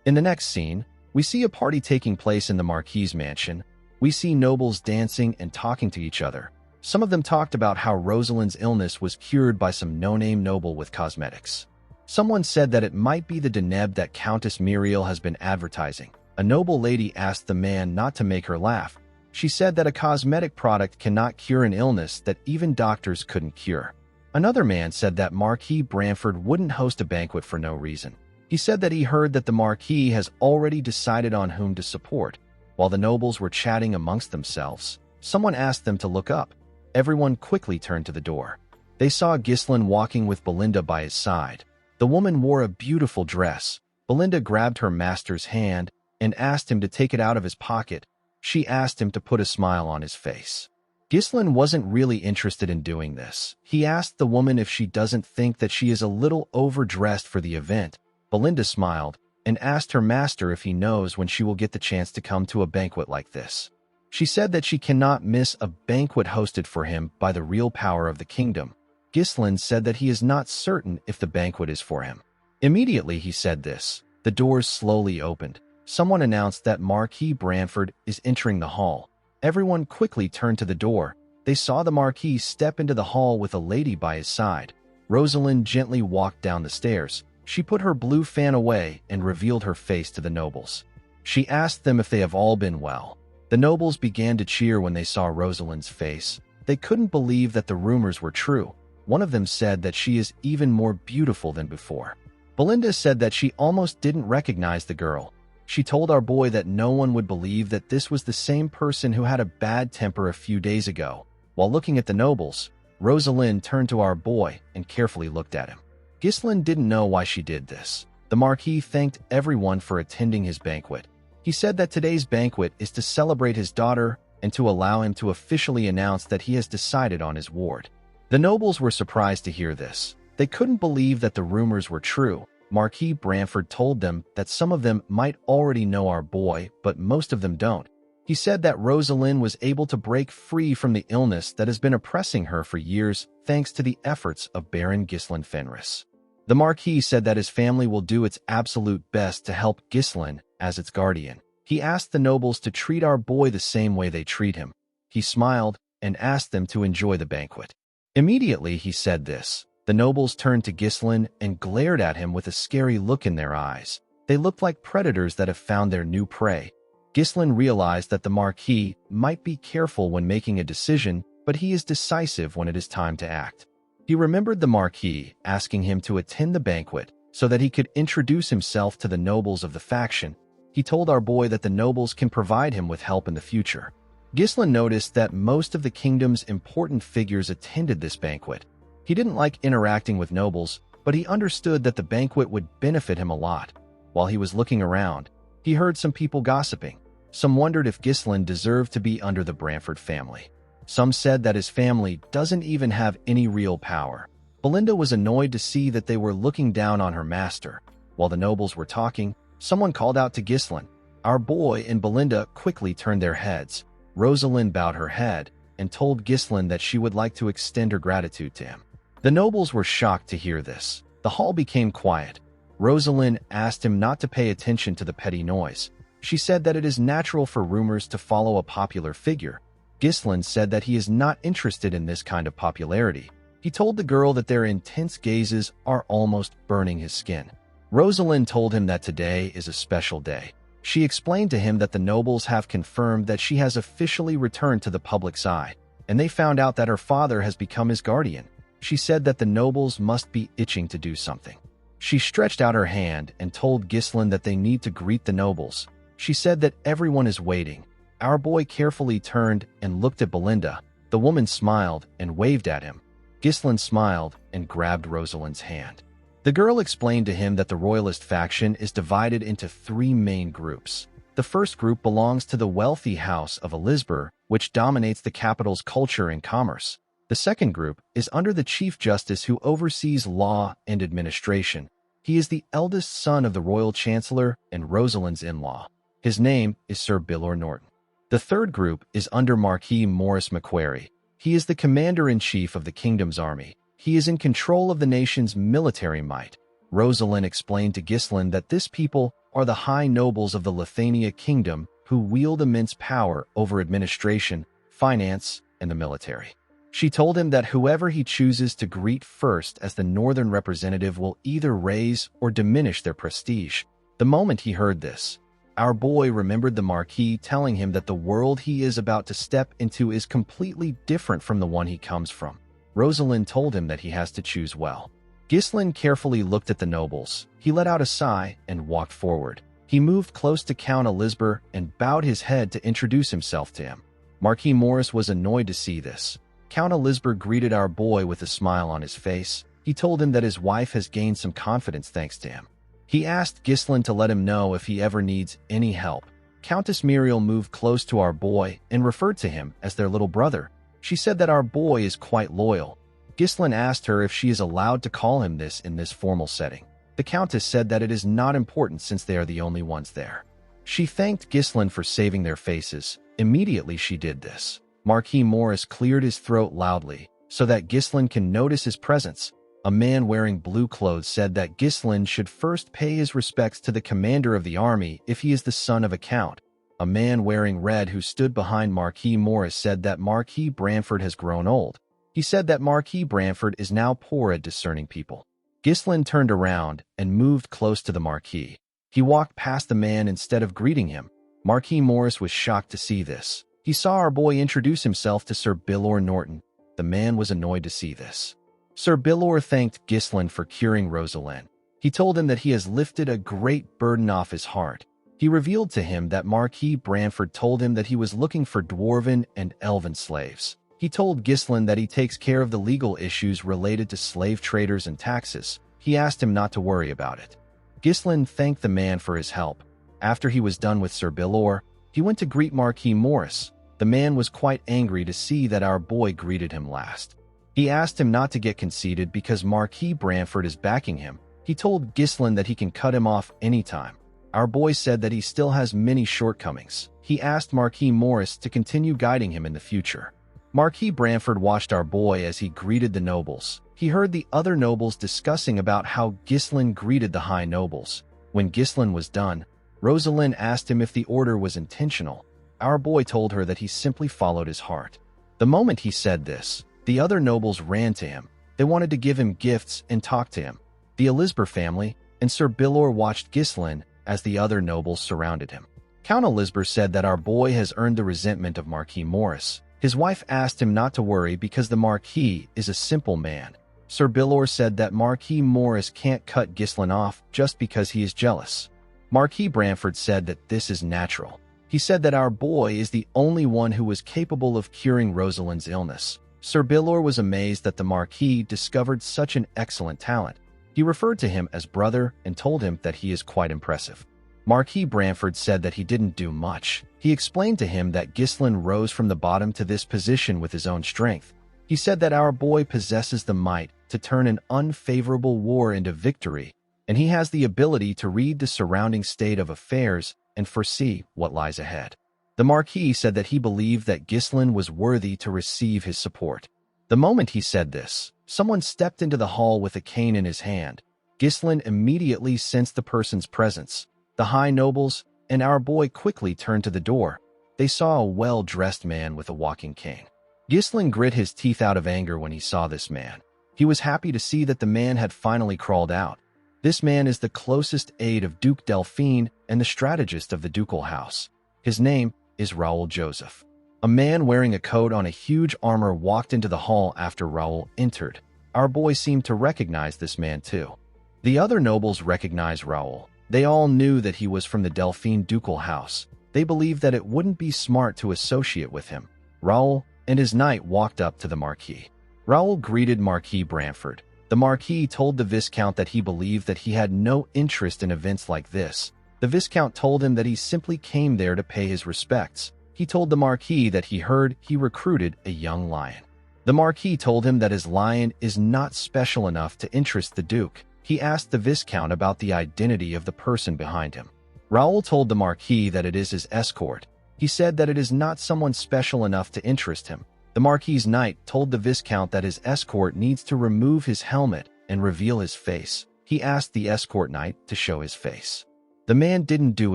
S1: In the next scene, we see a party taking place in the Marquis' mansion. We see nobles dancing and talking to each other. Some of them talked about how Rosalind's illness was cured by some no-name noble with cosmetics. Someone said that it might be the Deneb that Countess Muriel has been advertising. A noble lady asked the man not to make her laugh. She said that a cosmetic product cannot cure an illness that even doctors couldn't cure. Another man said that Marquis Branford wouldn't host a banquet for no reason. He said that he heard that the Marquis has already decided on whom to support. While the nobles were chatting amongst themselves, someone asked them to look up. Everyone quickly turned to the door. They saw Ghislain walking with Belinda by his side. The woman wore a beautiful dress. Belinda grabbed her master's hand and asked him to take it out of his pocket. She asked him to put a smile on his face. Ghislain wasn't really interested in doing this. He asked the woman if she doesn't think that she is a little overdressed for the event. Belinda smiled and asked her master if he knows when she will get the chance to come to a banquet like this. She said that she cannot miss a banquet hosted for him by the real power of the kingdom. Ghislain said that he is not certain if the banquet is for him. Immediately he said this, the doors slowly opened. Someone announced that Marquis Branford is entering the hall. Everyone quickly turned to the door. They saw the Marquis step into the hall with a lady by his side. Rosalind gently walked down the stairs. She put her blue fan away and revealed her face to the nobles. She asked them if they have all been well. The nobles began to cheer when they saw Rosalind's face. They couldn't believe that the rumors were true. One of them said that she is even more beautiful than before. Belinda said that she almost didn't recognize the girl. She told our boy that no one would believe that this was the same person who had a bad temper a few days ago. While looking at the nobles, Rosalind turned to our boy and carefully looked at him. Ghislain didn't know why she did this. The Marquis thanked everyone for attending his banquet. He said that today's banquet is to celebrate his daughter and to allow him to officially announce that he has decided on his ward. The nobles were surprised to hear this. They couldn't believe that the rumors were true. Marquis Branford told them that some of them might already know our boy, but most of them don't. He said that Rosalind was able to break free from the illness that has been oppressing her for years thanks to the efforts of Baron Ghislain Fenris. The Marquis said that his family will do its absolute best to help Ghislain as its guardian. He asked the nobles to treat our boy the same way they treat him. He smiled and asked them to enjoy the banquet. Immediately he said this. The nobles turned to Ghislain and glared at him with a scary look in their eyes. They looked like predators that have found their new prey. Ghislain realized that the Marquis might be careful when making a decision, but he is decisive when it is time to act. He remembered the Marquis asking him to attend the banquet so that he could introduce himself to the nobles of the faction. He told our boy that the nobles can provide him with help in the future. Ghislain noticed that most of the kingdom's important figures attended this banquet. He didn't like interacting with nobles, but he understood that the banquet would benefit him a lot. While he was looking around, he heard some people gossiping. Some wondered if Ghislain deserved to be under the Branford family. Some said that his family doesn't even have any real power. Belinda was annoyed to see that they were looking down on her master. While the nobles were talking, someone called out to Ghislain. Our boy and Belinda quickly turned their heads. Rosalind bowed her head and told Ghislain that she would like to extend her gratitude to him. The nobles were shocked to hear this. The hall became quiet. Rosalind asked him not to pay attention to the petty noise. She said that it is natural for rumors to follow a popular figure. Ghislain said that he is not interested in this kind of popularity. He told the girl that their intense gazes are almost burning his skin. Rosalind told him that today is a special day. She explained to him that the nobles have confirmed that she has officially returned to the public's eye, and they found out that her father has become his guardian. She said that the nobles must be itching to do something. She stretched out her hand and told Ghislain that they need to greet the nobles. She said that everyone is waiting. Our boy carefully turned and looked at Belinda. The woman smiled and waved at him. Ghislain smiled and grabbed Rosalind's hand. The girl explained to him that the royalist faction is divided into three main groups. The first group belongs to the wealthy house of Elizabeth, which dominates the capital's culture and commerce. The second group is under the Chief Justice who oversees law and administration. He is the eldest son of the Royal Chancellor and Rosalind's in-law. His name is Sir Bilor Norton. The third group is under Marquis Maurice Macquarie. He is the commander-in-chief of the kingdom's army. He is in control of the nation's military might. Rosalind explained to Ghislain that this people are the high nobles of the Lithania kingdom who wield immense power over administration, finance, and the military. She told him that whoever he chooses to greet first as the northern representative will either raise or diminish their prestige. The moment he heard this, our boy remembered the Marquis telling him that the world he is about to step into is completely different from the one he comes from. Rosalind told him that he has to choose well. Ghislain carefully looked at the nobles. He let out a sigh and walked forward. He moved close to Count Elizabeth and bowed his head to introduce himself to him. Marquis Morris was annoyed to see this. Count Elizabeth greeted our boy with a smile on his face. He told him that his wife has gained some confidence thanks to him. He asked Ghislain to let him know if he ever needs any help. Countess Muriel moved close to our boy and referred to him as their little brother. She said that our boy is quite loyal. Ghislain asked her if she is allowed to call him this in this formal setting. The Countess said that it is not important since they are the only ones there. She thanked Ghislain for saving their faces. Immediately she did this. Marquis Morris cleared his throat loudly so that Ghislain can notice his presence. A man wearing blue clothes said that Ghislain should first pay his respects to the commander of the army if he is the son of a count. A man wearing red who stood behind Marquis Morris said that Marquis Branford has grown old. He said that Marquis Branford is now poor at discerning people. Ghislain turned around and moved close to the Marquis. He walked past the man instead of greeting him. Marquis Morris was shocked to see this. He saw our boy introduce himself to Sir Bilor Norton. The man was annoyed to see this. Sir Bilor thanked Ghislain for curing Rosalind. He told him that he has lifted a great burden off his heart. He revealed to him that Marquis Branford told him that he was looking for dwarven and elven slaves. He told Ghislain that he takes care of the legal issues related to slave traders and taxes. He asked him not to worry about it. Ghislain thanked the man for his help. After he was done with Sir Bilor, he went to greet Marquis Morris. The man was quite angry to see that our boy greeted him last. He asked him not to get conceited because Marquis Branford is backing him. He told Ghislain that he can cut him off anytime. Our boy said that he still has many shortcomings. He asked Marquis Morris to continue guiding him in the future. Marquis Branford watched our boy as he greeted the nobles. He heard the other nobles discussing about how Ghislain greeted the high nobles. When Ghislain was done, Rosalind asked him if the order was intentional. Our boy told her that he simply followed his heart. The moment he said this, the other nobles ran to him. They wanted to give him gifts and talk to him. The Elizabeth family and Sir Bilor watched Ghislain as the other nobles surrounded him. Count Elizabeth said that our boy has earned the resentment of Marquis Morris. His wife asked him not to worry because the Marquis is a simple man. Sir Bilor said that Marquis Morris can't cut Ghislain off just because he is jealous. Marquis Branford said that this is natural. He said that our boy is the only one who was capable of curing Rosalind's illness. Sir Bilor was amazed that the Marquis discovered such an excellent talent. He referred to him as brother and told him that he is quite impressive. Marquis Branford said that he didn't do much. He explained to him that Ghislain rose from the bottom to this position with his own strength. He said that our boy possesses the might to turn an unfavorable war into victory, and he has the ability to read the surrounding state of affairs and foresee what lies ahead. The Marquis said that he believed that Ghislain was worthy to receive his support. The moment he said this, someone stepped into the hall with a cane in his hand. Ghislain immediately sensed the person's presence. The high nobles and our boy quickly turned to the door. They saw a well-dressed man with a walking cane. Ghislain grit his teeth out of anger when he saw this man. He was happy to see that the man had finally crawled out. This man is the closest aide of Duke Delphine and the strategist of the ducal house. His name is Raoul Joseph. A man wearing a coat on a huge armor walked into the hall after Raoul entered. Our boy seemed to recognize this man too. The other nobles recognized Raoul. They all knew that he was from the Delphine ducal house. They believed that it wouldn't be smart to associate with him. Raoul and his knight walked up to the Marquis. Raoul greeted Marquis Branford. The Marquis told the Viscount that he believed that he had no interest in events like this. The Viscount told him that he simply came there to pay his respects. He told the Marquis that he heard he recruited a young lion. The Marquis told him that his lion is not special enough to interest the Duke. He asked the Viscount about the identity of the person behind him. Raoul told the Marquis that it is his escort. He said that it is not someone special enough to interest him. The Marquis's knight told the Viscount that his escort needs to remove his helmet and reveal his face. He asked the escort knight to show his face. The man didn't do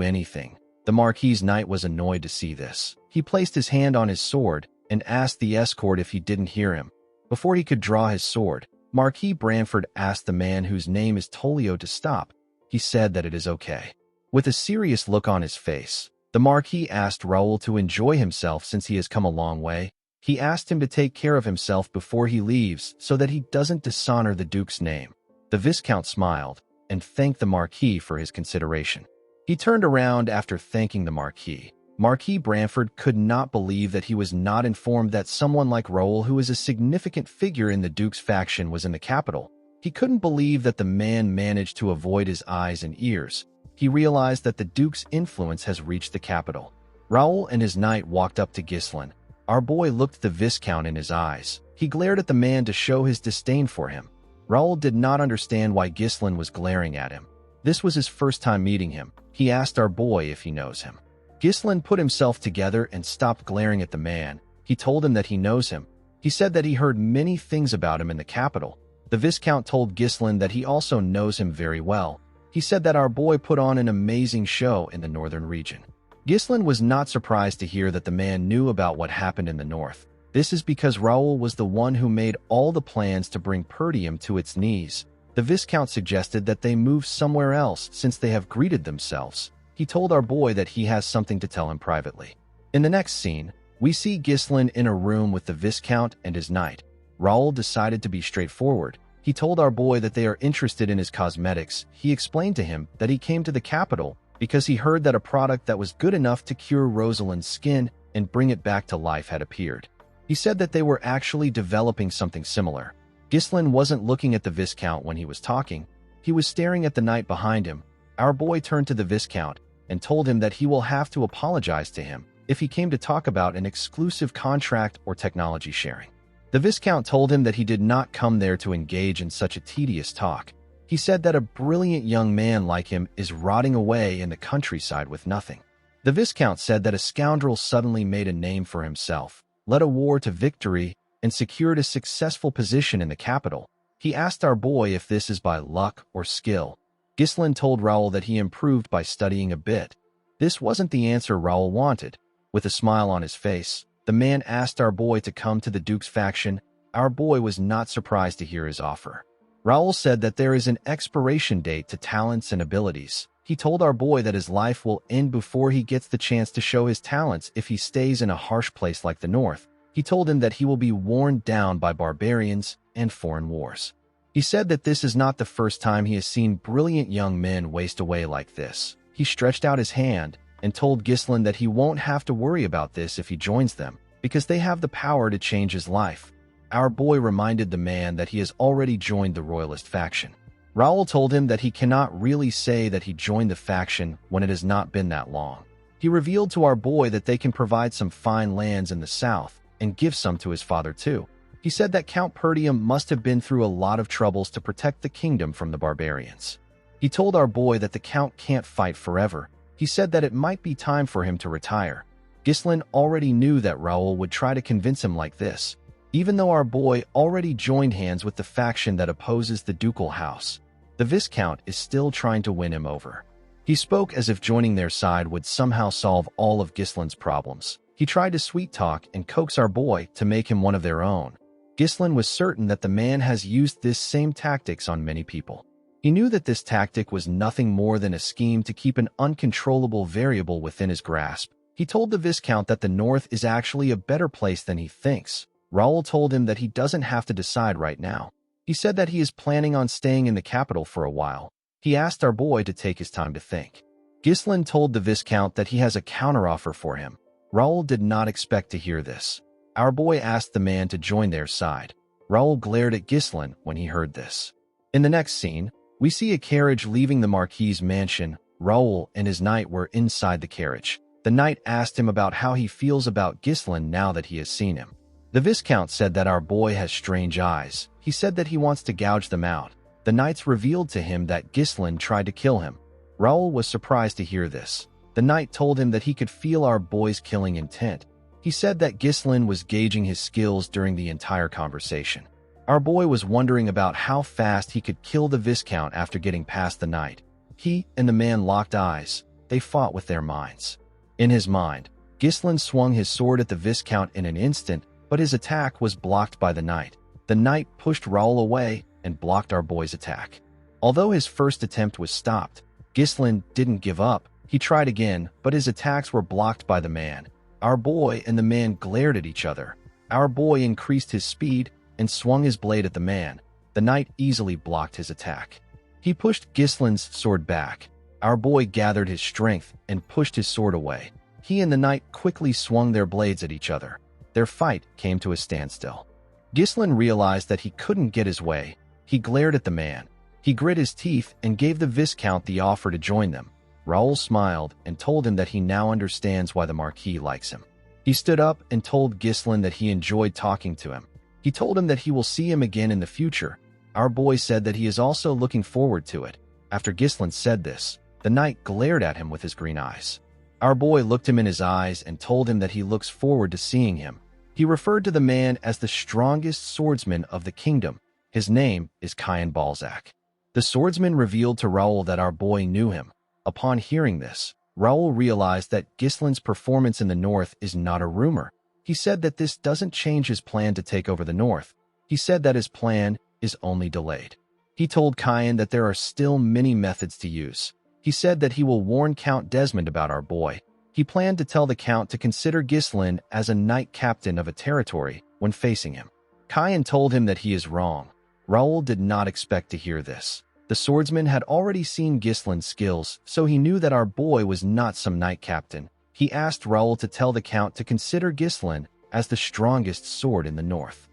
S1: anything. The Marquis's knight was annoyed to see this. He placed his hand on his sword and asked the escort if he didn't hear him. Before he could draw his sword, Marquis Branford asked the man whose name is Tolio to stop. He said that it is okay. With a serious look on his face, the Marquis asked Raoul to enjoy himself since he has come a long way. He asked him to take care of himself before he leaves so that he doesn't dishonor the Duke's name. The Viscount smiled and thanked the Marquis for his consideration. He turned around after thanking the Marquis. Marquis Branford could not believe that he was not informed that someone like Raoul, who is a significant figure in the Duke's faction, was in the capital. He couldn't believe that the man managed to avoid his eyes and ears. He realized that the Duke's influence has reached the capital. Raoul and his knight walked up to Ghislain. Our boy looked the Viscount in his eyes. He glared at the man to show his disdain for him. Raoul did not understand why Ghislain was glaring at him. This was his first time meeting him. He asked our boy if he knows him. Ghislain put himself together and stopped glaring at the man. He told him that he knows him. He said that he heard many things about him in the capital. The Viscount told Ghislain that he also knows him very well. He said that our boy put on an amazing show in the northern region. Ghislain was not surprised to hear that the man knew about what happened in the north. This is because Raoul was the one who made all the plans to bring Perdium to its knees. The Viscount suggested that they move somewhere else since they have greeted themselves. He told our boy that he has something to tell him privately. In the next scene, we see Ghislain in a room with the Viscount and his knight. Raoul decided to be straightforward. He told our boy that they are interested in his cosmetics. He explained to him that he came to the capital because he heard that a product that was good enough to cure Rosalind's skin and bring it back to life had appeared. He said that they were actually developing something similar. Ghislain wasn't looking at the Viscount when he was talking. He was staring at the knight behind him. Our boy turned to the Viscount and told him that he will have to apologize to him if he came to talk about an exclusive contract or technology sharing. The Viscount told him that he did not come there to engage in such a tedious talk. He said that a brilliant young man like him is rotting away in the countryside with nothing. The Viscount said that a scoundrel suddenly made a name for himself, led a war to victory, and secured a successful position in the capital. He asked our boy if this is by luck or skill. Ghislain told Raoul that he improved by studying a bit. This wasn't the answer Raoul wanted. With a smile on his face, the man asked our boy to come to the Duke's faction. Our boy was not surprised to hear his offer. Raoul said that there is an expiration date to talents and abilities. He told our boy that his life will end before he gets the chance to show his talents if he stays in a harsh place like the North. He told him that he will be worn down by barbarians and foreign wars. He said that this is not the first time he has seen brilliant young men waste away like this. He stretched out his hand and told Ghislain that he won't have to worry about this if he joins them, because they have the power to change his life. Our boy reminded the man that he has already joined the Royalist faction. Raoul told him that he cannot really say that he joined the faction when it has not been that long. He revealed to our boy that they can provide some fine lands in the south and give some to his father too. He said that Count Perdium must have been through a lot of troubles to protect the kingdom from the barbarians. He told our boy that the Count can't fight forever. He said that it might be time for him to retire. Ghislain already knew that Raoul would try to convince him like this, even though our boy already joined hands with the faction that opposes the ducal house. The Viscount is still trying to win him over. He spoke as if joining their side would somehow solve all of Ghislain's problems. He tried to sweet-talk and coax our boy to make him one of their own. Ghislain was certain that the man has used this same tactics on many people. He knew that this tactic was nothing more than a scheme to keep an uncontrollable variable within his grasp. He told the Viscount that the North is actually a better place than he thinks. Raoul told him that he doesn't have to decide right now. He said that he is planning on staying in the capital for a while. He asked our boy to take his time to think. Ghislain told the Viscount that he has a counteroffer for him. Raoul did not expect to hear this. Our boy asked the man to join their side. Raoul glared at Ghislain when he heard this. In the next scene, we see a carriage leaving the Marquis's mansion. Raoul and his knight were inside the carriage. The knight asked him about how he feels about Ghislain now that he has seen him. The Viscount said that our boy has strange eyes. He said that he wants to gouge them out. The knights revealed to him that Ghislain tried to kill him. Raoul was surprised to hear this. The knight told him that he could feel our boy's killing intent. He said that Ghislain was gauging his skills during the entire conversation. Our boy was wondering about how fast he could kill the Viscount after getting past the knight. He and the man locked eyes. They fought with their minds. In his mind, Ghislain swung his sword at the Viscount in an instant, but his attack was blocked by the knight. The knight pushed Raoul away and blocked our boy's attack. Although his first attempt was stopped, Ghislain didn't give up. He tried again, but his attacks were blocked by the man. Our boy and the man glared at each other. Our boy increased his speed and swung his blade at the man. The knight easily blocked his attack. He pushed Gislin's sword back. Our boy gathered his strength and pushed his sword away. He and the knight quickly swung their blades at each other. Their fight came to a standstill. Gislin realized that he couldn't get his way. He glared at the man. He grit his teeth and gave the Viscount the offer to join them. Raoul smiled and told him that he now understands why the Marquis likes him. He stood up and told Gislin that he enjoyed talking to him. He told him that he will see him again in the future. Our boy said that he is also looking forward to it. After Gislin said this, the knight glared at him with his green eyes. Our boy looked him in his eyes and told him that he looks forward to seeing him. He referred to the man as the strongest swordsman of the kingdom. His name is Cain Balzac. The swordsman revealed to Raoul that our boy knew him. Upon hearing this, Raoul realized that Gislin's performance in the north is not a rumor. He said that this doesn't change his plan to take over the north. He said that his plan is only delayed. He told Cain that there are still many methods to use. He said that he will warn Count Desmond about our boy. He planned to tell the Count to consider Gislin as a knight captain of a territory when facing him. Cain told him that he is wrong. Raoul did not expect to hear this. The swordsman had already seen Gislin's skills, so he knew that our boy was not some knight captain. He asked Raoul to tell the Count to consider Gislin as the strongest sword in the north.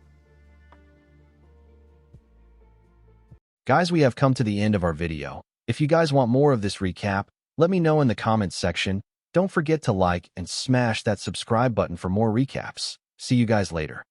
S1: Guys, we have come to the end of our video. If you guys want more of this recap, let me know in the comments section. Don't forget to like and smash that subscribe button for more recaps. See you guys later.